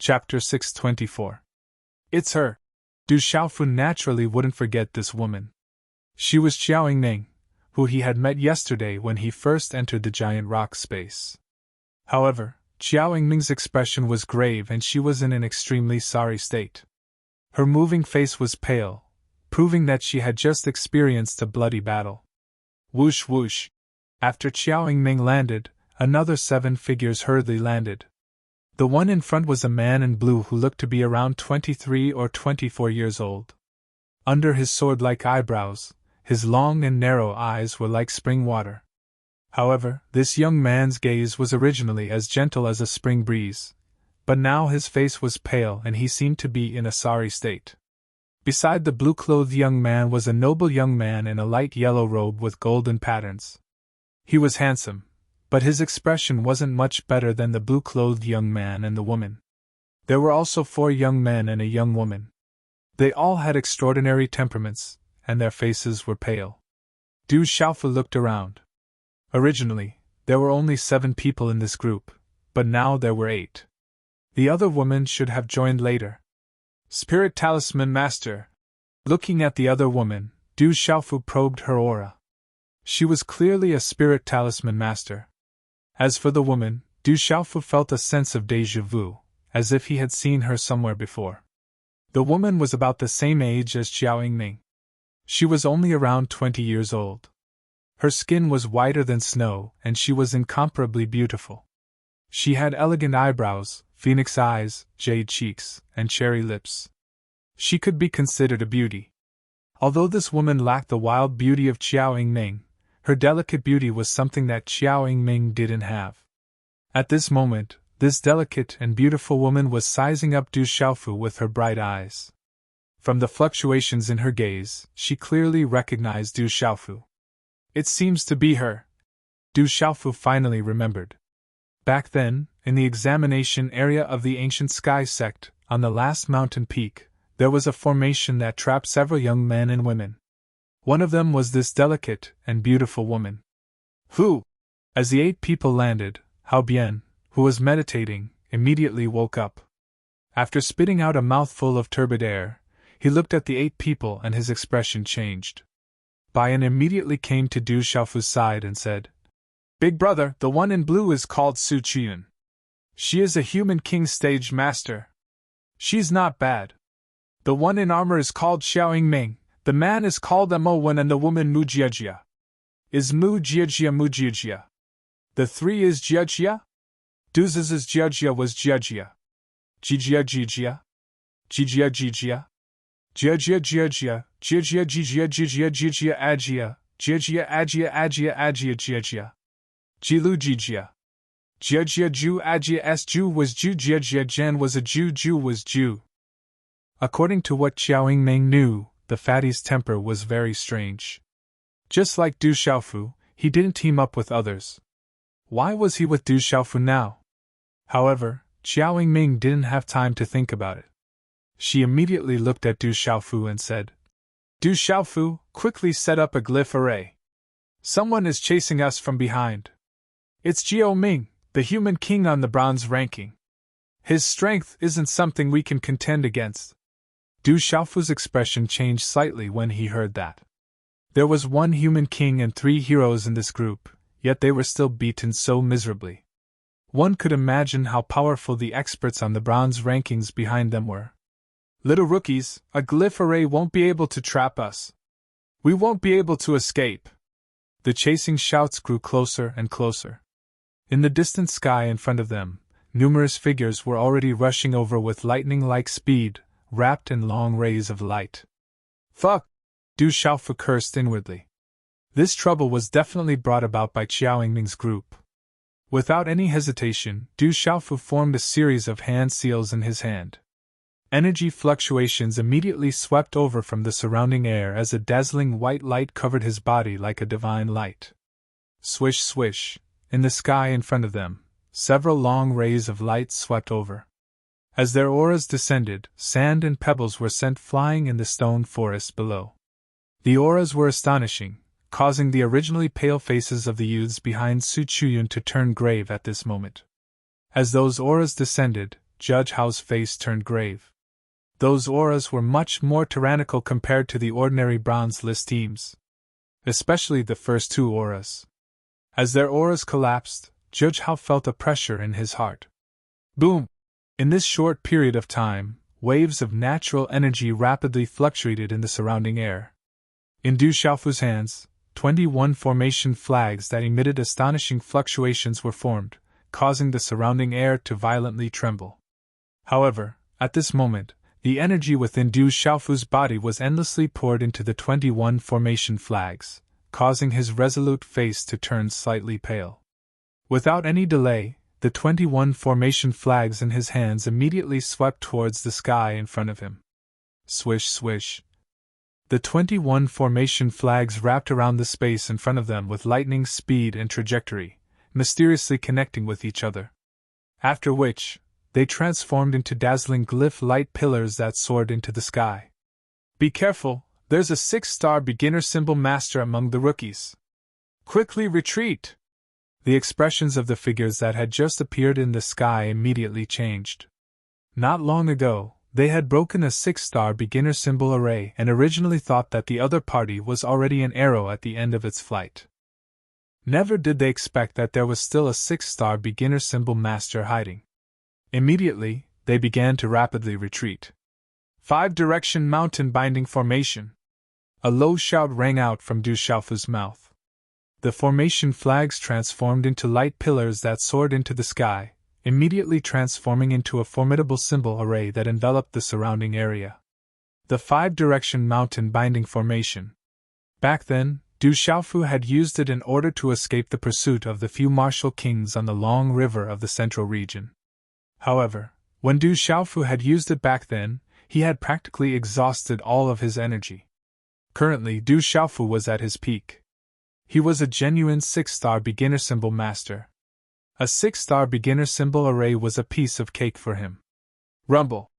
Chapter 624. It's her. Du Xiaofu naturally wouldn't forget this woman. She was Xiao Yingning, who he had met yesterday when he first entered the giant rock space. However, Xiao Yingming's expression was grave and she was in an extremely sorry state. Her moving face was pale, proving that she had just experienced a bloody battle. Whoosh whoosh. After Xiao Yingming landed, another 7 figures hurriedly landed. The one in front was a man in blue who looked to be around 23 or 24 years old. Under his sword-like eyebrows, his long and narrow eyes were like spring water. However, this young man's gaze was originally as gentle as a spring breeze, but now his face was pale and he seemed to be in a sorry state. Beside the blue-clothed young man was a noble young man in a light yellow robe with golden patterns. He was handsome, but his expression wasn't much better than the blue-clothed young man and the woman. There were also 4 young men and a young woman. They all had extraordinary temperaments, and their faces were pale. Du Xiaofu looked around. Originally, there were only 7 people in this group, but now there were 8. The other woman should have joined later. Spirit Talisman Master. Looking at the other woman, Du Xiaofu probed her aura. She was clearly a Spirit Talisman Master. As for the woman, Du Xiaofu felt a sense of déjà vu, as if he had seen her somewhere before. The woman was about the same age as Xiao Yingning. She was only around 20 years old. Her skin was whiter than snow, and she was incomparably beautiful. She had elegant eyebrows, phoenix eyes, jade cheeks, and cherry lips. She could be considered a beauty. Although this woman lacked the wild beauty of Xiao Yingning, her delicate beauty was something that Xiao Yingming didn't have. At this moment, this delicate and beautiful woman was sizing up Du Xiaofu with her bright eyes. From the fluctuations in her gaze, she clearly recognized Du Xiaofu. It seems to be her. Du Xiaofu finally remembered. Back then, in the examination area of the ancient sky sect, on the last mountain peak, there was a formation that trapped several young men and women. One of them was this delicate and beautiful woman. Who? As the 8 people landed, Hao Bian, who was meditating, immediately woke up. After spitting out a mouthful of turbid air, he looked at the 8 people and his expression changed. Bian immediately came to Du Xiaofu's side and said, "Big brother, the one in blue is called Su Qiyun. She is a human king stage master. She's not bad. The one in armor is called Xiao Yingming. The man is called Mo Wen and the woman Mu Jiejia. Is Mu Jiejia Mu Jiejia? The 3 is Jiejia? Duz's Jiejia was Jiejia. Jijia Jijia? Jijia Jijia? Jiejia Jiejia, Jiejia Jijia Jijia Jijia Ajia, Jiejia Ajia Ajia Ajia Jiejia. Jilu Jijia. Jiejia Ju Ajia S Ju was Ju Jiejia Jen was a Ju Ju was Ju. According to what Xiao Yingming knew, the fatty's temper was very strange. Just like Du Xiaofu, he didn't team up with others. Why was he with Du Xiaofu now? However, Xiao Yingming didn't have time to think about it. She immediately looked at Du Xiaofu and said, Du Xiaofu, quickly set up a glyph array. Someone is chasing us from behind. It's Jiao Ming, the human king on the bronze ranking. His strength isn't something we can contend against. Du Xiaofu's expression changed slightly when he heard that. There was 1 human king and 3 heroes in this group, yet they were still beaten so miserably. One could imagine how powerful the experts on the bronze rankings behind them were. Little rookies, a glyph array won't be able to trap us. We won't be able to escape. The chasing shouts grew closer and closer. In the distant sky in front of them, numerous figures were already rushing over with lightning-like speed, wrapped in long rays of light. Fuck! Du Xiaofu cursed inwardly. This trouble was definitely brought about by Xiao Yingming's group. Without any hesitation, Du Xiaofu formed a series of hand seals in his hand. Energy fluctuations immediately swept over from the surrounding air as a dazzling white light covered his body like a divine light. Swish swish, in the sky in front of them, several long rays of light swept over. As their auras descended, sand and pebbles were sent flying in the stone forest below. The auras were astonishing, causing the originally pale faces of the youths behind Su Qiyun to turn grave at this moment. As those auras descended, Judge Hao's face turned grave. Those auras were much more tyrannical compared to the ordinary bronze list teams. Especially the first two auras. As their auras collapsed, Judge Hao felt a pressure in his heart. Boom! In this short period of time, waves of natural energy rapidly fluctuated in the surrounding air. In Du Xiaofu's hands, 21 formation flags that emitted astonishing fluctuations were formed, causing the surrounding air to violently tremble. However, at this moment, the energy within Du Xiaofu's body was endlessly poured into the 21 formation flags, causing his resolute face to turn slightly pale. Without any delay, the 21 formation flags in his hands immediately swept towards the sky in front of him. Swish, swish. The 21 formation flags wrapped around the space in front of them with lightning speed and trajectory, mysteriously connecting with each other. After which, they transformed into dazzling glyph light pillars that soared into the sky. Be careful, there's a 6-star beginner symbol master among the rookies. Quickly retreat! The expressions of the figures that had just appeared in the sky immediately changed. Not long ago, they had broken a 6-star beginner symbol array and originally thought that the other party was already an arrow at the end of its flight. Never did they expect that there was still a 6-star beginner symbol master hiding. Immediately, they began to rapidly retreat. 5-direction mountain binding formation. A low shout rang out from Du Xiaofu's mouth. The formation flags transformed into light pillars that soared into the sky, immediately transforming into a formidable symbol array that enveloped the surrounding area. The 5-direction mountain binding formation. Back then, Du Xiaofu had used it in order to escape the pursuit of the few martial kings on the long river of the central region. However, when Du Xiaofu had used it back then, he had practically exhausted all of his energy. Currently, Du Xiaofu was at his peak. He was a genuine 6-star beginner symbol master. A 6-star beginner symbol array was a piece of cake for him. Rumble!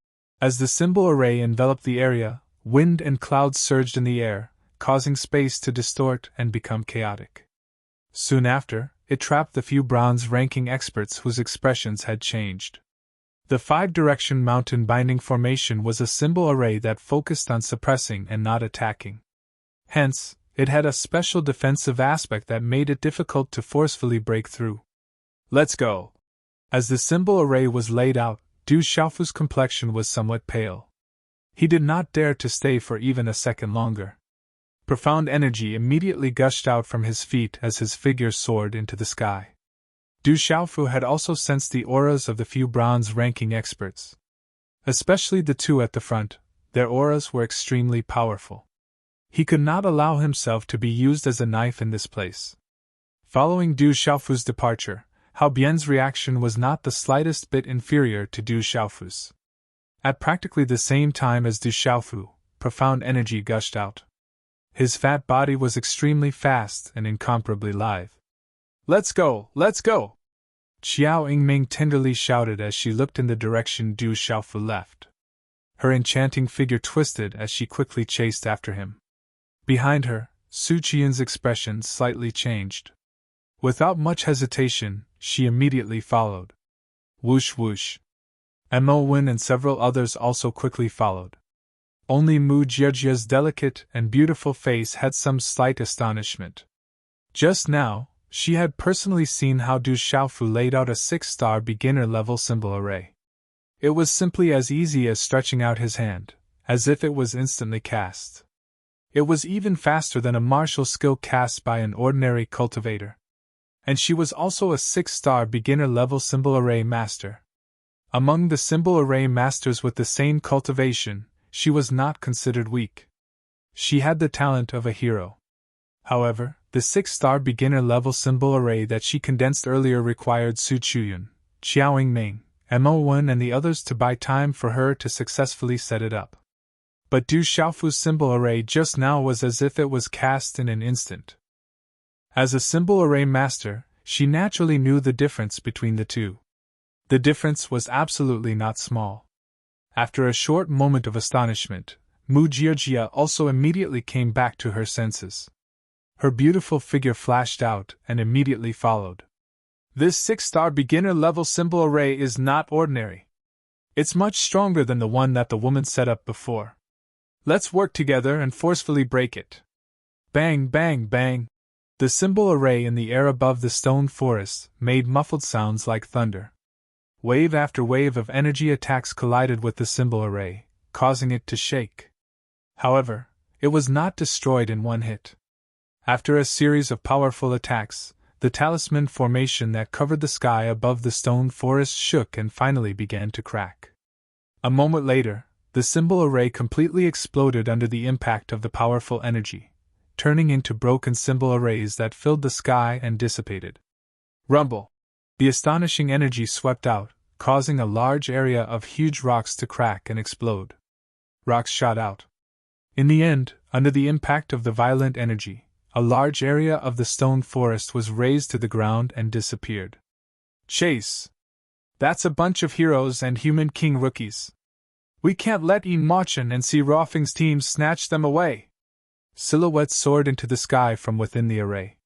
As the symbol array enveloped the area, wind and clouds surged in the air, causing space to distort and become chaotic. Soon after, it trapped the few bronze-ranking experts whose expressions had changed. The 5-direction mountain binding formation was a symbol array that focused on suppressing and not attacking. Hence, it had a special defensive aspect that made it difficult to forcefully break through. Let's go! As the symbol array was laid out, Du Xiaofu's complexion was somewhat pale. He did not dare to stay for even a second longer. Profound energy immediately gushed out from his feet as his figure soared into the sky. Du Xiaofu had also sensed the auras of the few bronze-ranking experts. Especially the two at the front, their auras were extremely powerful. He could not allow himself to be used as a knife in this place. Following Du Xiaofu's departure, Hao Bian's reaction was not the slightest bit inferior to Du Xiaofu's. At practically the same time as Du Xiaofu, profound energy gushed out. His fat body was extremely fast and incomparably lithe. Let's go! Let's go! Qiao Yingming tenderly shouted as she looked in the direction Du Xiaofu left. Her enchanting figure twisted as she quickly chased after him. Behind her, Su Qian's expression slightly changed. Without much hesitation, she immediately followed. Whoosh whoosh. Mo Wen and several others also quickly followed. Only Mu Jiejia's delicate and beautiful face had some slight astonishment. Just now, she had personally seen how Du Xiaofu laid out a 6-star beginner-level symbol array. It was simply as easy as stretching out his hand, as if it was instantly cast. It was even faster than a martial skill cast by an ordinary cultivator. And she was also a 6-star beginner-level symbol array master. Among the symbol array masters with the same cultivation, she was not considered weak. She had the talent of a hero. However, the 6-star beginner-level symbol array that she condensed earlier required Su Chuyun, Qiao Yingming, Mo Wen and the others to buy time for her to successfully set it up. But Du Xiaofu's symbol array just now was as if it was cast in an instant. As a symbol array master, she naturally knew the difference between the two. The difference was absolutely not small. After a short moment of astonishment, Mu Jiejia also immediately came back to her senses. Her beautiful figure flashed out and immediately followed. This 6-star beginner-level symbol array is not ordinary. It's much stronger than the one that the woman set up before. Let's work together and forcefully break it. Bang, bang, bang. The symbol array in the air above the stone forest made muffled sounds like thunder. Wave after wave of energy attacks collided with the symbol array, causing it to shake. However, it was not destroyed in one hit. After a series of powerful attacks, the talisman formation that covered the sky above the stone forest shook and finally began to crack. A moment later, the symbol array completely exploded under the impact of the powerful energy, turning into broken symbol arrays that filled the sky and dissipated. Rumble! The astonishing energy swept out, causing a large area of huge rocks to crack and explode. Rocks shot out. In the end, under the impact of the violent energy, a large area of the stone forest was razed to the ground and disappeared. Chase! That's a bunch of heroes and human king rookies. We can't let Ian Machin and Si Rofing's teams snatch them away. Silhouettes soared into the sky from within the array.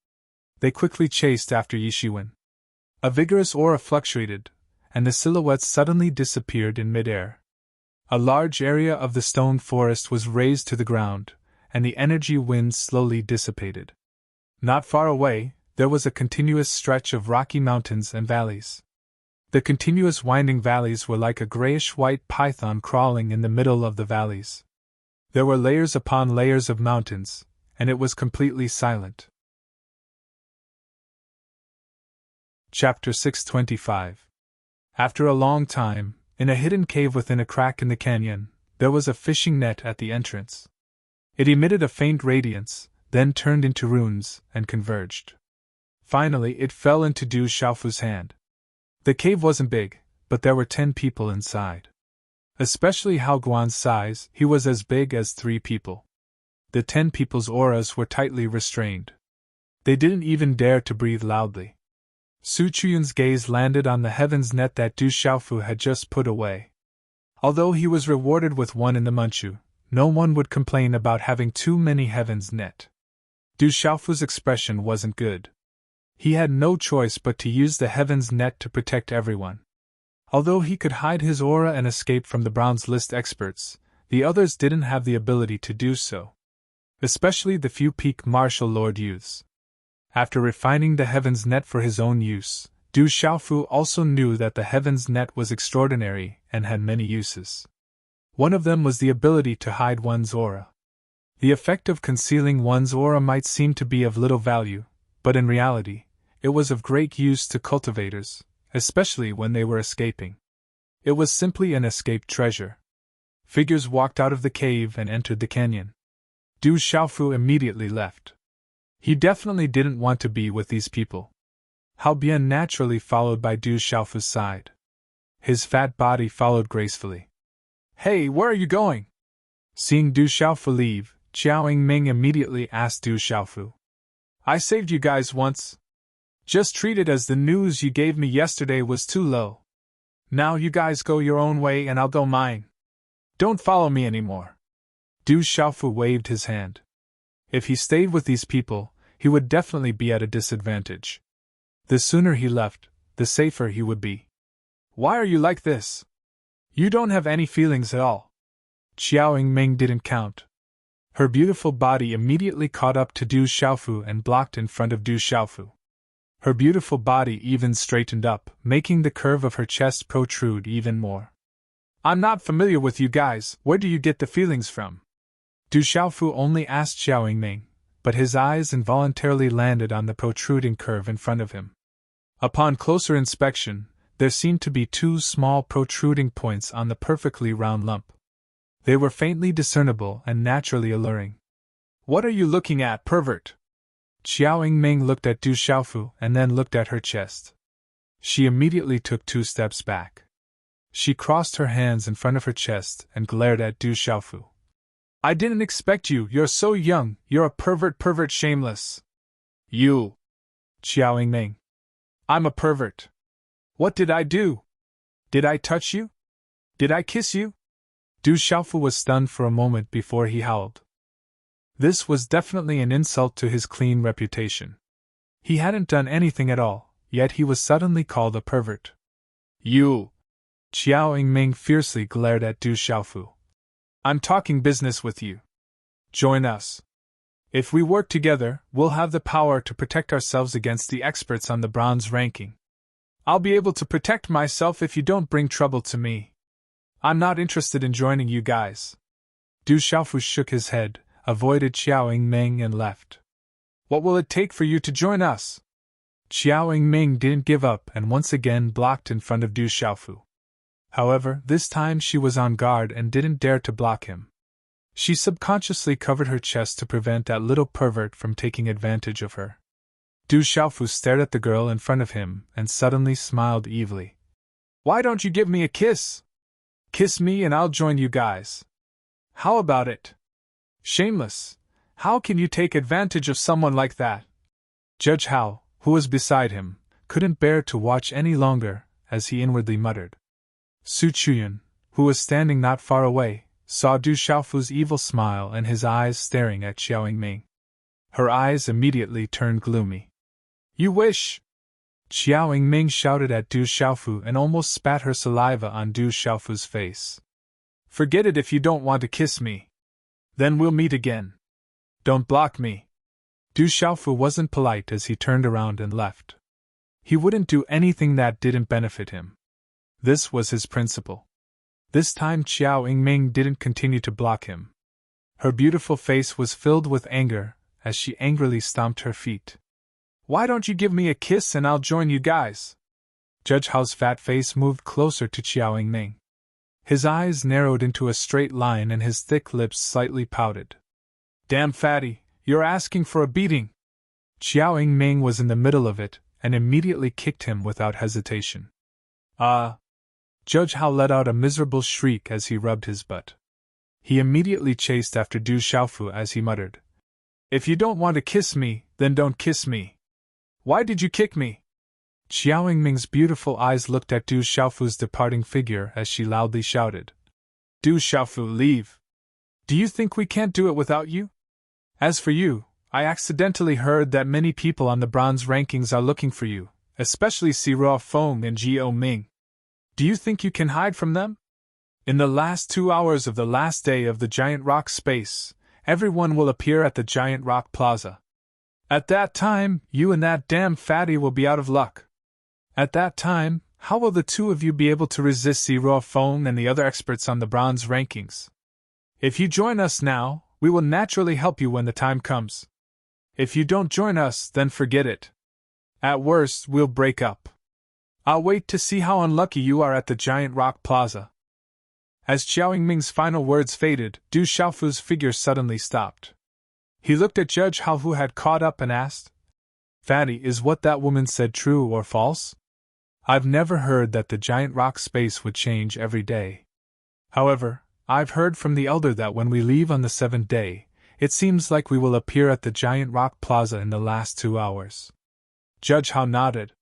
They quickly chased after Yishiwen. A vigorous aura fluctuated, and the silhouettes suddenly disappeared in midair. A large area of the stone forest was razed to the ground, and the energy winds slowly dissipated. Not far away, there was a continuous stretch of rocky mountains and valleys. The continuous winding valleys were like a grayish-white python crawling in the middle of the valleys. There were layers upon layers of mountains, and it was completely silent. Chapter 625. After a long time, in a hidden cave within a crack in the canyon, there was a fishing net at the entrance. It emitted a faint radiance, then turned into runes, and converged. Finally, it fell into Du Xiaofu's hand. The cave wasn't big, but there were 10 people inside. Especially Hao Guan's size, he was as big as 3 people. The 10 people's auras were tightly restrained. They didn't even dare to breathe loudly. Su Chuyun's gaze landed on the heaven's net that Du Xiaofu had just put away. Although he was rewarded with one in the Manchu, no one would complain about having too many heaven's net. Du Xiaofu's expression wasn't good. He had no choice but to use the heaven's net to protect everyone. Although he could hide his aura and escape from the Bronze List experts, the others didn't have the ability to do so. Especially the few peak martial lord youths. After refining the heaven's net for his own use, Du Xiaofu also knew that the heaven's net was extraordinary and had many uses. One of them was the ability to hide one's aura. The effect of concealing one's aura might seem to be of little value, but in reality, it was of great use to cultivators, especially when they were escaping. It was simply an escaped treasure. Figures walked out of the cave and entered the canyon. Du Xiaofu immediately left. He definitely didn't want to be with these people. Hao Bian naturally followed by Du Xiaofu's side. His fat body followed gracefully. Hey, where are you going? Seeing Du Xiaofu leave, Qiao Yingming immediately asked Du Xiaofu. I saved you guys once. Just treat it as the news you gave me yesterday was too low. Now you guys go your own way and I'll go mine. Don't follow me anymore. Du Xiaofu waved his hand. If he stayed with these people, he would definitely be at a disadvantage. The sooner he left, the safer he would be. Why are you like this? You don't have any feelings at all. Qiao Yingming didn't count. Her beautiful body immediately caught up to Du Xiaofu and blocked in front of Du Xiaofu. Her beautiful body even straightened up, making the curve of her chest protrude even more. I'm not familiar with you guys, where do you get the feelings from? Du Xiaofu only asked Qiao Yingming, but his eyes involuntarily landed on the protruding curve in front of him. Upon closer inspection, there seemed to be 2 small protruding points on the perfectly round lump. They were faintly discernible and naturally alluring. What are you looking at, pervert? Qiao Yingming looked at Du Xiaofu and then looked at her chest. She immediately took 2 steps back. She crossed her hands in front of her chest and glared at Du Xiaofu. I didn't expect you, you're so young, you're a pervert shameless. You. Qiao Yingming. I'm a pervert. What did I do? Did I touch you? Did I kiss you? Du Xiaofu was stunned for a moment before he howled. This was definitely an insult to his clean reputation. He hadn't done anything at all, yet he was suddenly called a pervert. You. Qiao Yingming fiercely glared at Du Xiaofu. I'm talking business with you. Join us. If we work together, we'll have the power to protect ourselves against the experts on the bronze ranking. I'll be able to protect myself if you don't bring trouble to me. I'm not interested in joining you guys. Du Xiaofu shook his head, avoided Qiao Yingming and left. What will it take for you to join us? Qiao Yingming didn't give up and once again blocked in front of Du Xiaofu. However, this time she was on guard and didn't dare to block him. She subconsciously covered her chest to prevent that little pervert from taking advantage of her. Du Xiaofu stared at the girl in front of him and suddenly smiled evilly. Why don't you give me a kiss? Kiss me and I'll join you guys. How about it? Shameless. How can you take advantage of someone like that? Judge Hao, who was beside him, couldn't bear to watch any longer, as he inwardly muttered. Su Chuyan, who was standing not far away, saw Du Xiaofu's evil smile and his eyes staring at Qiao Yingming. Her eyes immediately turned gloomy. You wish! Qiao Yingming shouted at Du Xiaofu and almost spat her saliva on Du Xiaofu's face. Forget it if you don't want to kiss me. Then we'll meet again. Don't block me. Du Xiaofu wasn't polite as he turned around and left. He wouldn't do anything that didn't benefit him. This was his principle. This time Qiao Yingming didn't continue to block him. Her beautiful face was filled with anger as she angrily stomped her feet. Why don't you give me a kiss and I'll join you guys? Judge Hao's fat face moved closer to Qiao Yingming. His eyes narrowed into a straight line and his thick lips slightly pouted. Damn fatty, you're asking for a beating. Qiao Yingming was in the middle of it and immediately kicked him without hesitation. Judge Hao let out a miserable shriek as he rubbed his butt. He immediately chased after Du Xiaofu as he muttered. If you don't want to kiss me, then don't kiss me. Why did you kick me? Qiao Yingming's beautiful eyes looked at Du Xiaofu's departing figure as she loudly shouted. Du Xiaofu, leave! Do you think we can't do it without you? As for you, I accidentally heard that many people on the bronze rankings are looking for you, especially Siro Feng and Jiao Ming. Do you think you can hide from them? In the last 2 hours of the last day of the Giant Rock space, everyone will appear at the Giant Rock Plaza. At that time, you and that damn fatty will be out of luck. At that time, how will the two of you be able to resist Siro Feng and the other experts on the bronze rankings? If you join us now, we will naturally help you when the time comes. If you don't join us, then forget it. At worst, we'll break up. I'll wait to see how unlucky you are at the Giant Rock Plaza. As Qiao Yingming's final words faded, Du Xiaofu's figure suddenly stopped. He looked at Judge Hao, who had caught up, and asked, Fatty, is what that woman said true or false? I've never heard that the Giant Rock space would change every day. However, I've heard from the elder that when we leave on the 7th day, it seems like we will appear at the Giant Rock Plaza in the last 2 hours. Judge Hao nodded.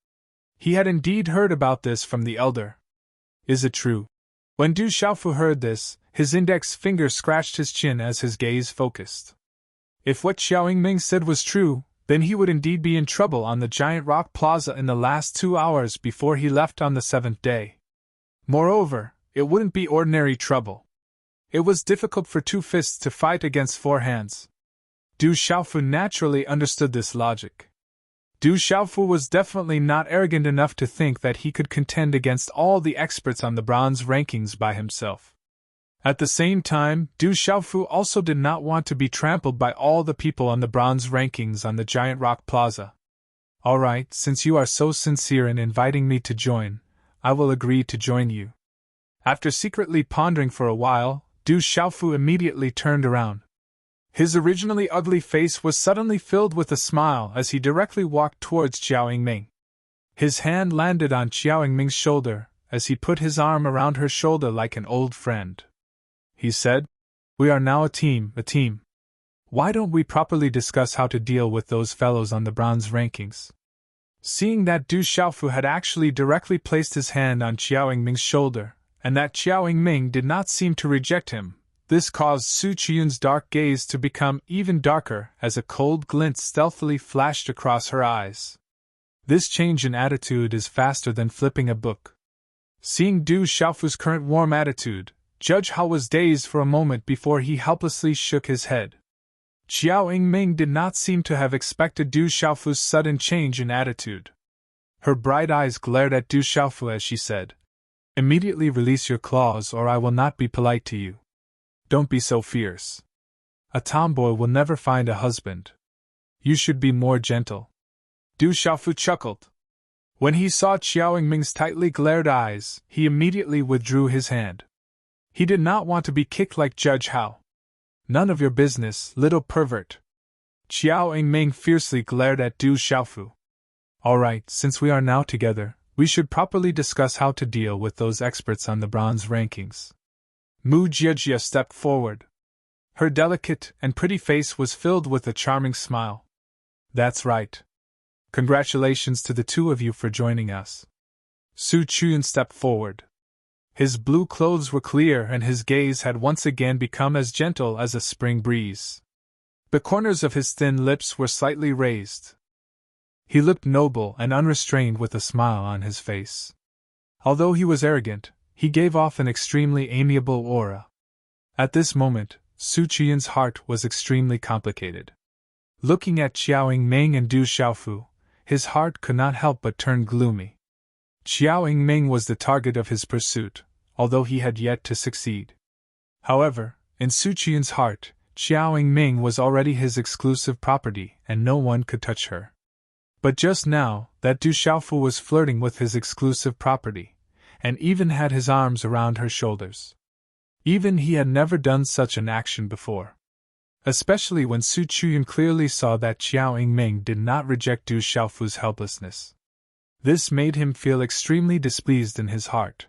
He had indeed heard about this from the elder. Is it true? When Du Xiaofu heard this, his index finger scratched his chin as his gaze focused. If what Qiao Yingming said was true, then he would indeed be in trouble on the Giant Rock Plaza in the last 2 hours before he left on the 7th day. Moreover, it wouldn't be ordinary trouble. It was difficult for 2 fists to fight against 4 hands. Du Xiaofu naturally understood this logic. Du Xiaofu was definitely not arrogant enough to think that he could contend against all the experts on the bronze rankings by himself. At the same time, Du Xiaofu also did not want to be trampled by all the people on the bronze rankings on the Giant Rock Plaza. Alright, since you are so sincere in inviting me to join, I will agree to join you. After secretly pondering for a while, Du Xiaofu immediately turned around. His originally ugly face was suddenly filled with a smile as he directly walked towards Qiao Yingming. His hand landed on Qiao Yingming's shoulder as he put his arm around her shoulder like an old friend. He said, We are now a team. Why don't we properly discuss how to deal with those fellows on the bronze rankings? Seeing that Du Xiaofu had actually directly placed his hand on Qiao Yingming's shoulder, and that Qiao Yingming did not seem to reject him, this caused Su Chiyun's dark gaze to become even darker as a cold glint stealthily flashed across her eyes. This change in attitude is faster than flipping a book. Seeing Du Xiaofu's current warm attitude, Judge Hao was dazed for a moment before he helplessly shook his head. Xiao Yingming did not seem to have expected Du Xiaofu's sudden change in attitude. Her bright eyes glared at Du Xiaofu as she said, "Immediately release your claws or I will not be polite to you. Don't be so fierce. A tomboy will never find a husband. You should be more gentle." Du Xiaofu chuckled. When he saw Xiao Yingming's tightly glared eyes, he immediately withdrew his hand. He did not want to be kicked like Judge Hao. "None of your business, little pervert." Xiao Yingming fiercely glared at Du Xiaofu. "All right, since we are now together, we should properly discuss how to deal with those experts on the bronze rankings." Mu Jiejie stepped forward. Her delicate and pretty face was filled with a charming smile. "That's right. Congratulations to the two of you for joining us." Su Chuyan stepped forward. His blue clothes were clear and his gaze had once again become as gentle as a spring breeze. The corners of his thin lips were slightly raised. He looked noble and unrestrained with a smile on his face. Although he was arrogant, he gave off an extremely amiable aura. At this moment, Su Chuyan's heart was extremely complicated. Looking at Xiao Yingming and Du Xiaofu, his heart could not help but turn gloomy. Xiao Yingming was the target of his pursuit, although he had yet to succeed. However, in Su Chuyan's heart, Xiao Yingming was already his exclusive property and no one could touch her. But just now, that Du Xiaofu was flirting with his exclusive property, and even had his arms around her shoulders. Even he had never done such an action before. Especially when Su Chuyan clearly saw that Xiao Yingming did not reject Du Xiaofu's helplessness. This made him feel extremely displeased in his heart.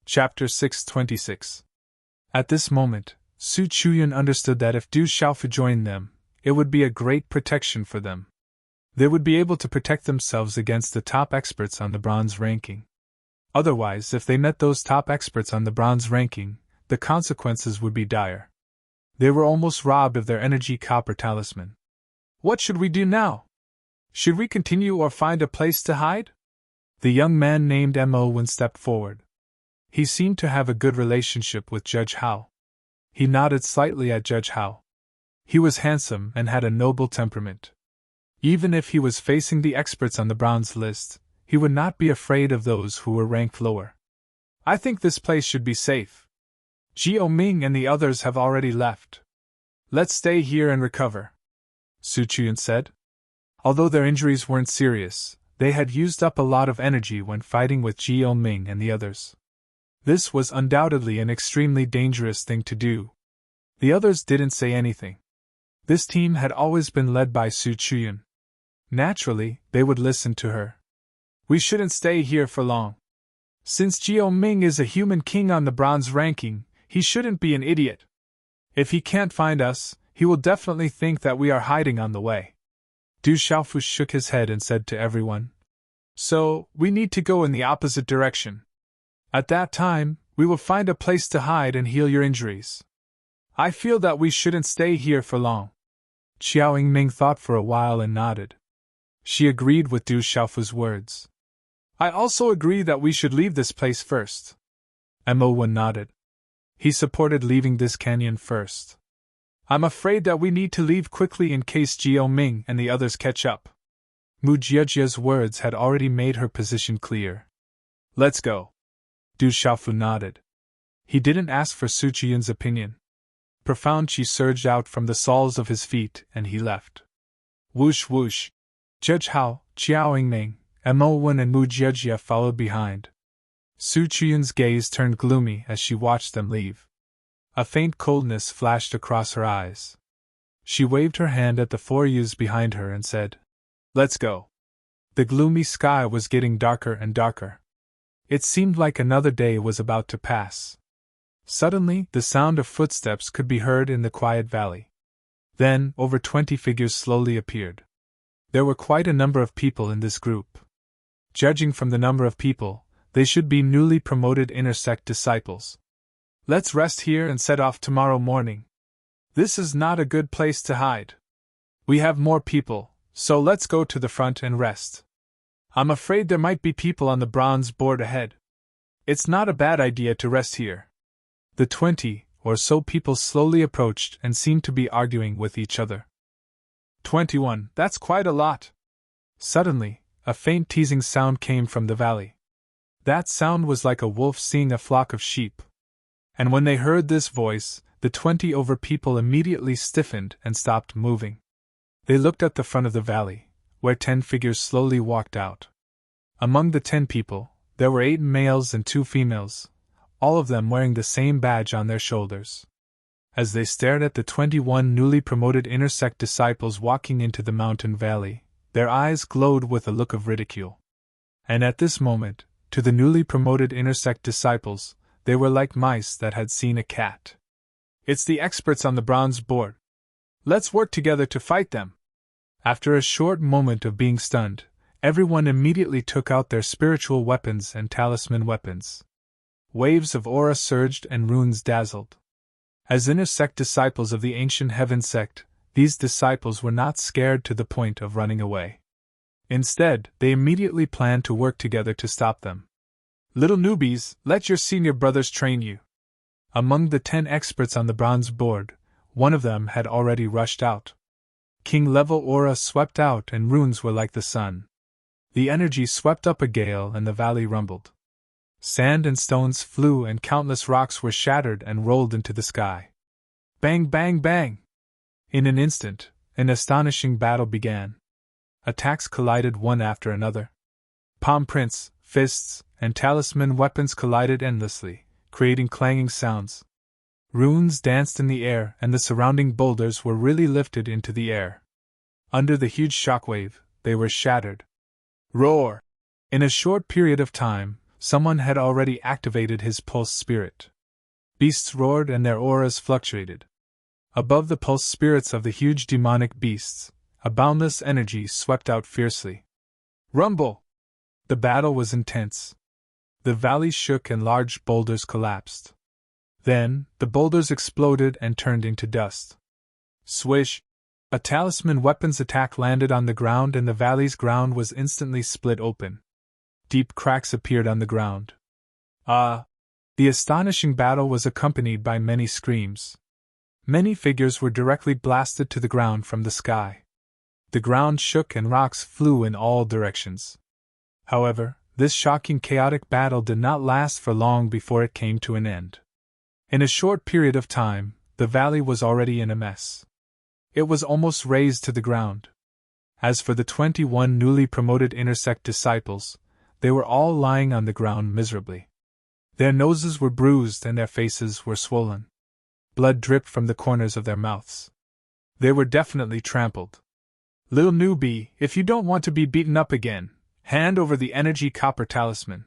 Chapter 626. At this moment, Su Chuyan understood that if Du Xiaofu joined them, it would be a great protection for them. They would be able to protect themselves against the top experts on the bronze ranking. Otherwise, if they met those top experts on the bronze ranking, the consequences would be dire. They were almost robbed of their energy copper talisman. "What should we do now? Should we continue or find a place to hide?" The young man named Mo Wen stepped forward. He seemed to have a good relationship with Judge Hao. He nodded slightly at Judge Hao. He was handsome and had a noble temperament. Even if he was facing the experts on the bronze list, he would not be afraid of those who were ranked lower. "I think this place should be safe. Jiao Ming and the others have already left. Let's stay here and recover," Su Chuyan said. Although their injuries weren't serious, they had used up a lot of energy when fighting with Jiao Ming and the others. This was undoubtedly an extremely dangerous thing to do. The others didn't say anything. This team had always been led by Su Chuyan. Naturally, they would listen to her. "We shouldn't stay here for long. Since Jiao Ming is a human king on the bronze ranking, he shouldn't be an idiot. If he can't find us, he will definitely think that we are hiding on the way." Du Xiaofu shook his head and said to everyone, "So, we need to go in the opposite direction. At that time, we will find a place to hide and heal your injuries. I feel that we shouldn't stay here for long." Xiao Yingming thought for a while and nodded. She agreed with Du Xiaofu's words. "I also agree that we should leave this place first." Mo Wen nodded. He supported leaving this canyon first. "I'm afraid that we need to leave quickly in case Jiao Ming and the others catch up." Mu Jiejie's words had already made her position clear. "Let's go." Du Xiaofu nodded. He didn't ask for Su Chuyan's opinion. Profound chi surged out from the soles of his feet, and he left. Whoosh whoosh. Judge Hao, Xiao Yingming, Mo Wen and Mu Jiejie followed behind. Su Chuyan's gaze turned gloomy as she watched them leave. A faint coldness flashed across her eyes. She waved her hand at the four youths behind her and said, "Let's go." The gloomy sky was getting darker and darker. It seemed like another day was about to pass. Suddenly, the sound of footsteps could be heard in the quiet valley. Then, over 20 figures slowly appeared. There were quite a number of people in this group. Judging from the number of people, they should be newly promoted inner sect disciples. "Let's rest here and set off tomorrow morning. This is not a good place to hide. We have more people, so let's go to the front and rest." I'm afraid there might be people on the bronze board ahead. It's not a bad idea to rest here. The 20 or so people slowly approached and seemed to be arguing with each other. 21, that's quite a lot. Suddenly, a faint teasing sound came from the valley. That sound was like a wolf seeing a flock of sheep. And when they heard this voice, the 20 over people immediately stiffened and stopped moving. They looked at the front of the valley, where 10 figures slowly walked out. Among the 10 people, there were 8 males and 2 females, all of them wearing the same badge on their shoulders. As they stared at the 21 newly promoted inner sect disciples walking into the mountain valley, their eyes glowed with a look of ridicule. And at this moment, to the newly promoted inner sect disciples, they were like mice that had seen a cat. It's the experts on the bronze board. Let's work together to fight them. After a short moment of being stunned, everyone immediately took out their spiritual weapons and talisman weapons. Waves of aura surged and runes dazzled. As inner sect disciples of the ancient heaven sect, these disciples were not scared to the point of running away. Instead, they immediately planned to work together to stop them. Little newbies, let your senior brothers train you. Among the 10 experts on the bronze board, one of them had already rushed out. King-level aura swept out and runes were like the sun. The energy swept up a gale and the valley rumbled. Sand and stones flew and countless rocks were shattered and rolled into the sky. Bang, bang, bang! In an instant, an astonishing battle began. Attacks collided one after another. Palm prints, fists, and talisman weapons collided endlessly, creating clanging sounds. Runes danced in the air and the surrounding boulders were really lifted into the air. Under the huge shockwave, they were shattered. Roar! In a short period of time, someone had already activated his pulse spirit. Beasts roared and their auras fluctuated. Above the pulse spirits of the huge demonic beasts, a boundless energy swept out fiercely. Rumble! The battle was intense. The valley shook and large boulders collapsed. Then, the boulders exploded and turned into dust. Swish! A talisman weapon's attack landed on the ground and the valley's ground was instantly split open. Deep cracks appeared on the ground. Ah! The astonishing battle was accompanied by many screams. Many figures were directly blasted to the ground from the sky. The ground shook and rocks flew in all directions. However, this shocking chaotic battle did not last for long before it came to an end. In a short period of time, the valley was already in a mess. It was almost razed to the ground. As for the 21 newly promoted inner sect disciples, they were all lying on the ground miserably. Their noses were bruised and their faces were swollen. Blood dripped from the corners of their mouths. They were definitely trampled. Little newbie, if you don't want to be beaten up again, hand over the energy copper talisman.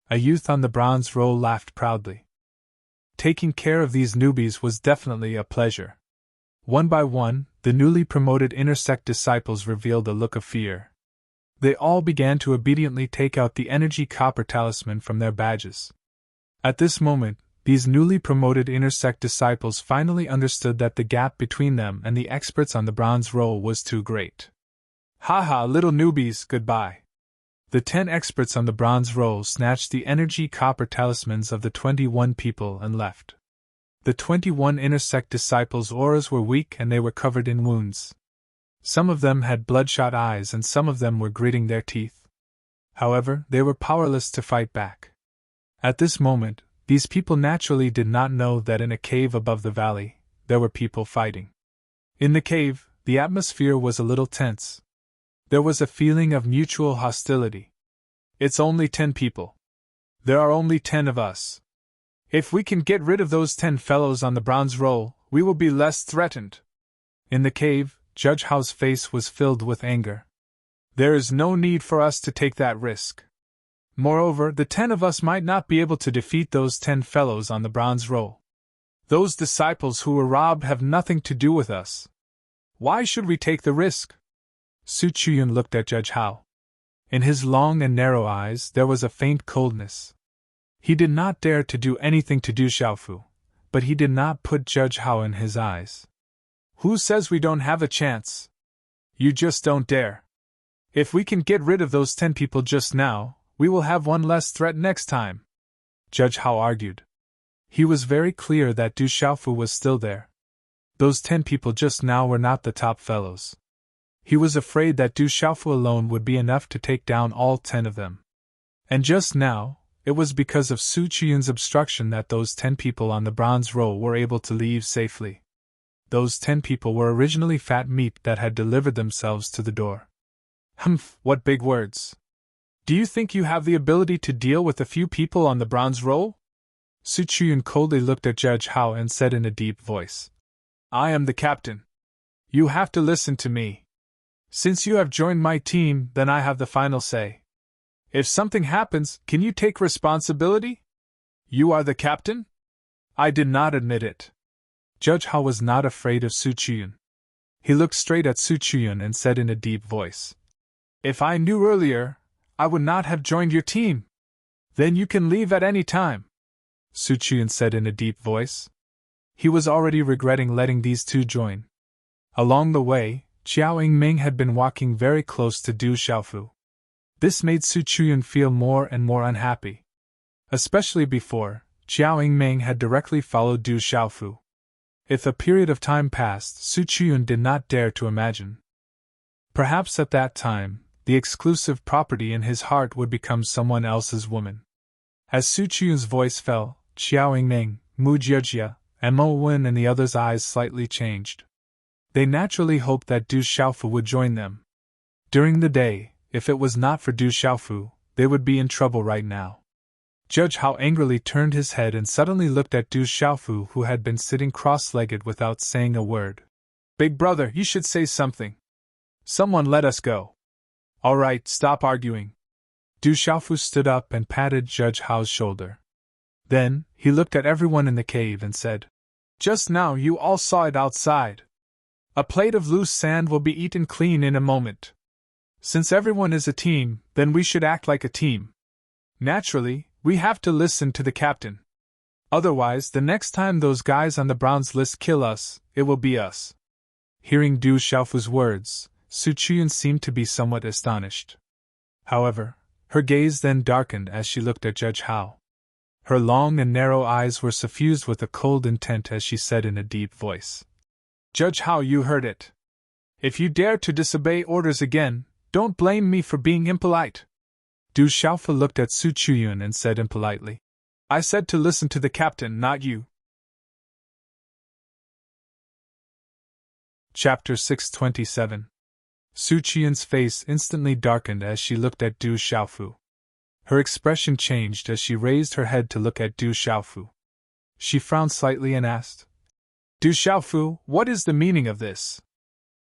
A youth on the bronze roll laughed proudly. Taking care of these newbies was definitely a pleasure. One by one, the newly promoted inner sect disciples revealed a look of fear. They all began to obediently take out the energy copper talisman from their badges. At this moment, these newly promoted inner sect disciples finally understood that the gap between them and the experts on the bronze roll was too great. Ha, little newbies, goodbye. The 10 experts on the bronze roll snatched the energy copper talismans of the 21 people and left. The 21 inner sect disciples' auras were weak and they were covered in wounds. Some of them had bloodshot eyes and some of them were gritting their teeth. However, they were powerless to fight back. At this moment, these people naturally did not know that in a cave above the valley, there were people fighting. In the cave, the atmosphere was a little tense. There was a feeling of mutual hostility. It's only 10 people. There are only 10 of us. If we can get rid of those 10 fellows on the bronze roll, we will be less threatened. In the cave, Judge Hao's face was filled with anger. There is no need for us to take that risk. Moreover, the 10 of us might not be able to defeat those 10 fellows on the bronze roll. Those disciples who were robbed have nothing to do with us. Why should we take the risk? Su Chuyun looked at Judge Hao. In his long and narrow eyes there was a faint coldness. He did not dare to do anything to Du Xiaofu, but he did not put Judge Hao in his eyes. Who says we don't have a chance? You just don't dare. If we can get rid of those 10 people just now, we will have one less threat next time, Judge Hao argued. He was very clear that Du Xiaofu was still there. Those 10 people just now were not the top fellows. He was afraid that Du Xiaofu alone would be enough to take down all 10 of them. And just now, it was because of Su Qiyun's obstruction that those 10 people on the bronze row were able to leave safely. Those 10 people were originally fat meat that had delivered themselves to the door. Humph, what big words. Do you think you have the ability to deal with a few people on the bronze row? Su Qiyun coldly looked at Judge Hao and said in a deep voice. I am the captain. You have to listen to me. Since you have joined my team, then I have the final say. If something happens, can you take responsibility? You are the captain? I did not admit it. Judge Hao was not afraid of Su Qiyun. He looked straight at Su Qiyun and said in a deep voice. If I knew earlier, I would not have joined your team. Then you can leave at any time, Su Qiyun said in a deep voice. He was already regretting letting these two join. Along the way, Qiao Yingming had been walking very close to Du Xiaofu. This made Su Qiyun feel more and more unhappy. Especially before, Qiao Yingming had directly followed Du Xiaofu. If a period of time passed, Su Qiyun did not dare to imagine. Perhaps at that time, the exclusive property in his heart would become someone else's woman. As Su Qiyun's voice fell, Qiao Yingming, Mu Jiejia, and Mo Wen and the others' eyes slightly changed. They naturally hoped that Du Xiaofu would join them. During the day, if it was not for Du Xiaofu, they would be in trouble right now. Judge Hao angrily turned his head and suddenly looked at Du Xiaofu, who had been sitting cross-legged without saying a word. Big brother, you should say something. Someone let us go. All right, stop arguing. Du Xiaofu stood up and patted Judge Hao's shoulder. Then, he looked at everyone in the cave and said, Just now you all saw it outside. A plate of loose sand will be eaten clean in a moment. Since everyone is a team, then we should act like a team. Naturally, we have to listen to the captain. Otherwise, the next time those guys on the bronze list kill us, it will be us. Hearing Du Xiaofu's words, Su Qiyun seemed to be somewhat astonished. However, her gaze then darkened as she looked at Judge Hao. Her long and narrow eyes were suffused with a cold intent as she said in a deep voice. Judge Hao, you heard it. If you dare to disobey orders again, don't blame me for being impolite. Du Xiaofu looked at Su Qiyun and said impolitely, I said to listen to the captain, not you. Chapter 627. Su Qiyun's face instantly darkened as she looked at Du Xiaofu. Her expression changed as she raised her head to look at Du Xiaofu. She frowned slightly and asked, Du Xiaofu, what is the meaning of this?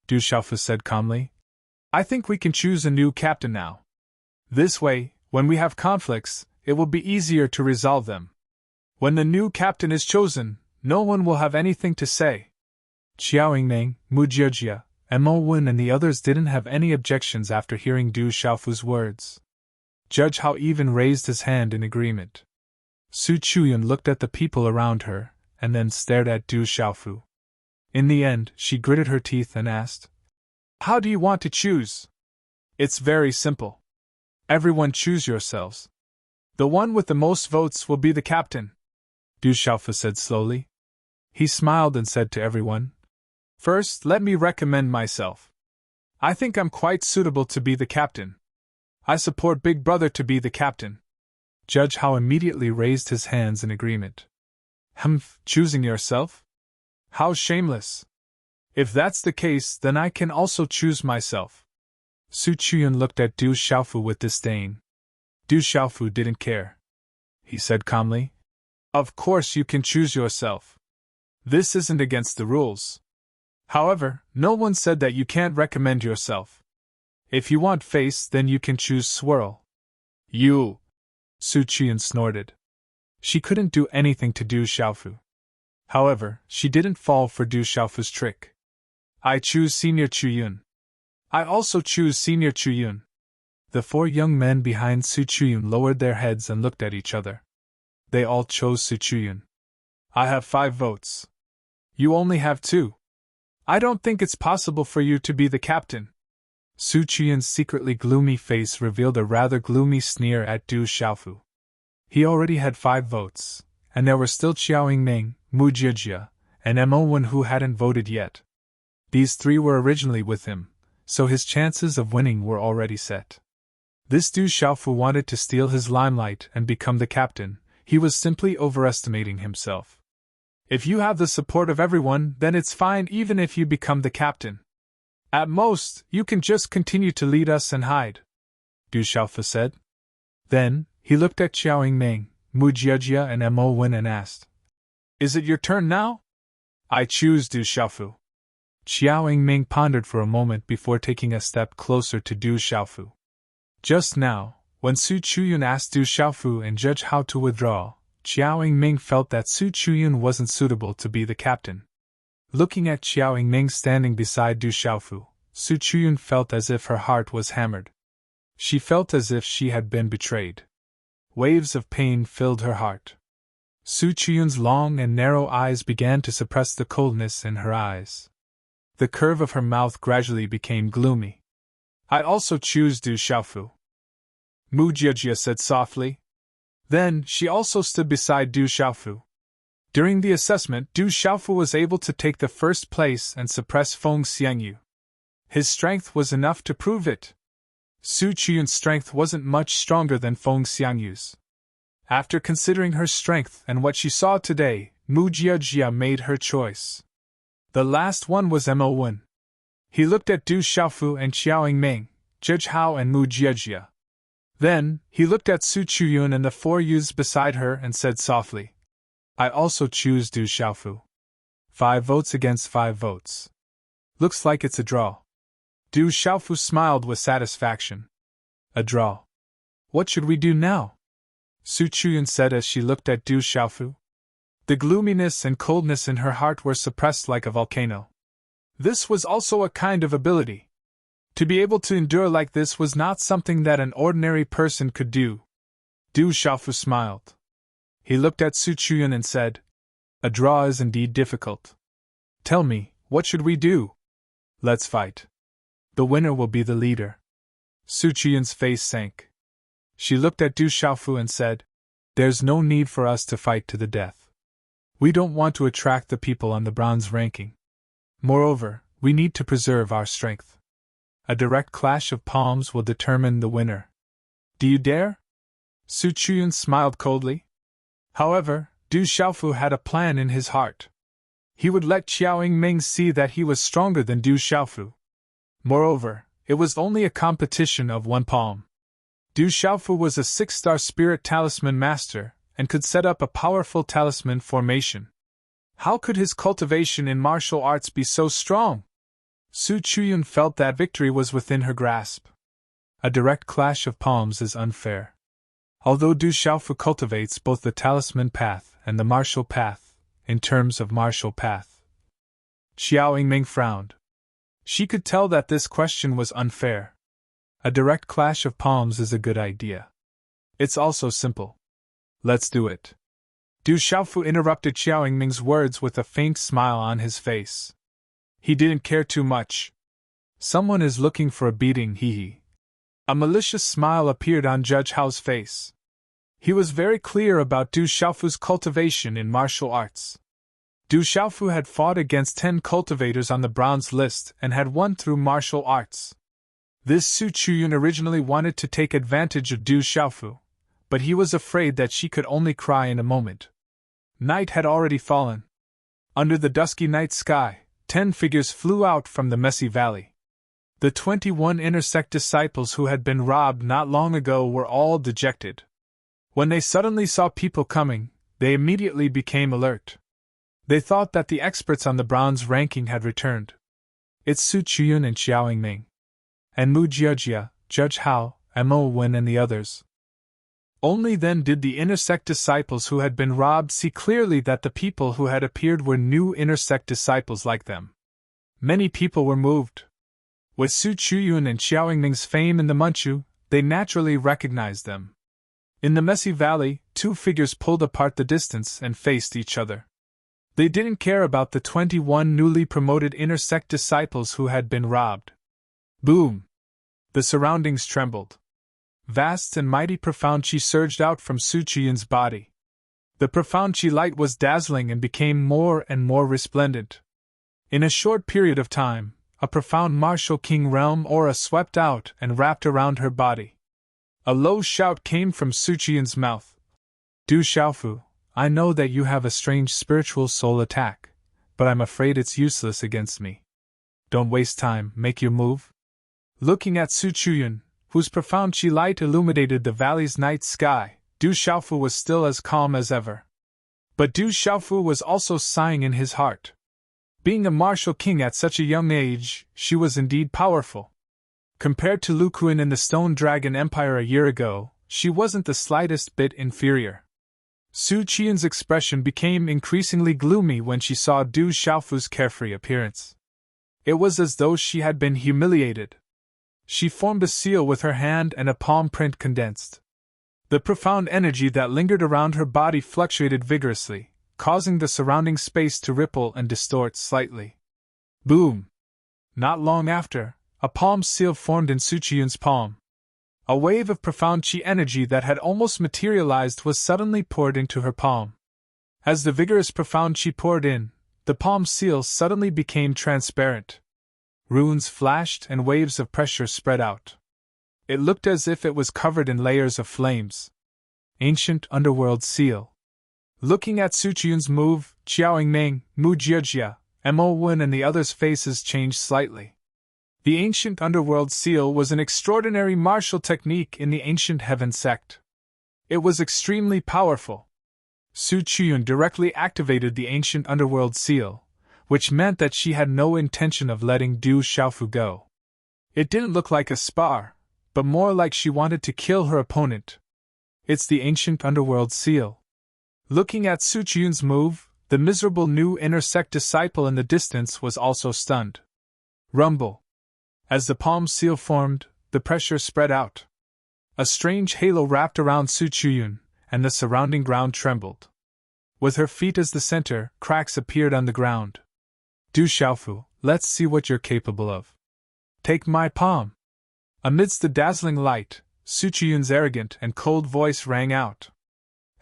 Du Xiaofu said calmly, I think we can choose a new captain now. This way, when we have conflicts, it will be easier to resolve them. When the new captain is chosen, no one will have anything to say. Qiao Yingming, Mu Jiejia, and Mo Wen and the others didn't have any objections after hearing Du Xiaofu's words. Judge Hao even raised his hand in agreement. Su Qiyun looked at the people around her, and then stared at Du Xiaofu. In the end, she gritted her teeth and asked, How do you want to choose? It's very simple. Everyone choose yourselves. The one with the most votes will be the captain, Du Xiaofu said slowly. He smiled and said to everyone, First, let me recommend myself. I think I'm quite suitable to be the captain. I support Big Brother to be the captain. Judge Hao immediately raised his hands in agreement. Humph, choosing yourself? How shameless. If that's the case, then I can also choose myself. Su Qiyun looked at Du Xiaofu with disdain. Du Xiaofu didn't care. He said calmly, Of course you can choose yourself. This isn't against the rules. However, no one said that you can't recommend yourself. If you want face, then you can choose Swirl. You! Su Qiyun snorted. She couldn't do anything to Du Xiaofu. However, she didn't fall for Du Xiaofu's trick. I choose Senior Chuyun. I also choose Senior Chuyun. The four young men behind Su Qiyun lowered their heads and looked at each other. They all chose Su Qiyun. I have 5 votes. You only have 2. I don't think it's possible for you to be the captain. Su Chuyun's secretly gloomy face revealed a rather gloomy sneer at Du Xiaofu. He already had 5 votes, and there were still Qiao Yingming, Mu Jiejie, and Mo Wen who hadn't voted yet. These 3 were originally with him, so his chances of winning were already set. This Du Xiaofu wanted to steal his limelight and become the captain. He was simply overestimating himself. If you have the support of everyone, then it's fine even if you become the captain. At most, you can just continue to lead us and hide, Du Xiaofu said. Then, he looked at Qiao Yingming, Mu Jiejie and Mo Wen and asked, "Is it your turn now?" "I choose Du Xiaofu." Qiao Yingming pondered for a moment before taking a step closer to Du Xiaofu. Just now, when Su Chuyun asked Du Xiaofu and Judge Hao to withdraw, Qiao Yingming felt that Su Chuyun wasn't suitable to be the captain. Looking at Qiao Yingming standing beside Du Xiaofu, Su Chuyun felt as if her heart was hammered. She felt as if she had been betrayed. Waves of pain filled her heart. Su Chuyun's long and narrow eyes began to suppress the coldness in her eyes. The curve of her mouth gradually became gloomy. "I also choose Du Xiaofu," Mu Jiejie said softly. Then, she also stood beside Du Xiaofu. During the assessment, Du Xiaofu was able to take the first place and suppress Feng Xiangyu. His strength was enough to prove it. Su Chuyun's strength wasn't much stronger than Feng Xiangyu's. After considering her strength and what she saw today, Mu Jiejie made her choice. The last one was Mo Wen. He looked at Du Xiaofu and Qiao Yingming, Judge Hao and Mu Jiejie. Then, he looked at Su Chuyun and the 4 youths beside her and said softly, "I also choose Du Xiaofu." 5 votes against 5 votes. Looks like it's a draw. Du Xiaofu smiled with satisfaction. A draw. What should we do now? Su Chuyun said as she looked at Du Xiaofu. The gloominess and coldness in her heart were suppressed like a volcano. This was also a kind of ability. To be able to endure like this was not something that an ordinary person could do. Du Xiaofu smiled. He looked at Su Chuyun and said, "A draw is indeed difficult. Tell me, what should we do?" "Let's fight. The winner will be the leader." Su Chuyun's face sank. She looked at Du Xiaofu and said, "There's no need for us to fight to the death. We don't want to attract the people on the bronze ranking. Moreover, we need to preserve our strength. A direct clash of palms will determine the winner. Do you dare?" Su Chuyun smiled coldly. However, Du Xiaofu had a plan in his heart. He would let Qiao Yingming see that he was stronger than Du Xiaofu. Moreover, it was only a competition of 1 palm. Du Xiaofu was a 6-star spirit talisman master, and could set up a powerful talisman formation. How could his cultivation in martial arts be so strong? Su Chuyun felt that victory was within her grasp. A direct clash of palms is unfair. Although Du Xiaofu cultivates both the talisman path and the martial path, in terms of martial path. Qiao Yingming frowned. She could tell that this question was unfair. A direct clash of palms is a good idea. It's also simple. Let's do it. Du Xiaofu interrupted Qiao Yingming's words with a faint smile on his face. He didn't care too much. Someone is looking for a beating, hee. A malicious smile appeared on Judge Hao's face. He was very clear about Du Xiaofu's cultivation in martial arts. Du Xiaofu had fought against 10 cultivators on the bronze list and had won through martial arts. This Su Chuyun originally wanted to take advantage of Du Xiaofu, but he was afraid that she could only cry in a moment. Night had already fallen. Under the dusky night sky, 10 figures flew out from the messy valley. The 21 inner sect disciples who had been robbed not long ago were all dejected. When they suddenly saw people coming, they immediately became alert. They thought that the experts on the bronze ranking had returned. It's Su Chuyun and Qiao Yingming. And Mu Jiejie, Judge Hao, Mo Wen and the others. Only then did the inner sect disciples who had been robbed see clearly that the people who had appeared were new inner sect disciples like them. Many people were moved. With Su Chuyun and Qiao Yingming's fame in the Manchu, they naturally recognized them. In the messy valley, 2 figures pulled apart the distance and faced each other. They didn't care about the 21 newly promoted inner sect disciples who had been robbed. Boom! The surroundings trembled. Vast and mighty profound chi surged out from Su Chiyun's body. The profound chi light was dazzling and became more and more resplendent. In a short period of time, a profound martial king realm aura swept out and wrapped around her body. A low shout came from Su Chiyun's mouth. Du Xiaofu, I know that you have a strange spiritual soul attack, but I'm afraid it's useless against me. Don't waste time, make your move. Looking at Su Chiyun, whose profound chi light illuminated the valley's night sky, Du Xiaofu was still as calm as ever. But Du Xiaofu was also sighing in his heart. Being a martial king at such a young age, she was indeed powerful. Compared to Lu Kuan in the Stone Dragon Empire a year ago, she wasn't the slightest bit inferior. Su Chiyun's expression became increasingly gloomy when she saw Du Xiaofu's carefree appearance. It was as though she had been humiliated. She formed a seal with her hand and a palm print condensed. The profound energy that lingered around her body fluctuated vigorously, causing the surrounding space to ripple and distort slightly. Boom! Not long after, a palm seal formed in Su Chiyun's palm. A wave of profound chi energy that had almost materialized was suddenly poured into her palm. As the vigorous profound chi poured in, the palm seal suddenly became transparent. Runes flashed and waves of pressure spread out. It looked as if it was covered in layers of flames. Ancient Underworld Seal. Looking at Su Chiyun's move, Xiaoyingming, Mu Jiejia, Mo Wen and the others' faces changed slightly. The Ancient Underworld Seal was an extraordinary martial technique in the Ancient Heaven sect. It was extremely powerful. Su Chiyun directly activated the Ancient Underworld Seal, which meant that she had no intention of letting Du Xiaofu go. It didn't look like a spar, but more like she wanted to kill her opponent. It's the Ancient Underworld Seal. Looking at Su Chiyun's move, the miserable new inner sect disciple in the distance was also stunned. Rumble. As the palm seal formed, the pressure spread out. A strange halo wrapped around Su Chiyun, and the surrounding ground trembled. With her feet as the center, cracks appeared on the ground. Du Xiaofu, let's see what you're capable of. Take my palm. Amidst the dazzling light, Su Chiyun's arrogant and cold voice rang out.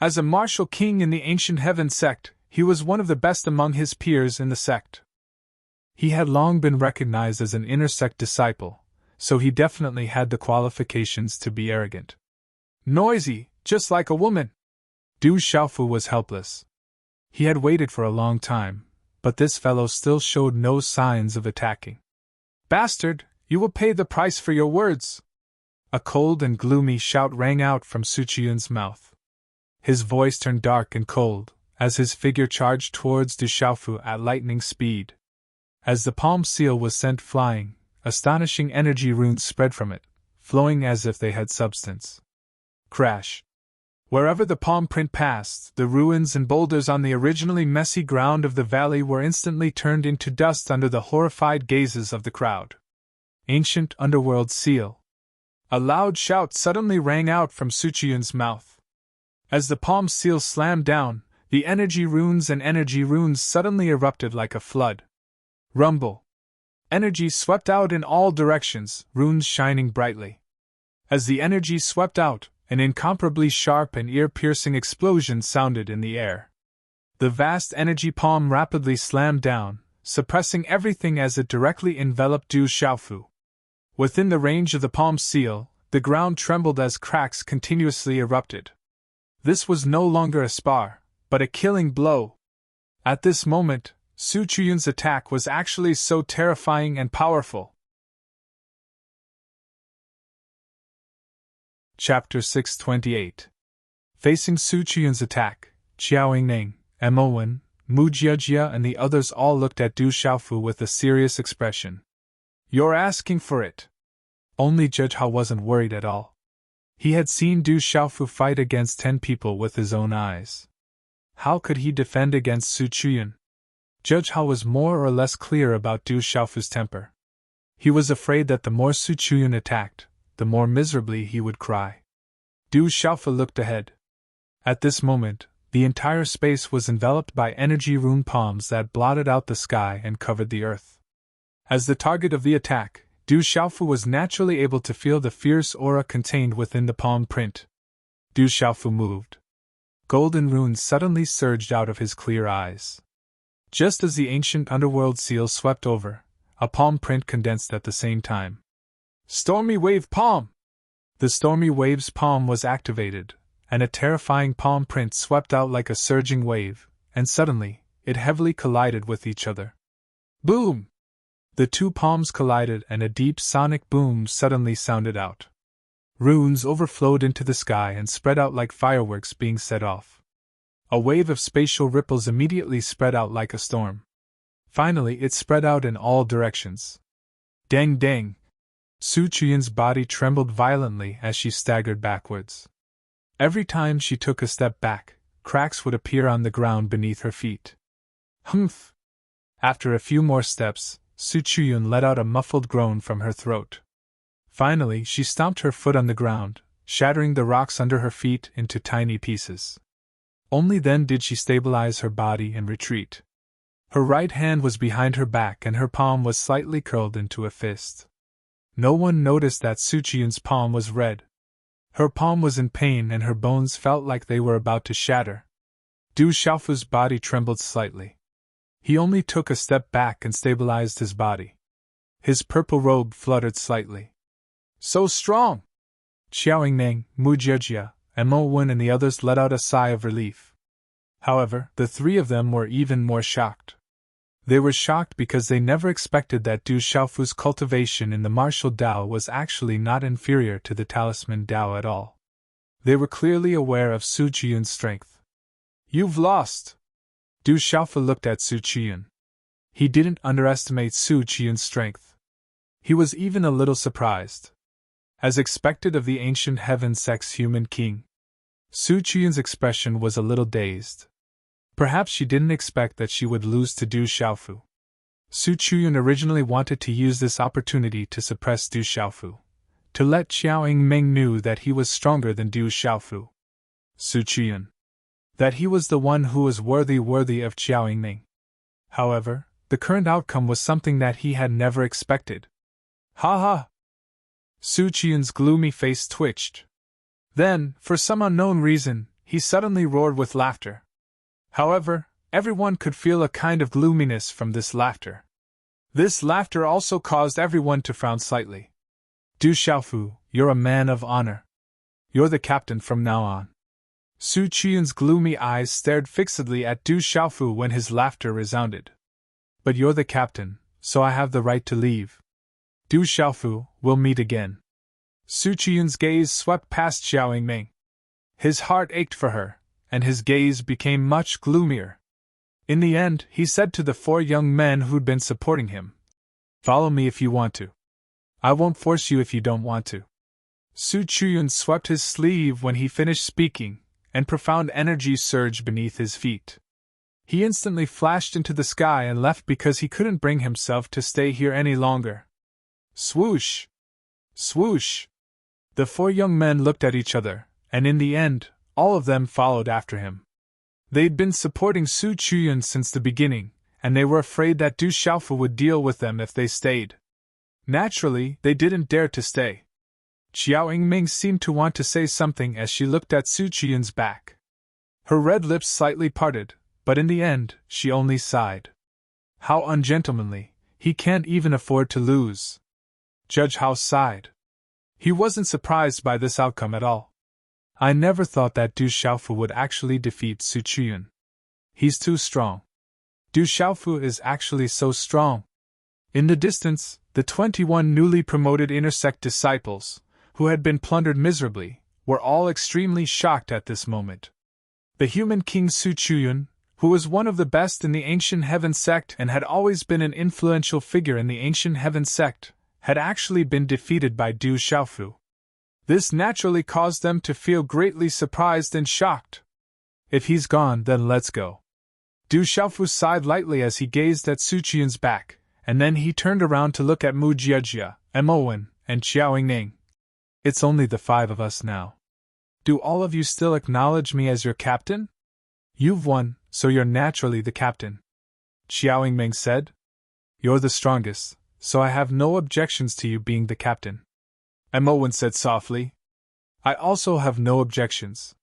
As a martial king in the Ancient Heaven sect, he was one of the best among his peers in the sect. He had long been recognized as an inner sect disciple, so he definitely had the qualifications to be arrogant. Noisy, just like a woman. Du Xiaofu was helpless. He had waited for a long time, but this fellow still showed no signs of attacking. Bastard, you will pay the price for your words! A cold and gloomy shout rang out from Su Chiyun's mouth. His voice turned dark and cold, as his figure charged towards Du Xiaofu at lightning speed. As the palm seal was sent flying, astonishing energy runes spread from it, flowing as if they had substance. Crash! Wherever the palm print passed, the ruins and boulders on the originally messy ground of the valley were instantly turned into dust under the horrified gazes of the crowd. Ancient Underworld Seal. A loud shout suddenly rang out from Su Chiyun's mouth. As the palm seal slammed down, the energy runes suddenly erupted like a flood. Rumble. Energy swept out in all directions, runes shining brightly. As the energy swept out, an incomparably sharp and ear-piercing explosion sounded in the air. The vast energy palm rapidly slammed down, suppressing everything as it directly enveloped Du Xiaofu. Within the range of the palm seal, the ground trembled as cracks continuously erupted. This was no longer a spar, but a killing blow. At this moment, Su Chiyun's attack was actually so terrifying and powerful. Chapter 628. Facing Su Chiyun's attack, Xiaoyingming, Mo Wen, Mu Jiejia and the others all looked at Du Xiaofu with a serious expression. You're asking for it. Only Judge Hao wasn't worried at all. He had seen Du Xiaofu fight against 10 people with his own eyes. How could he defend against Su Chiyun? Judge Hao was more or less clear about Du Xiaofu's temper. He was afraid that the more Su Chiyun attacked, the more miserably he would cry. Du Xiaofu looked ahead. At this moment, the entire space was enveloped by energy rune palms that blotted out the sky and covered the earth. As the target of the attack, Du Xiaofu was naturally able to feel the fierce aura contained within the palm print. Du Xiaofu moved. Golden runes suddenly surged out of his clear eyes. Just as the ancient underworld seal swept over, a palm print condensed at the same time. Stormy Wave Palm! The Stormy Wave's palm was activated, and a terrifying palm print swept out like a surging wave, and suddenly, it heavily collided with each other. Boom! The two palms collided and a deep sonic boom suddenly sounded out. Runes overflowed into the sky and spread out like fireworks being set off. A wave of spatial ripples immediately spread out like a storm. Finally, it spread out in all directions. Dang dang! Su Chuyin's body trembled violently as she staggered backwards. Every time she took a step back, cracks would appear on the ground beneath her feet. Humph! After a few more steps, Su Chuyun let out a muffled groan from her throat. Finally, she stomped her foot on the ground, shattering the rocks under her feet into tiny pieces. Only then did she stabilize her body and retreat. Her right hand was behind her back and her palm was slightly curled into a fist. No one noticed that Su Chuyun's palm was red. Her palm was in pain and her bones felt like they were about to shatter. Du Xiaofu's body trembled slightly. He only took a step back and stabilized his body. His purple robe fluttered slightly. So strong! Xiaoyingning, Mu Jiejia, and Mo Wen and the others let out a sigh of relief. However, the three of them were even more shocked. They were shocked because they never expected that Du Xiaofu's cultivation in the martial Dao was actually not inferior to the talisman Dao at all. They were clearly aware of Su Chuyun's strength. You've lost! Du Xiaofu looked at Su Chuyun. He didn't underestimate Su Chuyun's strength. He was even a little surprised. As expected of the ancient Heaven Sect's human king, Su Chuyun's expression was a little dazed. Perhaps she didn't expect that she would lose to Du Xiaofu. Su Chuyun originally wanted to use this opportunity to suppress Du Xiaofu, to let Xiao Yingming knew that he was stronger than Du Xiaofu. Su Chuyun. That he was the one who was worthy of Xiao Yingming. However, the current outcome was something that he had never expected. Ha ha! Su Chuyun's gloomy face twitched. Then, for some unknown reason, he suddenly roared with laughter. However, everyone could feel a kind of gloominess from this laughter. This laughter also caused everyone to frown slightly. Du Xiaofu, you're a man of honor. You're the captain from now on. Su Chuyun's gloomy eyes stared fixedly at Du Xiaofu when his laughter resounded. But you're the captain, so I have the right to leave. Du Xiaofu, we'll meet again. Su Chuyun's gaze swept past Xiao Yingming. His heart ached for her, and his gaze became much gloomier. In the end, he said to the four young men who'd been supporting him, "Follow me if you want to. I won't force you if you don't want to." Su Chuyun swept his sleeve when he finished speaking, and profound energy surged beneath his feet. He instantly flashed into the sky and left because he couldn't bring himself to stay here any longer. Swoosh! Swoosh! The four young men looked at each other, and in the end, all of them followed after him. They'd been supporting Su Chuyun since the beginning, and they were afraid that Du Xiaofu would deal with them if they stayed. Naturally, they didn't dare to stay. Xiao Yingming seemed to want to say something as she looked at Su Chuyun's back. Her red lips slightly parted, but in the end, she only sighed. How ungentlemanly, he can't even afford to lose. Judge Hao sighed. He wasn't surprised by this outcome at all. I never thought that Du Xiaofu would actually defeat Su Chuyun. He's too strong. Du Xiaofu is actually so strong. In the distance, the 21 newly promoted intersect disciples, who had been plundered miserably, were all extremely shocked at this moment. The human king Su Chuyun, who was one of the best in the ancient Heaven Sect and had always been an influential figure in the ancient Heaven Sect, had actually been defeated by Du Xiaofu. This naturally caused them to feel greatly surprised and shocked. If he's gone, then let's go. Du Xiaofu sighed lightly as he gazed at Su Chuyun's back, and then he turned around to look at Mu Jiejia, Mo Wen, and Xiao Yingming. It's only the five of us now. Do all of you still acknowledge me as your captain? You've won, so you're naturally the captain. Xiao Yingming said. You're the strongest, so I have no objections to you being the captain. Mowen said softly. I also have no objections.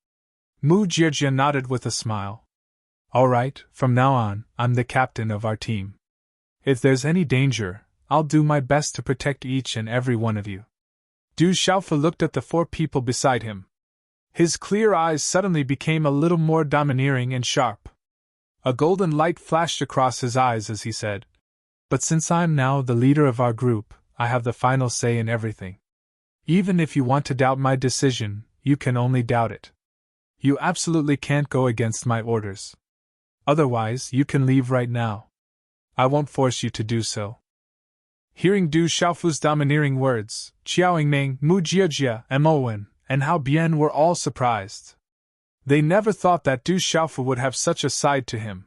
Mu Jiejia nodded with a smile. All right, from now on, I'm the captain of our team. If there's any danger, I'll do my best to protect each and every one of you. Du Xiaofu looked at the 4 people beside him. His clear eyes suddenly became a little more domineering and sharp. A golden light flashed across his eyes as he said, But since I'm now the leader of our group, I have the final say in everything. Even if you want to doubt my decision, you can only doubt it. You absolutely can't go against my orders. Otherwise, you can leave right now. I won't force you to do so. Hearing Du Xiaofu's domineering words, Qiao Yingming, Mu Jiejia, and Mowen, and Hao Bian were all surprised. They never thought that Du Xiaofu would have such a side to him.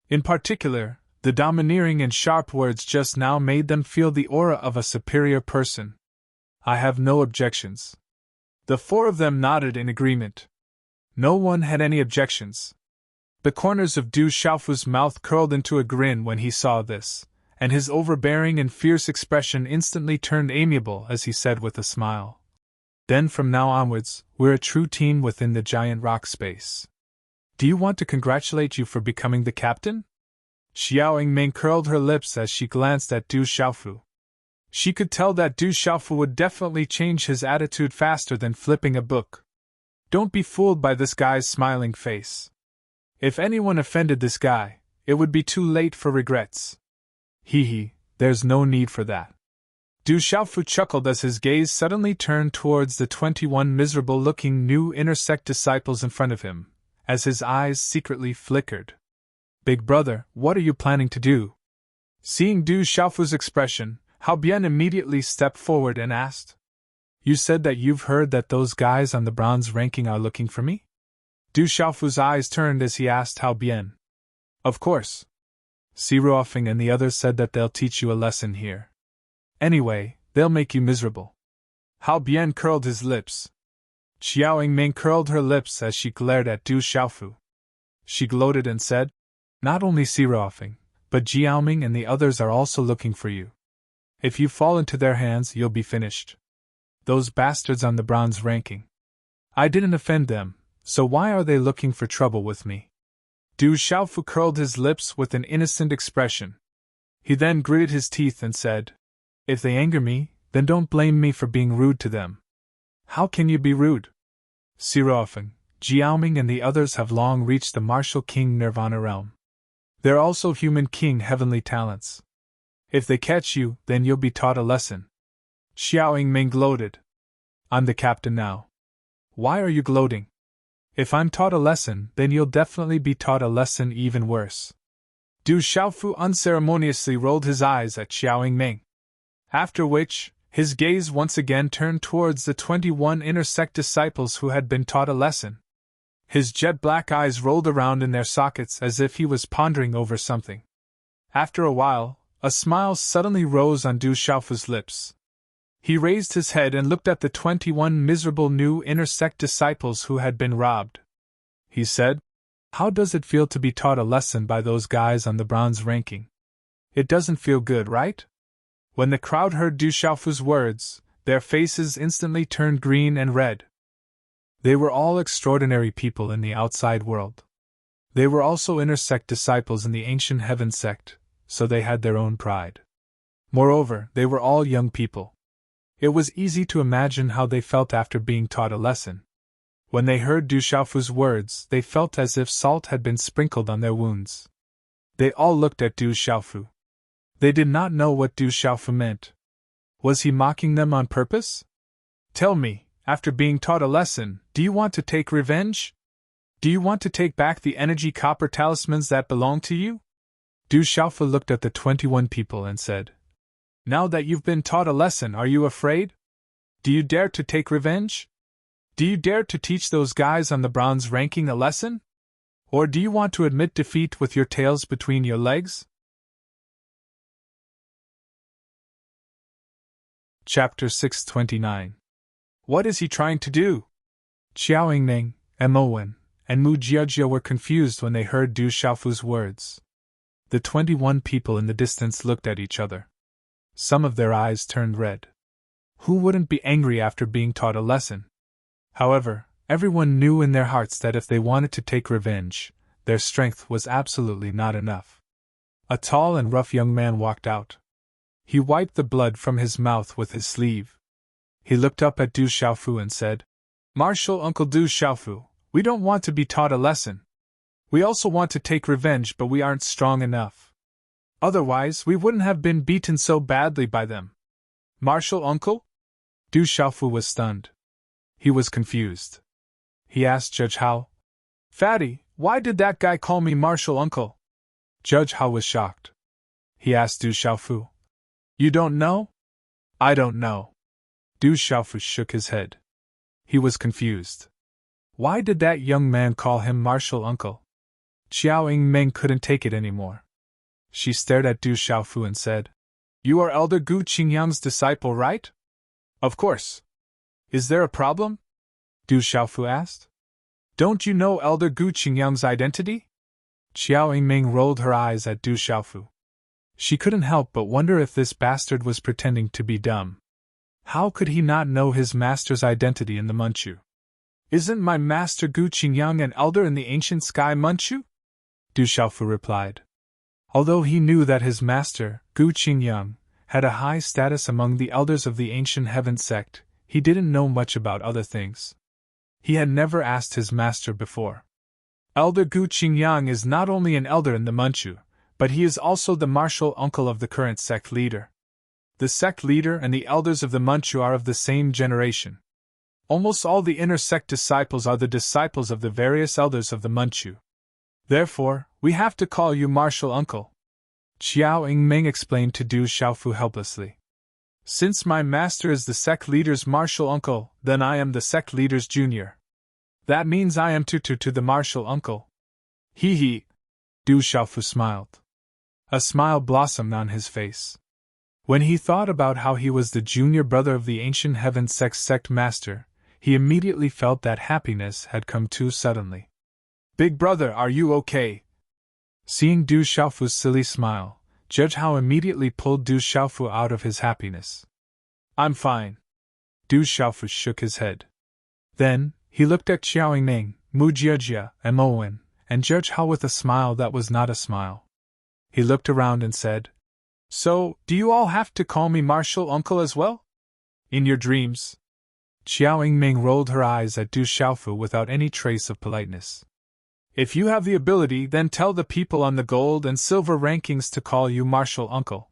In particular, the domineering and sharp words just now made them feel the aura of a superior person. I have no objections. The 4 of them nodded in agreement. No one had any objections. The corners of Du Xiaofu's mouth curled into a grin when he saw this, and his overbearing and fierce expression instantly turned amiable as he said with a smile. Then from now onwards, we're a true team within the giant rock space. Do you want to congratulate you for becoming the captain? Xiao Yingming curled her lips as she glanced at Du Xiaofu. She could tell that Du Xiaofu would definitely change his attitude faster than flipping a book. Don't be fooled by this guy's smiling face. If anyone offended this guy, it would be too late for regrets. Hee, there's no need for that. Du Xiaofu chuckled as his gaze suddenly turned towards the 21 miserable-looking new inner sect disciples in front of him, as his eyes secretly flickered. Big brother, what are you planning to do? Seeing Du Xiaofu's expression, Hao Bian immediately stepped forward and asked. You said that you've heard that those guys on the bronze ranking are looking for me? Du Xiaofu's eyes turned as he asked Hao Bian. Of course. Siruofeng and the others said that they'll teach you a lesson here. Anyway, they'll make you miserable. Hao Bian curled his lips. Qiao Yingming curled her lips as she glared at Du Xiaofu. She gloated and said, Not only Siruofeng, but Jiaoming and the others are also looking for you. If you fall into their hands, you'll be finished. Those bastards on the bronze ranking. I didn't offend them, so why are they looking for trouble with me? Du Xiaofu curled his lips with an innocent expression. He then gritted his teeth and said, If they anger me, then don't blame me for being rude to them. How can you be rude? Siruofeng, Jiaoming and the others have long reached the martial king Nirvana realm. They're also human king heavenly talents. If they catch you, then you'll be taught a lesson. Xiao Yingming gloated. I'm the captain now. Why are you gloating? If I'm taught a lesson, then you'll definitely be taught a lesson even worse. Du Xiaofu unceremoniously rolled his eyes at Xiao Yingming. After which, his gaze once again turned towards the 21 inner sect disciples who had been taught a lesson. His jet-black eyes rolled around in their sockets as if he was pondering over something. After a while, a smile suddenly rose on Du Xiaofu's lips. He raised his head and looked at the 21 miserable new inner sect disciples who had been robbed. He said, How does it feel to be taught a lesson by those guys on the bronze ranking? It doesn't feel good, right? When the crowd heard Du Xiaofu's words, their faces instantly turned green and red. They were all extraordinary people in the outside world. They were also inner sect disciples in the ancient heaven sect, so they had their own pride. Moreover, they were all young people. It was easy to imagine how they felt after being taught a lesson. When they heard Du Xiaofu's words, they felt as if salt had been sprinkled on their wounds. They all looked at Du Xiaofu. They did not know what Du Xiaofu meant. Was he mocking them on purpose? Tell me, after being taught a lesson, do you want to take revenge? Do you want to take back the energy copper talismans that belong to you? Du Xiaofu looked at the 21 people and said, Now that you've been taught a lesson, are you afraid? Do you dare to take revenge? Do you dare to teach those guys on the bronze ranking a lesson? Or do you want to admit defeat with your tails between your legs? Chapter 629. What is he trying to do? Qiao Yingming, Mowen, and Mu Jiejia were confused when they heard Du Xiaofu's words. The 21 people in the distance looked at each other. Some of their eyes turned red. Who wouldn't be angry after being taught a lesson? However, everyone knew in their hearts that if they wanted to take revenge, their strength was absolutely not enough. A tall and rough young man walked out. He wiped the blood from his mouth with his sleeve. He looked up at Du Xiaofu and said, "Martial Uncle Du Xiaofu, we don't want to be taught a lesson. We also want to take revenge, but we aren't strong enough. Otherwise, we wouldn't have been beaten so badly by them." "Martial Uncle?" Du Xiaofu was stunned. He was confused. He asked Judge Hao, "Fatty, why did that guy call me Martial Uncle?" Judge Hao was shocked. He asked Du Xiaofu, "You don't know?" "I don't know." Du Xiaofu shook his head. He was confused. Why did that young man call him Martial Uncle? Xiao Yingmeng couldn't take it anymore. She stared at Du Xiaofu and said, "You are Elder Gu Qingyang's disciple, right?" "Of course." "Is there a problem?" Du Xiaofu asked. "Don't you know Elder Gu Qingyang's identity?" Xiao Yingmeng rolled her eyes at Du Xiaofu. She couldn't help but wonder if this bastard was pretending to be dumb. How could he not know his master's identity in the Manchu? "Isn't my master Gu Qingyang an elder in the ancient sky Manchu?" Du Xiaofu replied. Although he knew that his master, Gu Qingyang, had a high status among the elders of the ancient heaven sect, he didn't know much about other things. He had never asked his master before. Elder Gu Qingyang is not only an elder in the Manchu, but he is also the martial uncle of the current sect leader. The sect leader and the elders of the Manchu are of the same generation. Almost all the inner sect disciples are the disciples of the various elders of the Manchu. Therefore, we have to call you Martial Uncle. Xiao Yingmeng explained to Du Xiaofu helplessly. "Since my master is the sect leader's martial uncle, then I am the sect leader's junior. That means I am tutor to the martial uncle." "Hee hee." Du Xiaofu smiled. A smile blossomed on his face. When he thought about how he was the junior brother of the ancient heaven sect master, he immediately felt that happiness had come too suddenly. "Big brother, are you okay?" Seeing Du Xiaofu's silly smile, Judge Hao immediately pulled Du Xiaofu out of his happiness. "I'm fine." Du Xiaofu shook his head. Then, he looked at Xiao Yingmeng, Mu Jiejia, and Mo Wen, and Judge Hao with a smile that was not a smile. He looked around and said, "So, do you all have to call me Martial Uncle as well? In your dreams?" Xiao Yingmeng rolled her eyes at Du Xiaofu without any trace of politeness. "If you have the ability, then tell the people on the gold and silver rankings to call you Martial Uncle."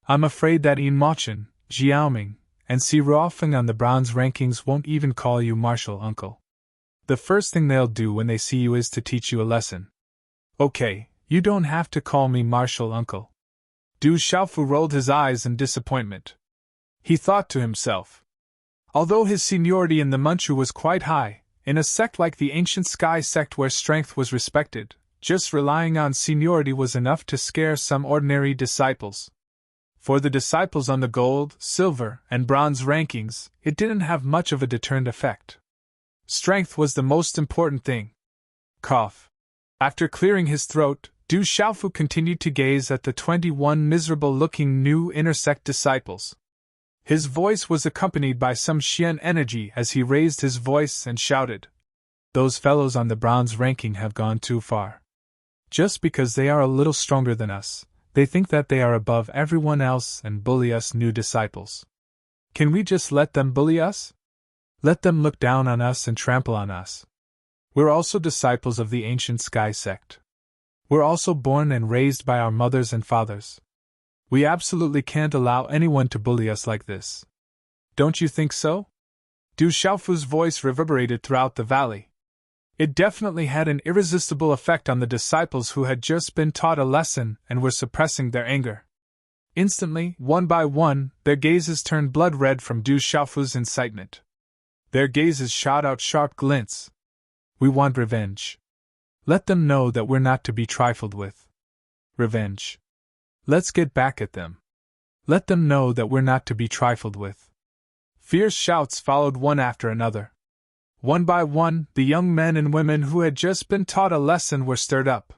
"I'm afraid that Yin Mochen, Jiaoming, and Si Ruofeng on the bronze rankings won't even call you Martial Uncle. The first thing they'll do when they see you is to teach you a lesson." "Okay, you don't have to call me Martial Uncle." Du Xiaofu rolled his eyes in disappointment. He thought to himself, although his seniority in the Manchu was quite high, in a sect like the ancient sky sect where strength was respected, just relying on seniority was enough to scare some ordinary disciples. For the disciples on the gold, silver, and bronze rankings, it didn't have much of a deterrent effect. Strength was the most important thing. Cough. After clearing his throat, Du Xiaofu continued to gaze at the 21 miserable-looking new inner sect disciples. His voice was accompanied by some Xian energy as he raised his voice and shouted, "Those fellows on the bronze ranking have gone too far. Just because they are a little stronger than us, they think that they are above everyone else and bully us new disciples. Can we just let them bully us? Let them look down on us and trample on us? We're also disciples of the ancient sky sect. We're also born and raised by our mothers and fathers. We absolutely can't allow anyone to bully us like this. Don't you think so?" Du Xiaofu's voice reverberated throughout the valley. It definitely had an irresistible effect on the disciples who had just been taught a lesson and were suppressing their anger. Instantly, one by one, their gazes turned blood red from Du Xiaofu's incitement. Their gazes shot out sharp glints. "We want revenge. Let them know that we're not to be trifled with. Revenge. Let's get back at them. Let them know that we're not to be trifled with." Fierce shouts followed one after another. One by one, the young men and women who had just been taught a lesson were stirred up.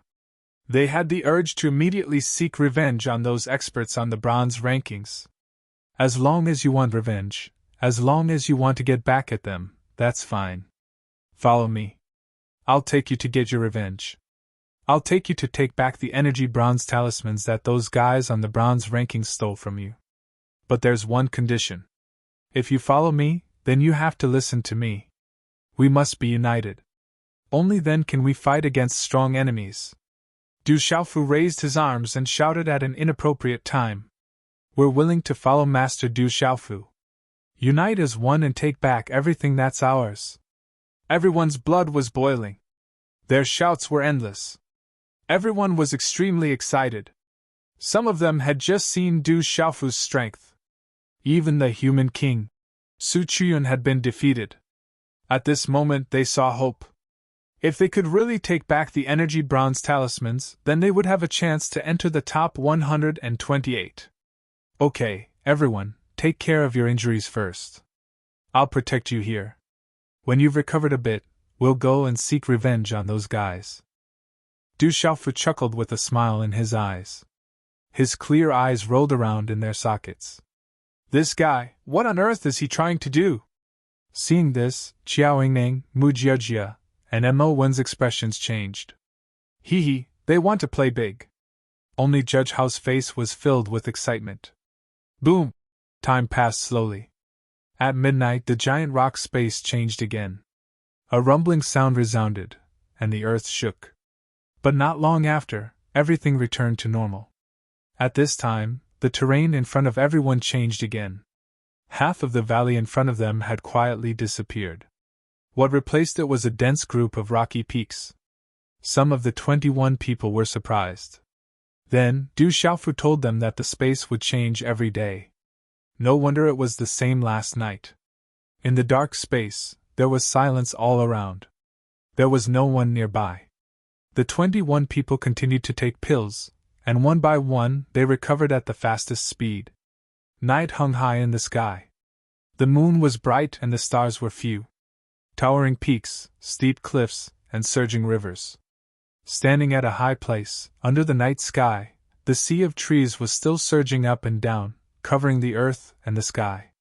They had the urge to immediately seek revenge on those experts on the bronze rankings. As long as you want revenge, as long as you want to get back at them, that's fine. Follow me. I'll take you to get your revenge. I'll take you to take back the energy bronze talismans that those guys on the bronze rankings stole from you. But there's one condition. If you follow me, then you have to listen to me. We must be united. Only then can we fight against strong enemies. Du Xiaofu raised his arms and shouted at an inappropriate time. We're willing to follow Master Du Xiaofu. Unite as one and take back everything that's ours. Everyone's blood was boiling. Their shouts were endless. Everyone was extremely excited. Some of them had just seen Du Xiaofu's strength. Even the human king, Su Chiyun, had been defeated. At this moment they saw hope. If they could really take back the energy bronze talismans, then they would have a chance to enter the top 128. Okay, everyone, take care of your injuries first. I'll protect you here. When you've recovered a bit, we'll go and seek revenge on those guys. Du Xiaofu chuckled with a smile in his eyes. His clear eyes rolled around in their sockets. This guy, what on earth is he trying to do? Seeing this, Qiao Yingneng, Mu Jiajia, and Mo Wen's expressions changed. Hee, they want to play big. Only Judge Hao's face was filled with excitement. Boom! Time passed slowly. At midnight the giant rock space changed again. A rumbling sound resounded, and the earth shook. But not long after, everything returned to normal. At this time, the terrain in front of everyone changed again. Half of the valley in front of them had quietly disappeared. What replaced it was a dense group of rocky peaks. Some of the 21 people were surprised. Then, Du Xiaofu told them that the space would change every day. No wonder it was the same last night. In the dark space, there was silence all around. There was no one nearby. The 21 people continued to take pills, and one by one they recovered at the fastest speed. Night hung high in the sky. The moon was bright and the stars were few. Towering peaks, steep cliffs, and surging rivers. Standing at a high place, under the night sky, the sea of trees was still surging up and down, covering the earth and the sky.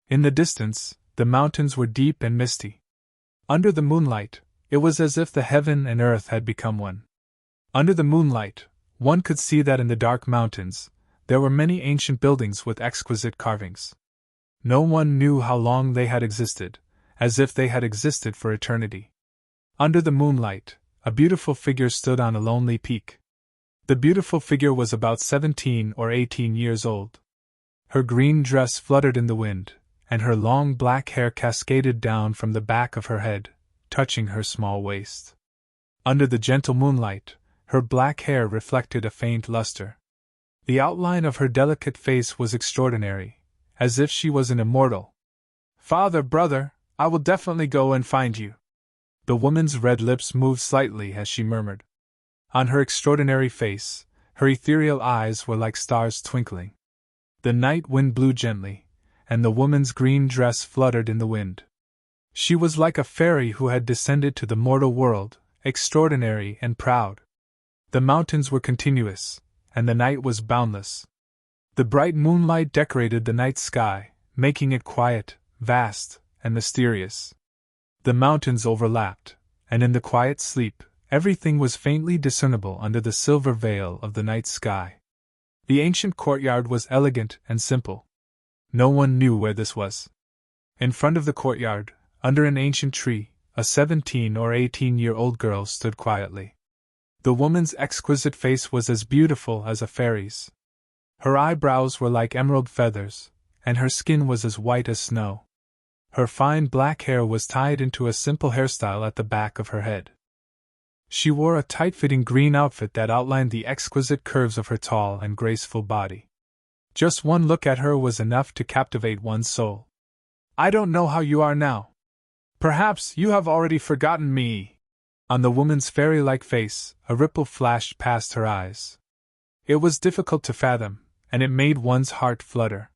In the distance, the mountains were deep and misty. Under the moonlight, it was as if the heaven and earth had become one. Under the moonlight, one could see that in the dark mountains, there were many ancient buildings with exquisite carvings. No one knew how long they had existed, as if they had existed for eternity. Under the moonlight, a beautiful figure stood on a lonely peak. The beautiful figure was about 17 or 18 years old. Her green dress fluttered in the wind, and her long black hair cascaded down from the back of her head, touching her small waist. Under the gentle moonlight, her black hair reflected a faint luster. The outline of her delicate face was extraordinary, as if she was an immortal. Father, brother, I will definitely go and find you. The woman's red lips moved slightly as she murmured. On her extraordinary face, her ethereal eyes were like stars twinkling. The night wind blew gently, and the woman's green dress fluttered in the wind. She was like a fairy who had descended to the mortal world, extraordinary and proud. The mountains were continuous, and the night was boundless. The bright moonlight decorated the night sky, making it quiet, vast, and mysterious. The mountains overlapped, and in the quiet sleep, everything was faintly discernible under the silver veil of the night sky. The ancient courtyard was elegant and simple. No one knew where this was. In front of the courtyard, under an ancient tree, a 17 or 18-year-old girl stood quietly. The woman's exquisite face was as beautiful as a fairy's. Her eyebrows were like emerald feathers, and her skin was as white as snow. Her fine black hair was tied into a simple hairstyle at the back of her head. She wore a tight-fitting green outfit that outlined the exquisite curves of her tall and graceful body. Just one look at her was enough to captivate one's soul. I don't know how you are now. Perhaps you have already forgotten me. On the woman's fairy-like face, a ripple flashed past her eyes. It was difficult to fathom, and it made one's heart flutter.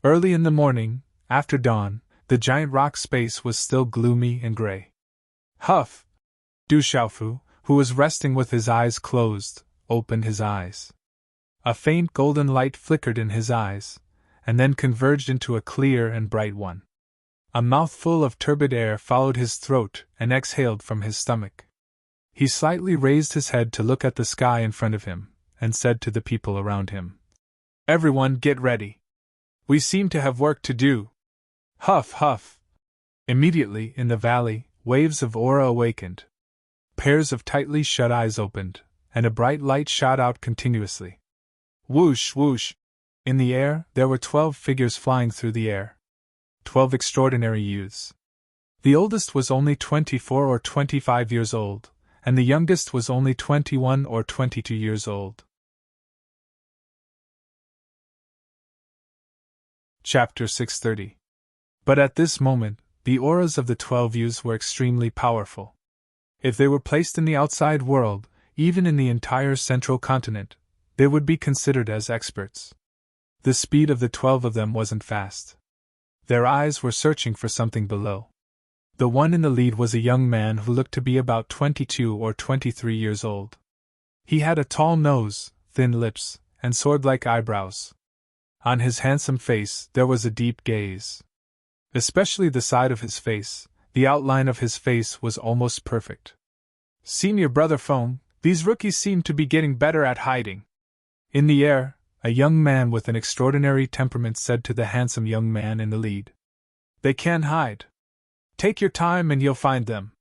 Early in the morning, after dawn, the giant rock space was still gloomy and gray. Huff! Du Xiaofu, who was resting with his eyes closed, opened his eyes. A faint golden light flickered in his eyes, and then converged into a clear and bright one. A mouthful of turbid air followed his throat and exhaled from his stomach. He slightly raised his head to look at the sky in front of him, and said to the people around him, "Everyone get ready. We seem to have work to do." Huff, huff. Immediately, in the valley, waves of aura awakened. Pairs of tightly shut eyes opened, and a bright light shot out continuously. Whoosh, whoosh. In the air, there were 12 figures flying through the air. 12 extraordinary youths. The oldest was only 24 or 25 years old, and the youngest was only 21 or 22 years old. Chapter 630. But at this moment, the auras of the 12 youths were extremely powerful. If they were placed in the outside world, even in the entire central continent, they would be considered as experts. The speed of the 12 of them wasn't fast. Their eyes were searching for something below. The one in the lead was a young man who looked to be about 22 or 23 years old. He had a tall nose, thin lips, and sword-like eyebrows. On his handsome face there was a deep gaze. Especially the side of his face, the outline of his face was almost perfect. "Senior Brother Fong, these rookies seem to be getting better at hiding." In the air, a young man with an extraordinary temperament said to the handsome young man in the lead, "They can hide. Take your time and you'll find them."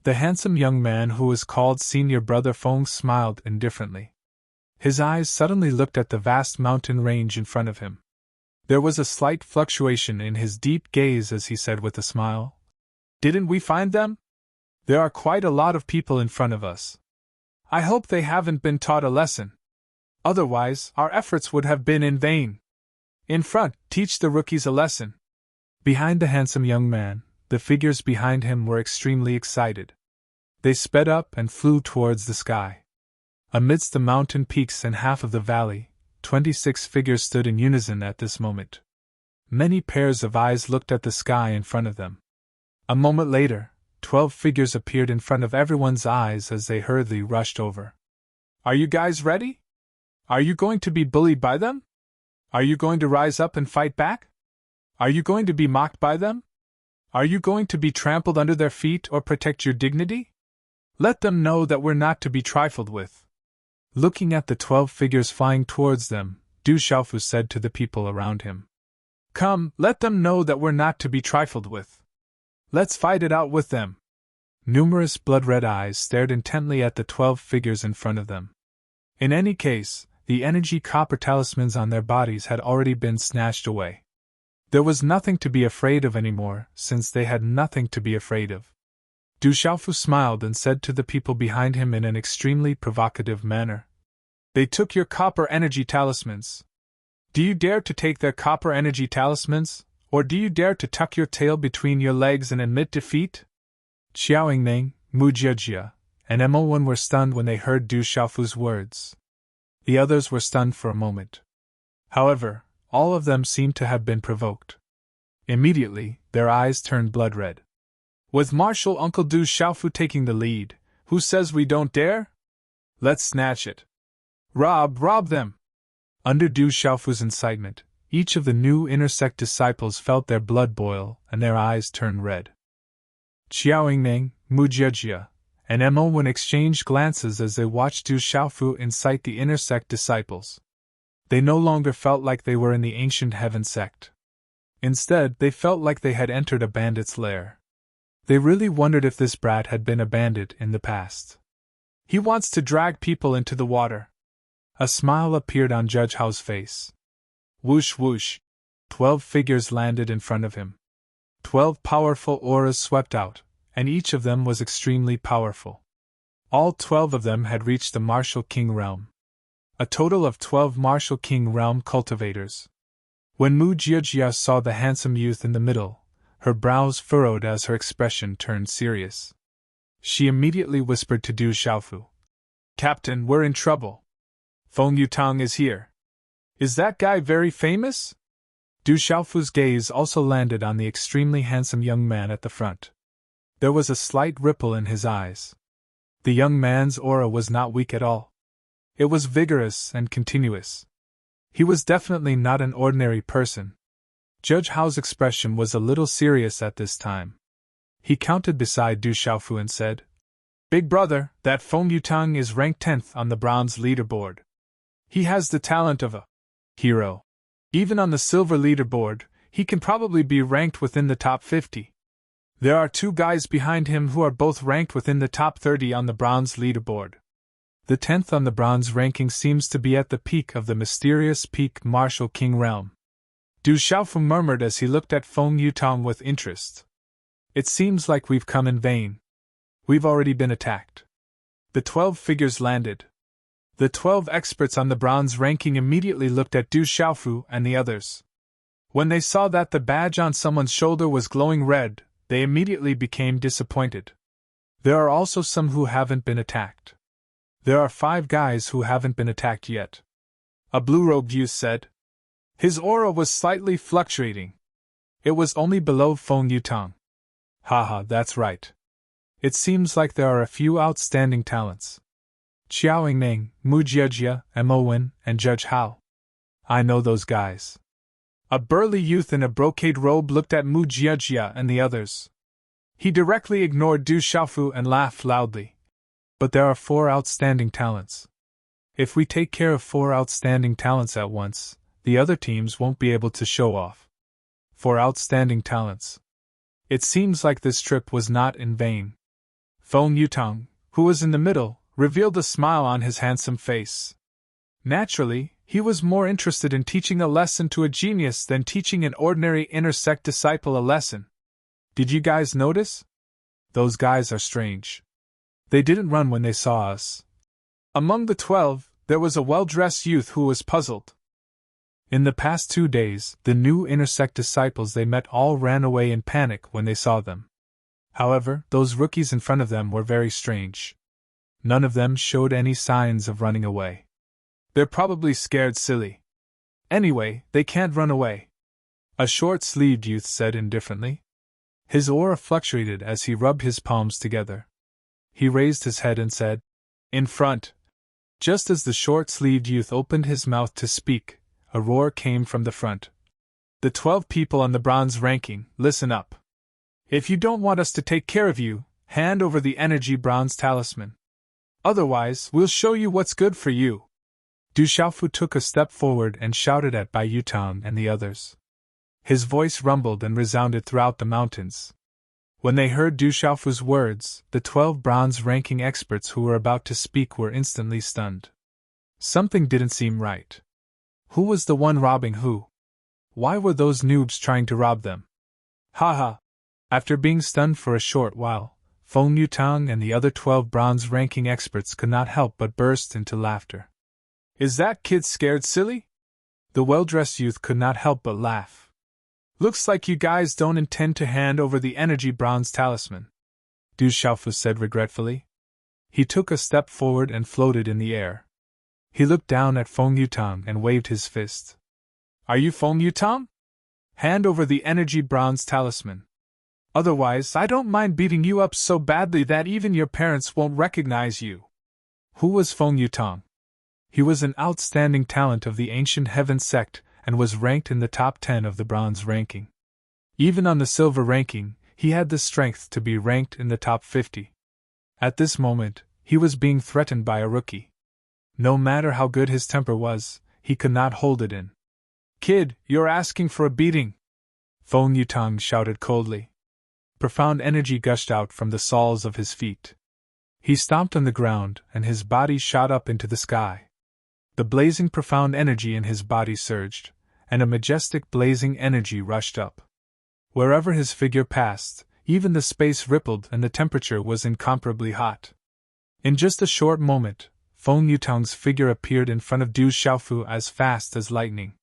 The handsome young man who was called Senior Brother Fong smiled indifferently. His eyes suddenly looked at the vast mountain range in front of him. There was a slight fluctuation in his deep gaze as he said with a smile, "Didn't we find them? There are quite a lot of people in front of us. I hope they haven't been taught a lesson. Otherwise, our efforts would have been in vain. In front, teach the rookies a lesson." Behind the handsome young man, the figures behind him were extremely excited. They sped up and flew towards the sky. Amidst the mountain peaks and half of the valley, 26 figures stood in unison at this moment. Many pairs of eyes looked at the sky in front of them. A moment later, 12 figures appeared in front of everyone's eyes as they hurriedly rushed over. "Are you guys ready? Are you going to be bullied by them? Are you going to rise up and fight back? Are you going to be mocked by them? Are you going to be trampled under their feet or protect your dignity? Let them know that we're not to be trifled with." Looking at the 12 figures flying towards them, Du Xiaofu said to the people around him, "Come, let them know that we're not to be trifled with. Let's fight it out with them." Numerous blood-red eyes stared intently at the 12 figures in front of them. In any case, the energy copper talismans on their bodies had already been snatched away. There was nothing to be afraid of anymore, since they had nothing to be afraid of. Du Xiaofu smiled and said to the people behind him in an extremely provocative manner, "They took your copper energy talismans. Do you dare to take their copper energy talismans, or do you dare to tuck your tail between your legs and admit defeat?" Xiaoyingning, Mu Jiejia, and Mo1 were stunned when they heard Du Xiaofu's words. The others were stunned for a moment. However, all of them seemed to have been provoked. Immediately, their eyes turned blood-red. "With Marshal Uncle Du Xiaofu taking the lead, who says we don't dare? Let's snatch it. Rob them!" Under Du Xiaofu's incitement, each of the new inner sect disciples felt their blood boil and their eyes turn red. Xiaoyingning, Mu Jiejia, and Mo1 exchanged glances as they watched Du Xiaofu incite the inner sect disciples. They no longer felt like they were in the ancient heaven sect. Instead, they felt like they had entered a bandit's lair. They really wondered if this brat had been a bandit in the past. "He wants to drag people into the water." A smile appeared on Judge Hao's face. Whoosh whoosh. 12 figures landed in front of him. 12 powerful auras swept out, and each of them was extremely powerful. All 12 of them had reached the Martial King realm. A total of 12 Martial King realm cultivators. When Mu Jiejia saw the handsome youth in the middle, her brows furrowed as her expression turned serious. She immediately whispered to Du Xiaofu, "Captain, we're in trouble. Feng Yutang is here. Is that guy very famous?" Du Xiaofu's gaze also landed on the extremely handsome young man at the front. There was a slight ripple in his eyes. The young man's aura was not weak at all. It was vigorous and continuous. He was definitely not an ordinary person. Judge Hao's expression was a little serious at this time. He counted beside Du Xiaofu and said, "Big brother, that Feng Yutang is ranked 10th on the bronze leaderboard. He has the talent of a hero. Even on the silver leaderboard, he can probably be ranked within the top 50. There are 2 guys behind him who are both ranked within the top 30 on the bronze leaderboard. The 10th on the bronze ranking seems to be at the peak of the mysterious peak Martial King realm." Du Xiaofu murmured as he looked at Feng Yutang with interest. "It seems like we've come in vain. We've already been attacked." The 12 figures landed. The 12 experts on the bronze ranking immediately looked at Du Xiaofu and the others. When they saw that the badge on someone's shoulder was glowing red, they immediately became disappointed. There are also some who haven't been attacked. There are 5 guys who haven't been attacked yet. A blue-robed youth said. His aura was slightly fluctuating. It was only below Feng Yutang. Haha, that's right. It seems like there are a few outstanding talents. Qiao Yingning, Mu Jiejia, Mo Wen, and Judge Hao. I know those guys. A burly youth in a brocade robe looked at Mu Jiejia and the others. He directly ignored Du Xiaofu and laughed loudly. But there are 4 outstanding talents. If we take care of 4 outstanding talents at once, the other teams won't be able to show off. 4 outstanding talents. It seems like this trip was not in vain. Feng Yutang, who was in the middle, revealed a smile on his handsome face. Naturally, he was more interested in teaching a lesson to a genius than teaching an ordinary inner sect disciple a lesson. Did you guys notice? Those guys are strange. They didn't run when they saw us. Among the 12, there was a well-dressed youth who was puzzled. In the past 2 days, the new inner sect disciples they met all ran away in panic when they saw them. However, those rookies in front of them were very strange. None of them showed any signs of running away. They're probably scared silly. Anyway, they can't run away. A short-sleeved youth said indifferently. His aura fluctuated as he rubbed his palms together. He raised his head and said, "In front." Just as the short-sleeved youth opened his mouth to speak, a roar came from the front. The 12 people on the bronze ranking, listen up. If you don't want us to take care of you, hand over the energy bronze talisman. Otherwise, we'll show you what's good for you. Du Xiaofu took a step forward and shouted at Bai Yutang and the others. His voice rumbled and resounded throughout the mountains. When they heard Du Xiaofu's words, the 12 bronze-ranking experts who were about to speak were instantly stunned. Something didn't seem right. Who was the one robbing who? Why were those noobs trying to rob them? Haha! After being stunned for a short while, Feng Yutang and the other 12 bronze-ranking experts could not help but burst into laughter. Is that kid scared silly? The well-dressed youth could not help but laugh. Looks like you guys don't intend to hand over the energy bronze talisman, Du Xiaofu said regretfully. He took a step forward and floated in the air. He looked down at Feng Yutang and waved his fist. Are you Feng Yutang? Hand over the energy bronze talisman. Otherwise, I don't mind beating you up so badly that even your parents won't recognize you. Who was Feng Yutang? He was an outstanding talent of the ancient heaven sect and was ranked in the top 10 of the bronze ranking. Even on the silver ranking, he had the strength to be ranked in the top 50. At this moment, he was being threatened by a rookie. No matter how good his temper was, he could not hold it in. Kid, you're asking for a beating! Feng Yutang shouted coldly. Profound energy gushed out from the soles of his feet. He stomped on the ground and his body shot up into the sky. The blazing profound energy in his body surged, and a majestic blazing energy rushed up. Wherever his figure passed, even the space rippled and the temperature was incomparably hot. In just a short moment, Feng Yutang's figure appeared in front of Du Xiaofu as fast as lightning.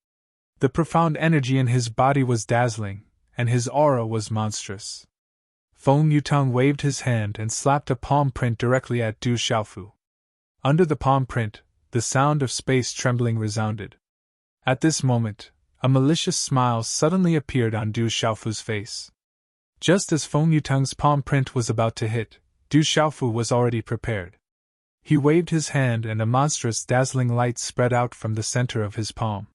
The profound energy in his body was dazzling, and his aura was monstrous. Feng Yutang waved his hand and slapped a palm print directly at Du Xiaofu. Under the palm print, the sound of space trembling resounded. At this moment, a malicious smile suddenly appeared on Du Xiaofu's face. Just as Feng Yutang's palm print was about to hit, Du Xiaofu was already prepared. He waved his hand and a monstrous dazzling light spread out from the center of his palm.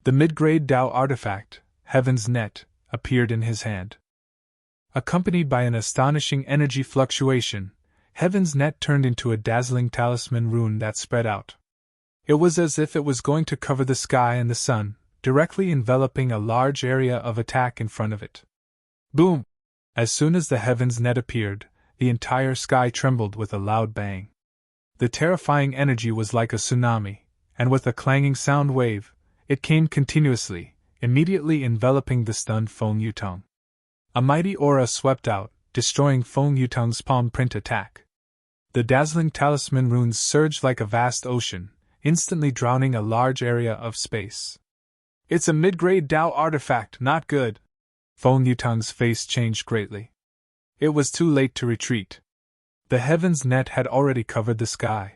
The mid-grade Tao artifact, Heaven's Net, appeared in his hand. Accompanied by an astonishing energy fluctuation, Heaven's Net turned into a dazzling talisman rune that spread out. It was as if it was going to cover the sky and the sun, directly enveloping a large area of attack in front of it. Boom! As soon as the Heaven's Net appeared, the entire sky trembled with a loud bang. The terrifying energy was like a tsunami, and with a clanging sound wave, it came continuously, immediately enveloping the stunned Feng Yutong. A mighty aura swept out, destroying Feng Yutong's palm print attack. The dazzling talisman runes surged like a vast ocean, instantly drowning a large area of space. It's a mid-grade Tao artifact, not good. Feng Yutong's face changed greatly. It was too late to retreat. The Heaven's Net had already covered the sky.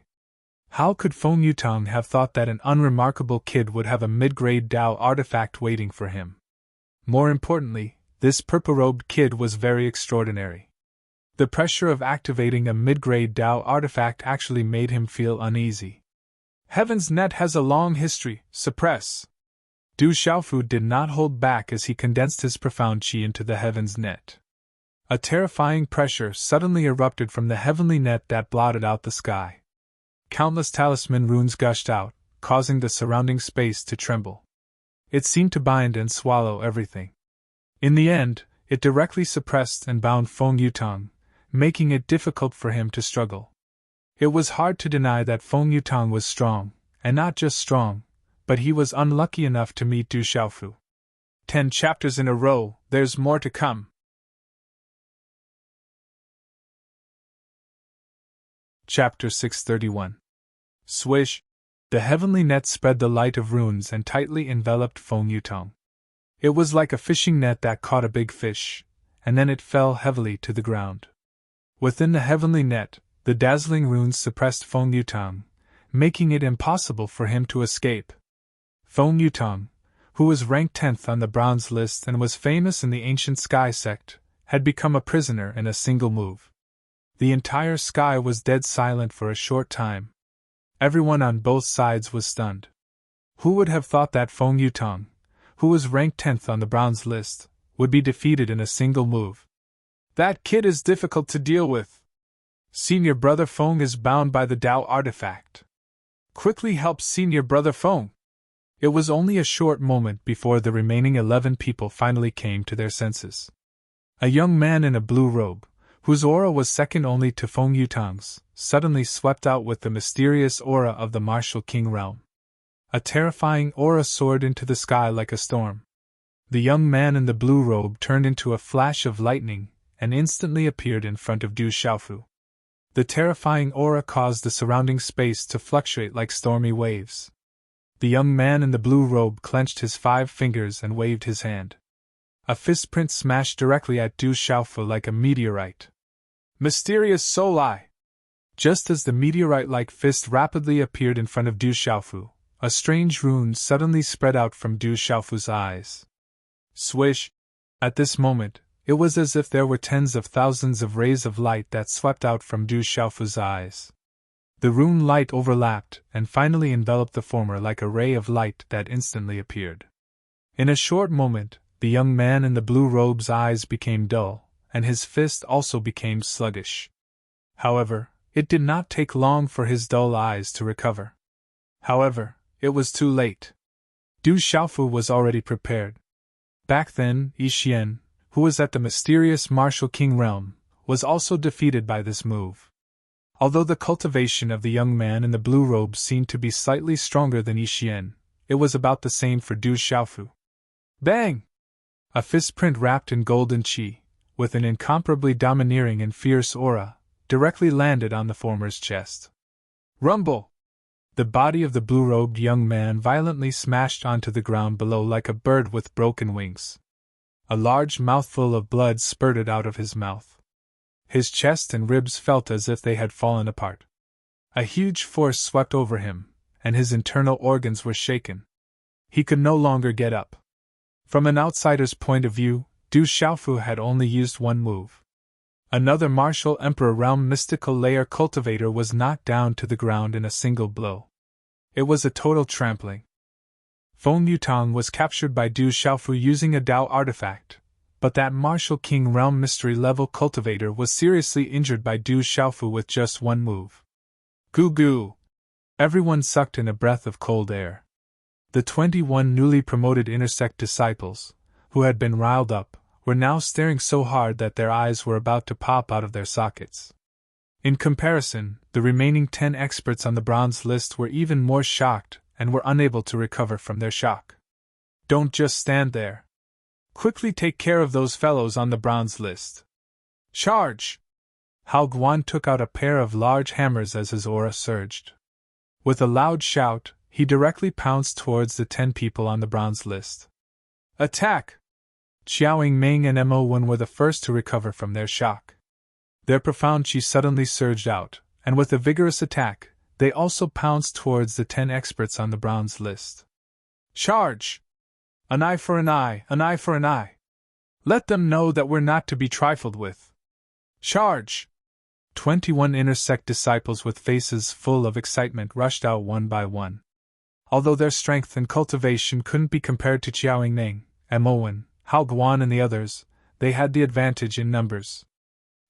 How could Feng Yutong have thought that an unremarkable kid would have a mid-grade Tao artifact waiting for him? More importantly, this purple-robed kid was very extraordinary. The pressure of activating a mid-grade Tao artifact actually made him feel uneasy. Heaven's Net has a long history, suppress. Du Xiaofu did not hold back as he condensed his profound qi into the Heaven's Net. A terrifying pressure suddenly erupted from the heavenly net that blotted out the sky. Countless talisman runes gushed out, causing the surrounding space to tremble. It seemed to bind and swallow everything. In the end, it directly suppressed and bound Feng Yutong, making it difficult for him to struggle. It was hard to deny that Feng Yutong was strong, and not just strong, but he was unlucky enough to meet Du Xiaofu. 10 chapters in a row, there's more to come. Chapter 631. Swish! The heavenly net spread the light of runes and tightly enveloped Feng Yutong. It was like a fishing net that caught a big fish, and then it fell heavily to the ground. Within the heavenly net, the dazzling runes suppressed Feng Yutong, making it impossible for him to escape. Feng Yutong, who was ranked 10th on the bronze list and was famous in the ancient sky sect, had become a prisoner in a single move. The entire sky was dead silent for a short time. Everyone on both sides was stunned. Who would have thought that Feng Yutong, who was ranked 10th on the bronze list, would be defeated in a single move? That kid is difficult to deal with. Senior brother Feng is bound by the Tao artifact. Quickly help senior brother Feng. It was only a short moment before the remaining 11 people finally came to their senses. A young man in a blue robe, whose aura was second only to Feng Yutong's, suddenly swept out with the mysterious aura of the martial king realm. A terrifying aura soared into the sky like a storm. The young man in the blue robe turned into a flash of lightning and instantly appeared in front of Du Xiaofu. The terrifying aura caused the surrounding space to fluctuate like stormy waves. The young man in the blue robe clenched his 5 fingers and waved his hand. A fist print smashed directly at Du Xiaofu like a meteorite. Mysterious Soli! Just as the meteorite-like fist rapidly appeared in front of Du Xiaofu, a strange rune suddenly spread out from Du Xiaofu's eyes. Swish! At this moment, it was as if there were tens of thousands of rays of light that swept out from Du Xiaofu's eyes. The rune light overlapped and finally enveloped the former like a ray of light that instantly appeared. In a short moment, the young man in the blue robe's eyes became dull, and his fist also became sluggish. However, it did not take long for his dull eyes to recover. However, it was too late. Du Xiaofu was already prepared. Back then, Yi Xian, who was at the mysterious martial king realm, was also defeated by this move. Although the cultivation of the young man in the blue robe seemed to be slightly stronger than Yi Xian, it was about the same for Du Xiaofu. Bang! A fist print wrapped in golden qi, with an incomparably domineering and fierce aura, directly landed on the former's chest. Rumble! The body of the blue-robed young man violently smashed onto the ground below like a bird with broken wings. A large mouthful of blood spurted out of his mouth. His chest and ribs felt as if they had fallen apart. A huge force swept over him, and his internal organs were shaken. He could no longer get up. From an outsider's point of view, Du Xiaofu had only used one move. Another martial Emperor Realm mystical layer cultivator was knocked down to the ground in a single blow. It was a total trampling. Feng Yutang was captured by Du Xiaofu using a Dao artifact, but that martial king realm mystery level cultivator was seriously injured by Du Xiaofu with just one move. Goo goo! Everyone sucked in a breath of cold air. The 21 newly promoted intersect disciples, who had been riled up, were now staring so hard that their eyes were about to pop out of their sockets. In comparison, the remaining 10 experts on the bronze list were even more shocked and were unable to recover from their shock. Don't just stand there. Quickly take care of those fellows on the bronze list. Charge! Hao Guan took out a pair of large hammers as his aura surged. With a loud shout, he directly pounced towards the 10 people on the bronze list. Attack! Xiaoying Ming and Mo Wen were the first to recover from their shock. Their profound chi suddenly surged out, and with a vigorous attack, they also pounced towards the 10 experts on the bronze list. Charge! An eye for an eye, an eye for an eye. Let them know that we're not to be trifled with. Charge! 21 intersect disciples with faces full of excitement rushed out one by one. Although their strength and cultivation couldn't be compared to Xiaoying Ning, Mo Wen, Hao Guan and the others, they had the advantage in numbers.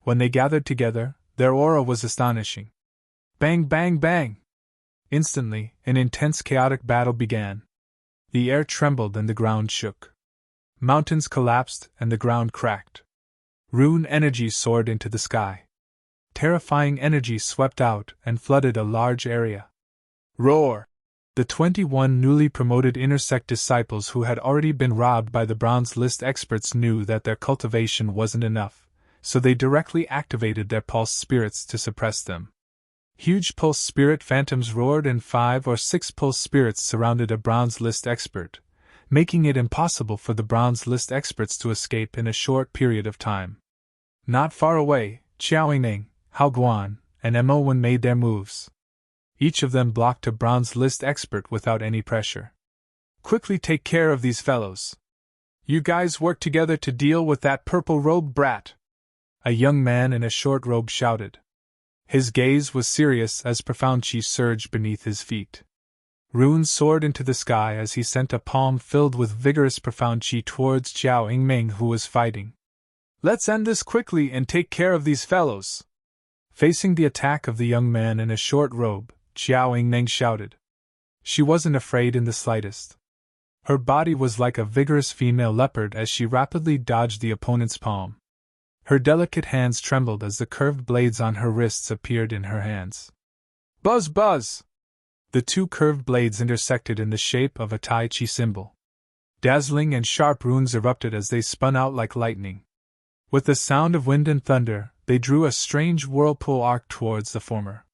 When they gathered together, their aura was astonishing. Bang bang bang! Instantly, an intense chaotic battle began. The air trembled and the ground shook. Mountains collapsed and the ground cracked. Rune energy soared into the sky. Terrifying energy swept out and flooded a large area. Roar! The 21 newly promoted intersect disciples who had already been robbed by the bronze list experts knew that their cultivation wasn't enough, so they directly activated their pulse spirits to suppress them. Huge pulse spirit phantoms roared and 5 or 6 pulse spirits surrounded a bronze list expert, making it impossible for the bronze list experts to escape in a short period of time. Not far away, Xiaoying Ning, Hao Guan, and Mo Wen made their moves. Each of them blocked a bronze list expert without any pressure. Quickly take care of these fellows. You guys work together to deal with that purple-robed brat. A young man in a short robe shouted. His gaze was serious as profound chi surged beneath his feet. Runes soared into the sky as he sent a palm filled with vigorous profound chi towards Xiaoying Ming, who was fighting. Let's end this quickly and take care of these fellows. Facing the attack of the young man in a short robe, Xiaoying Ming shouted. She wasn't afraid in the slightest. Her body was like a vigorous female leopard as she rapidly dodged the opponent's palm. Her delicate hands trembled as the curved blades on her wrists appeared in her hands. Buzz buzz! The 2 curved blades intersected in the shape of a Tai Chi symbol. Dazzling and sharp runes erupted as they spun out like lightning. With the sound of wind and thunder, they drew a strange whirlpool arc towards the former.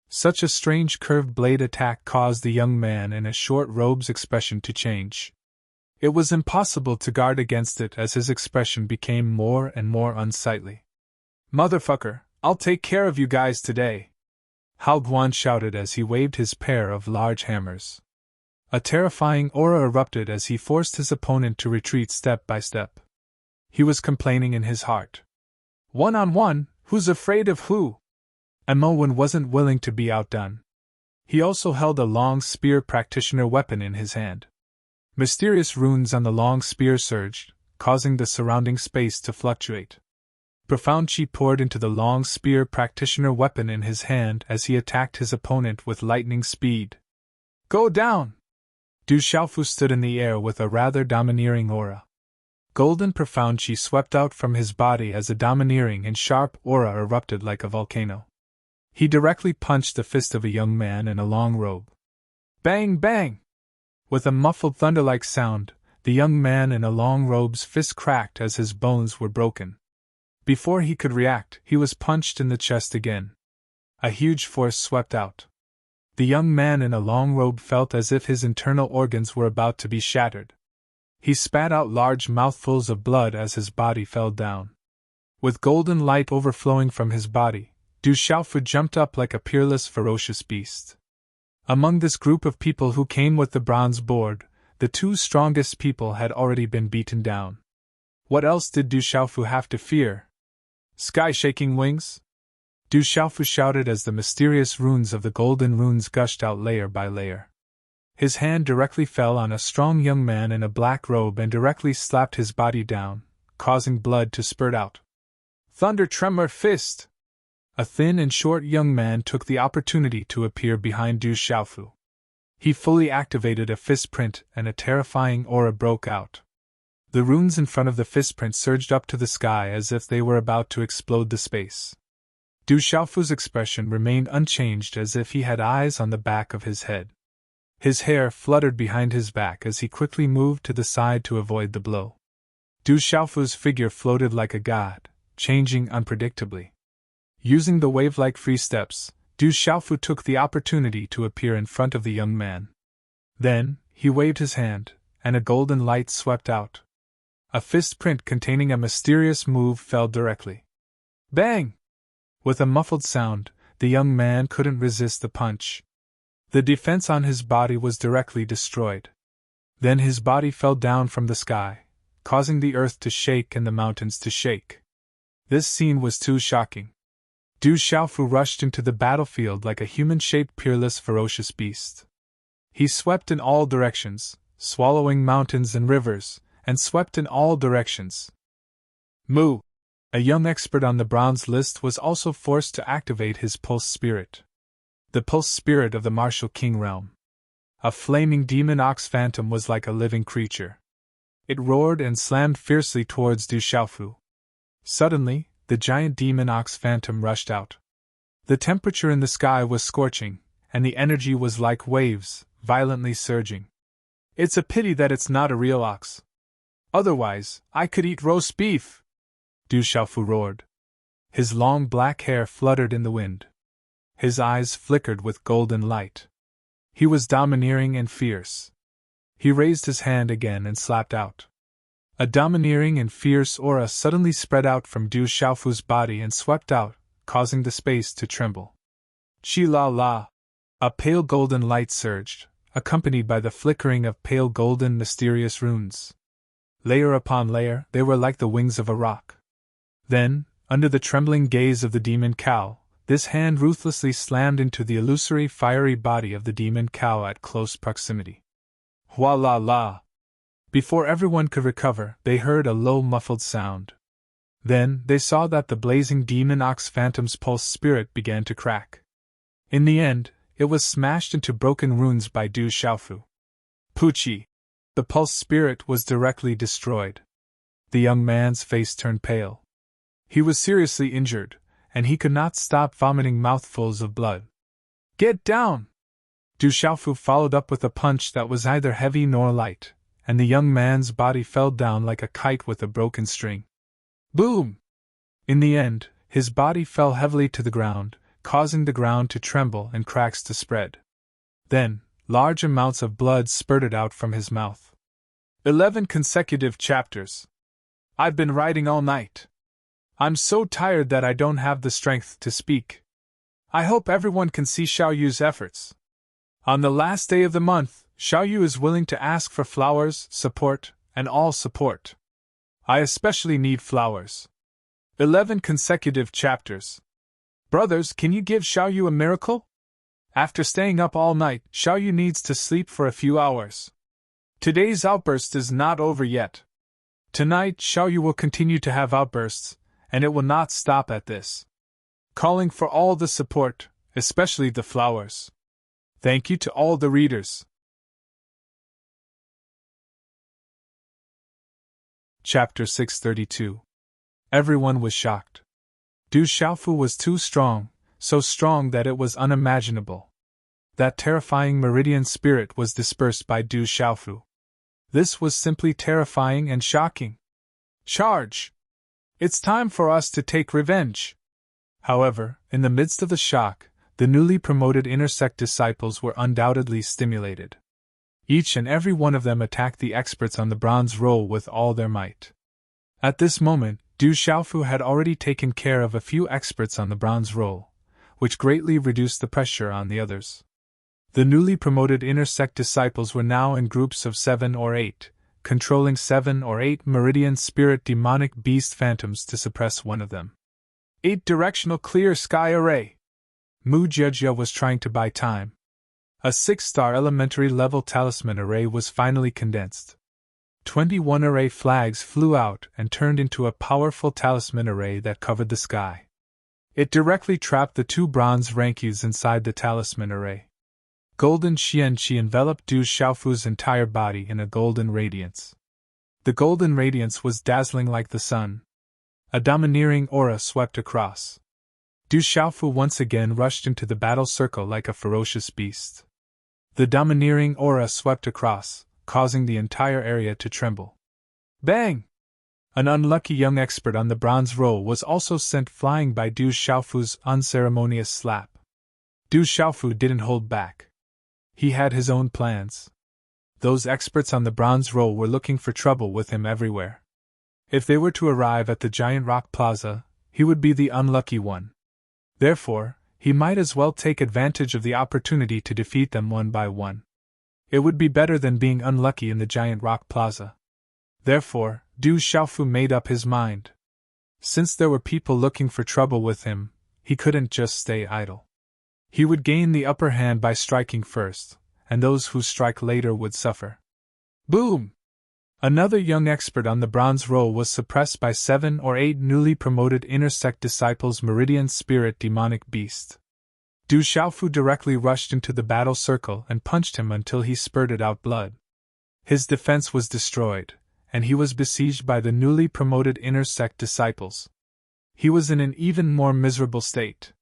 Such a strange curved blade attack caused the young man in a short robe's expression to change. It was impossible to guard against it as his expression became more and more unsightly. Motherfucker, I'll take care of you guys today! Hao Guan shouted as he waved his pair of large hammers. A terrifying aura erupted as he forced his opponent to retreat step by step. He was complaining in his heart. One-on-one, who's afraid of who? Mo Wen wasn't willing to be outdone. He also held a long spear practitioner weapon in his hand. Mysterious runes on the long spear surged, causing the surrounding space to fluctuate. Profound chi poured into the long spear practitioner weapon in his hand as he attacked his opponent with lightning speed. Go down! Du Xiaofu stood in the air with a rather domineering aura. Golden profound chi swept out from his body as a domineering and sharp aura erupted like a volcano. He directly punched the fist of a young man in a long robe. Bang bang! With a muffled thunder-like sound, the young man in a long robe's fist cracked as his bones were broken. Before he could react, he was punched in the chest again. A huge force swept out. The young man in a long robe felt as if his internal organs were about to be shattered. He spat out large mouthfuls of blood as his body fell down. With golden light overflowing from his body, Du Xiaofu jumped up like a peerless, ferocious beast. Among this group of people who came with the bronze board, the 2 strongest people had already been beaten down. What else did Du Xiaofu have to fear? Sky-shaking wings? Du Xiaofu shouted as the mysterious runes of the golden runes gushed out layer by layer. His hand directly fell on a strong young man in a black robe and directly slapped his body down, causing blood to spurt out. Thunder Tremor Fist! A thin and short young man took the opportunity to appear behind Du Xiaofu. He fully activated a fist print and a terrifying aura broke out. The runes in front of the fist print surged up to the sky as if they were about to explode the space. Du Xiaofu's expression remained unchanged as if he had eyes on the back of his head. His hair fluttered behind his back as he quickly moved to the side to avoid the blow. Du Xiaofu's figure floated like a god, changing unpredictably. Using the wave-like free steps, Du Xiaofu took the opportunity to appear in front of the young man. Then, he waved his hand, and a golden light swept out. A fist print containing a mysterious move fell directly. Bang! With a muffled sound, the young man couldn't resist the punch. The defense on his body was directly destroyed. Then his body fell down from the sky, causing the earth to shake and the mountains to shake. This scene was too shocking. Du Xiaofu rushed into the battlefield like a human-shaped, peerless, ferocious beast. He swept in all directions, swallowing mountains and rivers, and swept in all directions. Mu! A young expert on the bronze list was also forced to activate his pulse spirit. The pulse spirit of the martial king realm. A flaming demon ox phantom was like a living creature. It roared and slammed fiercely towards Du Xiaofu. Suddenly, the giant demon ox phantom rushed out. The temperature in the sky was scorching, and the energy was like waves, violently surging. It's a pity that it's not a real ox. Otherwise, I could eat roast beef! Du Xiaofu roared. His long black hair fluttered in the wind. His eyes flickered with golden light. He was domineering and fierce. He raised his hand again and slapped out. A domineering and fierce aura suddenly spread out from Du Xiaofu's body and swept out, causing the space to tremble. Chi-la-la! A pale golden light surged, accompanied by the flickering of pale golden mysterious runes. Layer upon layer, they were like the wings of a rock. Then, under the trembling gaze of the demon cow, this hand ruthlessly slammed into the illusory fiery body of the demon cow at close proximity. Hua-la-la! Before everyone could recover, they heard a low muffled sound. Then, they saw that the blazing demon ox phantom's pulse spirit began to crack. In the end, it was smashed into broken runes by Du Xiaofu. Puchi! The pulse spirit was directly destroyed. The young man's face turned pale. He was seriously injured, and he could not stop vomiting mouthfuls of blood. Get down! Du Xiaofu followed up with a punch that was neither heavy nor light, and the young man's body fell down like a kite with a broken string. Boom! In the end, his body fell heavily to the ground, causing the ground to tremble and cracks to spread. Then, large amounts of blood spurted out from his mouth. 11 consecutive chapters. I've been writing all night. I'm so tired that I don't have the strength to speak. I hope everyone can see Xiaoyu's efforts. On the last day of the month, Xiaoyu is willing to ask for flowers, support, and all support. I especially need flowers. 11 consecutive chapters. Brothers, can you give Xiaoyu a miracle? After staying up all night, Xiaoyu needs to sleep for a few hours. Today's outburst is not over yet. Tonight, Xiaoyu will continue to have outbursts, and it will not stop at this. Calling for all the support, especially the flowers. Thank you to all the readers. Chapter 632. Everyone was shocked. Du Xiaofu was too strong, so strong that it was unimaginable. That terrifying meridian spirit was dispersed by Du Xiaofu. This was simply terrifying and shocking. Charge! It's time for us to take revenge. However, in the midst of the shock, the newly promoted inner sect disciples were undoubtedly stimulated. Each and every one of them attacked the experts on the bronze roll with all their might. At this moment, Du Xiaofu had already taken care of a few experts on the bronze roll, which greatly reduced the pressure on the others. The newly promoted inner sect disciples were now in groups of 7 or 8, controlling 7 or 8 meridian spirit demonic beast phantoms to suppress one of them. 8-directional clear sky array. Mujia was trying to buy time. A 6-star elementary level talisman array was finally condensed. 21 array flags flew out and turned into a powerful talisman array that covered the sky. It directly trapped the 2 bronze rankies inside the talisman array. Golden Xianqi enveloped Du Xiaofu's entire body in a golden radiance. The golden radiance was dazzling like the sun. A domineering aura swept across. Du Xiaofu once again rushed into the battle circle like a ferocious beast. The domineering aura swept across, causing the entire area to tremble. Bang! An unlucky young expert on the bronze roll was also sent flying by Du Xiaofu's unceremonious slap. Du Xiaofu didn't hold back. He had his own plans. Those experts on the bronze roll were looking for trouble with him everywhere. If they were to arrive at the Giant Rock Plaza, he would be the unlucky one. Therefore, he might as well take advantage of the opportunity to defeat them one by one. It would be better than being unlucky in the Giant Rock Plaza. Therefore, Du Xiaofu made up his mind. Since there were people looking for trouble with him, he couldn't just stay idle. He would gain the upper hand by striking first, and those who strike later would suffer. Boom! Another young expert on the bronze roll was suppressed by 7 or 8 newly promoted inner sect disciples' Meridian Spirit demonic beast. Du Xiaofu directly rushed into the battle circle and punched him until he spurted out blood. His defense was destroyed, and he was besieged by the newly promoted inner sect disciples. He was in an even more miserable state.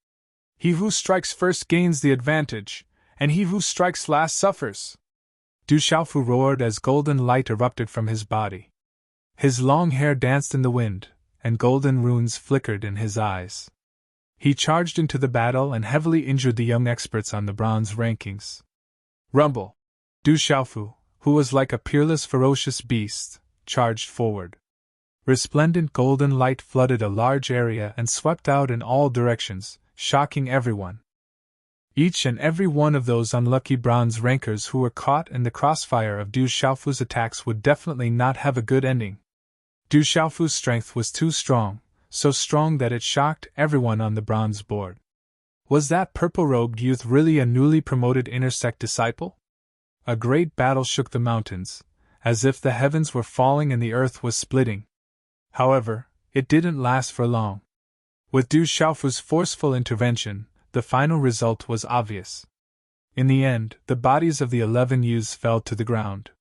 He who strikes first gains the advantage, and he who strikes last suffers. Du Xiaofu roared as golden light erupted from his body. His long hair danced in the wind, and golden runes flickered in his eyes. He charged into the battle and heavily injured the young experts on the bronze rankings. Rumble! Du Xiaofu, who was like a peerless ferocious beast, charged forward. Resplendent golden light flooded a large area and swept out in all directions, shocking everyone. Each and every one of those unlucky bronze rankers who were caught in the crossfire of Du Xiaofu's attacks would definitely not have a good ending. Du Xiaofu's strength was too strong, so strong that it shocked everyone on the bronze board. Was that purple-robed youth really a newly promoted inner sect disciple? A great battle shook the mountains, as if the heavens were falling and the earth was splitting. However, it didn't last for long. With Du Xiaofu's forceful intervention, the final result was obvious. In the end, the bodies of the 11 youths fell to the ground.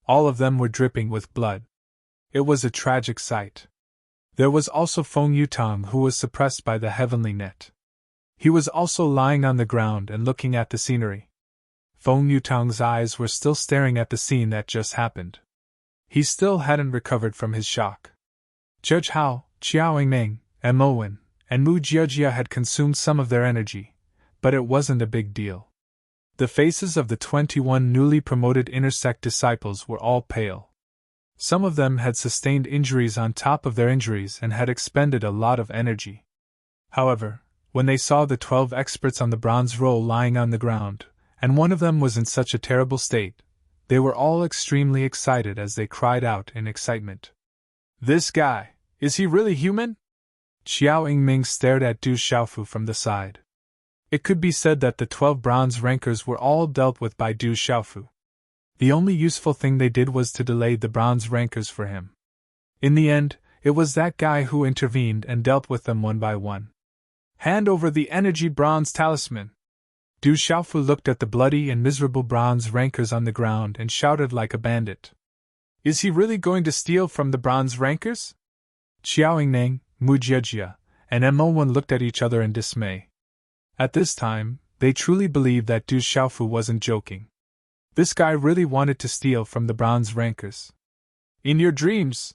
All of them were dripping with blood. It was a tragic sight. There was also Feng Yutang, who was suppressed by the heavenly net. He was also lying on the ground and looking at the scenery. Feng Yutang's eyes were still staring at the scene that just happened. He still hadn't recovered from his shock. Judge Hao, Qiao Yingming, and Mowen, and Mu Jiajia had consumed some of their energy, but it wasn't a big deal. The faces of the 21 newly promoted inner sect disciples were all pale. Some of them had sustained injuries on top of their injuries and had expended a lot of energy. However, when they saw the 12 experts on the bronze roll lying on the ground, and one of them was in such a terrible state, they were all extremely excited as they cried out in excitement. This guy, is he really human? Qiao Yingming stared at Du Xiaofu from the side. It could be said that the 12 bronze rankers were all dealt with by Du Xiaofu. The only useful thing they did was to delay the bronze rankers for him. In the end, it was that guy who intervened and dealt with them one by one. Hand over the energy bronze talisman. Du Xiaofu looked at the bloody and miserable bronze rankers on the ground and shouted like a bandit. Is he really going to steal from the bronze rankers? Qiao Yingming, Mu Jiajia, and Mo1 looked at each other in dismay. At this time, they truly believed that Du Xiaofu wasn't joking. This guy really wanted to steal from the bronze rankers. In your dreams!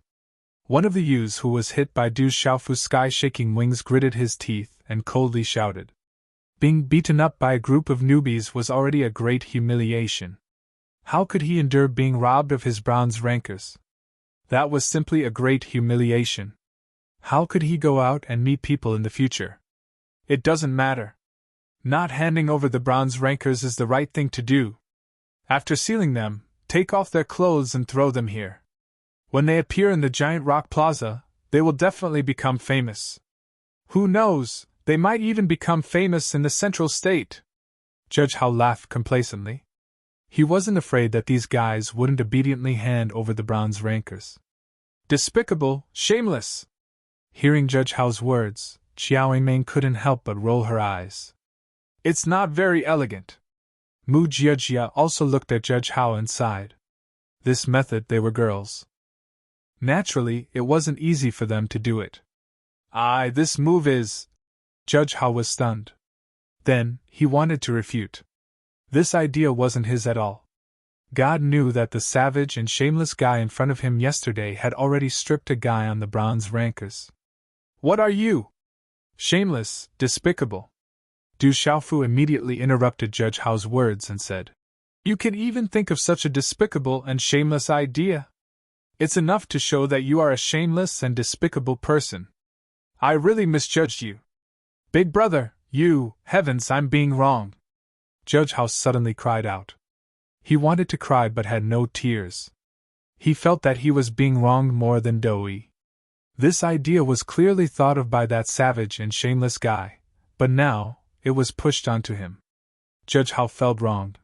One of the youths who was hit by Du Xiaofu's sky-shaking wings gritted his teeth and coldly shouted. Being beaten up by a group of newbies was already a great humiliation. How could he endure being robbed of his bronze rankers? That was simply a great humiliation. How could he go out and meet people in the future? It doesn't matter. Not handing over the bronze rankers is the right thing to do. After sealing them, take off their clothes and throw them here. When they appear in the Giant Rock Plaza, they will definitely become famous. Who knows, they might even become famous in the Central State. Judge Hao laughed complacently. He wasn't afraid that these guys wouldn't obediently hand over the bronze rankers. Despicable, shameless! Hearing Judge Hao's words, Xiao Ming couldn't help but roll her eyes. It's not very elegant. Mu Jiajia also looked at Judge Hao and sighed. This method, they were girls. Naturally, it wasn't easy for them to do it. This move is… Judge Hao was stunned. Then, he wanted to refute. This idea wasn't his at all. God knew that the savage and shameless guy in front of him yesterday had already stripped a guy on the bronze rankers. What are you? Shameless, despicable. Du Xiaofu immediately interrupted Judge Hao's words and said, You can even think of such a despicable and shameless idea? It's enough to show that you are a shameless and despicable person. I really misjudged you. Big brother, heavens, I'm being wrong. Judge Hao suddenly cried out. He wanted to cry but had no tears. He felt that he was being wronged more than Doi. This idea was clearly thought of by that savage and shameless guy, but now, it was pushed onto him. Judge Hao felt wronged.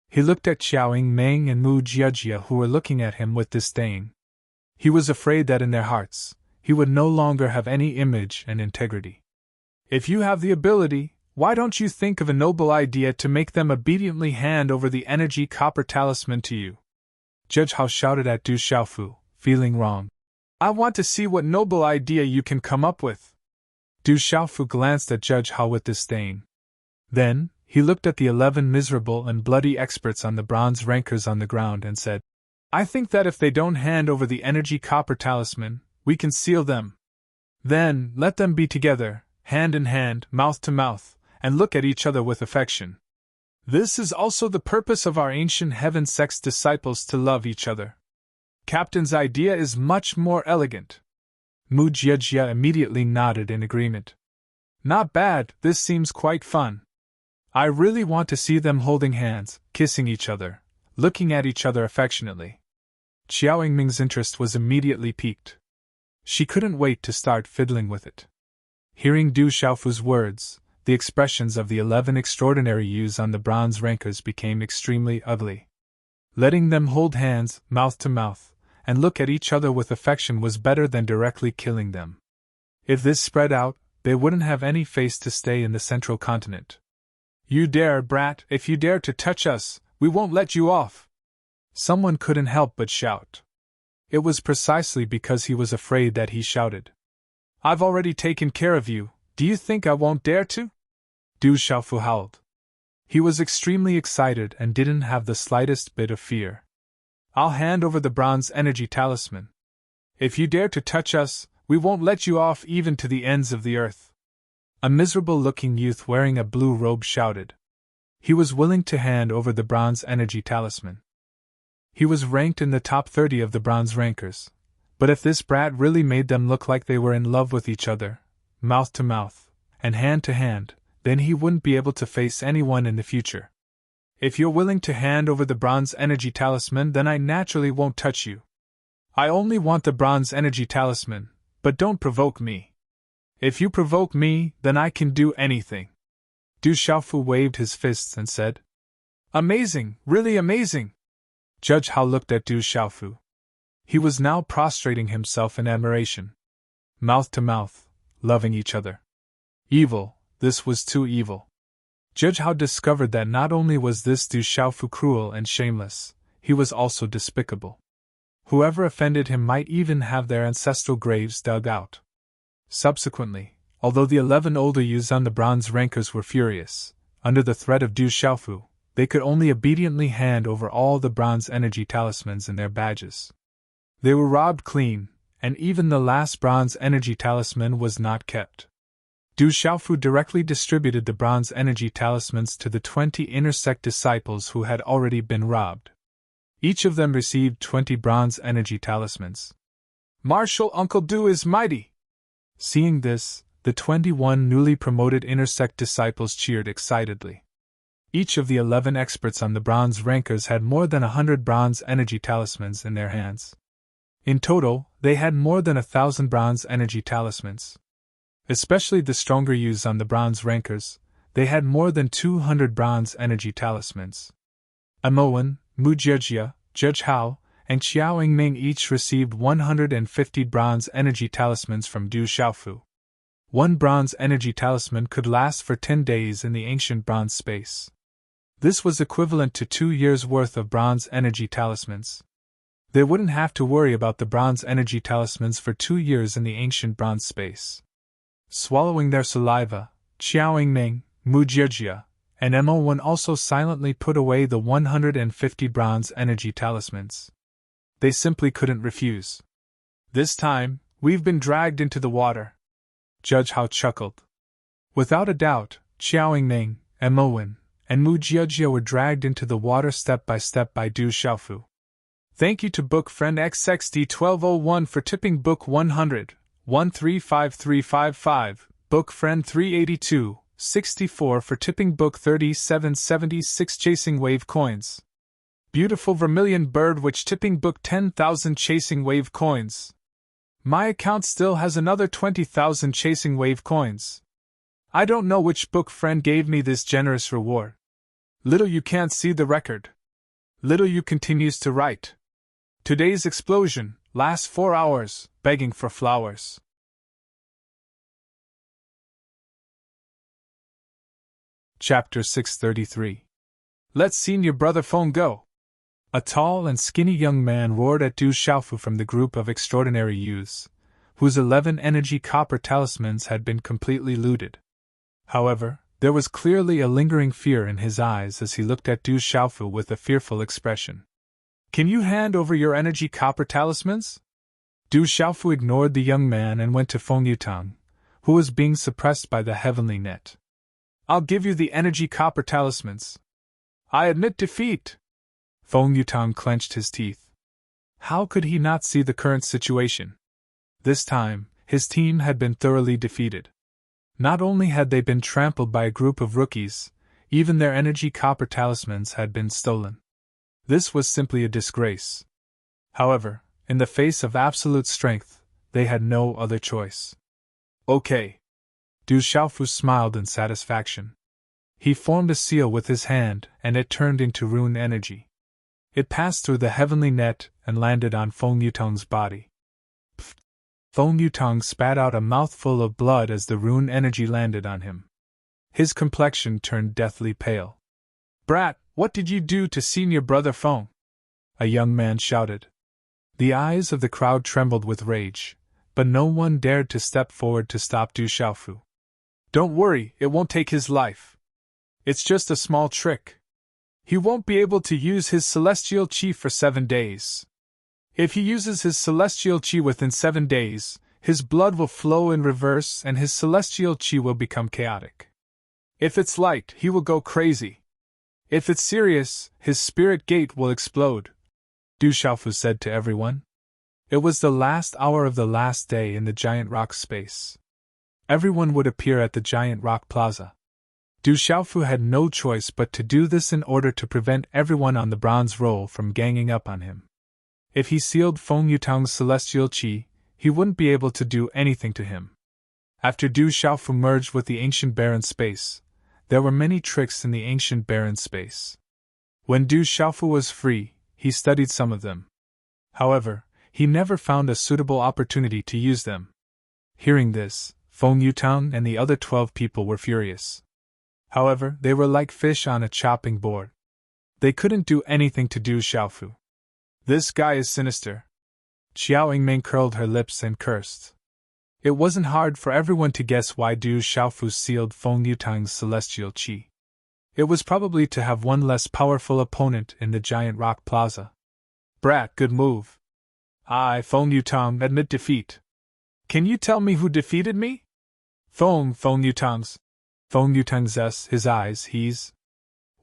He looked at Xiao Ming and Mu Jiajia who were looking at him with disdain. He was afraid that in their hearts, he would no longer have any image and integrity. If you have the ability, why don't you think of a noble idea to make them obediently hand over the energy copper talisman to you? Judge Hao shouted at Du Xiaofu, feeling wrong. I want to see what noble idea you can come up with. Du Xiaofu glanced at Judge Hao with disdain. Then, he looked at the 11 miserable and bloody experts on the bronze rankers on the ground and said, I think that if they don't hand over the energy copper talisman, we can seal them. Then, let them be together, hand in hand, mouth to mouth, and look at each other with affection. This is also the purpose of our ancient heaven sex disciples to love each other. Captain's idea is much more elegant. Mu Jiajia immediately nodded in agreement. Not bad, this seems quite fun. I really want to see them holding hands, kissing each other, looking at each other affectionately. Xiao Ming's interest was immediately piqued. She couldn't wait to start fiddling with it. Hearing Du Xiaofu's words, the expressions of the 11 extraordinary youths on the bronze rankers became extremely ugly. Letting them hold hands, mouth to mouth, and look at each other with affection was better than directly killing them. If this spread out, they wouldn't have any face to stay in the central continent. You dare, brat, if you dare to touch us, we won't let you off. Someone couldn't help but shout. It was precisely because he was afraid that he shouted. I've already taken care of you, do you think I won't dare to? Du Xiaofu howled. He was extremely excited and didn't have the slightest bit of fear. I'll hand over the bronze energy talisman. If you dare to touch us, we won't let you off even to the ends of the earth. A miserable-looking youth wearing a blue robe shouted. He was willing to hand over the bronze energy talisman. He was ranked in the top 30 of the bronze rankers, but if this brat really made them look like they were in love with each other, mouth to mouth, and hand to hand, then he wouldn't be able to face anyone in the future. If you're willing to hand over the bronze energy talisman, then I naturally won't touch you. I only want the bronze energy talisman, but don't provoke me. If you provoke me, then I can do anything. Du Xiaofu waved his fists and said, Amazing, really amazing. Judge Hao looked at Du Xiaofu. He was now prostrating himself in admiration. Mouth to mouth, loving each other. Evil, this was too evil. Judge Hao discovered that not only was this Du Xiaofu cruel and shameless, he was also despicable. Whoever offended him might even have their ancestral graves dug out. Subsequently, although the 11 older youths on the bronze rankers were furious, under the threat of Du Xiaofu, they could only obediently hand over all the bronze energy talismans and their badges. They were robbed clean, and even the last bronze energy talisman was not kept. Du Xiaofu directly distributed the bronze energy talismans to the 20 inner sect disciples who had already been robbed. Each of them received 20 bronze energy talismans. Martial Uncle Du is mighty! Seeing this, the 21 newly promoted inner sect disciples cheered excitedly. Each of the 11 experts on the bronze rankers had more than 100 bronze energy talismans in their hands. In total, they had more than 1,000 bronze energy talismans. Especially the stronger youths on the bronze rankers, they had more than 200 bronze energy talismans. Amoan, Mujia, Judge Hao, and Xiao Yingming each received 150 bronze energy talismans from Du Xiaofu. One bronze energy talisman could last for 10 days in the ancient bronze space. This was equivalent to 2 years' worth of bronze energy talismans. They wouldn't have to worry about the bronze energy talismans for 2 years in the ancient bronze space. Swallowing their saliva, Xiao Yingming, Mujia, and Mo1 also silently put away the 150 bronze energy talismans. They simply couldn't refuse. This time, we've been dragged into the water. Judge Hao chuckled. Without a doubt, Xiao Yingming, Mo1, and Mujia were dragged into the water step by Du Xiaofu. Thank you to Book Friend XXD1201 for tipping Book 100, 135355, Book Friend 382, 64 for tipping Book 3776 Chasing Wave Coins. Beautiful Vermilion Bird which tipping Book 10,000 Chasing Wave Coins. My account still has another 20,000 Chasing Wave Coins. I don't know which book friend gave me this generous reward. Little you can't see the record. Little you continues to write. Today's explosion lasts 4 hours, begging for flowers. Chapter 633. Let's senior brother Feng go. A tall and skinny young man roared at Du Xiaofu from the group of extraordinary youths, whose 11 energy copper talismans had been completely looted. However, there was clearly a lingering fear in his eyes as he looked at Du Xiaofu with a fearful expression. Can you hand over your energy copper talismans? Du Xiaofu ignored the young man and went to Feng Yutang, who was being suppressed by the heavenly net. I'll give you the energy copper talismans. I admit defeat. Feng Yutang clenched his teeth. How could he not see the current situation? This time, his team had been thoroughly defeated. Not only had they been trampled by a group of rookies, even their energy copper talismans had been stolen. This was simply a disgrace. However, in the face of absolute strength, they had no other choice. Okay. Du Xiaofu smiled in satisfaction. He formed a seal with his hand and it turned into rune energy. It passed through the heavenly net and landed on Feng Yutang's body. Pfft! Feng Yutang spat out a mouthful of blood as the rune energy landed on him. His complexion turned deathly pale. Brat, what did you do to senior brother Feng? A young man shouted. The eyes of the crowd trembled with rage, but no one dared to step forward to stop Du Xiaofu. Don't worry, it won't take his life. It's just a small trick. He won't be able to use his celestial chi for 7 days. If he uses his celestial chi within 7 days, his blood will flow in reverse and his celestial chi will become chaotic. If it's light, he will go crazy. If it's serious, his spirit gate will explode, Du Xiaofu said to everyone. It was the last hour of the last day in the giant rock space. Everyone would appear at the giant rock plaza. Du Xiaofu had no choice but to do this in order to prevent everyone on the bronze roll from ganging up on him. If he sealed Feng Yutang's celestial chi, he wouldn't be able to do anything to him. After Du Xiaofu merged with the ancient barren space, there were many tricks in the ancient barren space. When Du Xiaofu was free, he studied some of them. However, he never found a suitable opportunity to use them. Hearing this, Feng Yutang and the other 12 people were furious. However, they were like fish on a chopping board. They couldn't do anything to Du Xiaofu. This guy is sinister. Xiao Yingming curled her lips and cursed. It wasn't hard for everyone to guess why Du Xiaofu sealed Feng Yutang's celestial chi. It was probably to have one less powerful opponent in the giant rock plaza. Brat, good move. I, Feng Yutang, admit defeat. Can you tell me who defeated me? Feng Yutang's. Feng Yutang's his eyes, he's.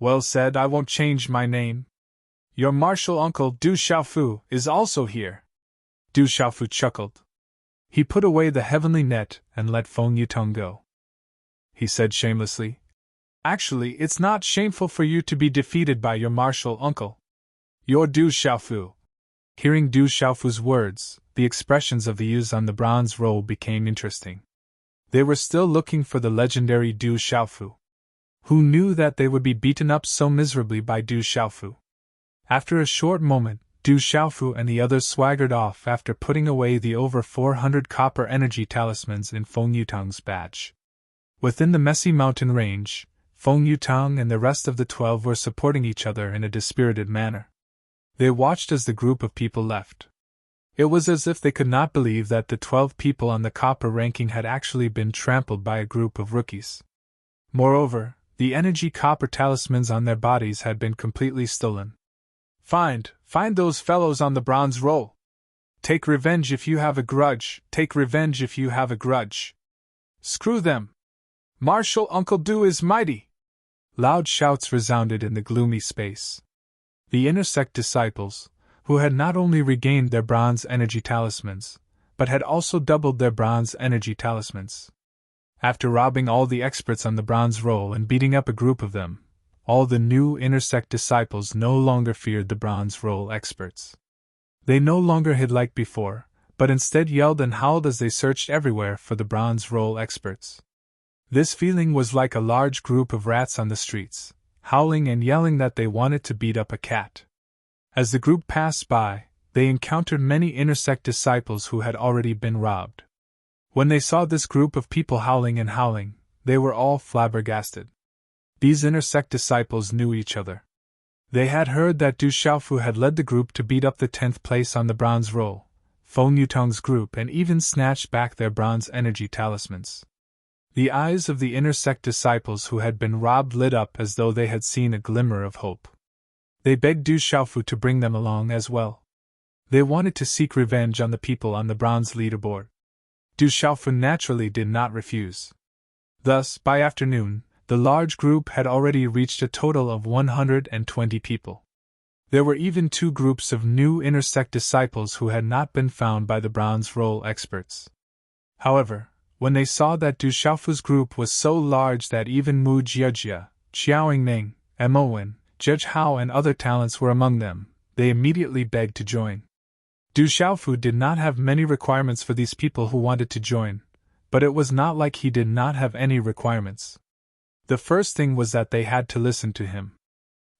Well said, I won't change my name. Your martial uncle, Du Xiaofu, is also here. Du Xiaofu chuckled. He put away the heavenly net and let Feng Yutang go. He said shamelessly, Actually, it's not shameful for you to be defeated by your martial uncle. You're Du Xiaofu. Hearing Du Xiaofu's words, the expressions of the youths on the bronze roll became interesting. They were still looking for the legendary Du Xiaofu. Who knew that they would be beaten up so miserably by Du Xiaofu? After a short moment, Du Xiaofu and the others swaggered off after putting away the over 400 copper energy talismans in Feng Yutang's badge. Within the messy mountain range, Feng Yutang and the rest of the 12 were supporting each other in a dispirited manner. They watched as the group of people left. It was as if they could not believe that the 12 people on the copper ranking had actually been trampled by a group of rookies. Moreover, the energy copper talismans on their bodies had been completely stolen. Find those fellows on the bronze roll. Take revenge if you have a grudge, take revenge if you have a grudge. Screw them. Martial Uncle Du is mighty. Loud shouts resounded in the gloomy space. The inner sect disciples, who had not only regained their bronze energy talismans, but had also doubled their bronze energy talismans. After robbing all the experts on the bronze roll and beating up a group of them, all the new inner sect disciples no longer feared the bronze roll experts. They no longer hid like before, but instead yelled and howled as they searched everywhere for the bronze roll experts. This feeling was like a large group of rats on the streets, howling and yelling that they wanted to beat up a cat. As the group passed by, they encountered many inner sect disciples who had already been robbed. When they saw this group of people howling and howling, they were all flabbergasted. These inner sect disciples knew each other. They had heard that Du Xiaofu had led the group to beat up the 10th place on the bronze roll, Feng Yutang's group, and even snatched back their bronze energy talismans. The eyes of the inner sect disciples who had been robbed lit up as though they had seen a glimmer of hope. They begged Du Xiaofu to bring them along as well. They wanted to seek revenge on the people on the bronze leaderboard. Du Xiaofu naturally did not refuse. Thus, by afternoon, the large group had already reached a total of 120 people. There were even 2 groups of new inner sect disciples who had not been found by the bronze roll experts. However, when they saw that Du Xiaofu's group was so large that even Mu Jiejia, Xiaoyingning, Emowen, Judge Hao and other talents were among them, they immediately begged to join. Du Xiaofu did not have many requirements for these people who wanted to join, but it was not like he did not have any requirements. The first thing was that they had to listen to him.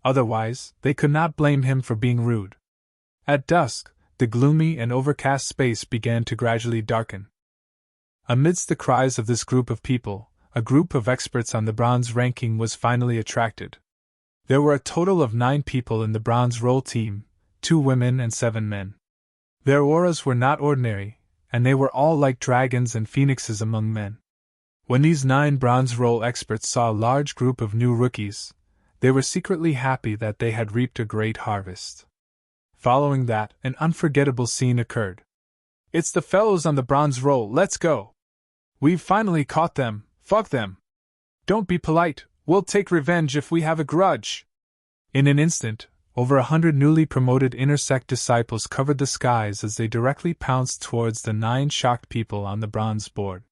Otherwise, they could not blame him for being rude. At dusk, the gloomy and overcast space began to gradually darken. Amidst the cries of this group of people, a group of experts on the bronze ranking was finally attracted. There were a total of 9 people in the bronze roll team, 2 women and 7 men. Their auras were not ordinary, and they were all like dragons and phoenixes among men. When these 9 bronze roll experts saw a large group of new rookies, they were secretly happy that they had reaped a great harvest. Following that, an unforgettable scene occurred. "It's the fellows on the bronze roll, let's go! We've finally caught them, fuck them! Don't be polite, we'll take revenge if we have a grudge!" In an instant, over 100 newly promoted inner sect disciples covered the skies as they directly pounced towards the 9 shocked people on the bronze board.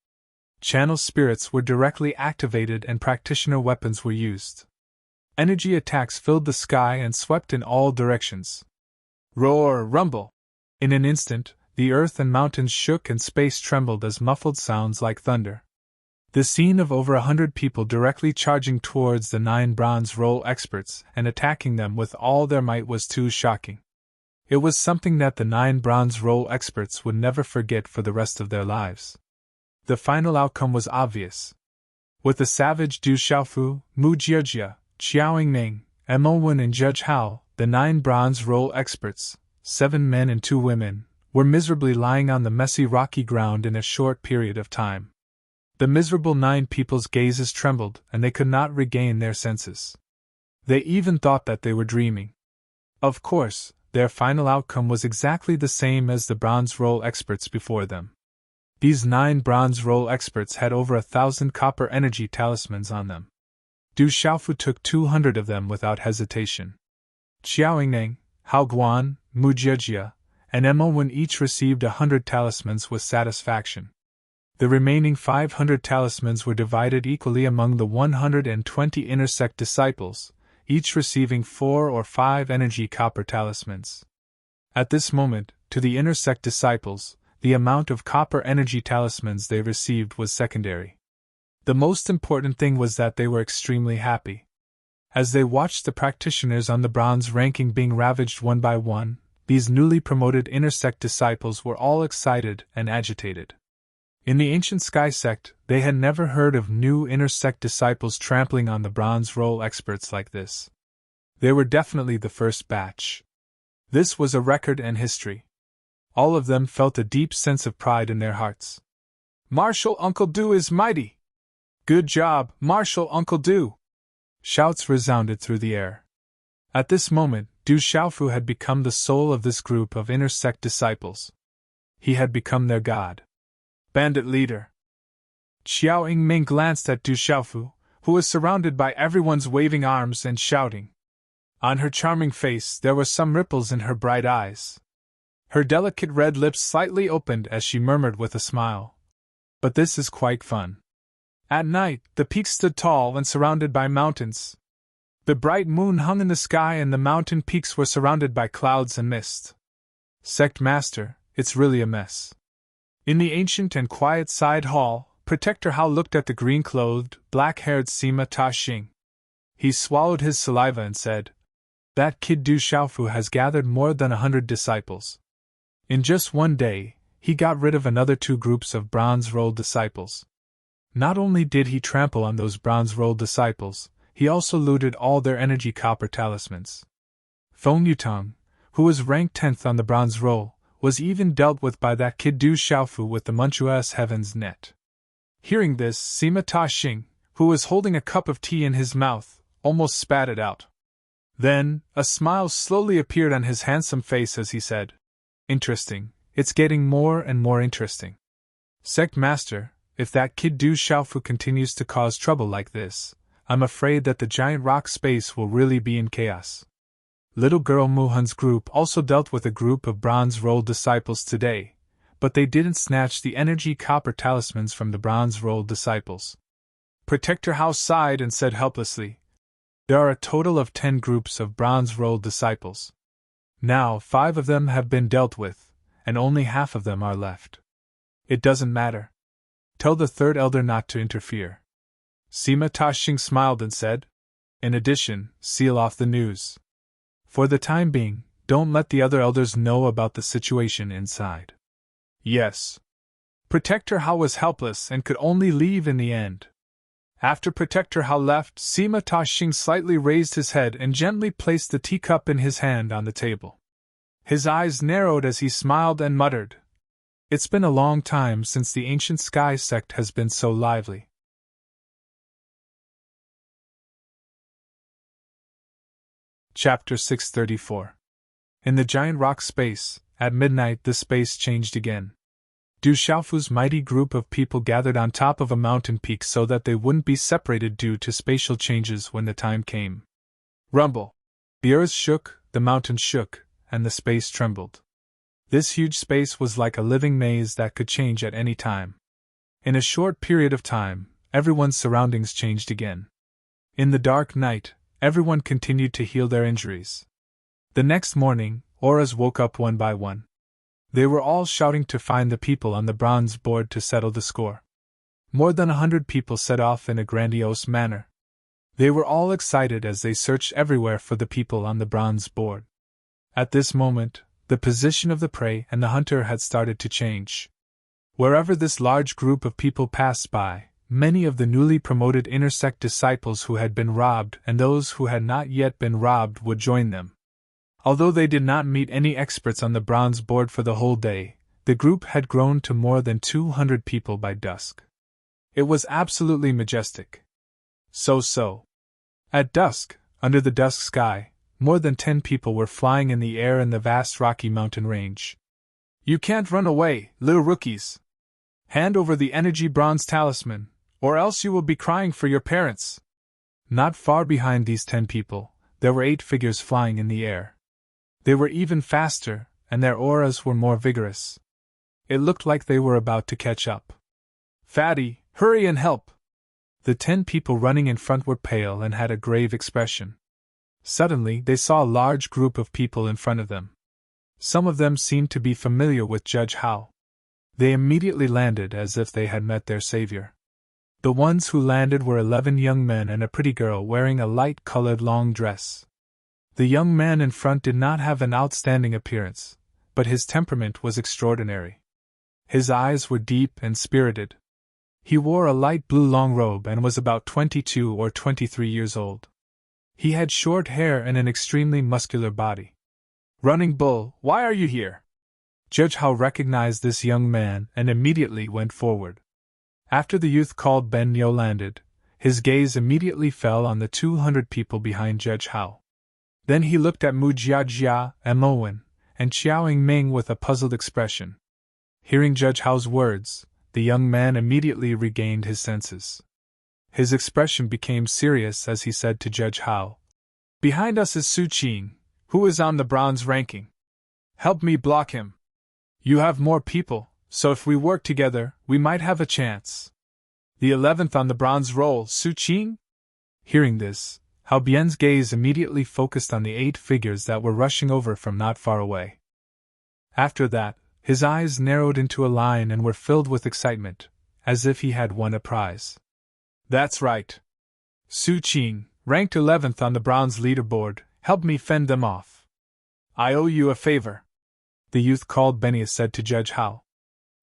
Channel spirits were directly activated and practitioner weapons were used. Energy attacks filled the sky and swept in all directions. Roar, rumble! In an instant, the earth and mountains shook and space trembled as muffled sounds like thunder. The scene of over 100 people directly charging towards the 9 bronze roll experts and attacking them with all their might was too shocking. It was something that the 9 bronze roll experts would never forget for the rest of their lives. The final outcome was obvious. With the savage Du Xiaofu, Mu Jiejia, Xiaoyingning, Emowen and Judge Hao, the 9 bronze roll experts, 7 men and 2 women, were miserably lying on the messy rocky ground in a short period of time. The miserable 9 people's gazes trembled and they could not regain their senses. They even thought that they were dreaming. Of course, their final outcome was exactly the same as the bronze roll experts before them. These 9 bronze roll experts had over 1,000 copper energy talismans on them. Du Xiaofu took 200 of them without hesitation. Xiaoyingning, Hao Guan, Mu Jiejia, and Emowen each received 100 talismans with satisfaction. The remaining 500 talismans were divided equally among the 120 inner sect disciples, each receiving 4 or 5 energy copper talismans. At this moment, to the inner sect disciples, the amount of copper energy talismans they received was secondary. The most important thing was that they were extremely happy. As they watched the practitioners on the bronze ranking being ravaged one by one, these newly promoted inner sect disciples were all excited and agitated. In the ancient sky sect, they had never heard of new inner sect disciples trampling on the bronze role experts like this. They were definitely the first batch. This was a record and history. All of them felt a deep sense of pride in their hearts. "Marshal Uncle Du is mighty! Good job, Marshal Uncle Du!" Shouts resounded through the air. At this moment, Du Xiaofu had become the soul of this group of inner sect disciples. He had become their god. Bandit leader. Xiao Yingming glanced at Du Xiaofu, who was surrounded by everyone's waving arms and shouting. On her charming face there were some ripples in her bright eyes. Her delicate red lips slightly opened as she murmured with a smile. "But this is quite fun." At night, the peaks stood tall and surrounded by mountains. The bright moon hung in the sky and the mountain peaks were surrounded by clouds and mist. "Sect Master, it's really a mess." In the ancient and quiet side hall, Protector Hao looked at the green-clothed, black-haired Sima Ta Xing. He swallowed his saliva and said, "That kid Du Xiaofu has gathered more than 100 disciples. In just one day, he got rid of another 2 groups of bronze-rolled disciples. Not only did he trample on those bronze-rolled disciples, he also looted all their energy copper talismans. Feng Yutong, who was ranked 10th on the bronze roll, was even dealt with by that kid Du Xiaofu with the monstrous heaven's net." Hearing this, Sima Ta Xing, who was holding a cup of tea in his mouth, almost spat it out. Then, a smile slowly appeared on his handsome face as he said, "Interesting, it's getting more and more interesting. Sect Master, if that kid Du Xiaofu continues to cause trouble like this, I'm afraid that the giant rock space will really be in chaos." Little girl Muhan's group also dealt with a group of bronze-rolled disciples today, but they didn't snatch the energy copper talismans from the bronze-rolled disciples. Protector Hao sighed and said helplessly, "There are a total of 10 groups of bronze-rolled disciples. Now 5 of them have been dealt with, and only half of them are left. It doesn't matter. Tell the 3rd elder not to interfere." Sima Ta Xing smiled and said, "In addition, seal off the news. For the time being, don't let the other elders know about the situation inside." "Yes." Protector Hao was helpless and could only leave in the end. After Protector Hao left, Sima Ta Xing slightly raised his head and gently placed the teacup in his hand on the table. His eyes narrowed as he smiled and muttered, "It's been a long time since the ancient sky sect has been so lively." Chapter 634. In the giant rock space, at midnight the space changed again. Du Xiaofu's mighty group of people gathered on top of a mountain peak so that they wouldn't be separated due to spatial changes when the time came. Rumble! The earth shook, the mountains shook, and the space trembled. This huge space was like a living maze that could change at any time. In a short period of time, everyone's surroundings changed again. In the dark night, everyone continued to heal their injuries. The next morning, auras woke up one by one. They were all shouting to find the people on the bronze board to settle the score. More than 100 people set off in a grandiose manner. They were all excited as they searched everywhere for the people on the bronze board. At this moment, the position of the prey and the hunter had started to change. Wherever this large group of people passed by, many of the newly promoted inner sect disciples who had been robbed and those who had not yet been robbed would join them. Although they did not meet any experts on the bronze board for the whole day, the group had grown to more than 200 people by dusk. It was absolutely majestic. So. At dusk, under the dusk sky, more than 10 people were flying in the air in the vast Rocky Mountain range. "You can't run away, little rookies. Hand over the energy bronze talisman, or else you will be crying for your parents." Not far behind these 10 people, there were 8 figures flying in the air. They were even faster, and their auras were more vigorous. It looked like they were about to catch up. "Fatty, hurry and help!" The 10 people running in front were pale and had a grave expression. Suddenly, they saw a large group of people in front of them. Some of them seemed to be familiar with Judge Hao. They immediately landed as if they had met their savior. The ones who landed were 11 young men and a pretty girl wearing a light-colored long dress. The young man in front did not have an outstanding appearance, but his temperament was extraordinary. His eyes were deep and spirited. He wore a light blue long robe and was about 22 or 23 years old. He had short hair and an extremely muscular body. "Running Bull, why are you here?" Judge Hao recognized this young man and immediately went forward. After the youth called Ben Yo landed, his gaze immediately fell on the 200 people behind Judge Hao. Then he looked at Mu Jiajia and Mo Wen, and Xiao Ming with a puzzled expression. Hearing Judge Hao's words, the young man immediately regained his senses. His expression became serious as he said to Judge Hao, "Behind us is Su Qing, who is on the bronze ranking. Help me block him. You have more people, so if we work together, we might have a chance." "The 11th on the bronze roll, Su Qing?" Hearing this, Hao Bian's gaze immediately focused on the 8 figures that were rushing over from not far away. After that, his eyes narrowed into a line and were filled with excitement, as if he had won a prize. "That's right. Su Qing, ranked 11th on the bronze leaderboard, help me fend them off. I owe you a favor," the youth called Benia said to Judge Hao.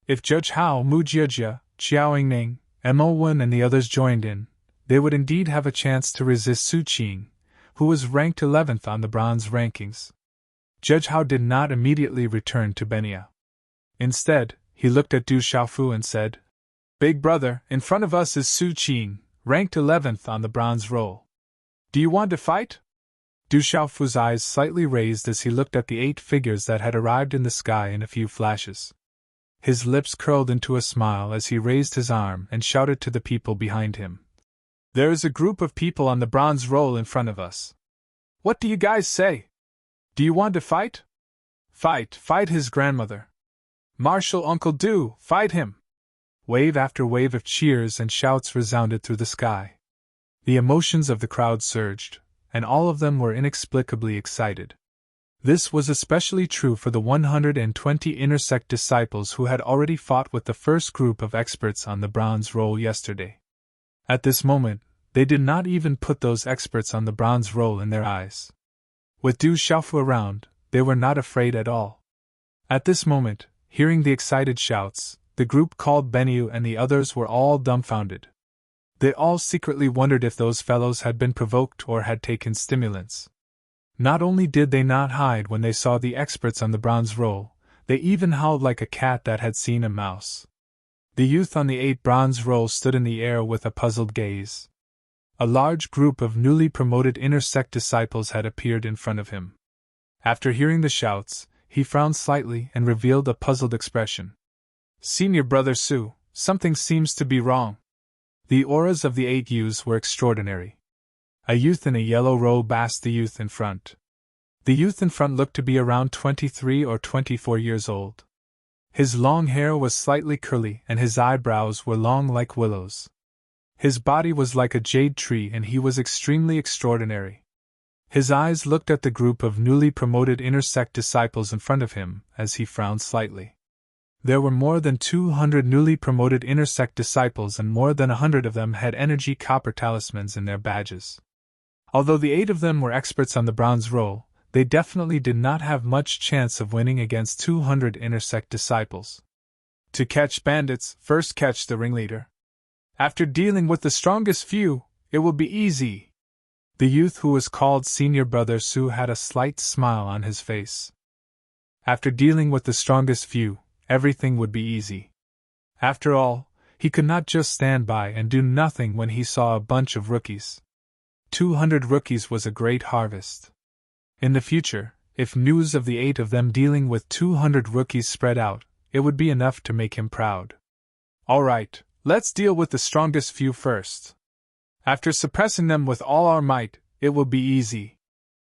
If Judge Hao, Mu Jiajia, Xiao Ning, Mo Wen and the others joined in, they would indeed have a chance to resist Su Qing, who was ranked 11th on the bronze rankings. Judge Hao did not immediately return to Benia. Instead, he looked at Du Xiaofu and said, "Big brother, in front of us is Su Qing, ranked 11th on the bronze roll. Do you want to fight?" Du Xiaofu's eyes slightly raised as he looked at the 8 figures that had arrived in the sky in a few flashes. His lips curled into a smile as he raised his arm and shouted to the people behind him. "There is a group of people on the bronze roll in front of us. What do you guys say? Do you want to fight? Fight his grandmother. Marshal Uncle Du, fight him!" Wave after wave of cheers and shouts resounded through the sky. The emotions of the crowd surged, and all of them were inexplicably excited. This was especially true for the 120 inner sect disciples who had already fought with the first group of experts on the bronze roll yesterday. At this moment, they did not even put those experts on the bronze roll in their eyes. With Du Xiaofu around, they were not afraid at all. At this moment, hearing the excited shouts, the group called Benyu and the others were all dumbfounded. They all secretly wondered if those fellows had been provoked or had taken stimulants. Not only did they not hide when they saw the experts on the bronze roll, they even howled like a cat that had seen a mouse. The youth on the 8 bronze roll stood in the air with a puzzled gaze. A large group of newly promoted inner sect disciples had appeared in front of him. After hearing the shouts, he frowned slightly and revealed a puzzled expression. "Senior Brother Su, something seems to be wrong." The auras of the 8 youths were extraordinary. A youth in a yellow robe asked the youth in front. The youth in front looked to be around 23 or 24 years old. His long hair was slightly curly and his eyebrows were long like willows. His body was like a jade tree and he was extremely extraordinary. His eyes looked at the group of newly promoted inner sect disciples in front of him as he frowned slightly. There were more than 200 newly promoted inner sect disciples and more than 100 of them had energy copper talismans in their badges. Although the 8 of them were experts on the bronze roll, they definitely did not have much chance of winning against 200 inner sect disciples. To catch bandits, first catch the ringleader. After dealing with the strongest few, it will be easy. The youth who was called Senior Brother Su had a slight smile on his face. After dealing with the strongest few, everything would be easy. After all, he could not just stand by and do nothing when he saw a bunch of rookies. 200 rookies was a great harvest. In the future, if news of the 8 of them dealing with 200 rookies spread out, it would be enough to make him proud. All right, let's deal with the strongest few first. After suppressing them with all our might, it will be easy.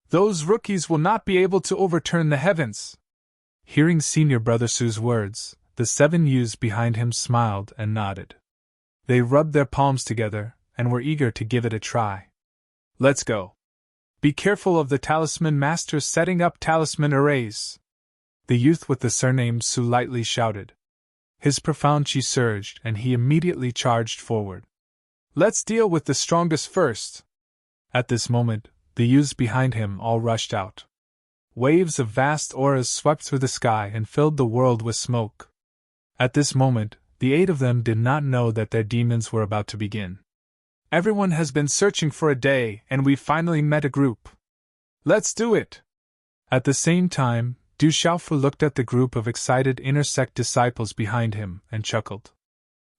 Those rookies will not be able to overturn the heavens. Hearing Senior Brother Su's words, the 7 youths behind him smiled and nodded. They rubbed their palms together and were eager to give it a try. Let's go. Be careful of the talisman masters setting up talisman arrays. The youth with the surname Su lightly shouted. His profound chi surged and he immediately charged forward. Let's deal with the strongest first. At this moment, the youths behind him all rushed out. Waves of vast auras swept through the sky and filled the world with smoke. At this moment, the 8 of them did not know that their demons were about to begin. Everyone has been searching for a day, and we finally met a group. Let's do it! At the same time, Du Xiaofu looked at the group of excited inner sect disciples behind him and chuckled.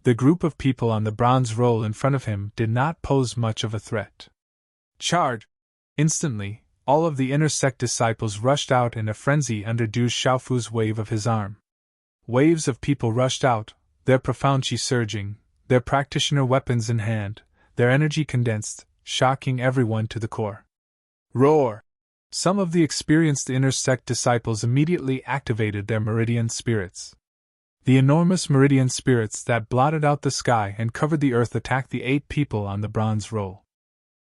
The group of people on the bronze roll in front of him did not pose much of a threat. Charge! Instantly, all of the inner sect disciples rushed out in a frenzy under Du Xiaofu's wave of his arm. Waves of people rushed out, their profound chi surging, their practitioner weapons in hand, their energy condensed, shocking everyone to the core. Roar! Some of the experienced inner sect disciples immediately activated their meridian spirits. The enormous meridian spirits that blotted out the sky and covered the earth attacked the 8 people on the bronze roll.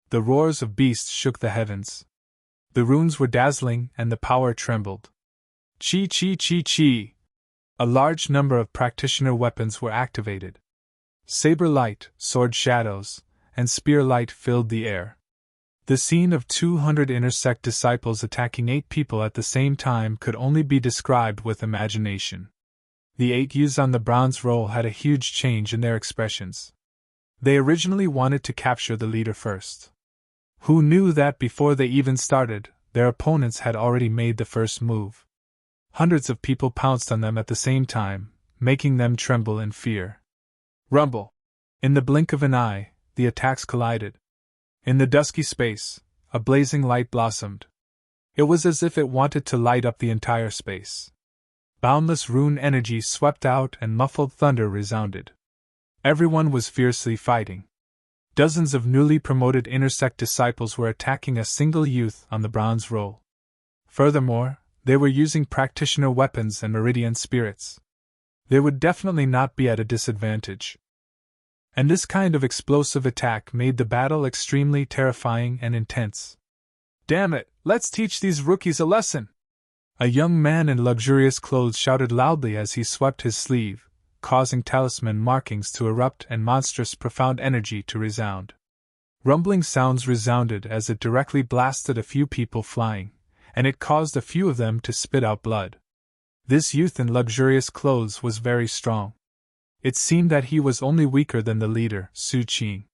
The roars of beasts shook the heavens. The runes were dazzling and the power trembled. Chi chi chi chi! A large number of practitioner weapons were activated. Saber light, sword shadows, and spear light filled the air. The scene of 200 inner sect disciples attacking 8 people at the same time could only be described with imagination. The 8 youths on the bronze roll had a huge change in their expressions. They originally wanted to capture the leader first. Who knew that before they even started, their opponents had already made the first move? Hundreds of people pounced on them at the same time, making them tremble in fear. Rumble! In the blink of an eye, the attacks collided. In the dusky space, a blazing light blossomed. It was as if it wanted to light up the entire space. Boundless rune energy swept out and muffled thunder resounded. Everyone was fiercely fighting. Dozens of newly promoted inner sect disciples were attacking a single youth on the bronze roll. Furthermore, they were using practitioner weapons and meridian spirits. They would definitely not be at a disadvantage. And this kind of explosive attack made the battle extremely terrifying and intense. Damn it, let's teach these rookies a lesson! A young man in luxurious clothes shouted loudly as he swept his sleeve, causing talisman markings to erupt and monstrous profound energy to resound. Rumbling sounds resounded as it directly blasted a few people flying, and it caused a few of them to spit out blood. This youth in luxurious clothes was very strong. It seemed that he was only weaker than the leader, Su Qing.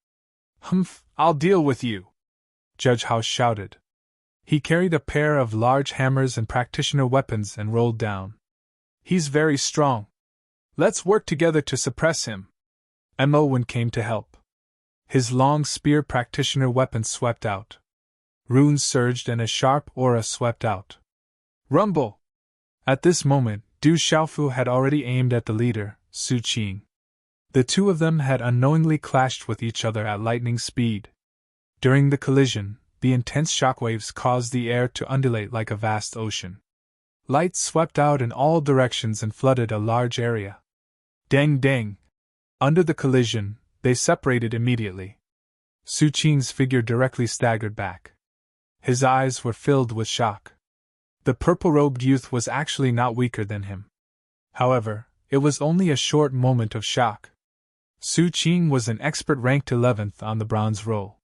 Humph, I'll deal with you! Judge Hao shouted. He carried a pair of large hammers and practitioner weapons and rolled down. He's very strong. Let's work together to suppress him. Mo Wen came to help. His long spear practitioner weapon swept out. Runes surged and a sharp aura swept out. Rumble! At this moment, Du Xiaofu had already aimed at the leader, Su Qing. The 2 of them had unknowingly clashed with each other at lightning speed. During the collision, the intense shockwaves caused the air to undulate like a vast ocean. Light swept out in all directions and flooded a large area. Dang dang! Under the collision, they separated immediately. Su Qing's figure directly staggered back. His eyes were filled with shock. The purple-robed youth was actually not weaker than him. However, it was only a short moment of shock. Su Qing was an expert ranked 11th on the bronze roll.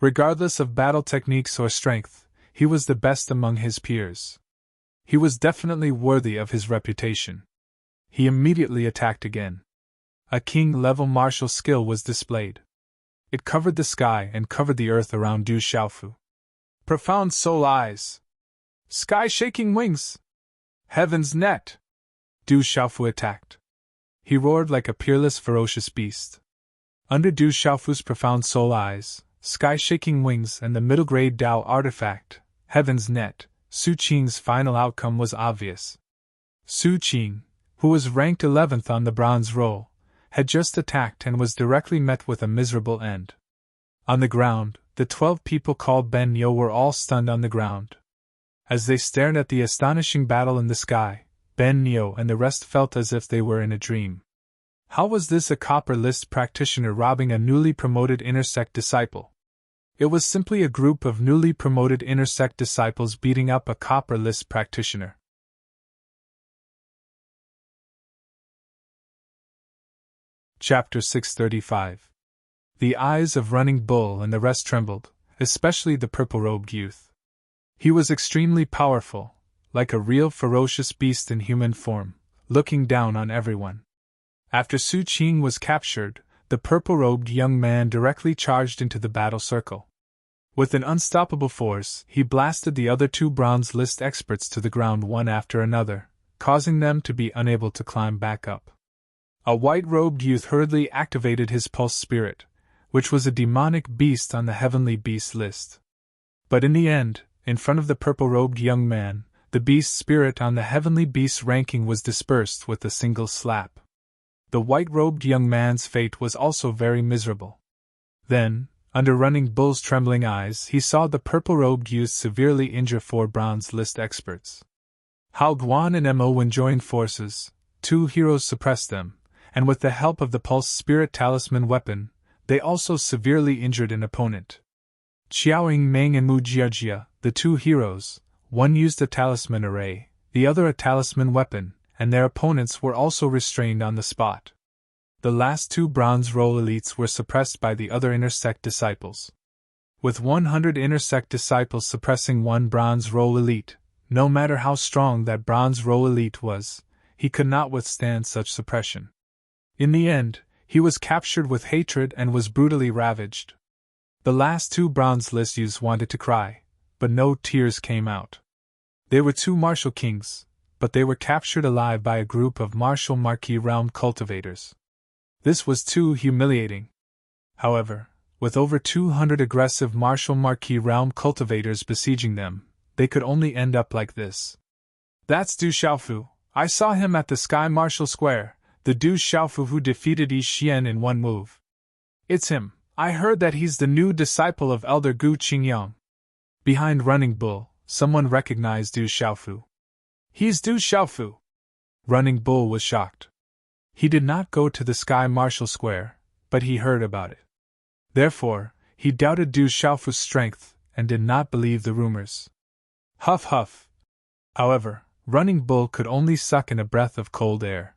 Regardless of battle techniques or strength, he was the best among his peers. He was definitely worthy of his reputation. He immediately attacked again. A king-level martial skill was displayed. It covered the sky and covered the earth around Du Xiaofu. Profound soul eyes! Sky-shaking wings! Heaven's net! Du Xiaofu attacked. He roared like a peerless, ferocious beast. Under Du Xiaofu's profound soul eyes, sky-shaking wings, and the middle-grade Dao artifact, Heaven's Net, Su Qing's final outcome was obvious. Su Qing, who was ranked 11th on the bronze roll, had just attacked and was directly met with a miserable end. On the ground, the 12 people called Ben Yo were all stunned on the ground. As they stared at the astonishing battle in the sky, Ben Yo and the rest felt as if they were in a dream. How was this a copper list practitioner robbing a newly promoted inner sect disciple? It was simply a group of newly promoted inner sect disciples beating up a copper list practitioner. Chapter 635. The eyes of Running Bull and the rest trembled, especially the purple-robed youth. He was extremely powerful, like a real ferocious beast in human form, looking down on everyone. After Su Qing was captured, the purple-robed young man directly charged into the battle circle. With an unstoppable force, he blasted the other two bronze list experts to the ground one after another, causing them to be unable to climb back up. A white-robed youth hurriedly activated his pulse spirit, which was a demonic beast on the heavenly beast list. But in the end, in front of the purple-robed young man, the beast spirit on the heavenly beast ranking was dispersed with a single slap. The white-robed young man's fate was also very miserable. Then, under Running Bull's trembling eyes, he saw the purple-robed youth severely injure 4 bronze list experts. Hao Guan and Mo Wen joined forces, 2 heroes suppressed them, and with the help of the Pulse Spirit Talisman weapon, they also severely injured an opponent. Qiaoying Meng and Mu Jiajia, the 2 heroes, one used a talisman array, the other a talisman weapon, and their opponents were also restrained on the spot. The last 2 bronze role elites were suppressed by the other inner sect disciples. With 100 inner sect disciples suppressing 1 bronze role elite, no matter how strong that bronze role elite was, he could not withstand such suppression. In the end, he was captured with hatred and was brutally ravaged. The last 2 bronze list youths wanted to cry, but no tears came out. They were 2 martial kings, but they were captured alive by a group of martial marquis realm cultivators. This was too humiliating. However, with over 200 aggressive martial marquis realm cultivators besieging them, they could only end up like this. That's Du Xiaofu. I saw him at the Sky Martial Square, the Du Xiaofu who defeated Yi Xian in 1 move. It's him. I heard that he's the new disciple of Elder Gu Qingyang. Behind Running Bull, someone recognized Du Xiaofu. He's Du Xiaofu. Running Bull was shocked. He did not go to the Sky Martial Square, but he heard about it. Therefore, he doubted Du Xiaofu's strength and did not believe the rumors. Huff huff. However, Running Bull could only suck in a breath of cold air.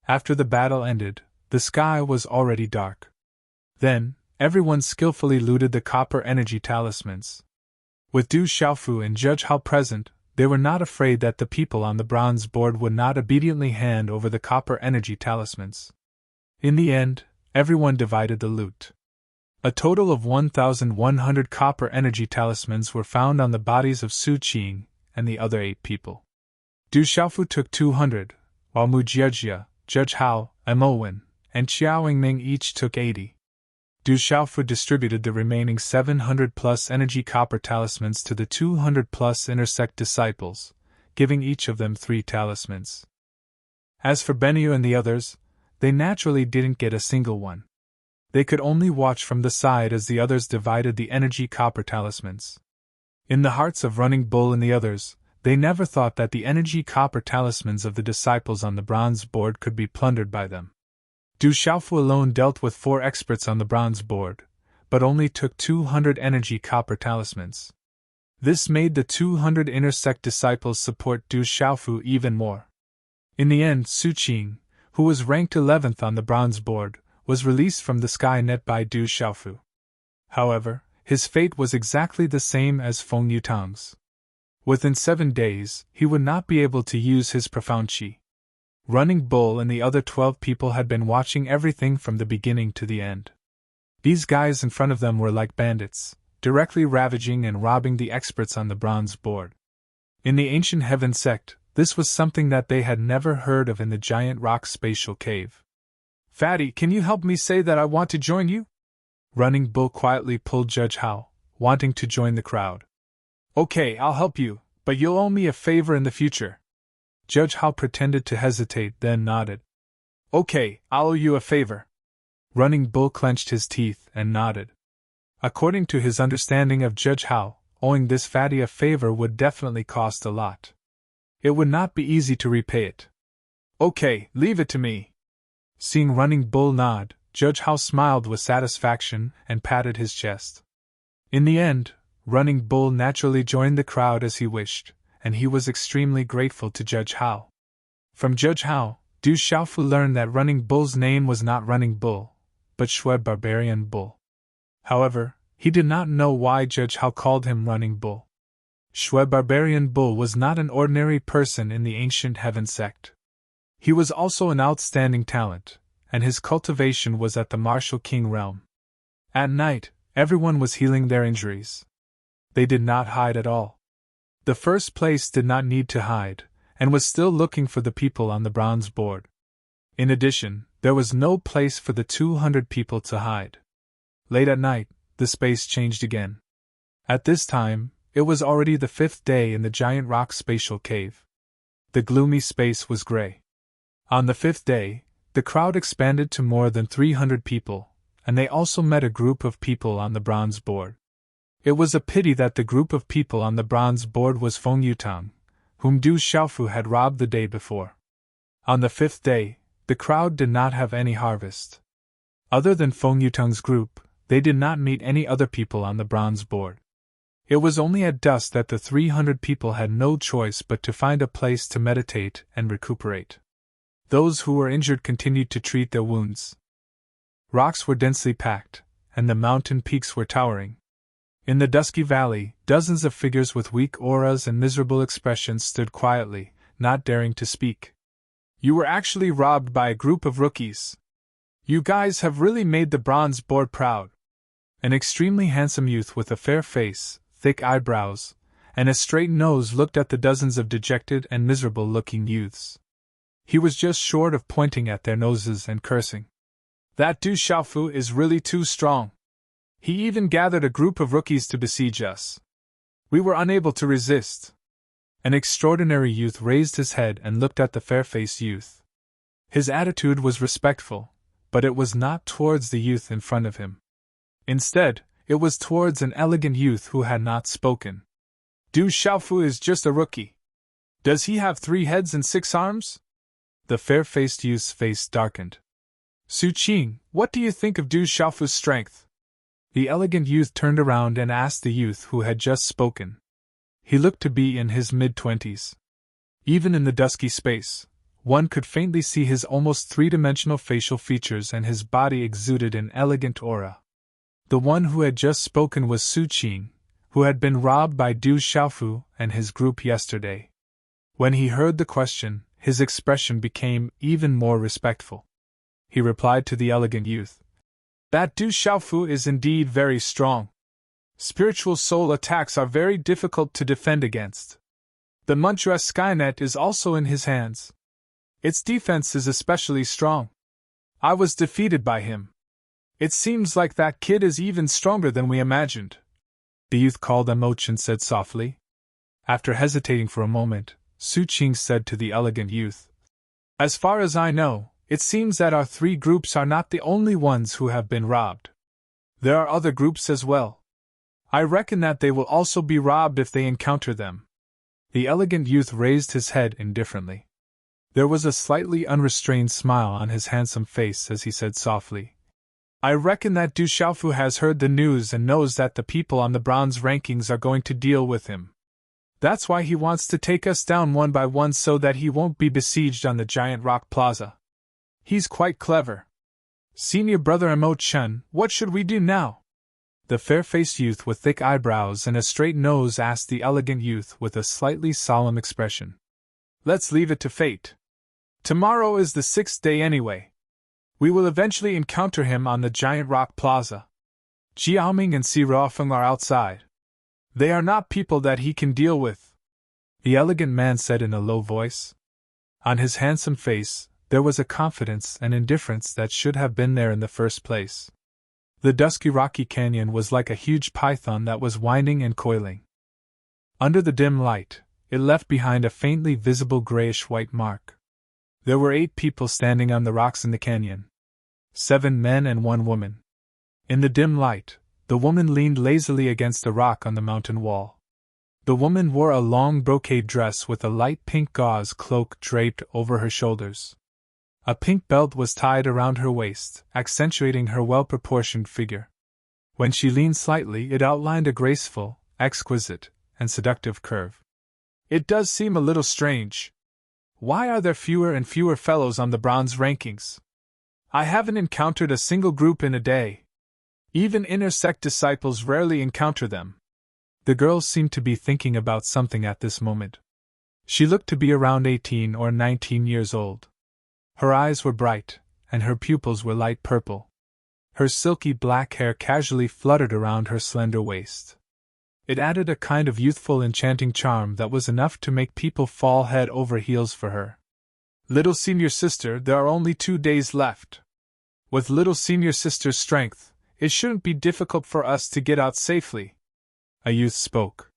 After the battle ended, the sky was already dark. Then, everyone skillfully looted the copper energy talismans. With Du Xiaofu and Judge Hao present, they were not afraid that the people on the bronze board would not obediently hand over the copper energy talismans. In the end, everyone divided the loot. A total of 1,100 copper energy talismans were found on the bodies of Su Qing and the other 8 people. Du Xiaofu took 200, while Mu Jiajia, Judge Hao, Mo Wen, and Qiaoying Ming each took 80. Du Xiaofu distributed the remaining 700-plus energy copper talismans to the 200-plus intersect disciples, giving each of them 3 talismans. As for Benyu and the others, they naturally didn't get a single one. They could only watch from the side as the others divided the energy copper talismans. In the hearts of Running Bull and the others, they never thought that the energy copper talismans of the disciples on the bronze board could be plundered by them. Du Xiaofu alone dealt with 4 experts on the bronze board, but only took 200 energy copper talismans. This made the 200 intersect disciples support Du Xiaofu even more. In the end, Su Qing, who was ranked 11th on the bronze board, was released from the sky net by Du Xiaofu. However, his fate was exactly the same as Feng Yutang's. Within 7 days, he would not be able to use his profound qi. Running Bull and the other 12 people had been watching everything from the beginning to the end. These guys in front of them were like bandits, directly ravaging and robbing the experts on the bronze board. In the ancient heaven sect, this was something that they had never heard of in the giant rock spatial cave. Fatty, can you help me say that I want to join you? Running Bull quietly pulled Judge Hao, wanting to join the crowd. Okay, I'll help you, but you'll owe me a favor in the future. Judge Hao pretended to hesitate, then nodded. Okay, I'll owe you a favor. Running Bull clenched his teeth and nodded. According to his understanding of Judge Hao, owing this fatty a favor would definitely cost a lot. It would not be easy to repay it. Okay, leave it to me. Seeing Running Bull nod, Judge Hao smiled with satisfaction and patted his chest. In the end, Running Bull naturally joined the crowd as he wished, and he was extremely grateful to Judge Hao. From Judge Hao, Du Xiaofu learned that Running Bull's name was not Running Bull, but Shui Barbarian Bull. However, he did not know why Judge Hao called him Running Bull. Shui Barbarian Bull was not an ordinary person in the ancient heaven sect. He was also an outstanding talent, and his cultivation was at the martial king realm. At night, everyone was healing their injuries. They did not hide at all. The first place did not need to hide, and was still looking for the people on the bronze board. In addition, there was no place for the 200 people to hide. Late at night, the space changed again. At this time, it was already the 5th day in the giant rock spatial cave. The gloomy space was gray. On the 5th day, the crowd expanded to more than 300 people, and they also met a group of people on the bronze board. It was a pity that the group of people on the bronze board was Feng Yutang, whom Du Xiaofu had robbed the day before. On the 5th day, the crowd did not have any harvest. Other than Feng Yutang's group, they did not meet any other people on the bronze board. It was only at dusk that the 300 people had no choice but to find a place to meditate and recuperate. Those who were injured continued to treat their wounds. Rocks were densely packed, and the mountain peaks were towering. In the dusky valley, dozens of figures with weak auras and miserable expressions stood quietly, not daring to speak. You were actually robbed by a group of rookies. You guys have really made the bronze board proud. An extremely handsome youth with a fair face, thick eyebrows, and a straight nose looked at the dozens of dejected and miserable-looking youths. He was just short of pointing at their noses and cursing. That Du Xiaofu is really too strong. He even gathered a group of rookies to besiege us. We were unable to resist. An extraordinary youth raised his head and looked at the fair-faced youth. His attitude was respectful, but it was not towards the youth in front of him. Instead, it was towards an elegant youth who had not spoken. Du Xiaofu is just a rookie. Does he have 3 heads and 6 arms? The fair-faced youth's face darkened. Su Qing, what do you think of Du Xiaofu's strength? The elegant youth turned around and asked the youth who had just spoken. He looked to be in his mid-20s. Even in the dusky space, one could faintly see his almost 3-dimensional facial features, and his body exuded an elegant aura. The one who had just spoken was Su Qing, who had been robbed by Du Xiaofu and his group yesterday. When he heard the question, his expression became even more respectful. He replied to the elegant youth, "That Du Xiaofu is indeed very strong. Spiritual soul attacks are very difficult to defend against. The mantra Skynet is also in his hands. Its defense is especially strong. I was defeated by him. It seems like that kid is even stronger than we imagined." The youth called Emoch and said softly. After hesitating for a moment, Su Qing said to the elegant youth, "As far as I know, it seems that our 3 groups are not the only ones who have been robbed. There are other groups as well. I reckon that they will also be robbed if they encounter them." The elegant youth raised his head indifferently. There was a slightly unrestrained smile on his handsome face as he said softly, "I reckon that Du Xiaofu has heard the news and knows that the people on the bronze rankings are going to deal with him. That's why he wants to take us down one by one so that he won't be besieged on the giant rock plaza. He's quite clever. Senior brother Emo Chun, what should we do now?" The fair-faced youth with thick eyebrows and a straight nose asked the elegant youth with a slightly solemn expression. "Let's leave it to fate. Tomorrow is the 6th day anyway. We will eventually encounter him on the giant rock plaza. Jiaoming and Si Ruofeng are outside. They are not people that he can deal with," the elegant man said in a low voice. On his handsome face, there was a confidence and indifference that should have been there in the first place. The dusky rocky canyon was like a huge python that was winding and coiling. Under the dim light, it left behind a faintly visible grayish-white mark. There were 8 people standing on the rocks in the canyon. 7 men and 1 woman. In the dim light, the woman leaned lazily against a rock on the mountain wall. The woman wore a long brocade dress with a light pink gauze cloak draped over her shoulders. A pink belt was tied around her waist, accentuating her well-proportioned figure. When she leaned slightly, it outlined a graceful, exquisite, and seductive curve. "It does seem a little strange," Why are there fewer and fewer fellows on the bronze rankings? I haven't encountered a single group in a day. Even inner sect disciples rarely encounter them. The girl seemed to be thinking about something at this moment. She looked to be around 18 or 19 years old. Her eyes were bright, and her pupils were light purple. Her silky black hair casually fluttered around her slender waist. It added a kind of youthful enchanting charm that was enough to make people fall head over heels for her. Little senior sister, there are only 2 days left. With little senior sister's strength, it shouldn't be difficult for us to get out safely. A youth spoke.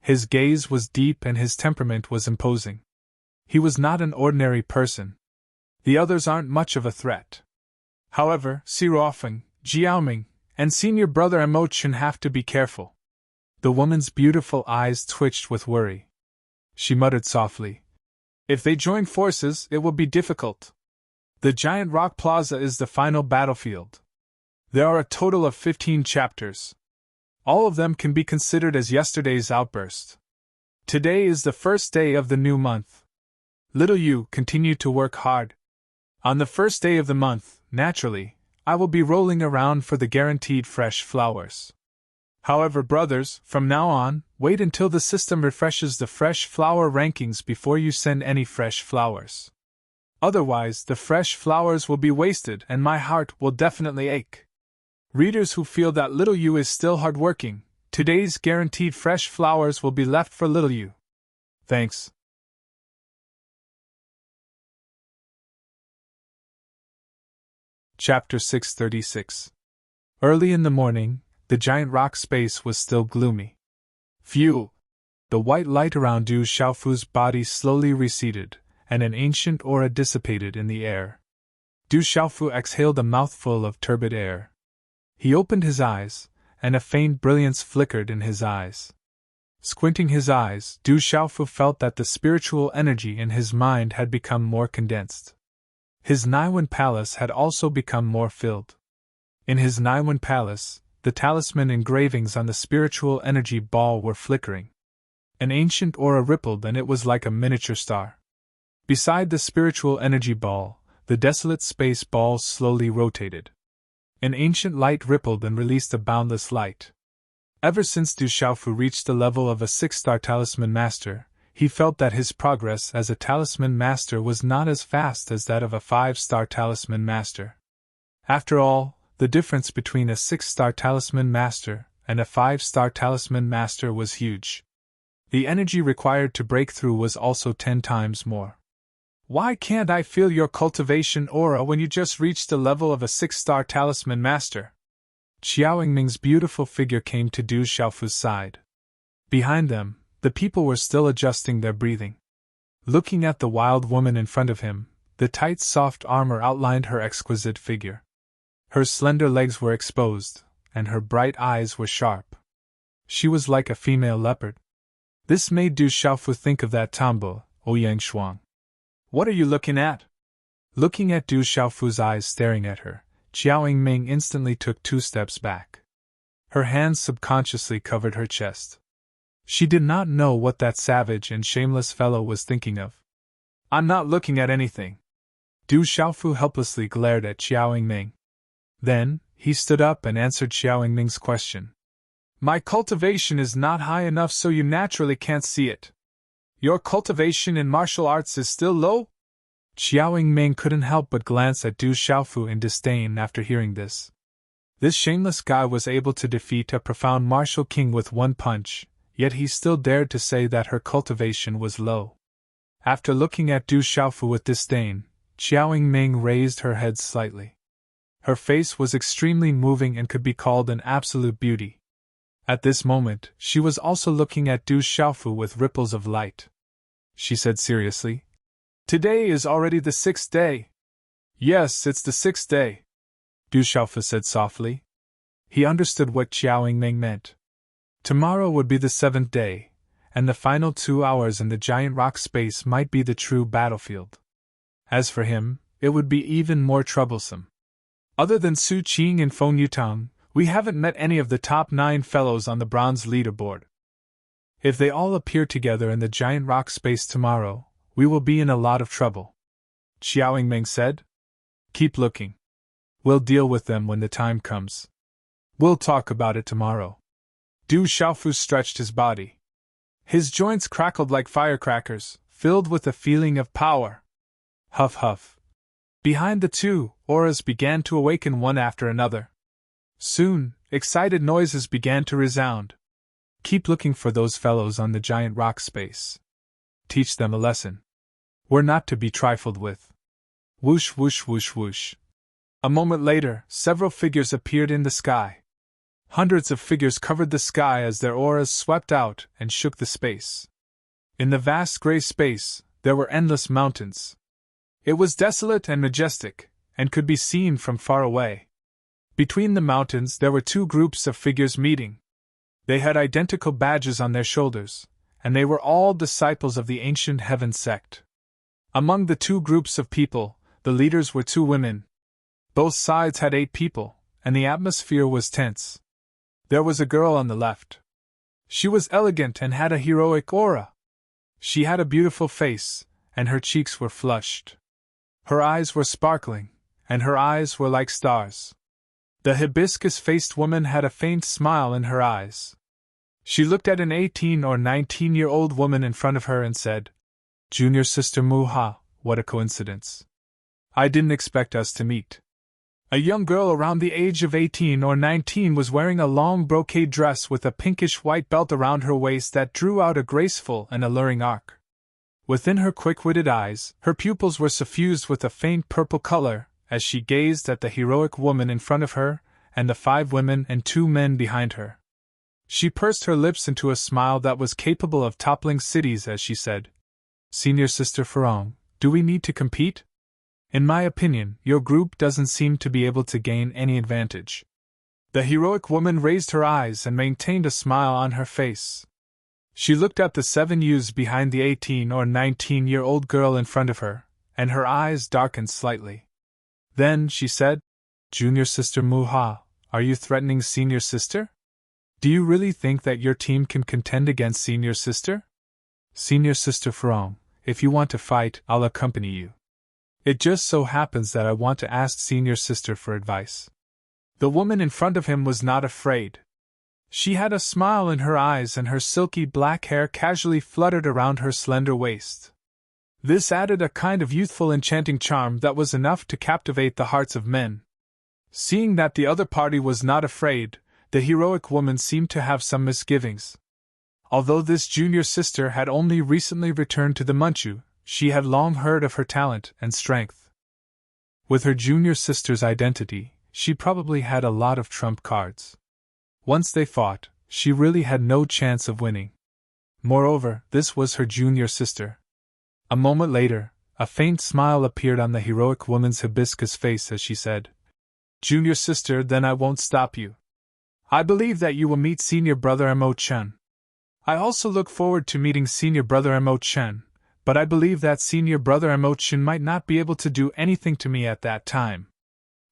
His gaze was deep and his temperament was imposing. He was not an ordinary person. The others aren't much of a threat. However, Sirofeng, Jiaoming, and senior brother Emochin have to be careful. The woman's beautiful eyes twitched with worry. She muttered softly, "If they join forces, it will be difficult. The giant rock plaza is the final battlefield. There are a total of 15 chapters. All of them can be considered as yesterday's outburst. Today is the first day of the new month. Little you continue to work hard. On the first day of the month, naturally, I will be rolling around for the guaranteed fresh flowers. However, brothers, from now on, wait until the system refreshes the fresh flower rankings before you send any fresh flowers. Otherwise, the fresh flowers will be wasted and my heart will definitely ache. Readers who feel that little you is still hardworking, today's guaranteed fresh flowers will be left for little you. Thanks." Chapter 636. Early in the morning, the giant rock space was still gloomy. Phew! The white light around Du Xiaofu's body slowly receded, and an ancient aura dissipated in the air. Du Xiaofu exhaled a mouthful of turbid air. He opened his eyes, and a faint brilliance flickered in his eyes. Squinting his eyes, Du Xiaofu felt that the spiritual energy in his mind had become more condensed. His Naiwen palace had also become more filled. In his Naiwen palace, the talisman engravings on the spiritual energy ball were flickering. An ancient aura rippled and it was like a miniature star. Beside the spiritual energy ball, the desolate space ball slowly rotated. An ancient light rippled and released a boundless light. Ever since Du Xiaofu reached the level of a 6-star talisman master, he felt that his progress as a talisman master was not as fast as that of a 5-star talisman master. After all, the difference between a 6-star talisman master and a 5-star talisman master was huge. The energy required to break through was also 10 times more. Why can't I feel your cultivation aura when you just reached the level of a 6-star talisman master? Xiao Yingming's beautiful figure came to Du Xiaofu's side. Behind them, the people were still adjusting their breathing. Looking at the wild woman in front of him, the tight soft armor outlined her exquisite figure. Her slender legs were exposed, and her bright eyes were sharp. She was like a female leopard. This made Du Xiaofu think of that tomboy, Ouyang Shuang. "What are you looking at?" Looking at Du Xiaofu's eyes staring at her, Xiao Yingming instantly took 2 steps back. Her hands subconsciously covered her chest. She did not know what that savage and shameless fellow was thinking of. "I'm not looking at anything." Du Xiaofu helplessly glared at Xiao Yingming. Then, he stood up and answered Xiao Yingming's question. "My cultivation is not high enough so you naturally can't see it. Your cultivation in martial arts is still low?" Xiao Yingming couldn't help but glance at Du Xiaofu in disdain after hearing this. This shameless guy was able to defeat a profound martial king with 1 punch, yet he still dared to say that her cultivation was low. After looking at Du Xiaofu with disdain, Xiao Yingming raised her head slightly. Her face was extremely moving and could be called an absolute beauty. At this moment, she was also looking at Du Xiaofu with ripples of light. She said seriously, "Today is already the 6th day." "Yes, it's the 6th day," Du Xiaofu said softly. He understood what Xiao Yingming meant. Tomorrow would be the 7th day, and the final 2 hours in the giant rock space might be the true battlefield. As for him, it would be even more troublesome. Other than Su Qing and Feng Yutang, we haven't met any of the top 9 fellows on the bronze leaderboard. If they all appear together in the giant rock space tomorrow, we will be in a lot of trouble. Xiao Ming said. Keep looking. We'll deal with them when the time comes. We'll talk about it tomorrow. Du Xiaofu stretched his body. His joints crackled like firecrackers, filled with a feeling of power. Huff huff. Behind the two, auras began to awaken one after another. Soon, excited noises began to resound. Keep looking for those fellows on the giant rock space. Teach them a lesson. We're not to be trifled with. Whoosh whoosh whoosh whoosh. A moment later, several figures appeared in the sky. Hundreds of figures covered the sky as their auras swept out and shook the space. In the vast gray space, there were endless mountains. It was desolate and majestic, and could be seen from far away. Between the mountains there were two groups of figures meeting. They had identical badges on their shoulders, and they were all disciples of the ancient heaven sect. Among the two groups of people, the leaders were two women. Both sides had 8 people, and the atmosphere was tense. There was a girl on the left. She was elegant and had a heroic aura. She had a beautiful face, and her cheeks were flushed. Her eyes were sparkling, and her eyes were like stars. The hibiscus-faced woman had a faint smile in her eyes. She looked at an 18 or 19-year-old woman in front of her and said, Junior Sister Muha, what a coincidence. I didn't expect us to meet. A young girl around the age of 18 or 19 was wearing a long brocade dress with a pinkish-white belt around her waist that drew out a graceful and alluring arc. Within her quick-witted eyes, her pupils were suffused with a faint purple color as she gazed at the heroic woman in front of her and the 5 women and 2 men behind her. She pursed her lips into a smile that was capable of toppling cities as she said, Senior Sister Farong, do we need to compete? In my opinion, your group doesn't seem to be able to gain any advantage. The heroic woman raised her eyes and maintained a smile on her face. She looked at the 7 youths behind the 18 or 19-year-old girl in front of her, and her eyes darkened slightly. Then she said, Junior Sister Muha, are you threatening Senior Sister? Do you really think that your team can contend against Senior Sister? Senior Sister Farong, if you want to fight, I'll accompany you. It just so happens that I want to ask Senior Sister for advice. The woman in front of him was not afraid. She had a smile in her eyes and her silky black hair casually fluttered around her slender waist. This added a kind of youthful enchanting charm that was enough to captivate the hearts of men. Seeing that the other party was not afraid, the heroic woman seemed to have some misgivings. Although this junior sister had only recently returned to the Manchu, she had long heard of her talent and strength. With her junior sister's identity, she probably had a lot of trump cards. Once they fought, she really had no chance of winning. Moreover, this was her junior sister. A moment later, a faint smile appeared on the heroic woman's hibiscus face as she said, Junior sister, then I won't stop you. I believe that you will meet Senior Brother Mo Chen. I also look forward to meeting Senior Brother Mo Chen. But I believe that Senior Brother Mo Chen might not be able to do anything to me at that time.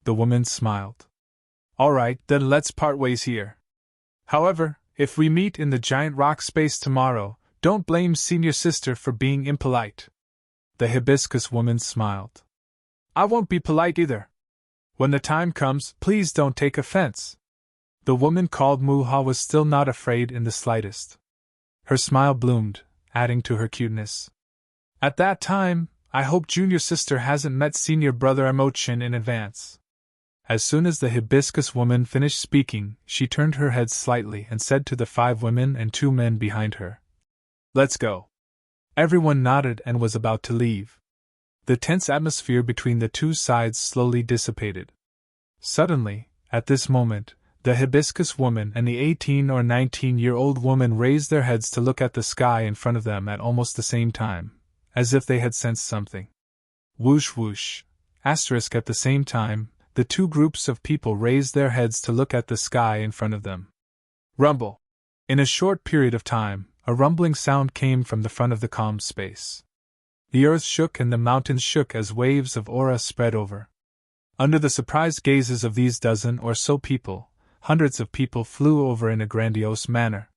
The woman smiled. All right, then let's part ways here. However, if we meet in the giant rock space tomorrow, don't blame Senior Sister for being impolite. The hibiscus woman smiled. I won't be polite either. When the time comes, please don't take offense. The woman called Muha was still not afraid in the slightest. Her smile bloomed, adding to her cuteness. At that time, I hope Junior Sister hasn't met Senior Brother Mo Chen in advance. As soon as the hibiscus woman finished speaking, she turned her head slightly and said to the 5 women and 2 men behind her, Let's go. Everyone nodded and was about to leave. The tense atmosphere between the two sides slowly dissipated. Suddenly, at this moment, the hibiscus woman and the 18 or 19-year-old woman raised their heads to look at the sky in front of them at almost the same time, as if they had sensed something. Whoosh whoosh. Asterisk at the same time, the two groups of people raised their heads to look at the sky in front of them. Rumble. In a short period of time, a rumbling sound came from the front of the calm space. The earth shook and the mountains shook as waves of aura spread over. Under the surprised gazes of these dozen or so people, hundreds of people flew over in a grandiose manner.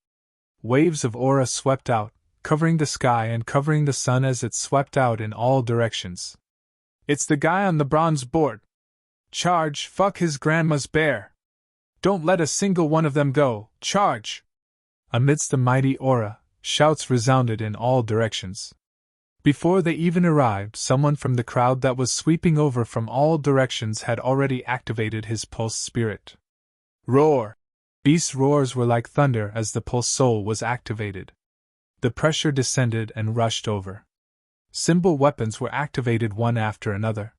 Waves of aura swept out, covering the sky and covering the sun as it swept out in all directions. "It's the guy on the bronze board! Charge! Fuck his grandma's bear! Don't let a single one of them go! Charge!" Amidst the mighty aura, shouts resounded in all directions. Before they even arrived, someone from the crowd that was sweeping over from all directions had already activated his pulse spirit. Roar! Beast's roars were like thunder as the pulse soul was activated. The pressure descended and rushed over. Symbol weapons were activated one after another.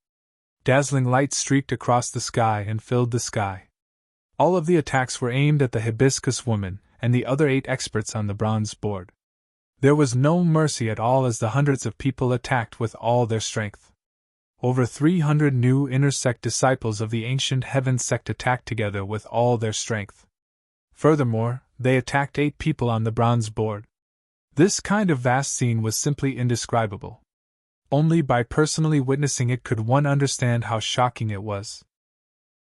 Dazzling light streaked across the sky and filled the sky. All of the attacks were aimed at the hibiscus woman and the other 8 experts on the bronze board. There was no mercy at all as the hundreds of people attacked with all their strength. Over 300 new inner sect disciples of the ancient heaven sect attacked together with all their strength. Furthermore, they attacked 8 people on the bronze board. This kind of vast scene was simply indescribable. Only by personally witnessing it could one understand how shocking it was.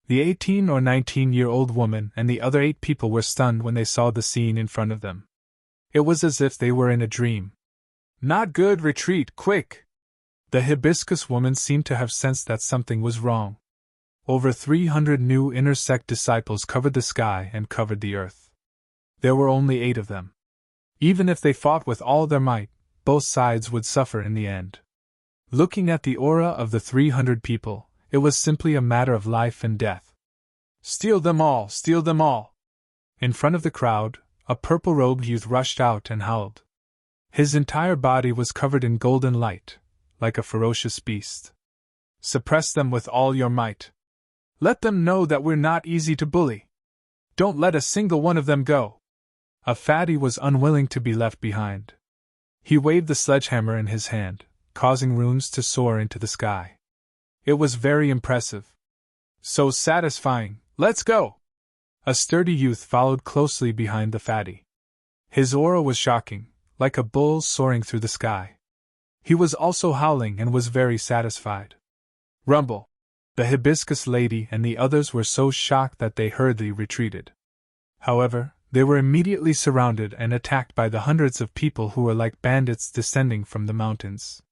The 18 or 19-year-old woman and the other 8 people were stunned when they saw the scene in front of them. It was as if they were in a dream. "Not good, retreat, quick!" The hibiscus woman seemed to have sensed that something was wrong. Over 300 new inner sect disciples covered the sky and covered the earth. There were only 8 of them. Even if they fought with all their might, both sides would suffer in the end. Looking at the aura of the 300 people, it was simply a matter of life and death. "Steal them all! Steal them all!" In front of the crowd, a purple-robed youth rushed out and howled. His entire body was covered in golden light, like a ferocious beast. "Suppress them with all your might. Let them know that we're not easy to bully. Don't let a single one of them go." A fatty was unwilling to be left behind. He waved the sledgehammer in his hand, causing runes to soar into the sky. It was very impressive. "So satisfying, let's go!" A sturdy youth followed closely behind the fatty. His aura was shocking, like a bull soaring through the sky. He was also howling and was very satisfied. Rumble! The hibiscus lady and the others were so shocked that they hurriedly retreated. However, they were immediately surrounded and attacked by the hundreds of people who were like bandits descending from the mountains.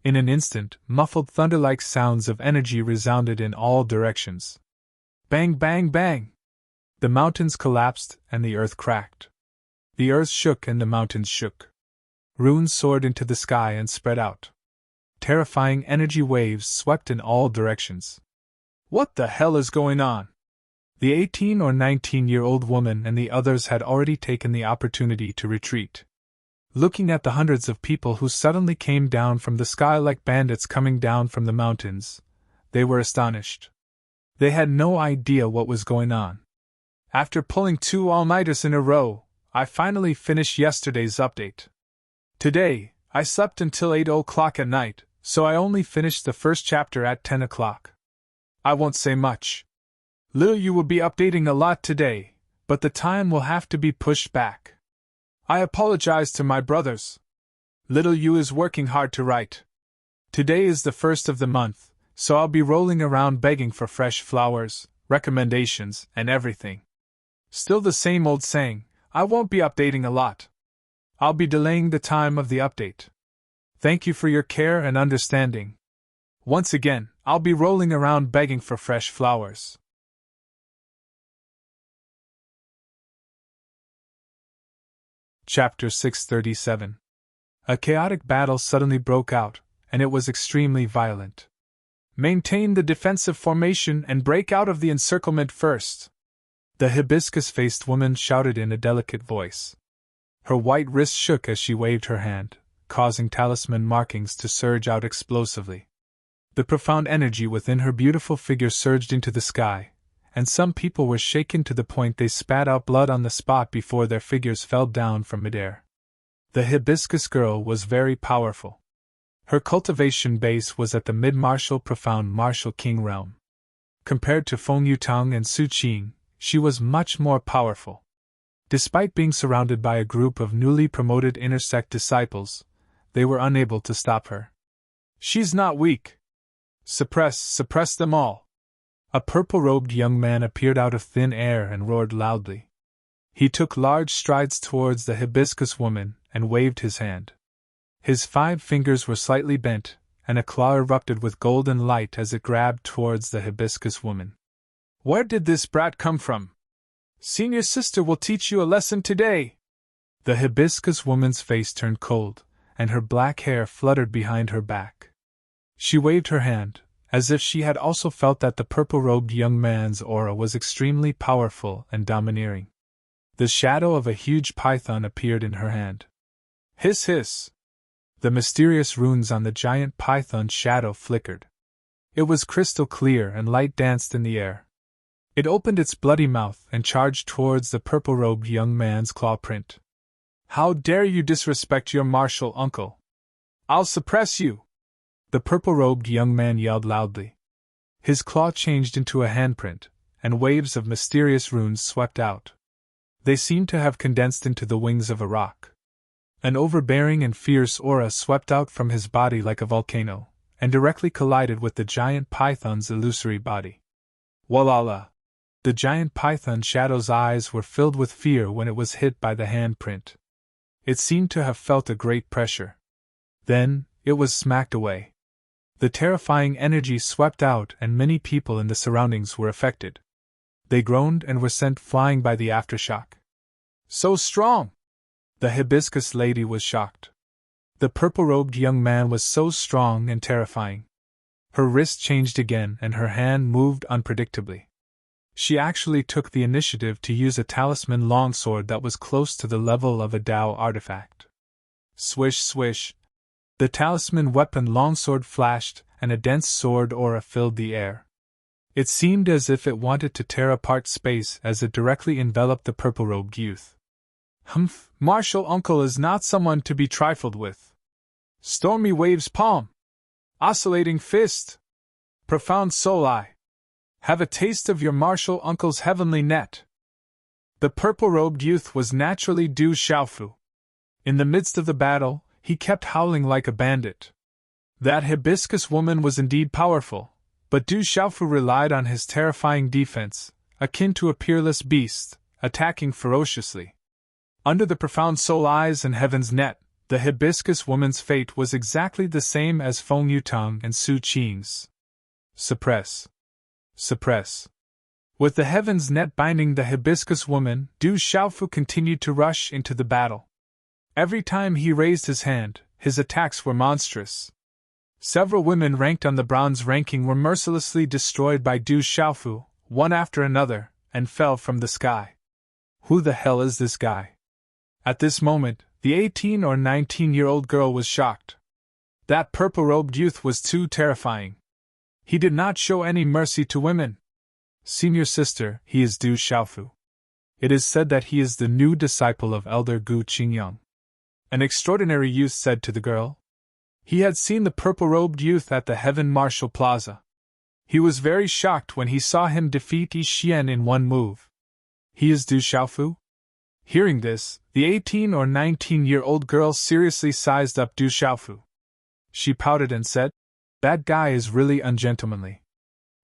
In an instant, muffled thunder-like sounds of energy resounded in all directions. Bang, bang, bang! The mountains collapsed and the earth cracked. The earth shook and the mountains shook. Runes soared into the sky and spread out. Terrifying energy waves swept in all directions. What the hell is going on? The 18 or 19-year-old woman and the others had already taken the opportunity to retreat. Looking at the hundreds of people who suddenly came down from the sky like bandits coming down from the mountains, they were astonished. They had no idea what was going on. After pulling 2 all-nighters in a row, I finally finished yesterday's update. Today, I slept until 8 o'clock at night, so I only finished the first chapter at 10 o'clock. I won't say much. Lil you will be updating a lot today, but the time will have to be pushed back. I apologize to my brothers. Little you is working hard to write. Today is the first of the month, so I'll be rolling around begging for fresh flowers, recommendations, and everything. Still the same old saying, I won't be updating a lot. I'll be delaying the time of the update. Thank you for your care and understanding. Once again, I'll be rolling around begging for fresh flowers. Chapter 637. A chaotic battle suddenly broke out, and it was extremely violent. Maintain the defensive formation and break out of the encirclement first. The hibiscus-faced woman shouted in a delicate voice. Her white wrist shook as she waved her hand, causing talisman markings to surge out explosively. The profound energy within her beautiful figure surged into the sky, and some people were shaken to the point they spat out blood on the spot before their figures fell down from midair. The hibiscus girl was very powerful. Her cultivation base was at the mid-martial profound martial king realm. Compared to Feng Yutang and Su Qing, she was much more powerful. Despite being surrounded by a group of newly promoted inner sect disciples, they were unable to stop her. She's not weak. Suppress them all. A purple-robed young man appeared out of thin air and roared loudly. He took large strides towards the hibiscus woman and waved his hand. His 5 fingers were slightly bent, and a claw erupted with golden light as it grabbed towards the hibiscus woman. "Where did this brat come from? Senior sister will teach you a lesson today!" The hibiscus woman's face turned cold, and her black hair fluttered behind her back. She waved her hand, as if she had also felt that the purple-robed young man's aura was extremely powerful and domineering. The shadow of a huge python appeared in her hand. Hiss hiss! The mysterious runes on the giant python's shadow flickered. It was crystal clear and light danced in the air. It opened its bloody mouth and charged towards the purple-robed young man's claw print. "How dare you disrespect your martial uncle? I'll suppress you!" The purple-robed young man yelled loudly. His claw changed into a handprint, and waves of mysterious runes swept out. They seemed to have condensed into the wings of a rock. An overbearing and fierce aura swept out from his body like a volcano, and directly collided with the giant python's illusory body. Walala! The giant python shadow's eyes were filled with fear when it was hit by the handprint. It seemed to have felt a great pressure. Then, it was smacked away. The terrifying energy swept out and many people in the surroundings were affected. They groaned and were sent flying by the aftershock. "So strong!" The hibiscus lady was shocked. The purple-robed young man was so strong and terrifying. Her wrist changed again and her hand moved unpredictably. She actually took the initiative to use a talisman longsword that was close to the level of a Dao artifact. Swish swish! The talisman weapon longsword flashed and a dense sword aura filled the air. It seemed as if it wanted to tear apart space as it directly enveloped the purple-robed youth. "Humph, martial uncle is not someone to be trifled with. Stormy waves palm. Oscillating fist. Profound soul eye. Have a taste of your martial uncle's heavenly net." The purple-robed youth was naturally Du Xiaofu. In the midst of the battle, he kept howling like a bandit. That hibiscus woman was indeed powerful, but Du Xiaofu relied on his terrifying defense, akin to a peerless beast, attacking ferociously. Under the profound soul eyes and heaven's net, the hibiscus woman's fate was exactly the same as Feng Yutang and Su Qing's. Suppress. Suppress. With the heaven's net binding the hibiscus woman, Du Xiaofu continued to rush into the battle. Every time he raised his hand, his attacks were monstrous. Several women ranked on the bronze ranking were mercilessly destroyed by Du Xiaofu, one after another, and fell from the sky. Who the hell is this guy? At this moment, the 18 or 19-year-old girl was shocked. That purple-robed youth was too terrifying. He did not show any mercy to women. "Senior sister, he is Du Xiaofu. It is said that he is the new disciple of Elder Gu Qingyang," an extraordinary youth said to the girl. He had seen the purple-robed youth at the Heaven Martial Plaza. He was very shocked when he saw him defeat Yi Xian in one move. "He is Du Xiaofu?" Hearing this, the 18 or 19-year-old girl seriously sized up Du Xiaofu. She pouted and said, "That guy is really ungentlemanly.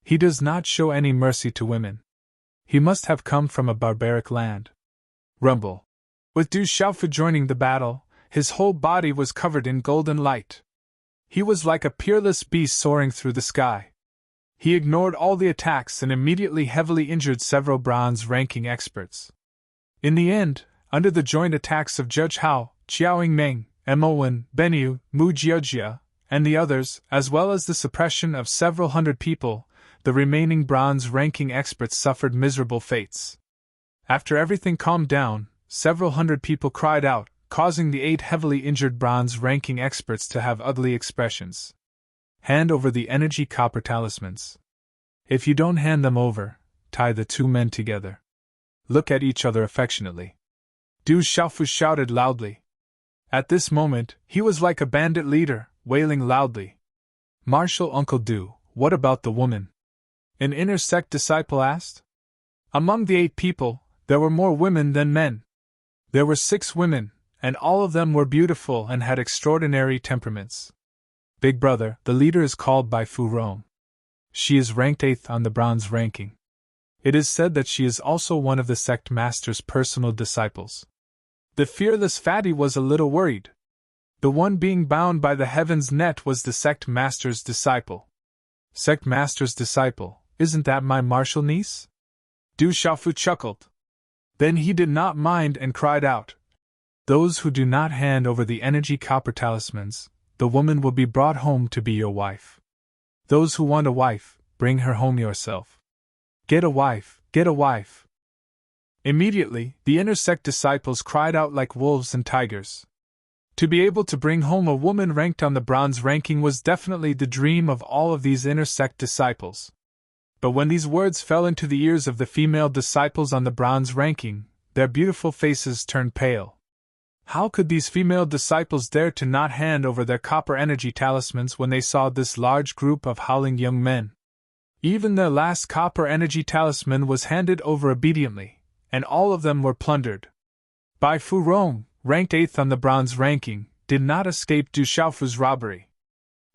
He does not show any mercy to women. He must have come from a barbaric land." Rumble. With Du Xiaofu joining the battle, his whole body was covered in golden light. He was like a peerless beast soaring through the sky. He ignored all the attacks and immediately heavily injured several bronze-ranking experts. In the end, under the joint attacks of Judge Hao, Qiaoying Meng, Emowen, Benyu, Mu Jiojia, and the others, as well as the suppression of several hundred people, the remaining bronze-ranking experts suffered miserable fates. After everything calmed down, several hundred people cried out, causing the 8 heavily injured bronze-ranking experts to have ugly expressions. Hand over the energy copper talismans. If you don't hand them over, tie the 2 men together. Look at each other affectionately. Du Xiaofu shouted loudly. At this moment, he was like a bandit leader, wailing loudly. "Martial Uncle Du, what about the woman?" an inner sect disciple asked. Among the 8 people, there were more women than men. There were 6 women, and all of them were beautiful and had extraordinary temperaments. "Big brother, the leader is called by Fu Rong. She is ranked 8th on the bronze ranking. It is said that she is also one of the sect master's personal disciples." The fearless fatty was a little worried. The one being bound by the heaven's net was the sect master's disciple. Sect master's disciple, isn't that my martial niece? Du Xiaofu chuckled. Then he did not mind and cried out, "Those who do not hand over the energy copper talismans, the woman will be brought home to be your wife. Those who want a wife, bring her home yourself. Get a wife, get a wife." Immediately, the inner sect disciples cried out like wolves and tigers. To be able to bring home a woman ranked on the bronze ranking was definitely the dream of all of these inner sect disciples. But when these words fell into the ears of the female disciples on the bronze ranking, their beautiful faces turned pale. How could these female disciples dare to not hand over their copper energy talismans when they saw this large group of howling young men? Even their last copper energy talisman was handed over obediently, and all of them were plundered. Bai Fu Rong, ranked 8th on the bronze ranking, did not escape Du Xiaofu's robbery.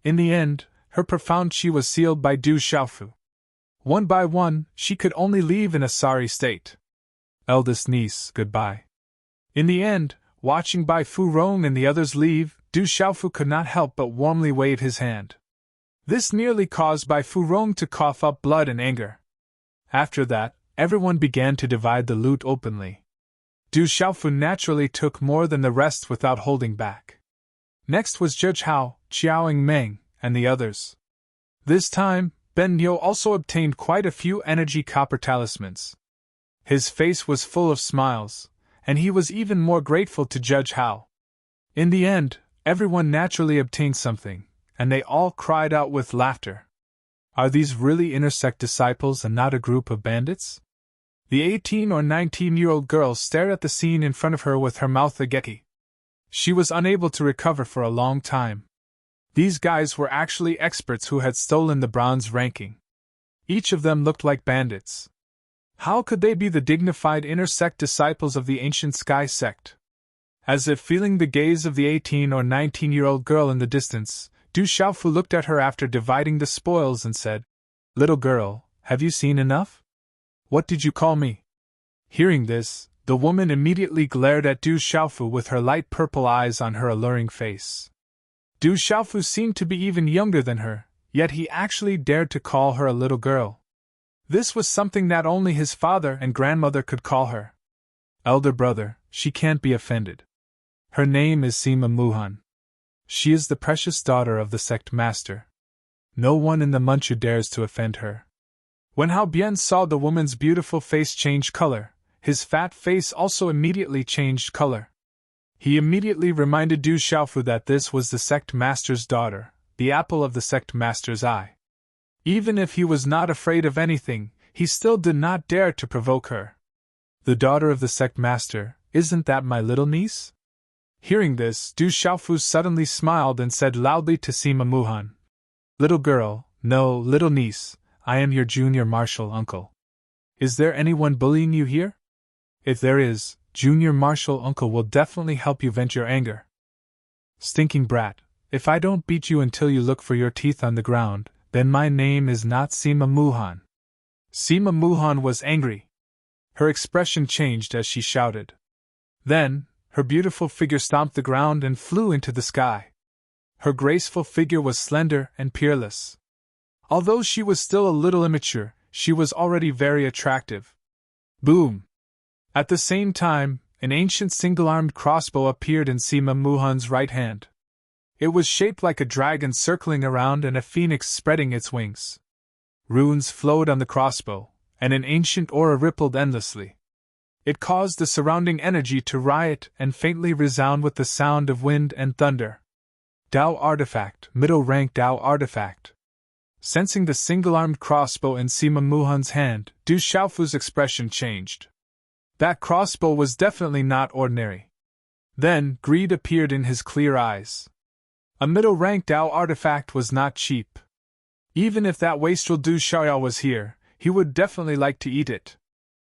In the end, her profound qi was sealed by Du Xiaofu. One by one, she could only leave in a sorry state. Eldest niece, goodbye. In the end, watching Bai Fu Rong and the others leave, Du Xiaofu could not help but warmly wave his hand. This nearly caused Bai Fu Rong to cough up blood in anger. After that, everyone began to divide the loot openly. Du Xiaofu naturally took more than the rest without holding back. Next was Zhe Hao, Qiaoing Meng, and the others. This time, Ben Niu also obtained quite a few energy copper talismans. His face was full of smiles, and he was even more grateful to Judge Hao. In the end, everyone naturally obtained something, and they all cried out with laughter. Are these really inner sect disciples and not a group of bandits? The 18 or 19-year-old girl stared at the scene in front of her with her mouth agape. She was unable to recover for a long time. These guys were actually experts who had stolen the bronze ranking. Each of them looked like bandits. How could they be the dignified inner sect disciples of the ancient sky sect? As if feeling the gaze of the 18 or 19-year-old girl in the distance, Du Xiaofu looked at her after dividing the spoils and said, "Little girl, have you seen enough? What did you call me?" Hearing this, the woman immediately glared at Du Xiaofu with her light purple eyes on her alluring face. Du Xiaofu seemed to be even younger than her, yet he actually dared to call her a little girl. This was something that only his father and grandmother could call her. "Elder brother, she can't be offended. Her name is Sima Muhan. She is the precious daughter of the sect master. No one in the Manchu dares to offend her." When Hao Bian saw the woman's beautiful face change color, his fat face also immediately changed color. He immediately reminded Du Xiaofu that this was the sect master's daughter, the apple of the sect master's eye. Even if he was not afraid of anything, he still did not dare to provoke her. "The daughter of the sect master, isn't that my little niece?" Hearing this, Du Xiaofu suddenly smiled and said loudly to Sima Muhan, "Little girl, no, little niece, I am your junior martial uncle. Is there anyone bullying you here? If there is, junior martial uncle will definitely help you vent your anger. Stinking brat, if I don't beat you until you look for your teeth on the ground, then my name is not Sima Muhan." Sima Muhan was angry. Her expression changed as she shouted. Then, her beautiful figure stomped the ground and flew into the sky. Her graceful figure was slender and peerless. Although she was still a little immature, she was already very attractive. Boom! At the same time, an ancient single-armed crossbow appeared in Sima Muhan's right hand. It was shaped like a dragon circling around and a phoenix spreading its wings. Runes flowed on the crossbow, and an ancient aura rippled endlessly. It caused the surrounding energy to riot and faintly resound with the sound of wind and thunder. Dao Artifact, Middle Rank Dao Artifact. Sensing the single-armed crossbow in Sima Muhan's hand, Du Xiaofu's expression changed. That crossbow was definitely not ordinary. Then, greed appeared in his clear eyes. A middle-rank Dao artifact was not cheap. Even if that wastrel Du Xiaoyao was here, he would definitely like to eat it.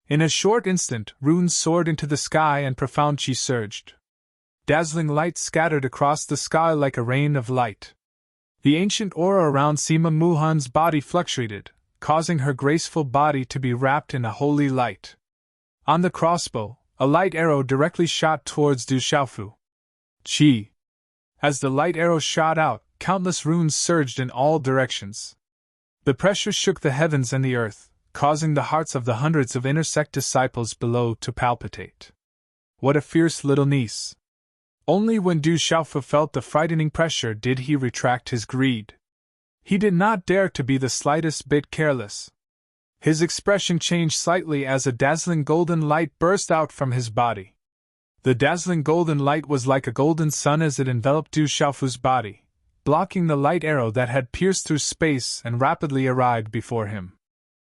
In a short instant, runes soared into the sky and profound qi surged. Dazzling light scattered across the sky like a rain of light. The ancient aura around Sima Muhan's body fluctuated, causing her graceful body to be wrapped in a holy light. On the crossbow, a light arrow directly shot towards Du Xiaofu. Chi! As the light arrow shot out, countless runes surged in all directions. The pressure shook the heavens and the earth, causing the hearts of the hundreds of inner sect disciples below to palpitate. What a fierce little niece! Only when Du Xiaofu felt the frightening pressure did he retract his greed. He did not dare to be the slightest bit careless. His expression changed slightly as a dazzling golden light burst out from his body. The dazzling golden light was like a golden sun as it enveloped Du Xiaofu's body, blocking the light arrow that had pierced through space and rapidly arrived before him.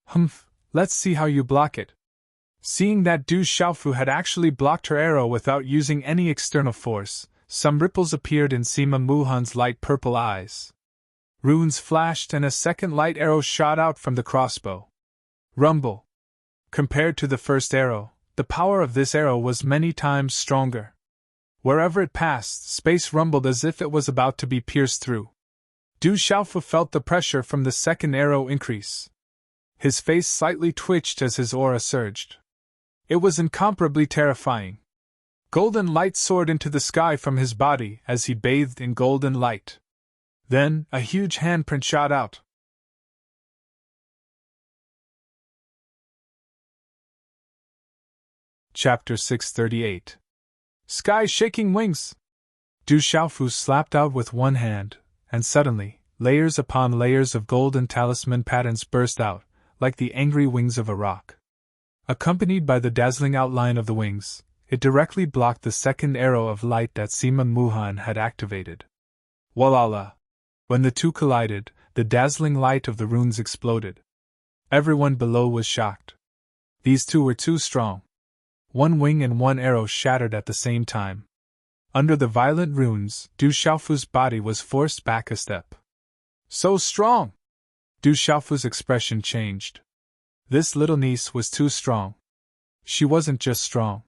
Humph, let's see how you block it. Seeing that Du Xiaofu had actually blocked her arrow without using any external force, some ripples appeared in Sima Muhan's light purple eyes. Runes flashed and a second light arrow shot out from the crossbow. Rumble! Compared to the first arrow, the power of this arrow was many times stronger. Wherever it passed, space rumbled as if it was about to be pierced through. Du Xiaofu felt the pressure from the second arrow increase. His face slightly twitched as his aura surged. It was incomparably terrifying. Golden light soared into the sky from his body as he bathed in golden light. Then, a huge handprint shot out. Chapter 638. Sky-shaking wings! Du Xiaofu slapped out with one hand, and suddenly, layers upon layers of golden talisman patterns burst out, like the angry wings of a roc. Accompanied by the dazzling outline of the wings, it directly blocked the second arrow of light that Sima Muhan had activated. Walala! When the two collided, the dazzling light of the runes exploded. Everyone below was shocked. These two were too strong. One wing and one arrow shattered at the same time. Under the violent runes, Du Xiaofu's body was forced back a step. So strong! Du Xiaofu's expression changed. This little niece was too strong. She wasn't just strong.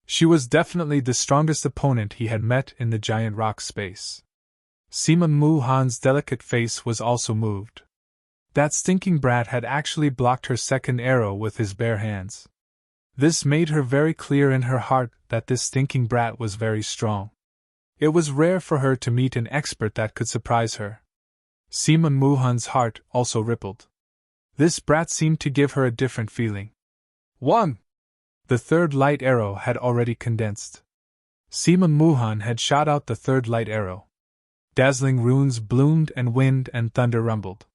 She was definitely the strongest opponent he had met in the giant rock space. Sima Muhan's delicate face was also moved. That stinking brat had actually blocked her second arrow with his bare hands. This made her very clear in her heart that this stinking brat was very strong. It was rare for her to meet an expert that could surprise her. Sima Muhan's heart also rippled. This brat seemed to give her a different feeling. 1. The third light arrow had already condensed. Sima Muhan had shot out the third light arrow. Dazzling runes bloomed and wind and thunder rumbled.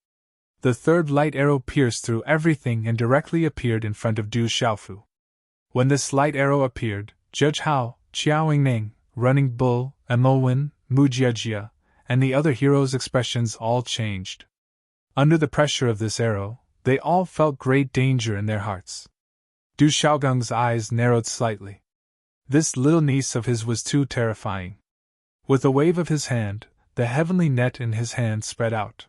The third light arrow pierced through everything and directly appeared in front of Du Xiaofu. When this light arrow appeared, Judge Hao, Qiaoning, Running Bull, Emowin, Mujiajia, and the other heroes' expressions all changed. Under the pressure of this arrow, they all felt great danger in their hearts. Du Xiaogung's eyes narrowed slightly. This little niece of his was too terrifying. With a wave of his hand, the heavenly net in his hand spread out.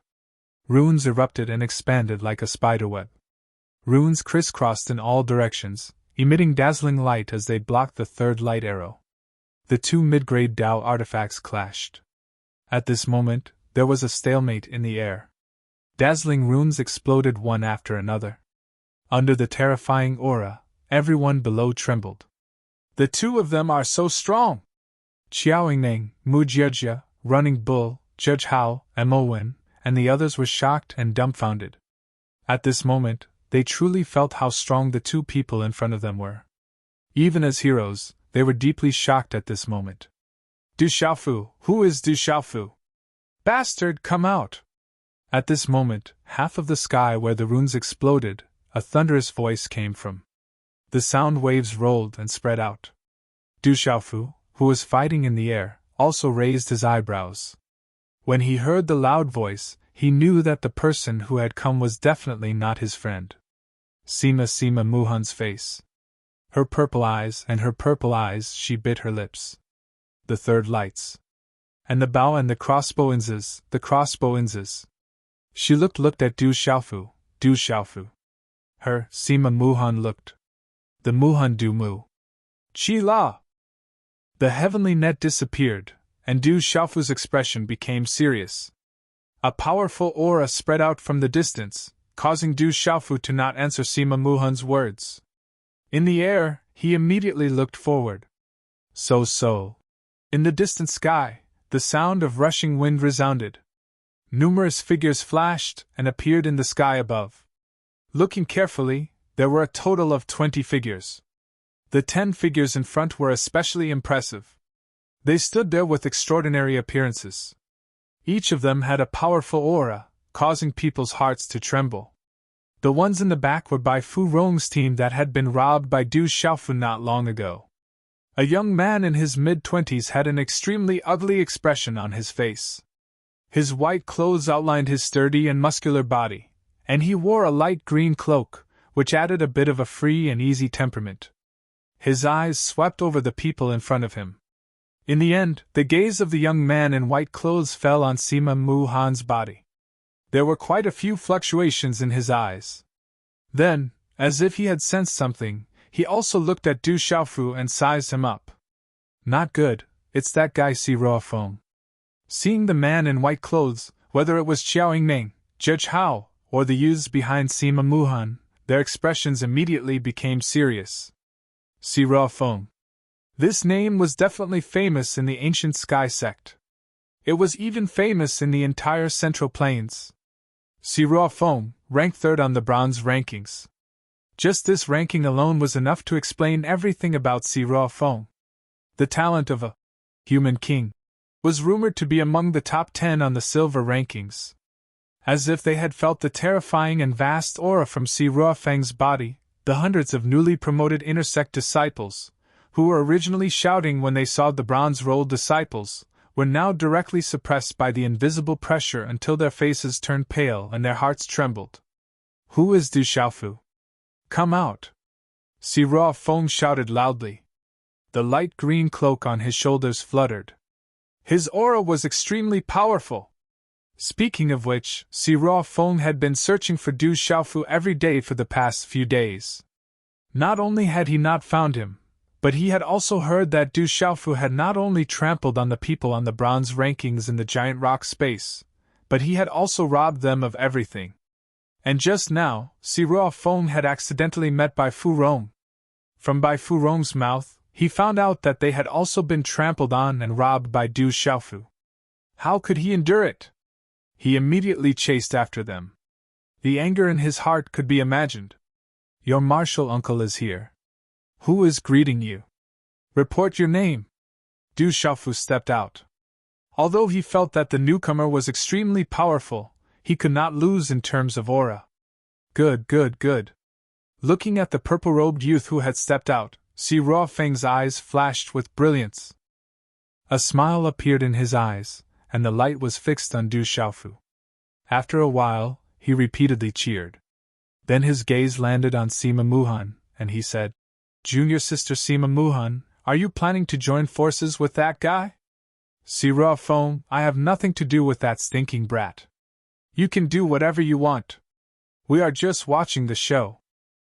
Runes erupted and expanded like a spiderweb. Runes crisscrossed in all directions, emitting dazzling light as they blocked the third light arrow. The two mid-grade Dao artifacts clashed. At this moment, there was a stalemate in the air. Dazzling runes exploded one after another. Under the terrifying aura, everyone below trembled. The two of them are so strong! Qiaoning, Mujiajia, Running Bull, Judge Hao, Emowin, and the others were shocked and dumbfounded. At this moment, they truly felt how strong the two people in front of them were. Even as heroes, they were deeply shocked at this moment. Du Xiaofu, who is Du Xiaofu? Bastard, come out! At this moment, half of the sky where the runes exploded, a thunderous voice came from. The sound waves rolled and spread out. Du Xiaofu, who was fighting in the air, also raised his eyebrows. When he heard the loud voice, he knew that the person who had come was definitely not his friend. Sima Muhan's face. Her purple eyes, she bit her lips. The third lights. And the bow and the crossbow inzes. She looked at Du Xiaofu. Her, Sima Muhan looked. The Muhan Du Mu. Chi La! The heavenly net disappeared, and Du Xiaofu's expression became serious. A powerful aura spread out from the distance, causing Du Xiaofu to not answer Sima Muhan's words. In the air, he immediately looked forward. So. In the distant sky, the sound of rushing wind resounded. Numerous figures flashed and appeared in the sky above. Looking carefully, there were a total of 20 figures. The 10 figures in front were especially impressive. They stood there with extraordinary appearances. Each of them had a powerful aura, causing people's hearts to tremble. The ones in the back were by Fu Rong's team that had been robbed by Du Xiaofu not long ago. A young man in his mid-20s had an extremely ugly expression on his face. His white clothes outlined his sturdy and muscular body, and he wore a light green cloak, which added a bit of a free and easy temperament. His eyes swept over the people in front of him. In the end, the gaze of the young man in white clothes fell on Sima Muhan's body. There were quite a few fluctuations in his eyes. Then, as if he had sensed something, he also looked at Du Xiaofu and sized him up. Not good, it's that guy Siroa Feng. Seeing the man in white clothes, whether it was Xiao Yingning, Judge Hao, or the youths behind Sima Muhan, their expressions immediately became serious. Siroa Feng. This name was definitely famous in the ancient Sky sect. It was even famous in the entire Central Plains. Siroa Feng ranked third on the bronze rankings. Just this ranking alone was enough to explain everything about Siroa Feng. The talent of a human king was rumored to be among the top 10 on the silver rankings. As if they had felt the terrifying and vast aura from Siroa Feng's body, the hundreds of newly promoted inner sect disciples, who were originally shouting when they saw the bronze-rolled disciples, were now directly suppressed by the invisible pressure until their faces turned pale and their hearts trembled. Who is Du Xiaofu? Come out! Siroa Feng shouted loudly. The light green cloak on his shoulders fluttered. His aura was extremely powerful. Speaking of which, Siroa Feng had been searching for Du Xiaofu every day for the past few days. Not only had he not found him, but he had also heard that Du Xiaofu had not only trampled on the people on the bronze rankings in the giant rock space, but he had also robbed them of everything. And just now, Siroa Feng had accidentally met Bai Fu Rong. From Bai Fu Rong's mouth, he found out that they had also been trampled on and robbed by Du Xiaofu. How could he endure it? He immediately chased after them. The anger in his heart could be imagined. Your martial uncle is here. Who is greeting you? Report your name. Du Xiaofu stepped out. Although he felt that the newcomer was extremely powerful, he could not lose in terms of aura. Good. Looking at the purple-robed youth who had stepped out, Siroa Feng's eyes flashed with brilliance. A smile appeared in his eyes, and the light was fixed on Du Xiaofu. After a while, he repeatedly cheered. Then his gaze landed on Sima Muhan, and he said, Junior sister Sima Muhan, are you planning to join forces with that guy? Siroa Feng, I have nothing to do with that stinking brat. You can do whatever you want. We are just watching the show.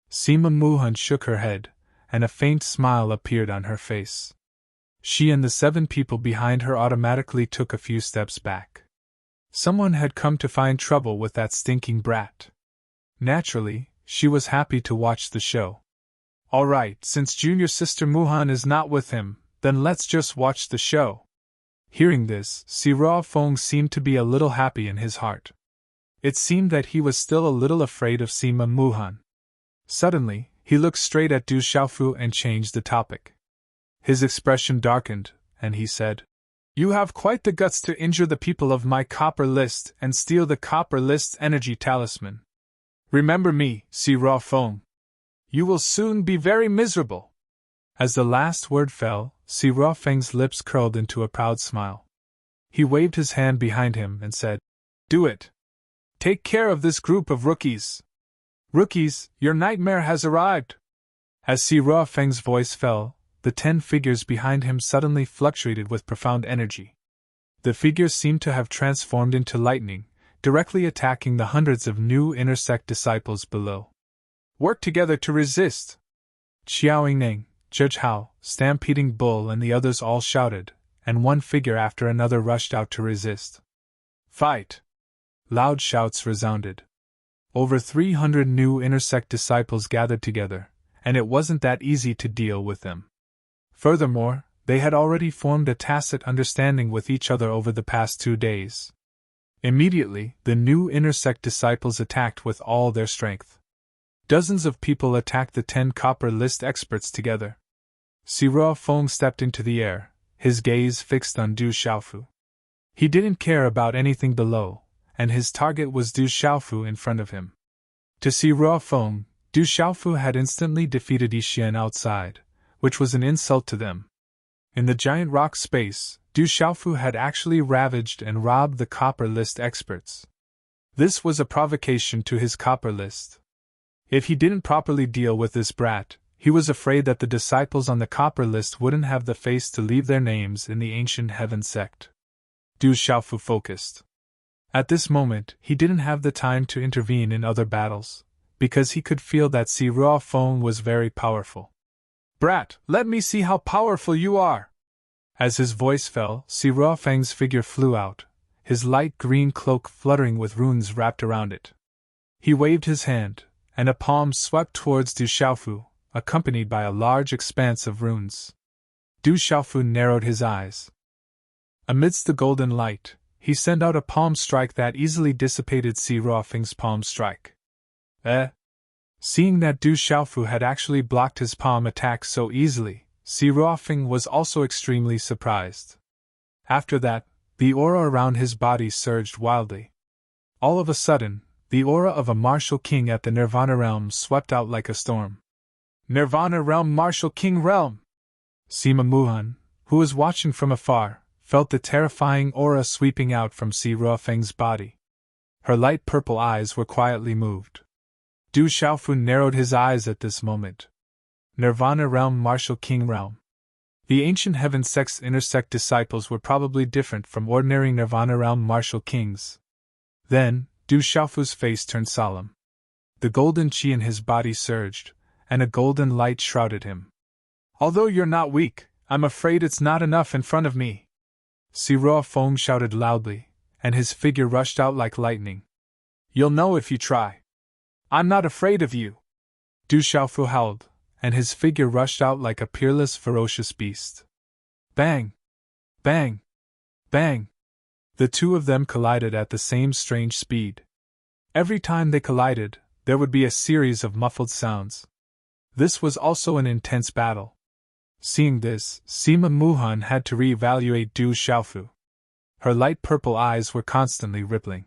Sima Muhan shook her head, and a faint smile appeared on her face. She and the 7 people behind her automatically took a few steps back. Someone had come to find trouble with that stinking brat. Naturally, she was happy to watch the show. All right, since junior sister Muhan is not with him, then let's just watch the show. Hearing this, Siroa Feng seemed to be a little happy in his heart. It seemed that he was still a little afraid of Sima Muhan. Suddenly, he looked straight at Du Xiaofu and changed the topic. His expression darkened, and he said, You have quite the guts to injure the people of my copper list and steal the copper list's energy talisman. Remember me, Siroa Feng. You will soon be very miserable. As the last word fell, Siroa Feng's lips curled into a proud smile. He waved his hand behind him and said, Do it. Take care of this group of rookies. Rookies, your nightmare has arrived. As Siroa Feng's voice fell, the 10 figures behind him suddenly fluctuated with profound energy. The figures seemed to have transformed into lightning, directly attacking the hundreds of new inner sect disciples below. Work together to resist. Xiao Yingning, Judge Hao, Stampeding Bull and the others all shouted, and one figure after another rushed out to resist. Fight! Loud shouts resounded. Over 300 new inner sect disciples gathered together, and it wasn't that easy to deal with them. Furthermore, they had already formed a tacit understanding with each other over the past 2 days. Immediately, the new inner sect disciples attacked with all their strength. Dozens of people attacked the 10 copper list experts together. Sirua Feng stepped into the air, his gaze fixed on Du Xiaofu. He didn't care about anything below, and his target was Du Xiaofu in front of him. To Sirua Feng, Du Xiaofu had instantly defeated Yixian outside, which was an insult to them. In the giant rock space, Du Xiaofu had actually ravaged and robbed the copper list experts. This was a provocation to his copper list. If he didn't properly deal with this brat, he was afraid that the disciples on the copper list wouldn't have the face to leave their names in the ancient heaven sect. Du Xiaofu focused. At this moment, he didn't have the time to intervene in other battles, because he could feel that Sirua Feng was very powerful. Brat, let me see how powerful you are! As his voice fell, Sirua Feng's figure flew out, his light green cloak fluttering with runes wrapped around it. He waved his hand, and a palm swept towards Du Xiaofu, accompanied by a large expanse of runes. Du Xiaofu narrowed his eyes. Amidst the golden light, he sent out a palm strike that easily dissipated Sirua Feng's palm strike. Seeing that Du Xiaofu had actually blocked his palm attack so easily, Sirua Feng was also extremely surprised. After that, the aura around his body surged wildly. All of a sudden, the aura of a martial king at the Nirvana realm swept out like a storm. Nirvana realm, martial king realm! Sima Muhan, who was watching from afar, felt the terrifying aura sweeping out from Sirua Feng's body. Her light purple eyes were quietly moved. Du Xiaofu narrowed his eyes at this moment. Nirvana realm, martial king realm. The ancient heaven sect's intersect disciples were probably different from ordinary Nirvana realm martial kings. Then, Du Xiaofu's face turned solemn. The golden chi in his body surged, and a golden light shrouded him. Although you're not weak, I'm afraid it's not enough in front of me. Sirua Feng shouted loudly, and his figure rushed out like lightning. You'll know if you try. I'm not afraid of you. Du Xiaofu howled, and his figure rushed out like a peerless, ferocious beast. Bang! Bang! Bang! The two of them collided at the same strange speed. Every time they collided, there would be a series of muffled sounds. This was also an intense battle. Seeing this, Sima Muhan had to re-evaluate Du Xiaofu. Her light purple eyes were constantly rippling.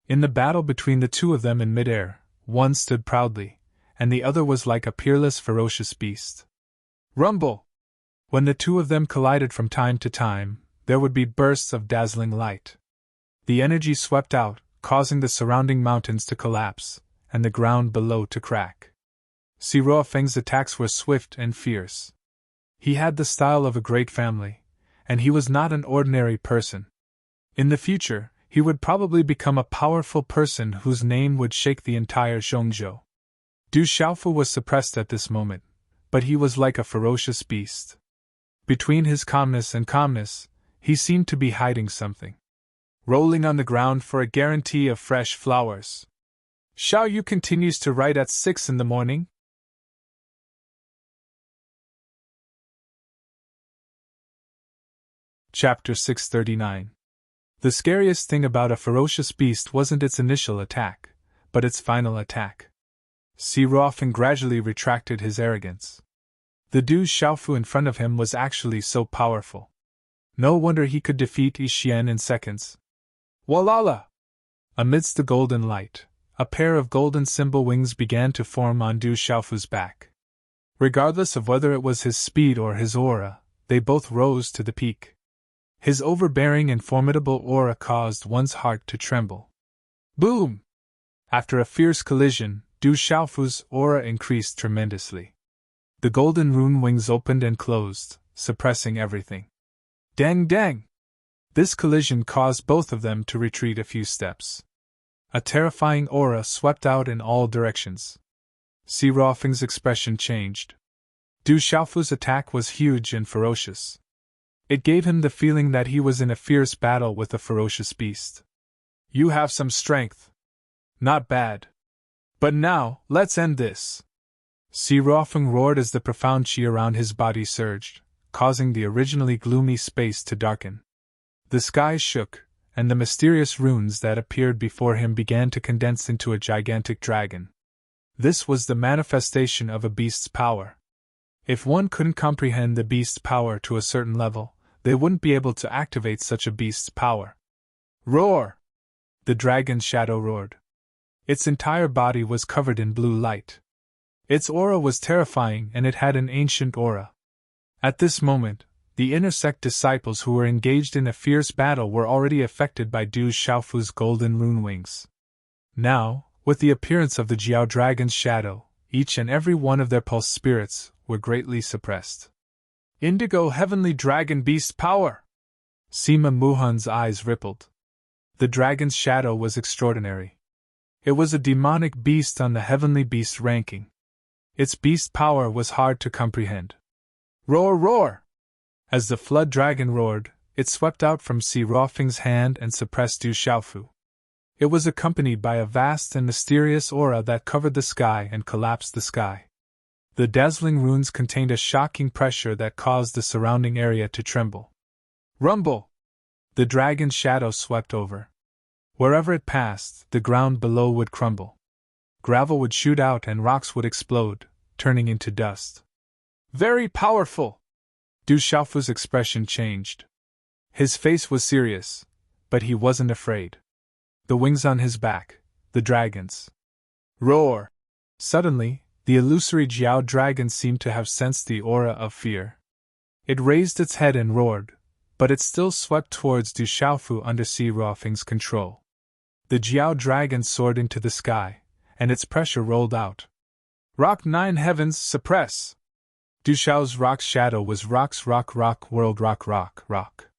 In the battle between the two of them in midair, one stood proudly, and the other was like a peerless, ferocious beast. Rumble! When the two of them collided from time to time, there would be bursts of dazzling light. The energy swept out, causing the surrounding mountains to collapse, and the ground below to crack. Sirua Feng's attacks were swift and fierce. He had the style of a great family, and he was not an ordinary person. In the future, he would probably become a powerful person whose name would shake the entire Zhongzhou. Du Xiaofu was suppressed at this moment, but he was like a ferocious beast. Between his calmness and calmness, he seemed to be hiding something. Rolling on the ground for a guarantee of fresh flowers. Xiao Yu continues to write at 6 in the morning. Chapter 639. The scariest thing about a ferocious beast wasn't its initial attack, but its final attack. Sirua Feng gradually retracted his arrogance. The Du Xiaofu in front of him was actually so powerful. No wonder he could defeat Yixian in seconds. Walala! Amidst the golden light, a pair of golden symbol wings began to form on Du Xiaofu's back. Regardless of whether it was his speed or his aura, they both rose to the peak. His overbearing and formidable aura caused one's heart to tremble. Boom! After a fierce collision, Du Xiaofu's aura increased tremendously. The golden rune wings opened and closed, suppressing everything. Dang dang! This collision caused both of them to retreat a few steps. A terrifying aura swept out in all directions. Sirua Feng's expression changed. Du Xiaofu's attack was huge and ferocious. It gave him the feeling that he was in a fierce battle with a ferocious beast. You have some strength. Not bad. But now, let's end this. Si Ruofeng roared as the profound chi around his body surged, causing the originally gloomy space to darken. The sky shook, and the mysterious runes that appeared before him began to condense into a gigantic dragon. This was the manifestation of a beast's power. If one couldn't comprehend the beast's power to a certain level, they wouldn't be able to activate such a beast's power. Roar! The dragon's shadow roared. Its entire body was covered in blue light. Its aura was terrifying, and it had an ancient aura. At this moment, the inner sect disciples who were engaged in a fierce battle were already affected by Du Xiaofu's golden rune wings. Now, with the appearance of the Jiao dragon's shadow, each and every one of their pulse spirits were greatly suppressed. Indigo heavenly dragon beast power! Sima Muhan's eyes rippled. The dragon's shadow was extraordinary. It was a demonic beast on the heavenly beast ranking. Its beast power was hard to comprehend. Roar, roar! As the flood dragon roared, it swept out from Si Ruofeng's hand and suppressed Du Xiaofu. It was accompanied by a vast and mysterious aura that covered the sky and collapsed the sky. The dazzling runes contained a shocking pressure that caused the surrounding area to tremble. Rumble! The dragon's shadow swept over. Wherever it passed, the ground below would crumble. Gravel would shoot out and rocks would explode, turning into dust. Very powerful! Du Xiaofu's expression changed. His face was serious, but he wasn't afraid. The wings on his back, the dragon's. Roar! Suddenly, the illusory Jiao dragon seemed to have sensed the aura of fear. It raised its head and roared, but it still swept towards Du Xiaofu under Si Ruofeng's control. The Jiao dragon soared into the sky, and its pressure rolled out. Rock 9 heavens, suppress! Du Xiao's rock's shadow was rocks rock rock world rock rock rock.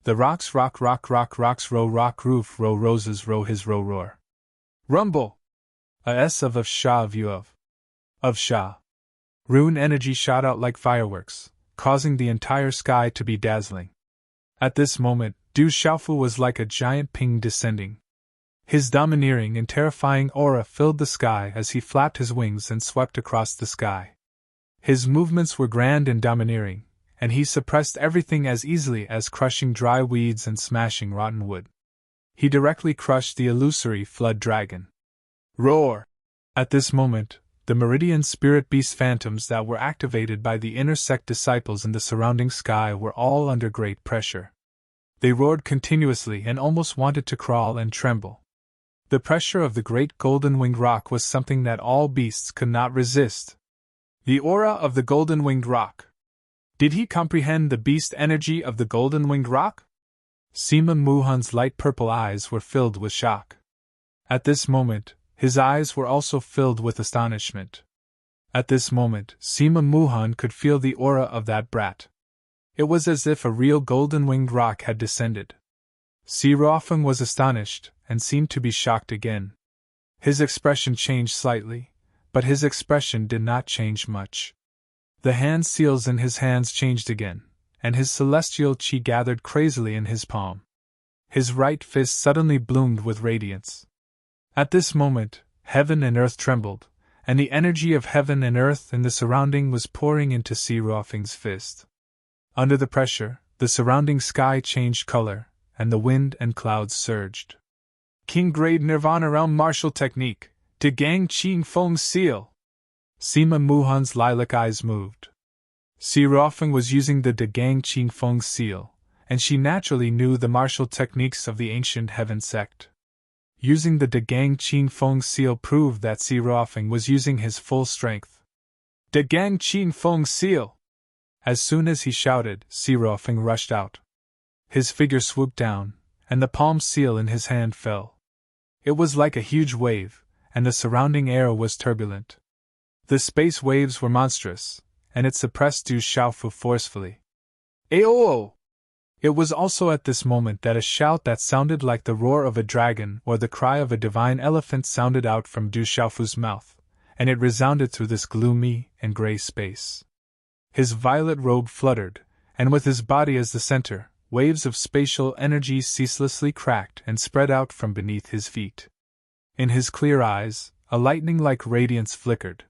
The rocks rock rock rock rocks row rock roof row roses row his row roar. Rumble! A S of Sha of U of Sha. Rune energy shot out like fireworks, causing the entire sky to be dazzling. At this moment, Du Xiaofu was like a giant ping descending. His domineering and terrifying aura filled the sky as he flapped his wings and swept across the sky. His movements were grand and domineering, and he suppressed everything as easily as crushing dry weeds and smashing rotten wood. He directly crushed the illusory flood dragon. Roar! At this moment, the meridian spirit beast phantoms that were activated by the inner sect disciples in the surrounding sky were all under great pressure. They roared continuously and almost wanted to crawl and tremble. The pressure of the great golden-winged rock was something that all beasts could not resist. The aura of the golden-winged rock. Did he comprehend the beast energy of the golden-winged rock? Sima Muhan's light purple eyes were filled with shock. At this moment, his eyes were also filled with astonishment. At this moment, Sima Muhan could feel the aura of that brat. It was as if a real golden-winged rock had descended. Si Ruofeng was astonished, and seemed to be shocked again. His expression changed slightly, but his expression did not change much. The hand seals in his hands changed again, and his celestial chi gathered crazily in his palm. His right fist suddenly bloomed with radiance. At this moment, heaven and earth trembled, and the energy of heaven and earth in the surrounding was pouring into Si Ruofeng's fist. Under the pressure, the surrounding sky changed color, and the wind and clouds surged. King Grade Nirvana Realm Martial Technique, De Gang Qing Feng Seal. Sima Muhan's lilac eyes moved. Si Ruofeng was using the De Gang Qing Feng Seal, and she naturally knew the martial techniques of the ancient heaven sect. Using the De Gang Qing Feng Seal proved that Si Ruofeng was using his full strength. De Gang Qing Feng Seal! As soon as he shouted, Si Ruofeng rushed out. His figure swooped down, and the palm seal in his hand fell. It was like a huge wave, and the surrounding air was turbulent. The space waves were monstrous, and it suppressed Du Xiaofu forcefully. Aoo! It was also at this moment that a shout that sounded like the roar of a dragon or the cry of a divine elephant sounded out from Du Xiaofu's mouth, and it resounded through this gloomy and gray space. His violet robe fluttered, and with his body as the center, waves of spatial energy ceaselessly cracked and spread out from beneath his feet. In his clear eyes, a lightning-like radiance flickered.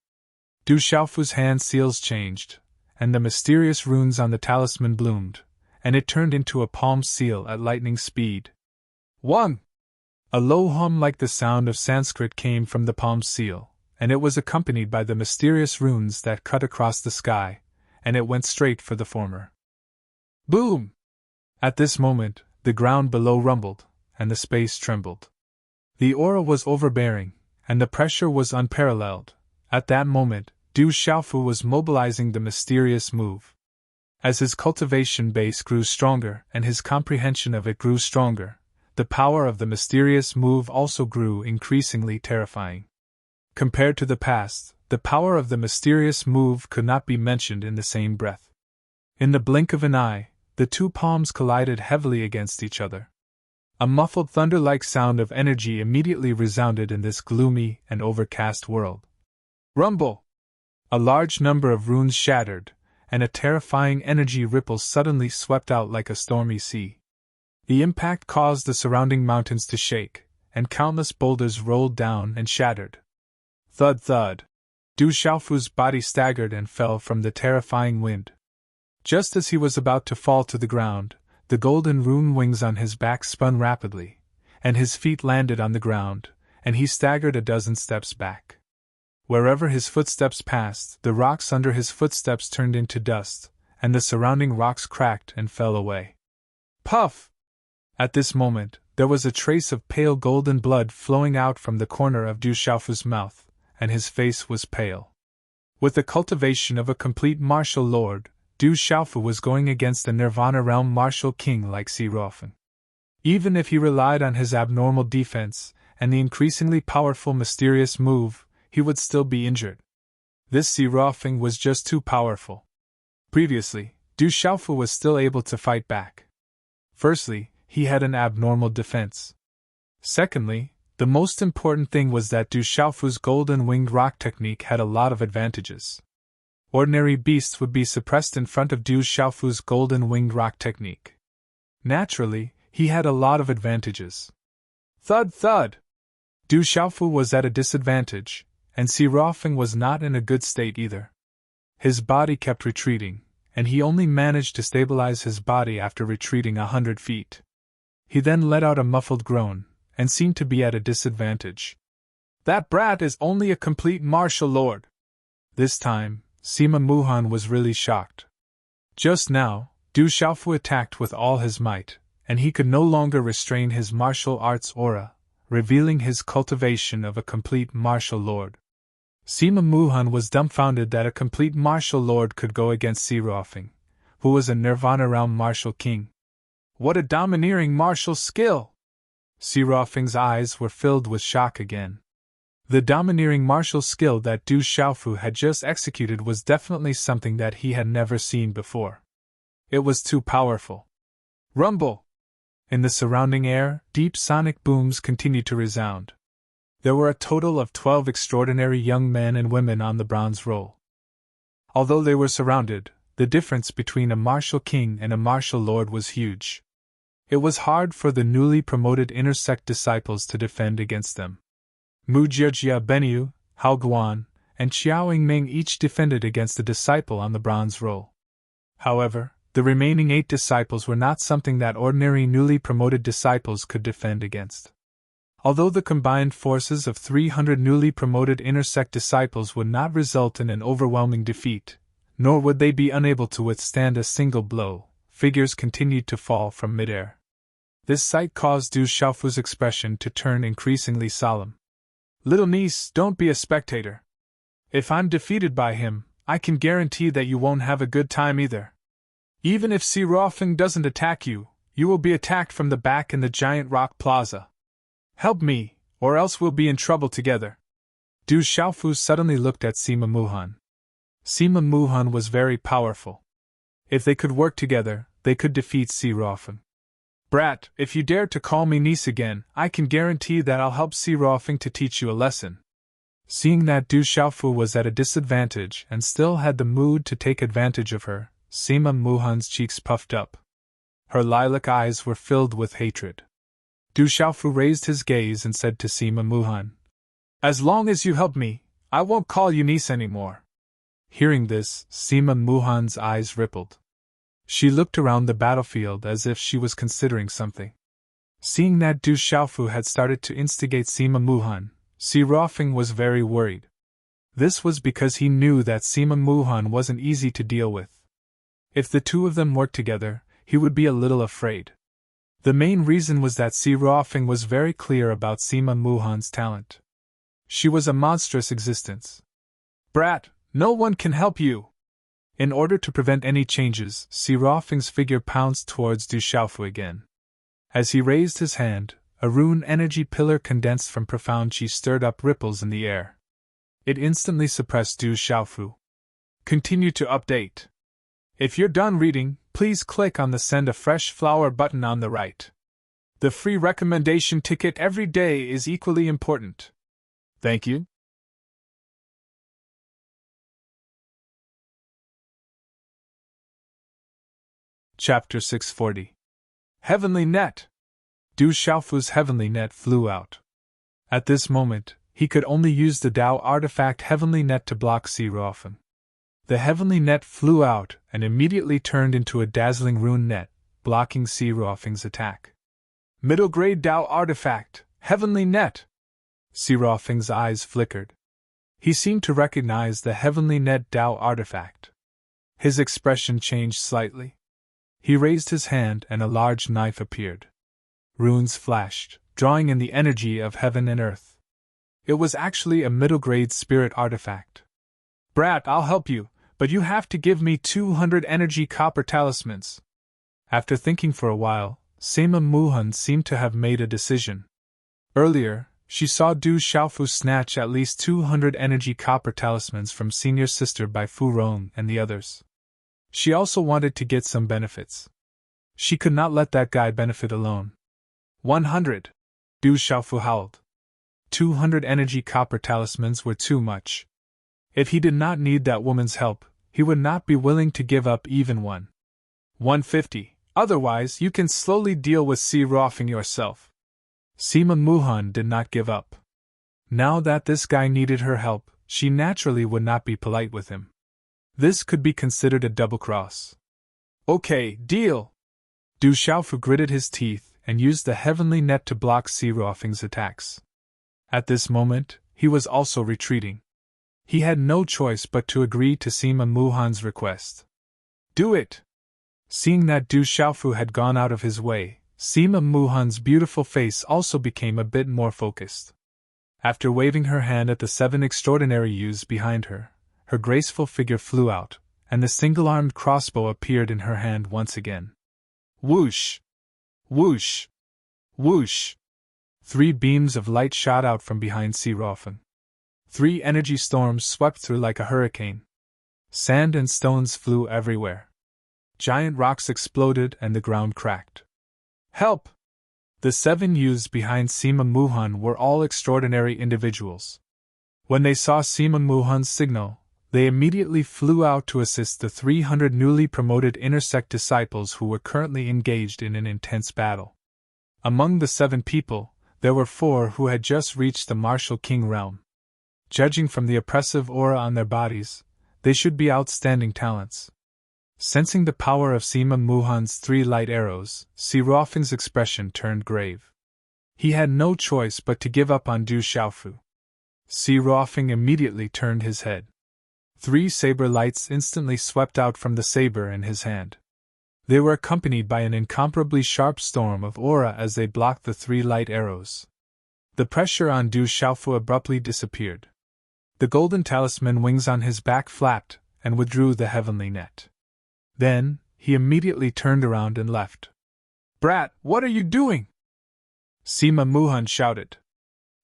Du Xiaofu's hand seals changed, and the mysterious runes on the talisman bloomed, and it turned into a palm seal at lightning speed. 1. A low hum like the sound of Sanskrit came from the palm seal, and it was accompanied by the mysterious runes that cut across the sky, and it went straight for the former. Boom! At this moment, the ground below rumbled, and the space trembled. The aura was overbearing, and the pressure was unparalleled. At that moment, Du Xiaofu was mobilizing the mysterious move. As his cultivation base grew stronger and his comprehension of it grew stronger, the power of the mysterious move also grew increasingly terrifying. Compared to the past, the power of the mysterious move could not be mentioned in the same breath. In the blink of an eye, the two palms collided heavily against each other. A muffled thunder-like sound of energy immediately resounded in this gloomy and overcast world. Rumble! A large number of runes shattered, and a terrifying energy ripple suddenly swept out like a stormy sea. The impact caused the surrounding mountains to shake, and countless boulders rolled down and shattered. Thud thud! Du Xiaofu's body staggered and fell from the terrifying wind. Just as he was about to fall to the ground, the golden rune wings on his back spun rapidly, and his feet landed on the ground, and he staggered a dozen steps back. Wherever his footsteps passed, the rocks under his footsteps turned into dust, and the surrounding rocks cracked and fell away. Puff! At this moment, there was a trace of pale golden blood flowing out from the corner of Du Xiaofu's mouth, and his face was pale. With the cultivation of a complete martial lord, Du Xiaofu was going against a Nirvana realm martial king like Serene. Even if he relied on his abnormal defense and the increasingly powerful mysterious move, he would still be injured. This Serene was just too powerful. Previously, Du Xiaofu was still able to fight back. Firstly, he had an abnormal defense. Secondly, the most important thing was that Du Xiaofu's golden winged rock technique had a lot of advantages. Ordinary beasts would be suppressed in front of Du Xiaofu's golden winged rock technique. Naturally, he had a lot of advantages. Thud thud! Du Xiaofu was at a disadvantage, and Serene was not in a good state either. His body kept retreating, and he only managed to stabilize his body after retreating 100 feet. He then let out a muffled groan, and seemed to be at a disadvantage. That brat is only a complete martial lord. This time, Sima Muhan was really shocked. Just now, Du Xiaofu attacked with all his might, and he could no longer restrain his martial arts aura, revealing his cultivation of a complete martial lord. Sima Muhan was dumbfounded that a complete martial lord could go against Serene, who was a Nirvana realm martial king. What a domineering martial skill! Serene's eyes were filled with shock again. The domineering martial skill that Du Xiaofu had just executed was definitely something that he had never seen before. It was too powerful. Rumble! In the surrounding air, deep sonic booms continued to resound. There were a total of 12 extraordinary young men and women on the bronze roll. Although they were surrounded, the difference between a martial king and a martial lord was huge. It was hard for the newly promoted inner sect disciples to defend against them. Mu Jiejia Benyu, Hao Guan, and Qiao Yingming each defended against a disciple on the bronze roll. However, the remaining 8 disciples were not something that ordinary newly promoted disciples could defend against. Although the combined forces of 300 newly promoted inner sect disciples would not result in an overwhelming defeat, nor would they be unable to withstand a single blow, figures continued to fall from midair. This sight caused Du Xiaofu's expression to turn increasingly solemn. Little niece, don't be a spectator. If I'm defeated by him, I can guarantee that you won't have a good time either. Even if Serene doesn't attack you, you will be attacked from the back in the giant rock plaza. Help me, or else we'll be in trouble together. Du Xiaofu suddenly looked at Sima Muhan. Sima Muhan was very powerful. If they could work together, they could defeat Serene. Brat, if you dare to call me niece again, I can guarantee that I'll help Serene to teach you a lesson. Seeing that Du Xiaofu was at a disadvantage and still had the mood to take advantage of her, Sima Muhan's cheeks puffed up. Her lilac eyes were filled with hatred. Du Xiaofu raised his gaze and said to Sima Muhan, As long as you help me, I won't call you niece anymore. Hearing this, Sima Muhan's eyes rippled. She looked around the battlefield as if she was considering something. Seeing that Du Xiaofu had started to instigate Sima Muhan, Si Ruofeng was very worried. This was because he knew that Sima Muhan wasn't easy to deal with. If the two of them worked together, he would be a little afraid. The main reason was that Si Ruofeng was very clear about Sima Muhan's talent. She was a monstrous existence. Brat, no one can help you! In order to prevent any changes, Si Ruofeng's figure pounced towards Du Xiaofu again. As he raised his hand, a rune energy pillar condensed from profound chi stirred up ripples in the air. It instantly suppressed Du Xiaofu. Continue to update. If you're done reading, please click on the Send a Fresh Flower button on the right. The free recommendation ticket every day is equally important. Thank you. Chapter 640. Heavenly Net. Du Xiaofu's heavenly net flew out. At this moment, he could only use the Dao artifact Heavenly Net to block Si Ruofeng. The heavenly net flew out and immediately turned into a dazzling rune net, blocking Si Ruofeng's attack. Middle grade Dao artifact, Heavenly Net! Si Ruofeng's eyes flickered. He seemed to recognize the Heavenly Net Dao artifact. His expression changed slightly. He raised his hand and a large knife appeared. Runes flashed, drawing in the energy of heaven and earth. It was actually a middle-grade spirit artifact. Brat, I'll help you, but you have to give me 200 energy copper talismans. After thinking for a while, Sima Muhan seemed to have made a decision. Earlier, she saw Du Xiaofu snatch at least 200 energy copper talismans from senior sister by Fu Rong and the others. She also wanted to get some benefits. She could not let that guy benefit alone. 100! Du Xiaofu howled. 200 energy copper talismans were too much. If he did not need that woman's help, he would not be willing to give up even one. 150, otherwise you can slowly deal with Si Ruofeng yourself. Sima Muhan did not give up. Now that this guy needed her help, she naturally would not be polite with him. This could be considered a double cross. Okay, deal! Du Xiaofu gritted his teeth and used the heavenly net to block Si Ruofeng's attacks. At this moment, he was also retreating. He had no choice but to agree to Sima Muhan's request. Do it! Seeing that Du Xiaofu had gone out of his way, Sima Muhan's beautiful face also became a bit more focused. After waving her hand at the 7 extraordinary youths behind her, her graceful figure flew out, and the single-armed crossbow appeared in her hand once again. Whoosh! Whoosh! Whoosh! 3 beams of light shot out from behind Si Ruofeng. 3 energy storms swept through like a hurricane. Sand and stones flew everywhere. Giant rocks exploded and the ground cracked. Help! The 7 youths behind Sima Muhan were all extraordinary individuals. When they saw Sima Muhan's signal, they immediately flew out to assist the 300 newly promoted intersect disciples who were currently engaged in an intense battle. Among the 7 people, there were 4 who had just reached the martial king realm. Judging from the oppressive aura on their bodies, they should be outstanding talents. Sensing the power of Sima Muhan's 3 light arrows, Si Ruofeng's expression turned grave. He had no choice but to give up on Du Xiaofu. Si Ruofeng immediately turned his head. 3 saber lights instantly swept out from the saber in his hand. They were accompanied by an incomparably sharp storm of aura as they blocked the 3 light arrows. The pressure on Du Xiaofu abruptly disappeared. The golden talisman wings on his back flapped and withdrew the heavenly net. Then, he immediately turned around and left. Brat, what are you doing? Sima Muhan shouted.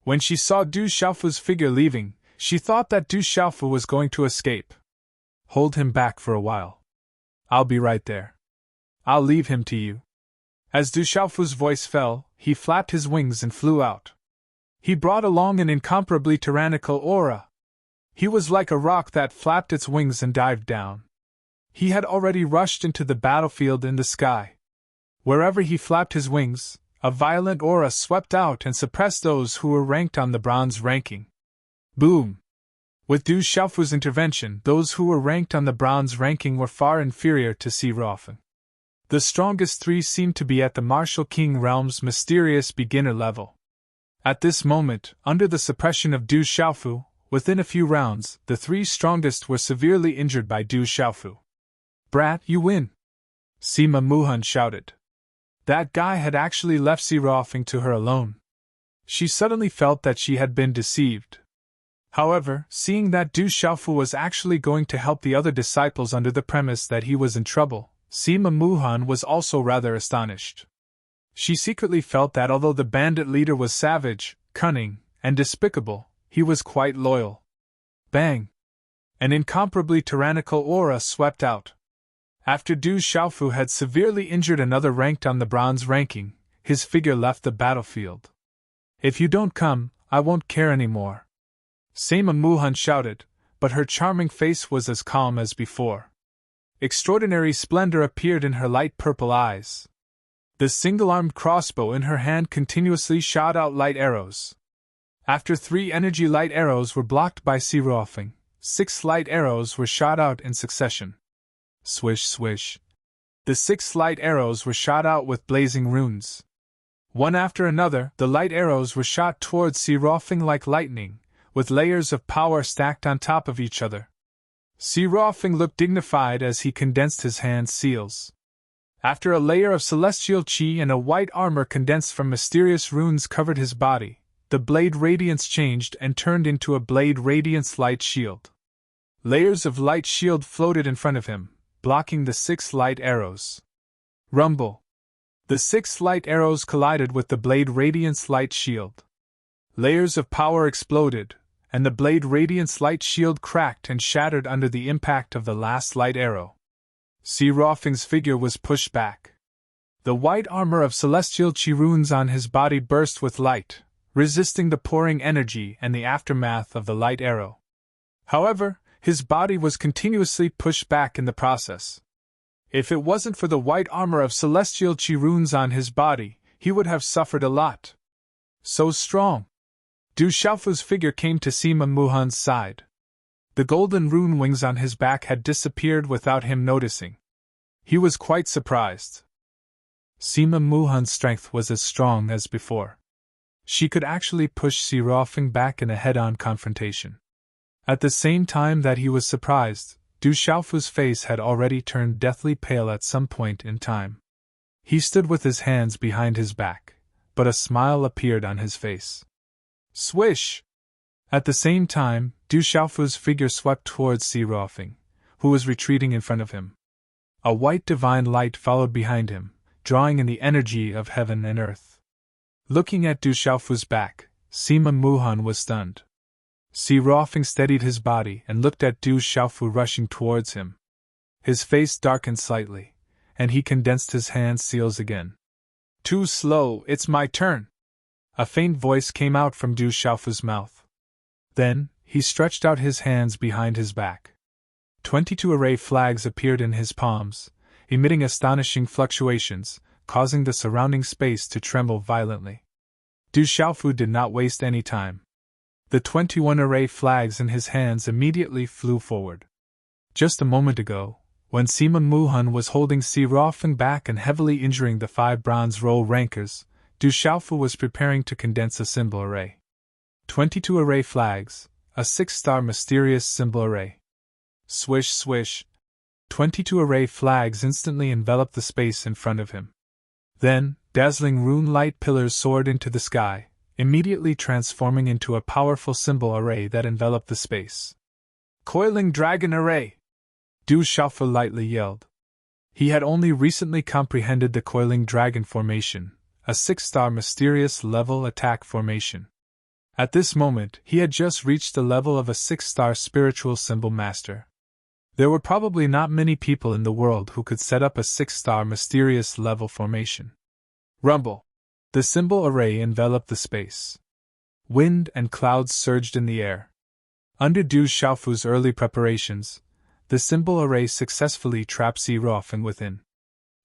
When she saw Du Xiaofu's figure leaving, she thought that Du Xiaofu was going to escape. Hold him back for a while. I'll be right there. I'll leave him to you. As Du Xiaofu's voice fell, he flapped his wings and flew out. He brought along an incomparably tyrannical aura. He was like a rock that flapped its wings and dived down. He had already rushed into the battlefield in the sky. Wherever he flapped his wings, a violent aura swept out and suppressed those who were ranked on the bronze ranking. Boom! With Du Xiaofu's intervention, those who were ranked on the bronze ranking were far inferior to Si Ruofeng. The strongest three seemed to be at the Martial King realm's mysterious beginner level. At this moment, under the suppression of Du Xiaofu, within a few rounds, the three strongest were severely injured by Du Xiaofu. "Brat, you win!" Sima Muhan shouted. That guy had actually left Si Ruofeng to her alone. She suddenly felt that she had been deceived. However, seeing that Du Xiaofu was actually going to help the other disciples under the premise that he was in trouble, Sima Muhan was also rather astonished. She secretly felt that although the bandit leader was savage, cunning, and despicable, he was quite loyal. Bang! An incomparably tyrannical aura swept out. After Du Xiaofu had severely injured another ranked on the bronze ranking, his figure left the battlefield. "If you don't come, I won't care anymore," Sima Muhan shouted, but her charming face was as calm as before. Extraordinary splendor appeared in her light purple eyes. The single-armed crossbow in her hand continuously shot out light arrows. After 3 energy light arrows were blocked by Si Ruofeng, 6 light arrows were shot out in succession. Swish, swish. The 6 light arrows were shot out with blazing runes. One after another, the light arrows were shot towards Si Ruofeng like lightning, with layers of power stacked on top of each other. Si Ruofeng looked dignified as he condensed his hand seals. After a layer of celestial qi and a white armor condensed from mysterious runes covered his body, the blade radiance changed and turned into a blade radiance light shield. Layers of light shield floated in front of him, blocking the 6 light arrows. Rumble! The 6 light arrows collided with the blade radiance light shield. Layers of power exploded, and the blade radiance light shield cracked and shattered under the impact of the last light arrow. Si Ruofeng's figure was pushed back. The white armor of celestial qi runes on his body burst with light, resisting the pouring energy and the aftermath of the light arrow. However, his body was continuously pushed back in the process. If it wasn't for the white armor of celestial qi runes on his body, he would have suffered a lot. So strong! Du Xiaofu's figure came to Sima Muhan's side. The golden rune wings on his back had disappeared without him noticing. He was quite surprised. Sima Muhan's strength was as strong as before. She could actually push Si Ruofeng back in a head-on confrontation. At the same time that he was surprised, Du Xiaofu's face had already turned deathly pale at some point in time. He stood with his hands behind his back, but a smile appeared on his face. Swish! At the same time, Du Xiaofu's figure swept towards Si Ruofeng, who was retreating in front of him. A white divine light followed behind him, drawing in the energy of heaven and earth. Looking at Du Xiaofu's back, Sima Muhan was stunned. Si Ruofeng steadied his body and looked at Du Xiaofu rushing towards him. His face darkened slightly, and he condensed his hand seals again. "Too slow, it's my turn!" A faint voice came out from Du Xiaofu's mouth. Then, he stretched out his hands behind his back. 22 array flags appeared in his palms, emitting astonishing fluctuations, causing the surrounding space to tremble violently. Du Xiaofu did not waste any time. The 21 array flags in his hands immediately flew forward. Just a moment ago, when Sima Muhan was holding Si Ruofeng back and heavily injuring the 5 bronze roll rankers, Du Xiaofu was preparing to condense a symbol array. 22 array flags, a 6-star mysterious symbol array. Swish, swish. 22 array flags instantly enveloped the space in front of him. Then, dazzling rune light pillars soared into the sky, immediately transforming into a powerful symbol array that enveloped the space. Coiling Dragon Array! Du Xiaofu lightly yelled. He had only recently comprehended the Coiling Dragon formation, a 6-star mysterious level attack formation. At this moment, he had just reached the level of a 6-star spiritual symbol master. There were probably not many people in the world who could set up a 6-star mysterious level formation. Rumble! The symbol array enveloped the space. Wind and clouds surged in the air. Under Du Xiaofu's early preparations, the symbol array successfully trapped Si Ruofeng within.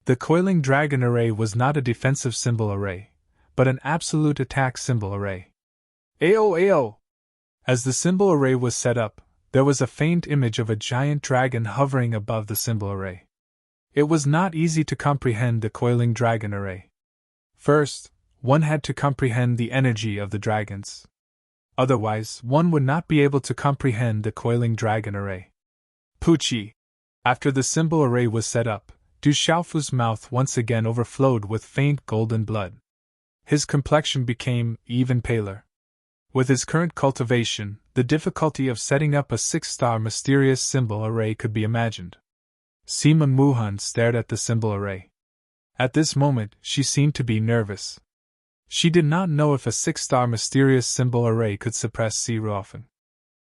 The Coiling Dragon Array was not a defensive symbol array, but an absolute attack symbol array. Ao! As the symbol array was set up, There was a faint image of a giant dragon hovering above the symbol array. It was not easy to comprehend the coiling dragon array. First, one had to comprehend the energy of the dragons. Otherwise, one would not be able to comprehend the coiling dragon array. Pucci! After the symbol array was set up, Du Xiaofu's mouth once again overflowed with faint golden blood. His complexion became even paler. With his current cultivation, the difficulty of setting up a 6-star mysterious symbol array could be imagined. Sima Muhan stared at the symbol array. At this moment, she seemed to be nervous. She did not know if a 6-star mysterious symbol array could suppress Si Ruofeng.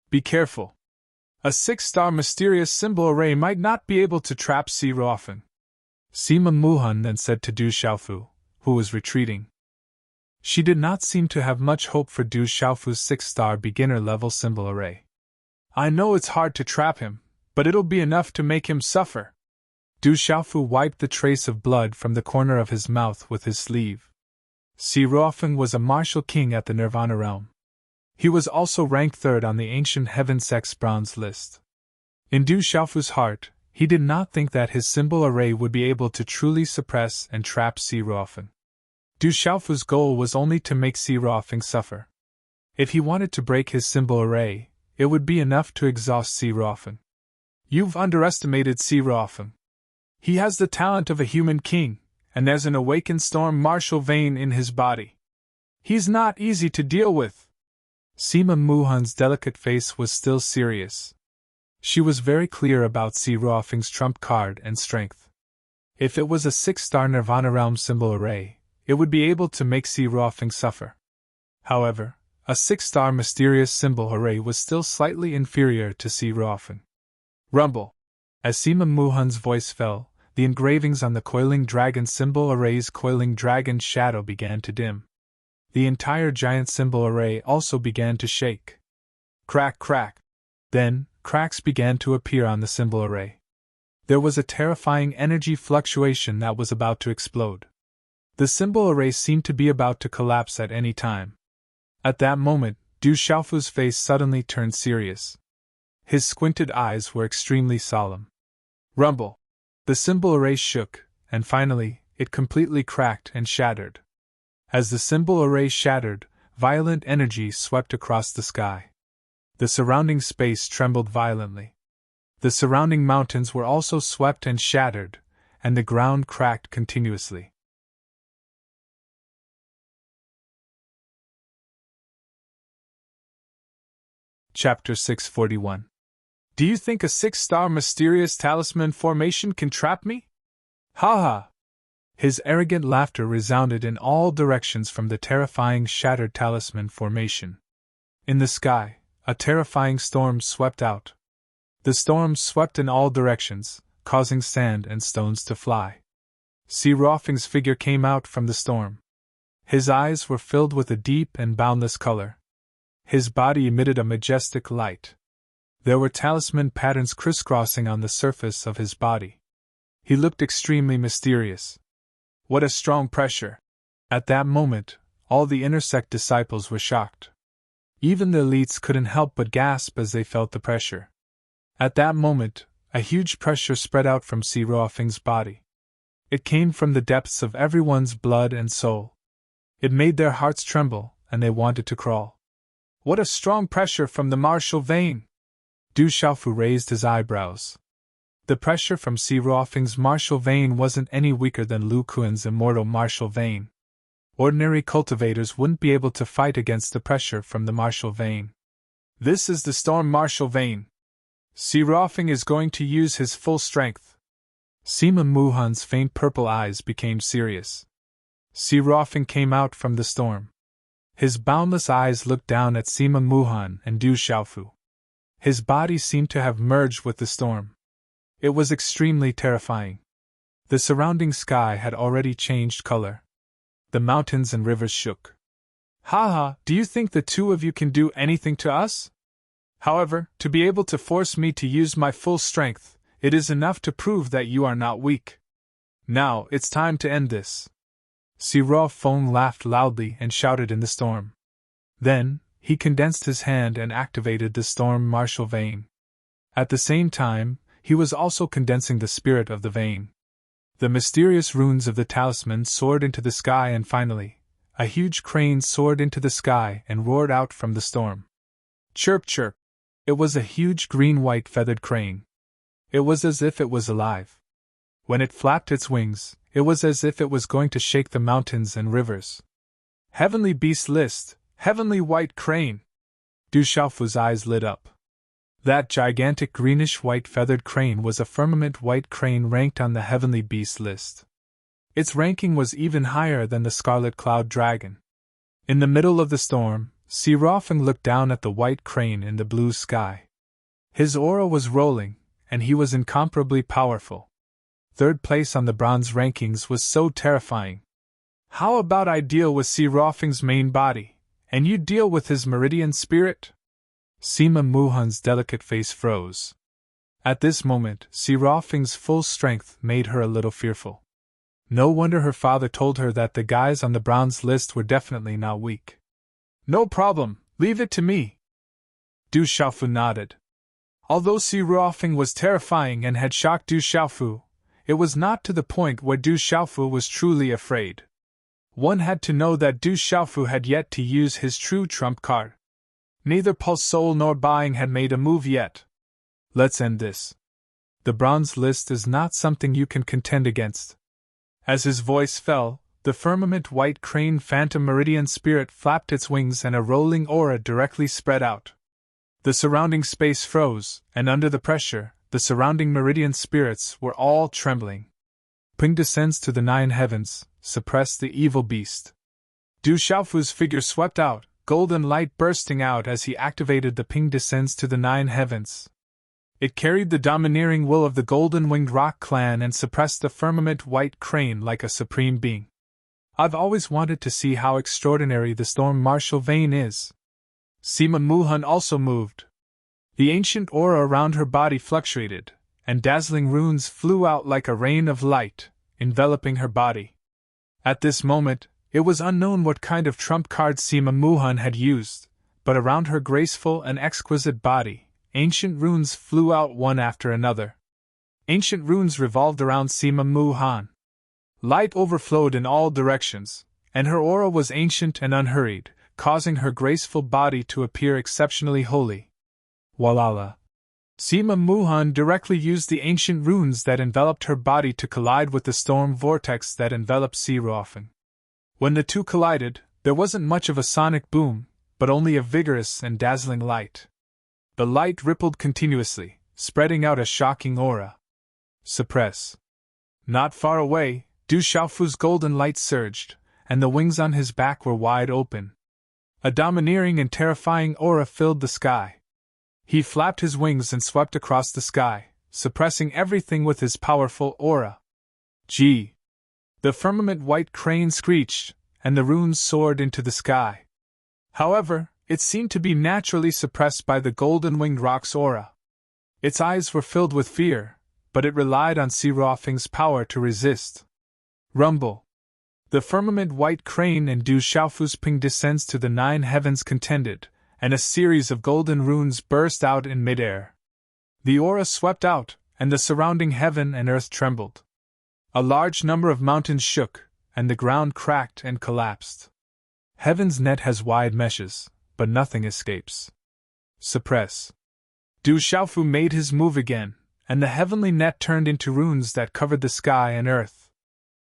Be careful. A 6-star mysterious symbol array might not be able to trap Si Ruofeng. Sima Muhan then said to Du Xiaofu, who was retreating. She did not seem to have much hope for Du Xiaofu's 6-star beginner-level symbol array. I know it's hard to trap him, but it'll be enough to make him suffer. Du Xiaofu wiped the trace of blood from the corner of his mouth with his sleeve. Si Ruofeng was a martial king at the Nirvana realm. He was also ranked 3rd on the ancient Heaven Sex bronze list. In Du Xiaofu's heart, he did not think that his symbol array would be able to truly suppress and trap Si Ruofeng. Du Xiaofu's goal was only to make Si Ruofeng suffer. If he wanted to break his symbol array, it would be enough to exhaust Si Ruofeng. You've underestimated Si Ruofeng. He has the talent of a human king, and there's an awakened storm martial vein in his body. He's not easy to deal with. Sima Muhan's delicate face was still serious. She was very clear about Si Ruofeng's trump card and strength. If it was a 6-star Nirvana realm symbol array, it would be able to make Si Ruofeng suffer. However, a 6-star mysterious symbol array was still slightly inferior to Si Ruofeng. Rumble! As Sima Muhan's voice fell, the engravings on the coiling dragon symbol array's coiling dragon shadow began to dim. The entire giant symbol array also began to shake. Crack, crack! Then, cracks began to appear on the symbol array. There was a terrifying energy fluctuation that was about to explode. The symbol array seemed to be about to collapse at any time. At that moment, Du Xiaofu's face suddenly turned serious. His squinted eyes were extremely solemn. Rumble! The symbol array shook, and finally, it completely cracked and shattered. As the symbol array shattered, violent energy swept across the sky. The surrounding space trembled violently. The surrounding mountains were also swept and shattered, and the ground cracked continuously. Chapter 641. Do you think a 6-star mysterious talisman formation can trap me? Ha ha! His arrogant laughter resounded in all directions from the terrifying shattered talisman formation. In the sky, a terrifying storm swept out. The storm swept in all directions, causing sand and stones to fly. Si Ruofeng's figure came out from the storm. His eyes were filled with a deep and boundless color. His body emitted a majestic light. There were talisman patterns crisscrossing on the surface of his body. He looked extremely mysterious. What a strong pressure! At that moment, all the inner sect disciples were shocked. Even the elites couldn't help but gasp as they felt the pressure. At that moment, a huge pressure spread out from Si Ruofeng's body. It came from the depths of everyone's blood and soul. It made their hearts tremble, and they wanted to crawl. What a strong pressure from the martial vein! Du Xiaofu raised his eyebrows. The pressure from Si Ruofeng's martial vein wasn't any weaker than Lu Kuan's immortal martial vein. Ordinary cultivators wouldn't be able to fight against the pressure from the martial vein. This is the storm martial vein. Si Ruofeng is going to use his full strength. Sima Muhan's faint purple eyes became serious. Si Ruofeng came out from the storm. His boundless eyes looked down at Sima Muhan and Du Xiaofu. His body seemed to have merged with the storm. It was extremely terrifying. The surrounding sky had already changed color. The mountains and rivers shook. Haha, do you think the two of you can do anything to us? However, to be able to force me to use my full strength, it is enough to prove that you are not weak. Now, it's time to end this. Si Ruofeng laughed loudly and shouted in the storm. Then, he condensed his hand and activated the storm martial vein. At the same time, he was also condensing the spirit of the vein. The mysterious runes of the talisman soared into the sky, and finally, a huge crane soared into the sky and roared out from the storm. Chirp, chirp! It was a huge green-white feathered crane. It was as if it was alive. When it flapped its wings, it was as if it was going to shake the mountains and rivers. Heavenly beast list, heavenly white crane! Du Xiaofu's eyes lit up. That gigantic greenish-white feathered crane was a firmament white crane ranked on the heavenly beast list. Its ranking was even higher than the scarlet cloud dragon. In the middle of the storm, Serafin looked down at the white crane in the blue sky. His aura was rolling, and he was incomparably powerful. Third place on the bronze rankings was so terrifying. How about I deal with Serafin's main body, and you deal with his meridian spirit? Sima Muhan's delicate face froze. At this moment, Serafin's full strength made her a little fearful. No wonder her father told her that the guys on the bronze list were definitely not weak. No problem, leave it to me. Du Xiaofu nodded. Although Serafin was terrifying and had shocked Du Xiaofu, it was not to the point where Du Xiaofu was truly afraid. One had to know that Du Xiaofu had yet to use his true trump card. Neither Pulse Soul nor Buying had made a move yet. Let's end this. The bronze list is not something you can contend against. As his voice fell, the firmament white crane phantom meridian spirit flapped its wings and a rolling aura directly spread out. The surrounding space froze, and under the pressure, the surrounding meridian spirits were all trembling. Ping descends to the 9 heavens, suppress the evil beast. Du Xiaofu's figure swept out, golden light bursting out as he activated the Ping descends to the 9 heavens. It carried the domineering will of the golden-winged rock clan and suppressed the firmament white crane like a supreme being. I've always wanted to see how extraordinary the storm martial vein is. Sima Muhan also moved. The ancient aura around her body fluctuated, and dazzling runes flew out like a rain of light, enveloping her body. At this moment, it was unknown what kind of trump card Sima Muhan had used, but around her graceful and exquisite body, ancient runes flew out one after another. Ancient runes revolved around Sima Muhan. Light overflowed in all directions, and her aura was ancient and unhurried, causing her graceful body to appear exceptionally holy. Walala. Sima Muhan directly used the ancient runes that enveloped her body to collide with the storm vortex that enveloped Serafin. When the two collided, there wasn't much of a sonic boom, but only a vigorous and dazzling light. The light rippled continuously, spreading out a shocking aura. Suppress. Not far away, Du Xiaofu's golden light surged, and the wings on his back were wide open. A domineering and terrifying aura filled the sky. He flapped his wings and swept across the sky, suppressing everything with his powerful aura. Gee! The firmament white crane screeched, and the runes soared into the sky. However, it seemed to be naturally suppressed by the golden-winged rock's aura. Its eyes were filled with fear, but it relied on Serafin's power to resist. Rumble. The firmament white crane and Du Xiaofu's Ping descends to the 9 heavens contended, and a series of golden runes burst out in midair. The aura swept out, and the surrounding heaven and earth trembled. A large number of mountains shook, and the ground cracked and collapsed. Heaven's net has wide meshes, but nothing escapes. Suppress. Du Xiaofu made his move again, and the heavenly net turned into runes that covered the sky and earth.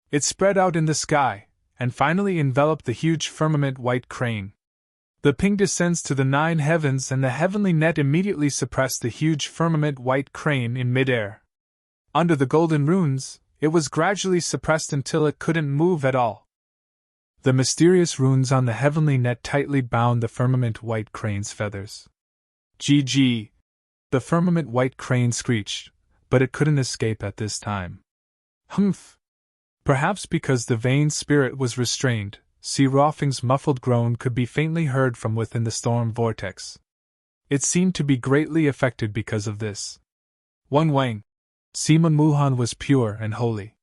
It spread out in the sky, and finally enveloped the huge firmament white crane. The Ping descends to the 9 heavens, and the heavenly net immediately suppressed the huge firmament white crane in midair. Under the golden runes, it was gradually suppressed until it couldn't move at all. The mysterious runes on the heavenly net tightly bound the firmament white crane's feathers. GG! The firmament white crane screeched, but it couldn't escape at this time. Humph! Perhaps because the vain spirit was restrained, Serafin's muffled groan could be faintly heard from within the storm vortex. It seemed to be greatly affected because of this. One Wang. Sima Muhan was pure and holy.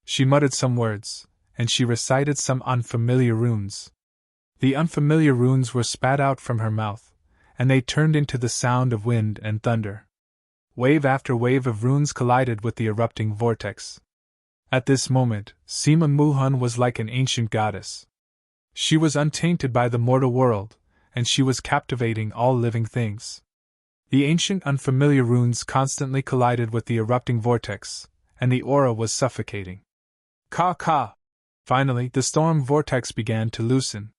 She muttered some words, and she recited some unfamiliar runes. The unfamiliar runes were spat out from her mouth, and they turned into the sound of wind and thunder. Wave after wave of runes collided with the erupting vortex. At this moment, Sima Muhan was like an ancient goddess. She was untainted by the mortal world, and she was captivating all living things. The ancient unfamiliar runes constantly collided with the erupting vortex, and the aura was suffocating. Ka! Finally, the storm vortex began to loosen.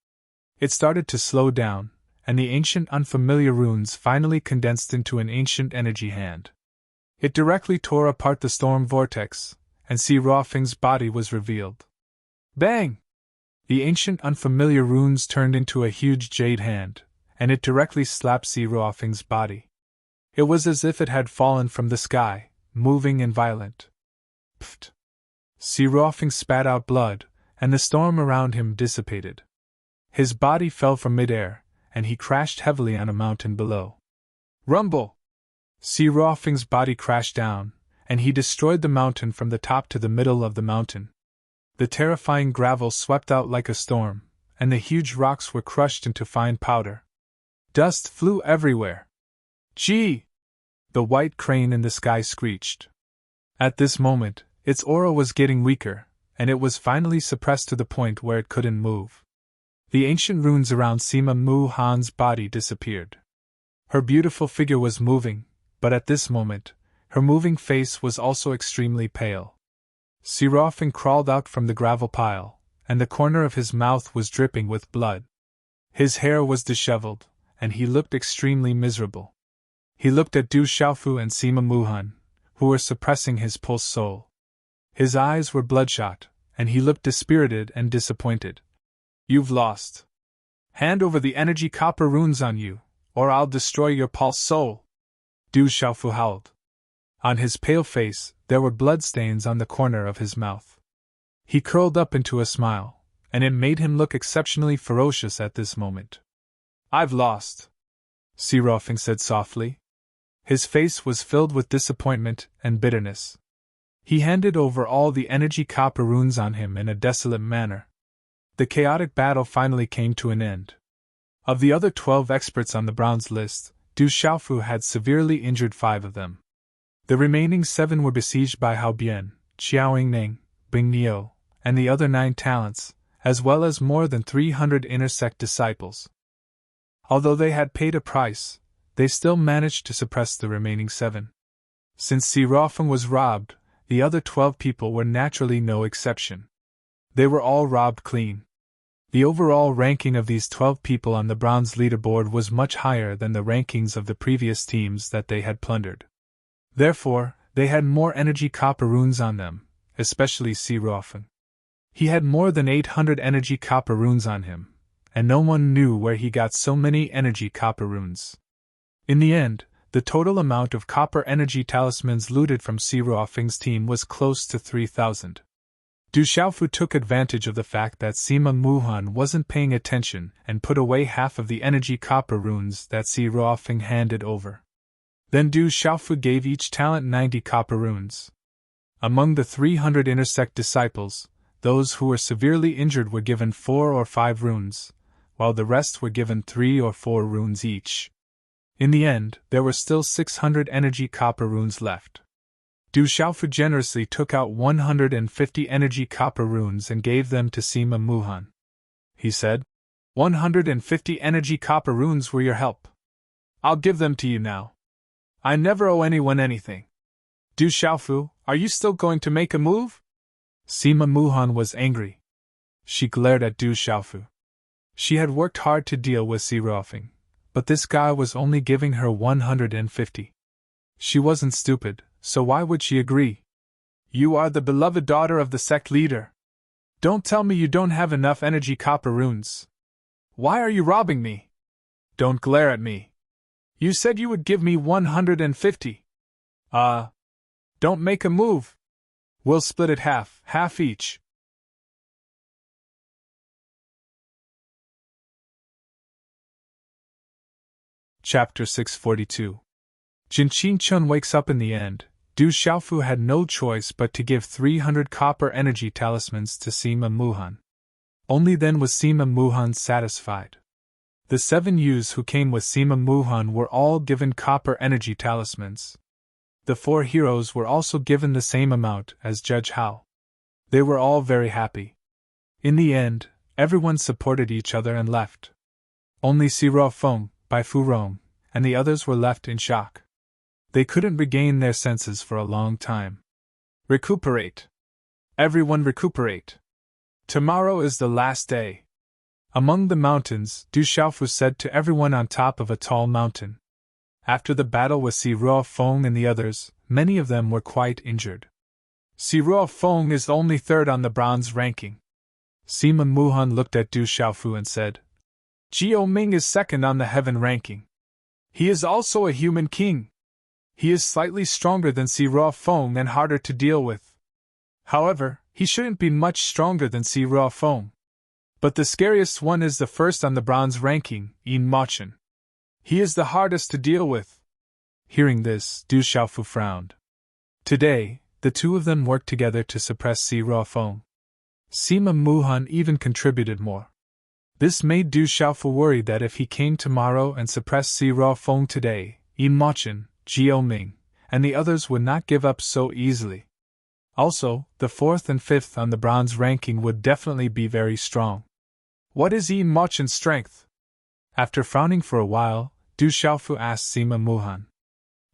It started to slow down, and the ancient unfamiliar runes finally condensed into an ancient energy hand. It directly tore apart the storm vortex, and Si Ruofeng's body was revealed. Bang! The ancient unfamiliar runes turned into a huge jade hand, and it directly slapped Si Ruofeng's body. It was as if it had fallen from the sky, moving and violent. Pfft! Si Ruofeng spat out blood, and the storm around him dissipated. His body fell from midair, and he crashed heavily on a mountain below. Rumble! Si Ruofeng's body crashed down, and he destroyed the mountain from the top to the middle of the mountain. The terrifying gravel swept out like a storm, and the huge rocks were crushed into fine powder. Dust flew everywhere. Gee! The white crane in the sky screeched. At this moment, its aura was getting weaker, and it was finally suppressed to the point where it couldn't move. The ancient runes around Sima Muhan's body disappeared. Her beautiful figure was moving, but at this moment, her moving face was also extremely pale. Si Ruofeng crawled out from the gravel pile, and the corner of his mouth was dripping with blood. His hair was disheveled, and he looked extremely miserable. He looked at Du Xiaofu and Sima Muhan, who were suppressing his pulse soul. His eyes were bloodshot, and he looked dispirited and disappointed. You've lost. Hand over the energy copper runes on you, or I'll destroy your pulse soul. Du Xiaofu howled. On his pale face, there were bloodstains on the corner of his mouth. He curled up into a smile, and it made him look exceptionally ferocious at this moment. I've lost, Si Ruofeng said softly. His face was filled with disappointment and bitterness. He handed over all the energy copper runes on him in a desolate manner. The chaotic battle finally came to an end. Of the other 12 experts on the bronze list, Du Xiaofu had severely injured 5 of them. The remaining 7 were besieged by Hao Bian, Xiao Yingning, Bing Niu, and the other 9 talents, as well as more than 300 inner sect disciples. Although they had paid a price, they still managed to suppress the remaining 7. Since Si Ruofeng was robbed, the other 12 people were naturally no exception. They were all robbed clean. The overall ranking of these 12 people on the bronze leaderboard was much higher than the rankings of the previous teams that they had plundered. Therefore, they had more energy copper runes on them, especially Si Ruofeng. He had more than 800 energy copper runes on him, and no one knew where he got so many energy copper runes. In the end, the total amount of copper energy talismans looted from Si Ruofeng's team was close to 3,000. Du Xiaofu took advantage of the fact that Sima Muhan wasn't paying attention and put away half of the energy copper runes that Si Ruofeng handed over. Then Du Xiaofu gave each talent 90 copper runes. Among the 300 inner sect disciples, those who were severely injured were given 4 or 5 runes, while the rest were given 3 or 4 runes each. In the end, there were still 600 energy copper runes left. Du Xiaofu generously took out 150 energy copper runes and gave them to Sima Muhan. He said, 150 energy copper runes were your help. I'll give them to you now. I never owe anyone anything. Du Xiaofu, are you still going to make a move? Sima Muhan was angry. She glared at Du Xiaofu. She had worked hard to deal with Si Ruofeng, but this guy was only giving her 150. She wasn't stupid, so why would she agree? You are the beloved daughter of the sect leader. Don't tell me you don't have enough energy copper runes. Why are you robbing me? Don't glare at me. You said you would give me 150. Don't make a move. We'll split it half each. Chapter 642. Jin Qingchun wakes up in the end. Du Xiaofu had no choice but to give 300 copper energy talismans to Sima Muhan. Only then was Sima Muhan satisfied. The 7 youths who came with Sima Muhan were all given copper energy talismans. The 4 heroes were also given the same amount as Judge Hao. They were all very happy. In the end, everyone supported each other and left. Only Siro Feng, Bai Fu Rong, and the others were left in shock. They couldn't regain their senses for a long time. Recuperate. Everyone recuperate. Tomorrow is the last day. Among the mountains, Du Xiaofu said to everyone on top of a tall mountain. After the battle with Si Ruofeng and the others, many of them were quite injured. Si Ruofeng is only 3rd on the bronze ranking. Sima Muhan looked at Du Xiaofu and said, Jiao Ming is 2nd on the heaven ranking. He is also a human king. He is slightly stronger than Si Ruofeng and harder to deal with. However, he shouldn't be much stronger than Si Ruofeng. But the scariest one is the 1st on the bronze ranking, Yin Mochen. He is the hardest to deal with. Hearing this, Du Xiaofu frowned. Today, the 2 of them worked together to suppress Si Ruofeng. Sima Muhan even contributed more. This made Du Xiaofu worry that if he came tomorrow and suppressed Si Ruofeng today, Yin Mochen, Jiao Ming, and the others would not give up so easily. Also, the 4th and 5th on the bronze ranking would definitely be very strong. What is Yin Mochen's strength? After frowning for a while, Du Xiaofu asked Sima Muhan.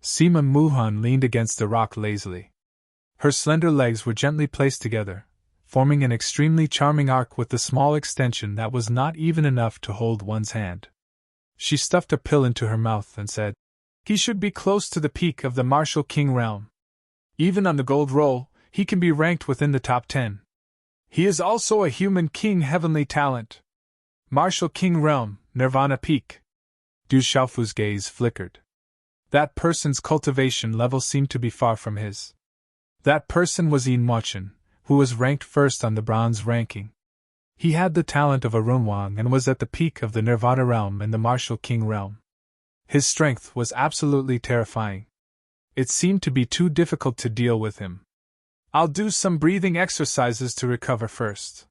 Sima Muhan leaned against a rock lazily. Her slender legs were gently placed together, forming an extremely charming arc with a small extension that was not even enough to hold one's hand. She stuffed a pill into her mouth and said, He should be close to the peak of the martial king realm. Even on the gold roll, he can be ranked within the top 10. He is also a human king heavenly talent. Martial king realm, Nirvana peak. Du Xiaofu's gaze flickered. That person's cultivation level seemed to be far from his. That person was Yin Mochen, who was ranked 1st on the bronze ranking. He had the talent of a Runwang and was at the peak of the Nirvana realm and the martial king realm. His strength was absolutely terrifying. It seemed to be too difficult to deal with him. I'll do some breathing exercises to recover first.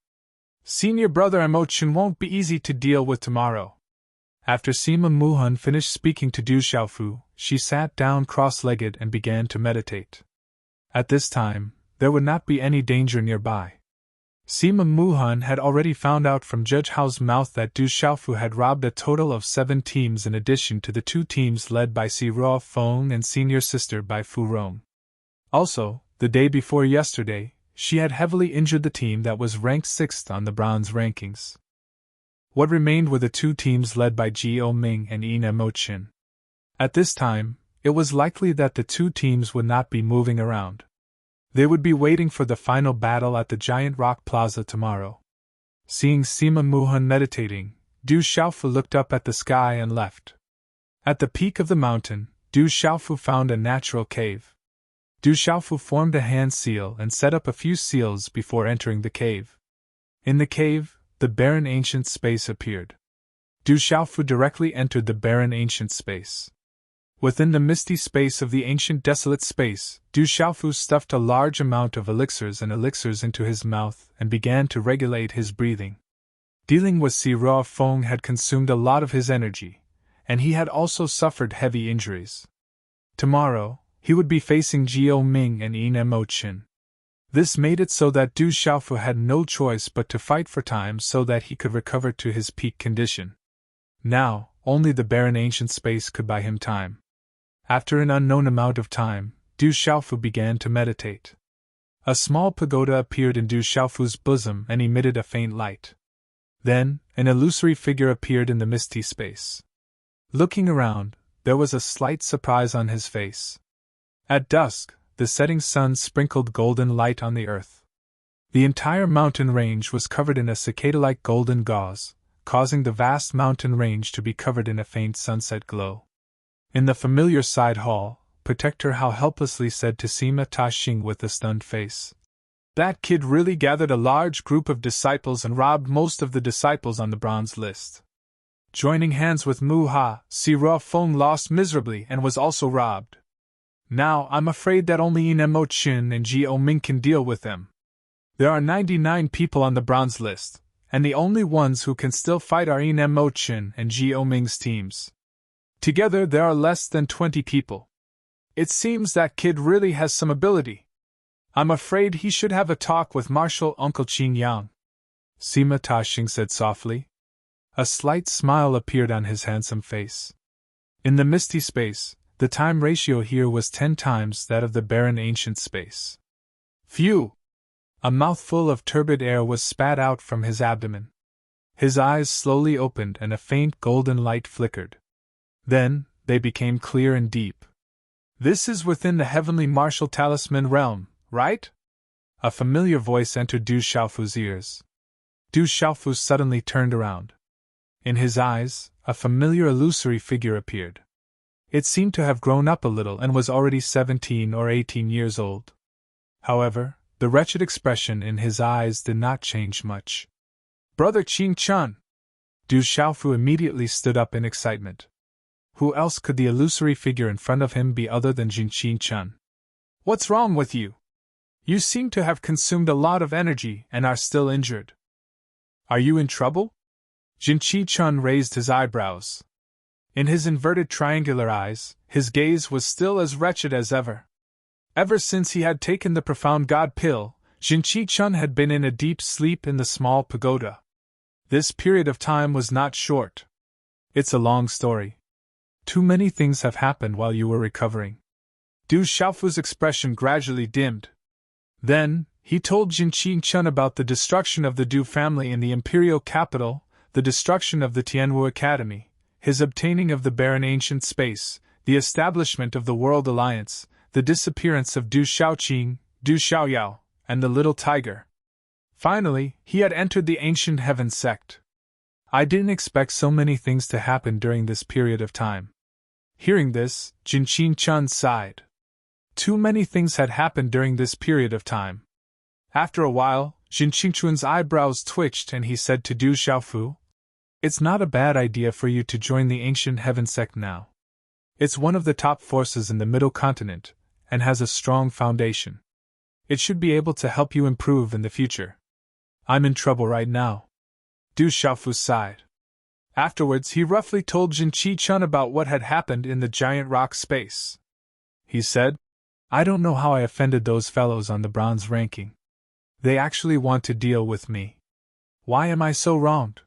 Senior brother Emochun won't be easy to deal with tomorrow. After Sima Muhan finished speaking to Du Xiaofu, she sat down cross-legged and began to meditate. At this time, there would not be any danger nearby. Sima Muhan had already found out from Judge Hao's mouth that Du Xiaofu had robbed a total of 7 teams in addition to the 2 teams led by Si Ruofeng and senior sister Bai Fu Rong. Also, the day before yesterday, she had heavily injured the team that was ranked 6th on the bronze rankings. What remained were the 2 teams led by Jiao Ming and Yin Emochin. At this time, it was likely that the 2 teams would not be moving around. They would be waiting for the final battle at the Giant Rock Plaza tomorrow. Seeing Sima Muhan meditating, Du Xiaofu looked up at the sky and left. At the peak of the mountain, Du Xiaofu found a natural cave. Du Xiaofu formed a hand seal and set up a few seals before entering the cave. In the cave, the barren ancient space appeared. Du Xiaofu directly entered the barren ancient space. Within the misty space of the ancient desolate space, Du Xiaofu stuffed a large amount of elixirs into his mouth and began to regulate his breathing. Dealing with Si Ruofeng had consumed a lot of his energy, and he had also suffered heavy injuries. Tomorrow, he would be facing Jiao Ming and Yin Emochin. This made it so that Du Xiaofu had no choice but to fight for time so that he could recover to his peak condition. Now, only the barren ancient space could buy him time. After an unknown amount of time, Du Xiaofu began to meditate. A small pagoda appeared in Du Xiaofu's bosom and emitted a faint light. Then, an illusory figure appeared in the misty space. Looking around, there was a slight surprise on his face. At dusk, the setting sun sprinkled golden light on the earth. The entire mountain range was covered in a cicada-like golden gauze, causing the vast mountain range to be covered in a faint sunset glow. In the familiar side hall, Protector Hao helplessly said to Sima Taxing with a stunned face, "That kid really gathered a large group of disciples and robbed most of the disciples on the bronze list. Joining hands with Mu Ha, Si Ruofeng lost miserably and was also robbed. Now I'm afraid that only Yin Emochin and Jiao Ming can deal with them. There are 99 people on the bronze list, and the only ones who can still fight are Yin Emochin and Jiao Ming's teams. Together there are less than 20 people. It seems that kid really has some ability. I'm afraid he should have a talk with Marshal Uncle Qin Yang, Sima Tashing said softly. A slight smile appeared on his handsome face. In the misty space, the time ratio here was 10 times that of the barren ancient space. Phew! A mouthful of turbid air was spat out from his abdomen. His eyes slowly opened and a faint golden light flickered. Then, they became clear and deep. This is within the heavenly martial talisman realm, right? A familiar voice entered Du Xiaofu's ears. Du Xiaofu suddenly turned around. In his eyes, a familiar illusory figure appeared. It seemed to have grown up a little and was already 17 or 18 years old. However, the wretched expression in his eyes did not change much. Brother Qing Chun! Du Xiaofu immediately stood up in excitement. Who else could the illusory figure in front of him be other than Jin Qing Chun? What's wrong with you? You seem to have consumed a lot of energy and are still injured. Are you in trouble? Jin Qing Chun raised his eyebrows. In his inverted triangular eyes, his gaze was still as wretched as ever. Ever since he had taken the profound God pill, Jin Qing Chun had been in a deep sleep in the small pagoda. This period of time was not short. It's a long story. Too many things have happened while you were recovering. Du Xiaofu's expression gradually dimmed. Then, he told Jin Qing Chun about the destruction of the Du family in the imperial capital, the destruction of the Tianwu Academy, his obtaining of the barren ancient space, the establishment of the World Alliance, the disappearance of Du Xiaoqing, Du Xiaoyao, and the little tiger. Finally, he had entered the ancient heaven sect. I didn't expect so many things to happen during this period of time. Hearing this, Jin Qing Chun sighed. Too many things had happened during this period of time. After a while, Jin Qing Chun's eyebrows twitched and he said to Du Xiaofu, "It's not a bad idea for you to join the ancient heaven sect now. It's one of the top forces in the middle continent, and has a strong foundation. It should be able to help you improve in the future." I'm in trouble right now. Du Xiaofu sighed. Afterwards, he roughly told Jin Qing Chun about what had happened in the giant rock space. He said, "I don't know how I offended those fellows on the bronze ranking. They actually want to deal with me. Why am I so wronged?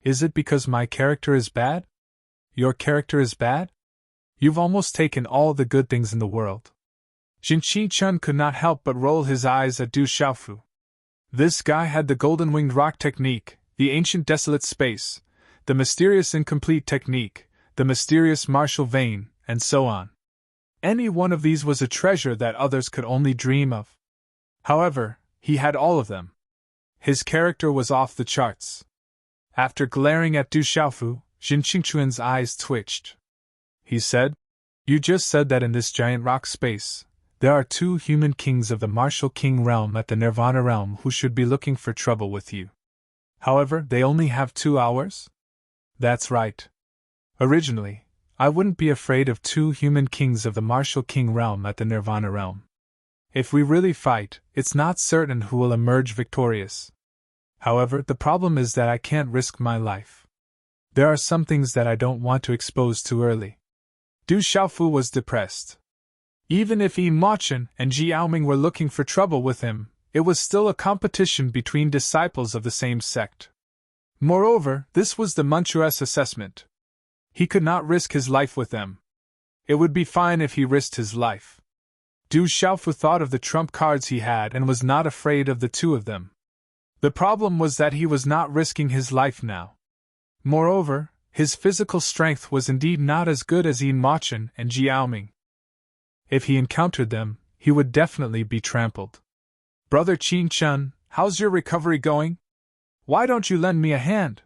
Is it because my character is bad? Your character is bad? You've almost taken all the good things in the world." Jin Qing Chun could not help but roll his eyes at Du Xiaofu. This guy had the golden winged rock technique, the ancient desolate space, the mysterious incomplete technique, the mysterious martial vein, and so on. Any one of these was a treasure that others could only dream of. However, he had all of them. His character was off the charts. After glaring at Du Xiaofu, Jin Qing Chun's eyes twitched. He said, "You just said that in this giant rock space, there are 2 human kings of the martial king realm at the Nirvana realm who should be looking for trouble with you. However, they only have 2 hours? That's right. Originally, I wouldn't be afraid of 2 human kings of the martial king realm at the Nirvana realm. If we really fight, it's not certain who will emerge victorious. However, the problem is that I can't risk my life. There are some things that I don't want to expose too early." Du Xiaofu was depressed. Even if Yi Machen and Ji Yaoming were looking for trouble with him, it was still a competition between disciples of the same sect. Moreover, this was the Manchu's assessment. He could not risk his life with them. It would be fine if he risked his life. Du Xiaofu thought of the trump cards he had and was not afraid of the 2 of them. The problem was that he was not risking his life now. Moreover, his physical strength was indeed not as good as Yi Machen and Ji Yaoming. If he encountered them, he would definitely be trampled. "Brother Qing Chun, how's your recovery going? Why don't you lend me a hand?"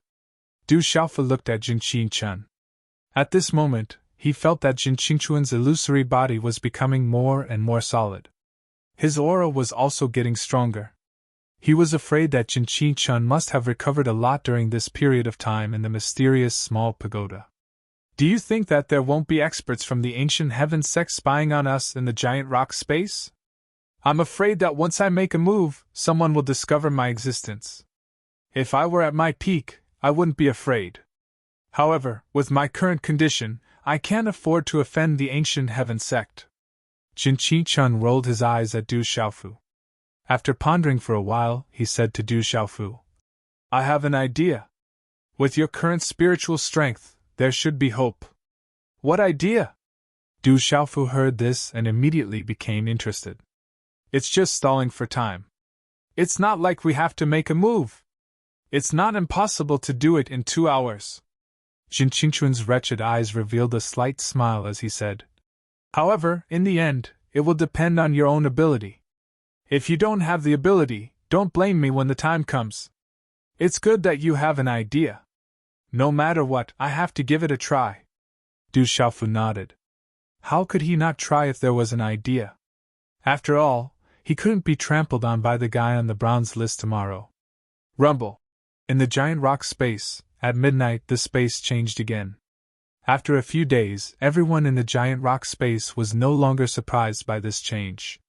Du Xiaofu looked at Jin Qing Chun. At this moment, he felt that Jin Qing Chun's illusory body was becoming more and more solid. His aura was also getting stronger. He was afraid that Jin Qing Chun must have recovered a lot during this period of time in the mysterious small pagoda. "Do you think that there won't be experts from the ancient heaven sect spying on us in the giant rock space? I'm afraid that once I make a move, someone will discover my existence. If I were at my peak, I wouldn't be afraid. However, with my current condition, I can't afford to offend the ancient heaven sect. Jin Qi-chun rolled his eyes at Du Xiaofu. After pondering for a while, he said to Du Xiaofu, I have an idea. With your current spiritual strength, there should be hope. What idea? Du Xiaofu heard this and immediately became interested. It's just stalling for time. It's not like we have to make a move. It's not impossible to do it in 2 hours. Jin Qi-chun's wretched eyes revealed a slight smile as he said, However, in the end, it will depend on your own ability. If you don't have the ability, don't blame me when the time comes. It's good that you have an idea. No matter what, I have to give it a try. Du Xiaofu nodded. How could he not try if there was an idea? After all, he couldn't be trampled on by the guy on the bronze list tomorrow. Rumble. In the giant rock space, at midnight the space changed again. After a few days, everyone in the giant rock space was no longer surprised by this change.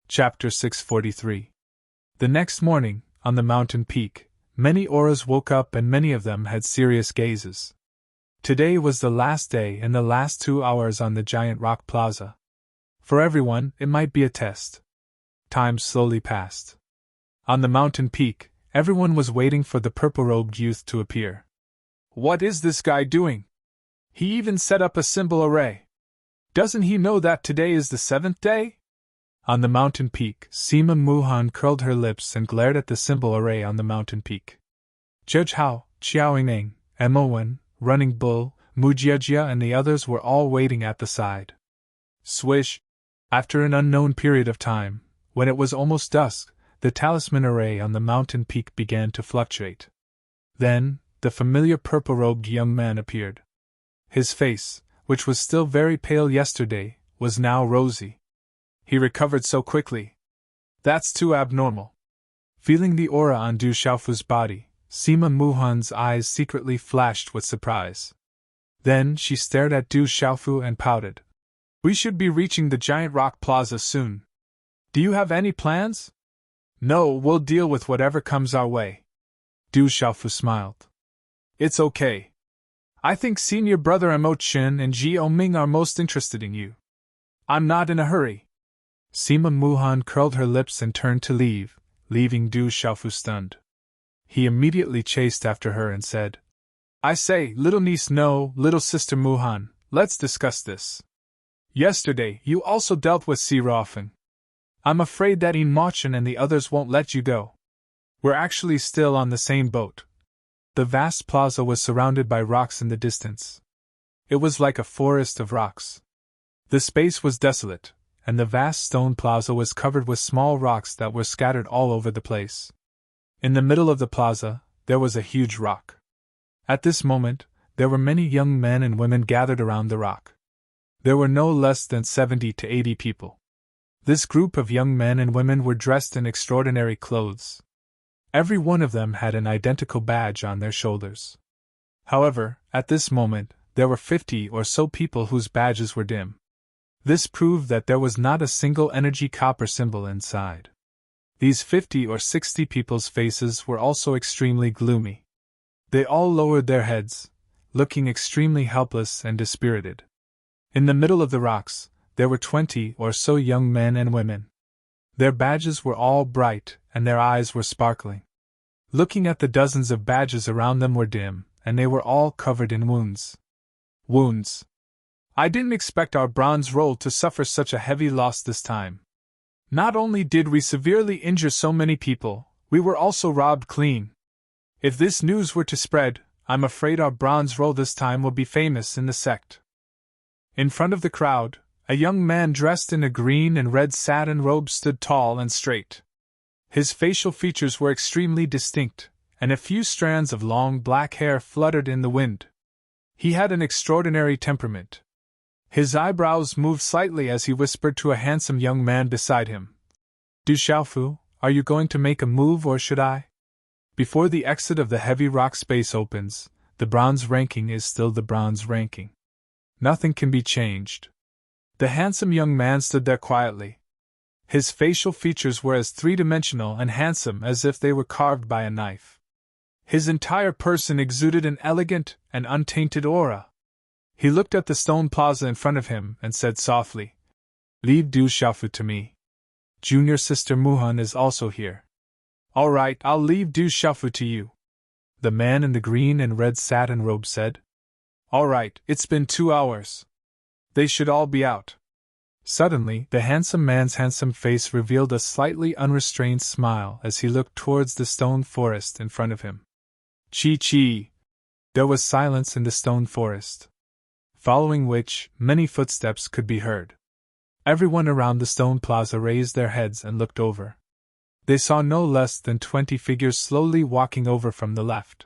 Chapter 643. The next morning, on the mountain peak, many auras woke up and many of them had serious gazes. Today was the last day and the last 2 hours on the giant rock plaza. For everyone, it might be a test. Time slowly passed. On the mountain peak, everyone was waiting for the purple-robed youth to appear. What is this guy doing? He even set up a symbol array. Doesn't he know that today is the 7th day? On the mountain peak, Sima Muhan curled her lips and glared at the symbol array on the mountain peak. Judge Hao, Xiaoying, Emowen, Running Bull, Mujiajia and the others were all waiting at the side. Swish! After an unknown period of time, when it was almost dusk, the talisman array on the mountain peak began to fluctuate. Then, the familiar purple-robed young man appeared. His face, which was still very pale yesterday, was now rosy. He recovered so quickly. That's too abnormal. Feeling the aura on Du Xiaofu's body, Sima Muhan's eyes secretly flashed with surprise. Then she stared at Du Xiaofu and pouted. We should be reaching the giant rock plaza soon. Do you have any plans? No, we'll deal with whatever comes our way. Du Xiaofu smiled. It's okay. I think senior brother Mo Chen and Ji Oming are most interested in you. I'm not in a hurry. Sima Muhan curled her lips and turned to leave, leaving Du Xiaofu stunned. He immediately chased after her and said, I say, little niece no, little sister Muhan, let's discuss this. Yesterday, you also dealt with Si Raofeng. I'm afraid that Mochen and the others won't let you go. We're actually still on the same boat. The vast plaza was surrounded by rocks in the distance. It was like a forest of rocks. The space was desolate, and the vast stone plaza was covered with small rocks that were scattered all over the place. In the middle of the plaza, there was a huge rock. At this moment, there were many young men and women gathered around the rock. There were no less than 70 to 80 people. This group of young men and women were dressed in extraordinary clothes. Every one of them had an identical badge on their shoulders. However, at this moment, there were 50 or so people whose badges were dim. This proved that there was not a single energy copper symbol inside. These 50 or 60 people's faces were also extremely gloomy. They all lowered their heads, looking extremely helpless and dispirited. In the middle of the rocks, there were 20 or so young men and women. Their badges were all bright, and their eyes were sparkling. Looking at the dozens of badges around them were dim, and they were all covered in wounds. Wounds. I didn't expect our bronze roll to suffer such a heavy loss this time. Not only did we severely injure so many people, we were also robbed clean. If this news were to spread, I'm afraid our bronze roll this time will be famous in the sect. In front of the crowd, a young man dressed in a green and red satin robe stood tall and straight. His facial features were extremely distinct, and a few strands of long black hair fluttered in the wind. He had an extraordinary temperament. His eyebrows moved slightly as he whispered to a handsome young man beside him. Du Xiaofu, are you going to make a move or should I? Before the exit of the heavy rock space opens, the bronze ranking is still the bronze ranking. Nothing can be changed. The handsome young man stood there quietly. His facial features were as three-dimensional and handsome as if they were carved by a knife. His entire person exuded an elegant and untainted aura. He looked at the stone plaza in front of him and said softly, "Leave Du Xiaofu to me. Junior sister Muhan is also here." "All right, I'll leave Du Xiaofu to you," the man in the green and red satin robe said. "All right, it's been 2 hours. They should all be out." Suddenly, the handsome man's handsome face revealed a slightly unrestrained smile as he looked towards the stone forest in front of him. Chi. There was silence in the stone forest, following which many footsteps could be heard. Everyone around the stone plaza raised their heads and looked over. They saw no less than 20 figures slowly walking over from the left.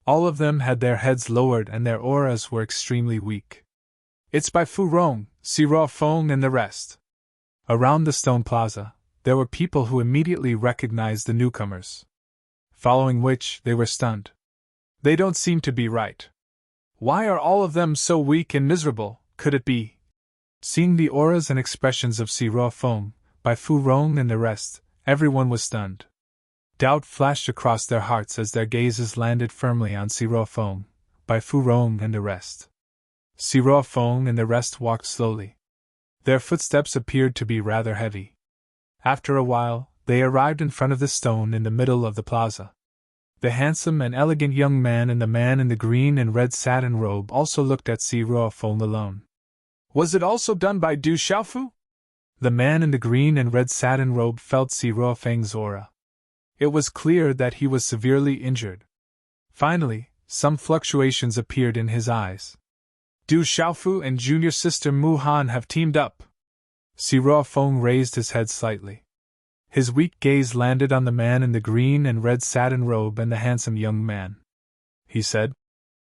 All of them had their heads lowered and their auras were extremely weak. "It's by Fu Rong, Siro Feng and the rest." Around the stone plaza, there were people who immediately recognized the newcomers. Following which, they were stunned. They don't seem to be right. Why are all of them so weak and miserable, could it be? Seeing the auras and expressions of Siro Feng, by Fu Rong and the rest, everyone was stunned. Doubt flashed across their hearts as their gazes landed firmly on Siro Feng, by Fu Rong and the rest. Siro Feng and the rest walked slowly. Their footsteps appeared to be rather heavy. After a while, they arrived in front of the stone in the middle of the plaza. The handsome and elegant young man and the man in the green and red satin robe also looked at Siro Feng alone. "Was it also done by Du Xiaofu?" The man in the green and red satin robe felt Siro Feng's aura. It was clear that he was severely injured. Finally, some fluctuations appeared in his eyes. "Du Xiaofu and junior sister Mu Han have teamed up." Siro Feng raised his head slightly. His weak gaze landed on the man in the green and red satin robe and the handsome young man. He said,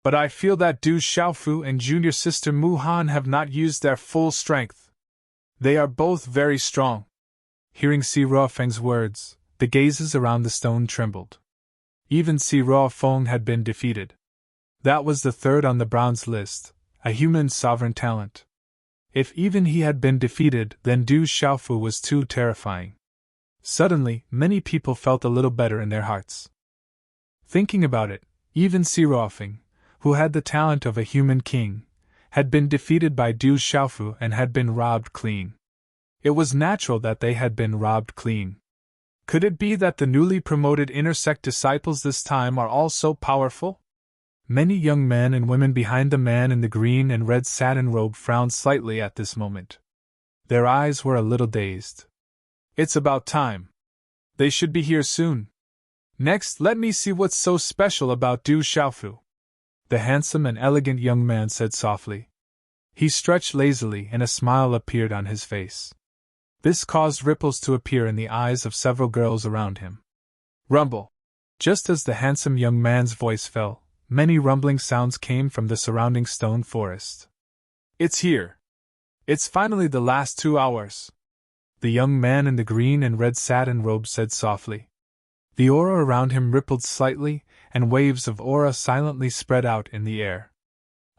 "But I feel that Du Xiaofu and junior sister Mu Han have not used their full strength. They are both very strong." Hearing Siro Feng's words, the gazes around the stone trembled. Even Siro Feng had been defeated. That was the third on the bronze list, a human sovereign talent. If even he had been defeated, then Du Xiaofu was too terrifying. Suddenly, many people felt a little better in their hearts. Thinking about it, even Siro Feng, who had the talent of a human king, had been defeated by Du Xiaofu and had been robbed clean. It was natural that they had been robbed clean. Could it be that the newly promoted inner sect disciples this time are all so powerful? Many young men and women behind the man in the green and red satin robe frowned slightly at this moment. Their eyes were a little dazed. "It's about time. They should be here soon. Next, let me see what's so special about Du Xiaofu," the handsome and elegant young man said softly. He stretched lazily and a smile appeared on his face. This caused ripples to appear in the eyes of several girls around him. Rumble! Just as the handsome young man's voice fell, many rumbling sounds came from the surrounding stone forest. "It's here! It's finally the last 2 hours!" the young man in the green and red satin robe said softly. The aura around him rippled slightly, and waves of aura silently spread out in the air.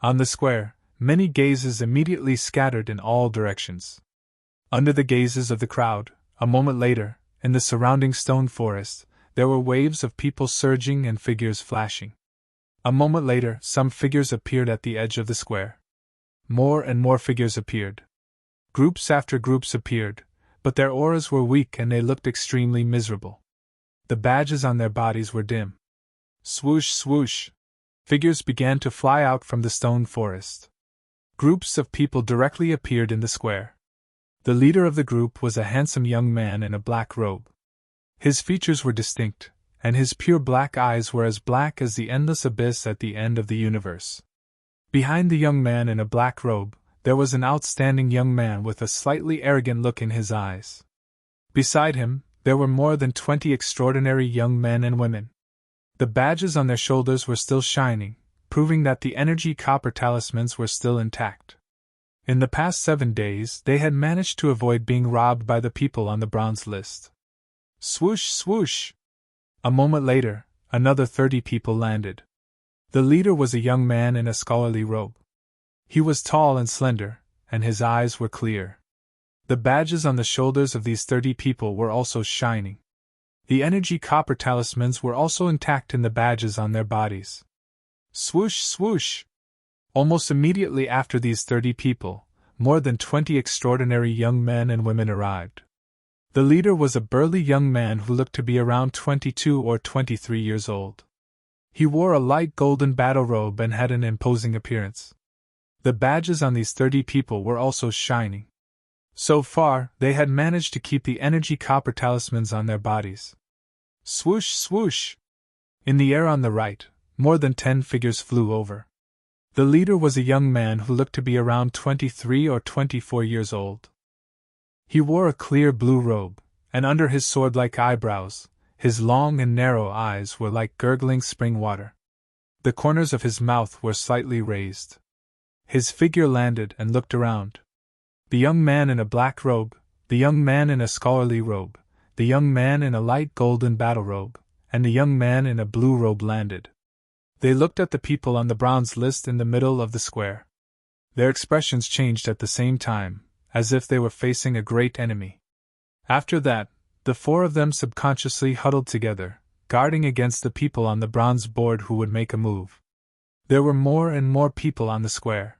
On the square, many gazes immediately scattered in all directions. Under the gazes of the crowd, a moment later, in the surrounding stone forest, there were waves of people surging and figures flashing. A moment later, some figures appeared at the edge of the square. More and more figures appeared. Groups after groups appeared, but their auras were weak and they looked extremely miserable. The badges on their bodies were dim. Swoosh, swoosh! Figures began to fly out from the stone forest. Groups of people directly appeared in the square. The leader of the group was a handsome young man in a black robe. His features were distinct, and his pure black eyes were as black as the endless abyss at the end of the universe. Behind the young man in a black robe, there was an outstanding young man with a slightly arrogant look in his eyes. Beside him, there were more than 20 extraordinary young men and women. The badges on their shoulders were still shining, proving that the energy copper talismans were still intact. In the past 7 days, they had managed to avoid being robbed by the people on the bronze list. Swoosh, swoosh! A moment later, another 30 people landed. The leader was a young man in a scholarly robe. He was tall and slender, and his eyes were clear. The badges on the shoulders of these 30 people were also shining. The energy copper talismans were also intact in the badges on their bodies. Swoosh, swoosh! Almost immediately after these 30 people, more than 20 extraordinary young men and women arrived. The leader was a burly young man who looked to be around 22 or 23 years old. He wore a light golden battle robe and had an imposing appearance. The badges on these 30 people were also shining. So far, they had managed to keep the energy copper talismans on their bodies. Swoosh, swoosh! In the air on the right, more than 10 figures flew over. The leader was a young man who looked to be around 23 or 24 years old. He wore a clear blue robe, and under his sword-like eyebrows, his long and narrow eyes were like gurgling spring water. The corners of his mouth were slightly raised. His figure landed and looked around. The young man in a black robe, the young man in a scholarly robe, the young man in a light golden battle robe, and the young man in a blue robe landed. They looked at the people on the bronze list in the middle of the square. Their expressions changed at the same time, as if they were facing a great enemy. After that, the 4 of them subconsciously huddled together, guarding against the people on the bronze board who would make a move. There were more and more people on the square.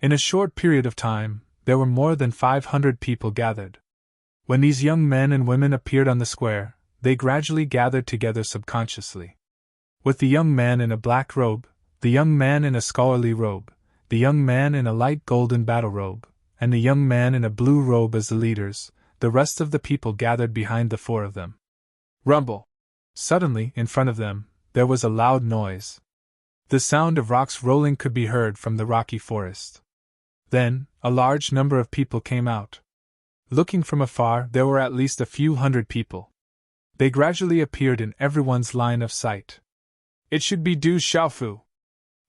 In a short period of time, there were more than 500 people gathered. When these young men and women appeared on the square, they gradually gathered together subconsciously. With the young man in a black robe, the young man in a scholarly robe, the young man in a light golden battle robe, and the young man in a blue robe as the leaders, the rest of the people gathered behind the 4 of them. Rumble! Suddenly, in front of them, there was a loud noise. The sound of rocks rolling could be heard from the rocky forest. Then, a large number of people came out. Looking from afar, there were at least a few hundred people. They gradually appeared in everyone's line of sight. It should be Du Xiaofu.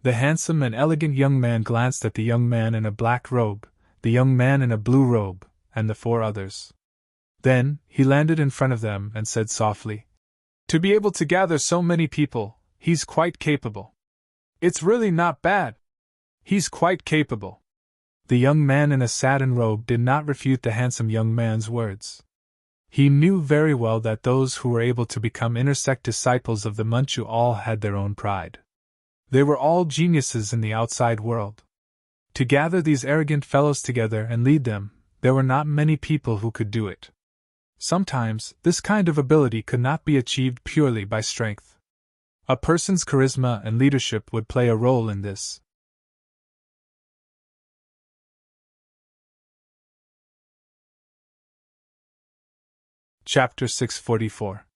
The handsome and elegant young man glanced at the young man in a black robe, the young man in a blue robe, and the 4 others. Then, he landed in front of them and said softly, "To be able to gather so many people, he's quite capable. It's really not bad. He's quite capable." The young man in a satin robe did not refute the handsome young man's words. He knew very well that those who were able to become intersect disciples of the Manchu all had their own pride. They were all geniuses in the outside world. To gather these arrogant fellows together and lead them, there were not many people who could do it. Sometimes, this kind of ability could not be achieved purely by strength. A person's charisma and leadership would play a role in this. Chapter 644.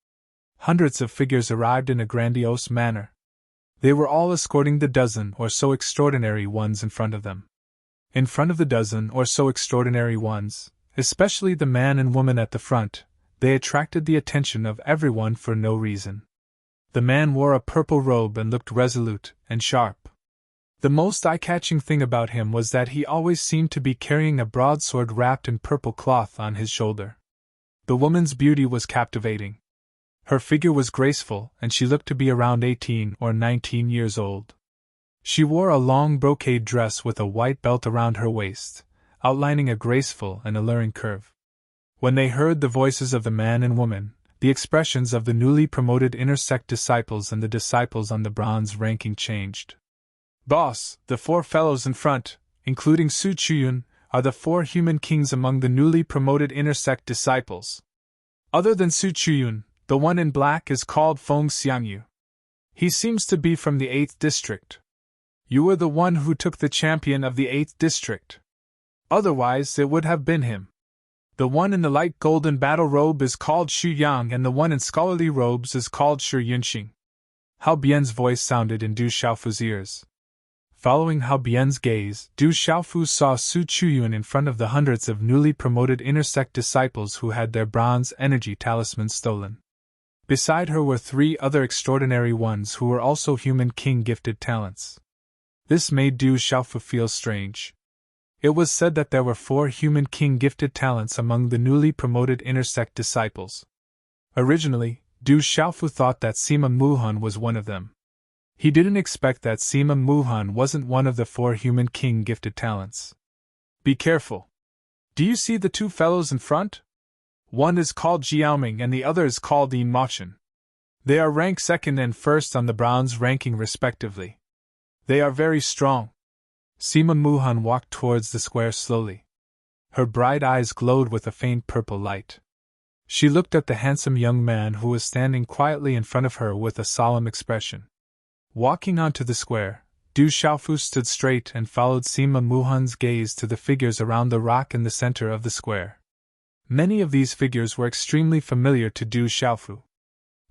Hundreds of figures arrived in a grandiose manner. They were all escorting the dozen or so extraordinary ones in front of them. In front of the dozen or so extraordinary ones, especially the man and woman at the front, they attracted the attention of everyone for no reason. The man wore a purple robe and looked resolute and sharp. The most eye-catching thing about him was that he always seemed to be carrying a broadsword wrapped in purple cloth on his shoulder. The woman's beauty was captivating. Her figure was graceful, and she looked to be around 18 or 19 years old. She wore a long brocade dress with a white belt around her waist, outlining a graceful and alluring curve. When they heard the voices of the man and woman, the expressions of the newly promoted inner sect disciples and the disciples on the bronze ranking changed. "Boss, the 4 fellows in front, including Su Chuyun, are the 4 human kings among the newly promoted inner sect disciples. Other than Su Chuyun, the one in black is called Feng Xiangyu. He seems to be from the 8th district. You were the one who took the champion of the 8th district. Otherwise, it would have been him. The one in the light golden battle robe is called Xu Yang, and the one in scholarly robes is called Shi Yunxing." Hao Bian's voice sounded in Du Xiaofu's ears. Following Hao Bian's gaze, Du Xiaofu saw Su Chuyun in front of the hundreds of newly promoted inner sect disciples who had their bronze energy talismans stolen. Beside her were 3 other extraordinary ones who were also human king gifted talents. This made Du Xiaofu feel strange. It was said that there were 4 human king gifted talents among the newly promoted inner sect disciples. Originally, Du Xiaofu thought that Sima Muhan was one of them. He didn't expect that Sima Muhan wasn't one of the 4 human king gifted talents. "Be careful. Do you see the 2 fellows in front?" One is called Jiaoming and the other is called Yin Mochen. They are ranked second and first on the bronze ranking respectively. They are very strong. Sima Muhan walked towards the square slowly. Her bright eyes glowed with a faint purple light. She looked at the handsome young man who was standing quietly in front of her with a solemn expression. Walking onto the square, Du Xiaofu stood straight and followed Sima Muhan's gaze to the figures around the rock in the center of the square. Many of these figures were extremely familiar to Du Xiaofu.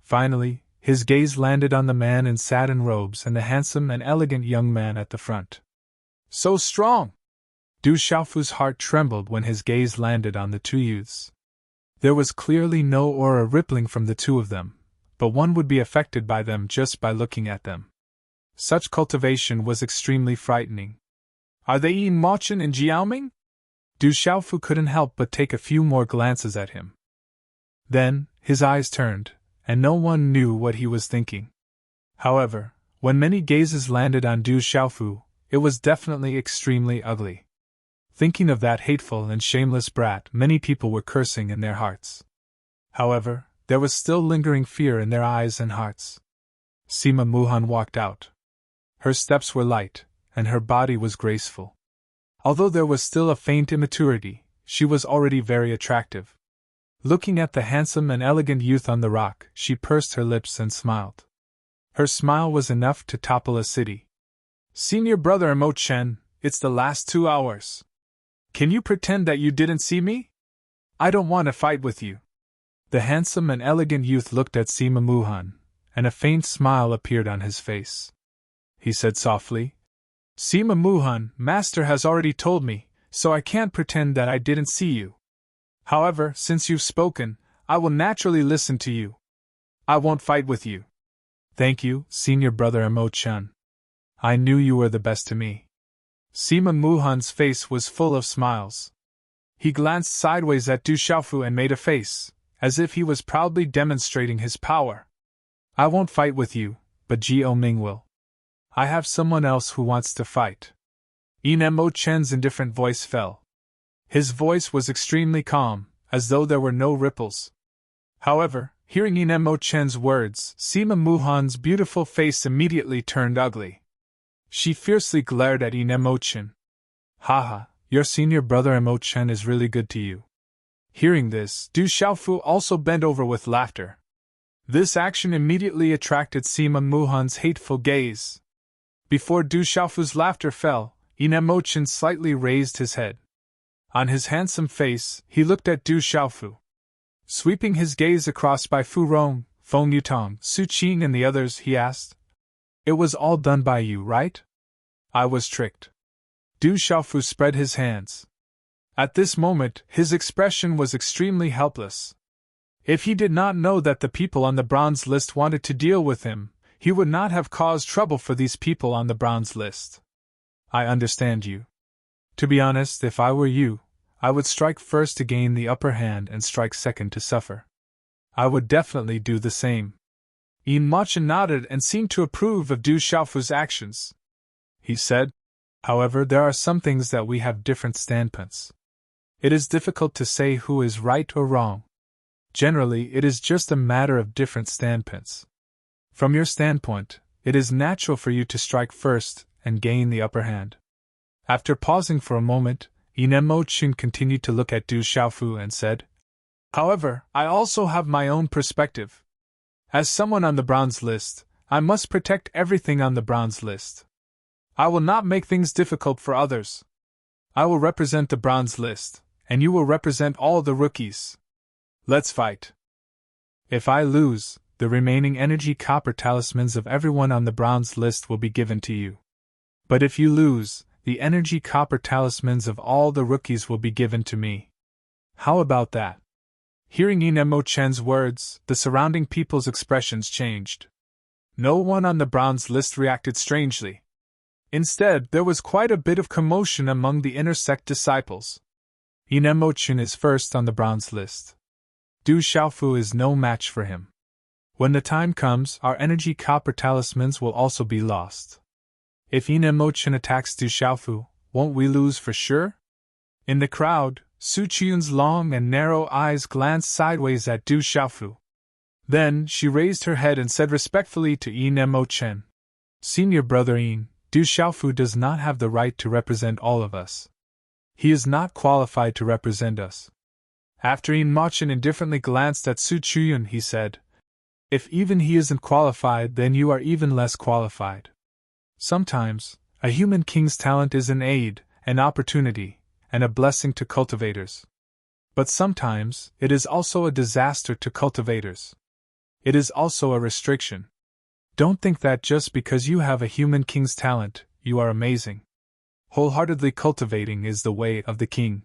Finally, his gaze landed on the man in satin robes and the handsome and elegant young man at the front. So strong! Du Xiaofu's heart trembled when his gaze landed on the two youths. There was clearly no aura rippling from the two of them, but one would be affected by them just by looking at them. Such cultivation was extremely frightening. Are they Yin Mochen and Jiaoming? Du Xiaofu couldn't help but take a few more glances at him. Then, his eyes turned, and no one knew what he was thinking. However, when many gazes landed on Du Xiaofu, it was definitely extremely ugly. Thinking of that hateful and shameless brat, many people were cursing in their hearts. However, there was still lingering fear in their eyes and hearts. Sima Muhan walked out. Her steps were light, and her body was graceful. Although there was still a faint immaturity, she was already very attractive. Looking at the handsome and elegant youth on the rock, she pursed her lips and smiled. Her smile was enough to topple a city. Senior brother Mo Chen, it's the last 2 hours. Can you pretend that you didn't see me? I don't want to fight with you. The handsome and elegant youth looked at Sima Muhan, and a faint smile appeared on his face. He said softly, Sima Muhan, master has already told me, so I can't pretend that I didn't see you. However, since you've spoken, I will naturally listen to you. I won't fight with you. Thank you, senior brother Mo Chen. I knew you were the best to me. Sima Muhan's face was full of smiles. He glanced sideways at Du Xiaofu and made a face, as if he was proudly demonstrating his power. I won't fight with you, but Jiaoming will. I have someone else who wants to fight. Mo Chen's indifferent voice fell. His voice was extremely calm, as though there were no ripples. However, hearing Mo Chen's words, Sima Muhan's beautiful face immediately turned ugly. She fiercely glared at Mo Chen. Haha, your senior brother Mo Chen is really good to you. Hearing this, Du Xiaofu also bent over with laughter. This action immediately attracted Sima Muhan's hateful gaze. Before Du Xiaofu's laughter fell, Mo Chen slightly raised his head. On his handsome face, he looked at Du Xiaofu. Sweeping his gaze across by Fu Rong, Feng Yutong, Su Qing and the others, he asked, It was all done by you, right? I was tricked. Du Xiaofu spread his hands. At this moment, his expression was extremely helpless. If he did not know that the people on the bronze list wanted to deal with him, he would not have caused trouble for these people on the bronze list. I understand you. To be honest, if I were you, I would strike first to gain the upper hand and strike second to suffer. I would definitely do the same. Yin Mochen nodded and seemed to approve of Du Xiaofu's actions. He said, However, there are some things that we have different standpoints. It is difficult to say who is right or wrong. Generally, it is just a matter of different standpoints. From your standpoint, it is natural for you to strike first and gain the upper hand. After pausing for a moment, Mo Chen continued to look at Du Xiaofu and said, However, I also have my own perspective. As someone on the bronze list, I must protect everything on the bronze list. I will not make things difficult for others. I will represent the bronze list, and you will represent all the rookies. Let's fight. If I lose, the remaining energy copper talismans of everyone on the bronze list will be given to you. But if you lose, the energy copper talismans of all the rookies will be given to me. How about that? Hearing Mo Chen's words, the surrounding people's expressions changed. No one on the bronze list reacted strangely. Instead, there was quite a bit of commotion among the inner sect disciples. Mo Chen is first on the bronze list. Du Xiaofu is no match for him. When the time comes, our energy copper talismans will also be lost. If Mo Chen attacks Du Xiaofu, won't we lose for sure? In the crowd, Su Chiyun's long and narrow eyes glanced sideways at Du Xiaofu. Then, she raised her head and said respectfully to Yin Mo Chen, "Senior brother Yin, Du Xiaofu does not have the right to represent all of us. He is not qualified to represent us." After Yin Mo Chen indifferently glanced at Su Chiyun, he said, "If even he isn't qualified, then you are even less qualified. Sometimes, a human king's talent is an aid, an opportunity, and a blessing to cultivators. But sometimes, it is also a disaster to cultivators. It is also a restriction. Don't think that just because you have a human king's talent, you are amazing. Wholeheartedly cultivating is the way of the king."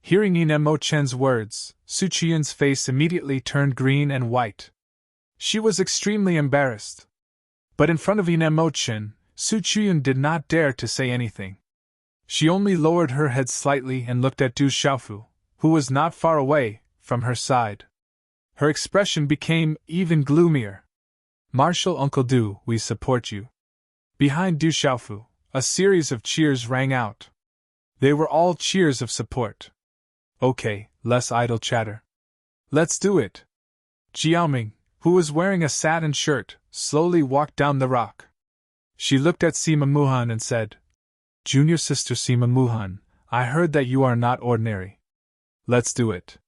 Hearing Yin Mo Chen's words, Su Chiyun's face immediately turned green and white. She was extremely embarrassed. But in front of Yin Mo Chen, Su Chiyun did not dare to say anything. She only lowered her head slightly and looked at Du Xiaofu, who was not far away from her side. Her expression became even gloomier. "Marshal Uncle Du, we support you." Behind Du Xiaofu, a series of cheers rang out. They were all cheers of support. "Okay, less idle chatter. Let's do it." Jiaoming, who was wearing a satin shirt, slowly walked down the rock. She looked at Sima Muhan and said, "Junior sister Sima Muhan, I heard that you are not ordinary. Let's do it.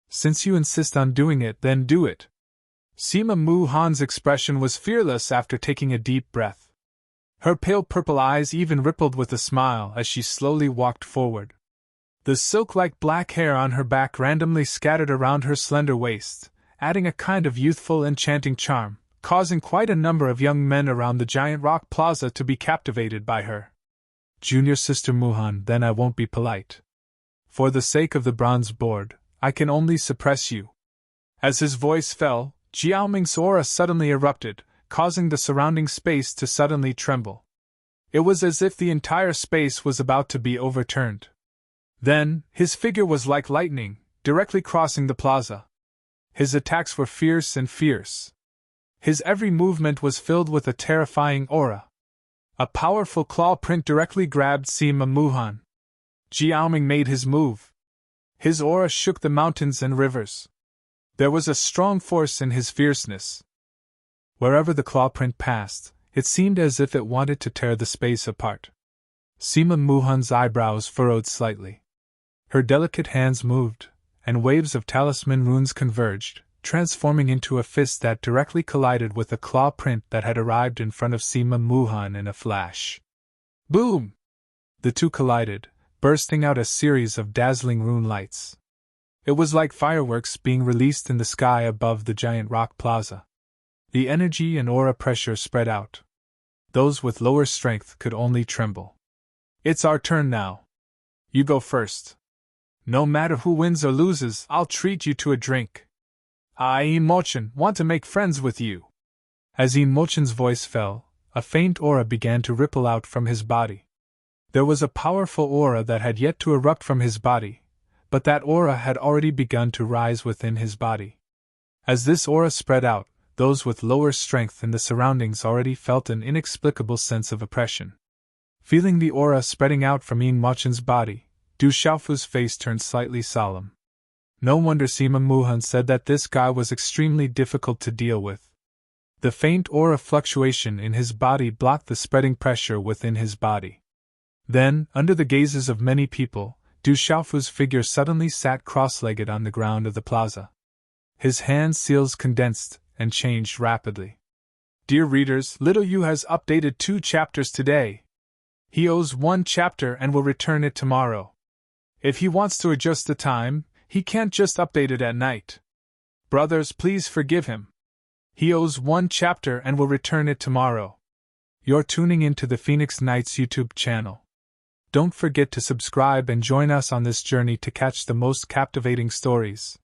Since you insist on doing it, then do it." Sima Muhan's expression was fearless after taking a deep breath. Her pale purple eyes even rippled with a smile as she slowly walked forward. The silk-like black hair on her back randomly scattered around her slender waist, adding a kind of youthful enchanting charm, causing quite a number of young men around the giant rock plaza to be captivated by her. "Junior sister Muhan, then I won't be polite. For the sake of the bronze board, I can only suppress you." As his voice fell, Jiaoming's aura suddenly erupted, causing the surrounding space to suddenly tremble. It was as if the entire space was about to be overturned. Then, his figure was like lightning, directly crossing the plaza. His attacks were fierce and fierce. His every movement was filled with a terrifying aura. A powerful claw print directly grabbed Sima Muhan. Jiaoming made his move. His aura shook the mountains and rivers. There was a strong force in his fierceness. Wherever the claw print passed, it seemed as if it wanted to tear the space apart. Sima Muhan's eyebrows furrowed slightly. Her delicate hands moved, and waves of talisman runes converged, transforming into a fist that directly collided with the claw print that had arrived in front of Sima Muhan in a flash. Boom! The two collided, bursting out a series of dazzling rune lights. It was like fireworks being released in the sky above the giant rock plaza. The energy and aura pressure spread out. Those with lower strength could only tremble. "It's our turn now. You go first. No matter who wins or loses, I'll treat you to a drink. I, Yin Mo Chen, want to make friends with you." As Yin Mo Chen's voice fell, a faint aura began to ripple out from his body. There was a powerful aura that had yet to erupt from his body, but that aura had already begun to rise within his body. As this aura spread out, those with lower strength in the surroundings already felt an inexplicable sense of oppression. Feeling the aura spreading out from Yin Mo Chen's body, Du Xiaofu's face turned slightly solemn. No wonder Sima Muhan said that this guy was extremely difficult to deal with. The faint aura fluctuation in his body blocked the spreading pressure within his body. Then, under the gazes of many people, Du Xiaofu's figure suddenly sat cross-legged on the ground of the plaza. His hand seals condensed and changed rapidly. Dear readers, Little Yu has updated 2 chapters today. He owes 1 chapter and will return it tomorrow. If he wants to adjust the time, he can't just update it at night. Brothers, please forgive him. He owes 1 chapter and will return it tomorrow. You're tuning into the Phoenix Nights YouTube channel. Don't forget to subscribe and join us on this journey to catch the most captivating stories.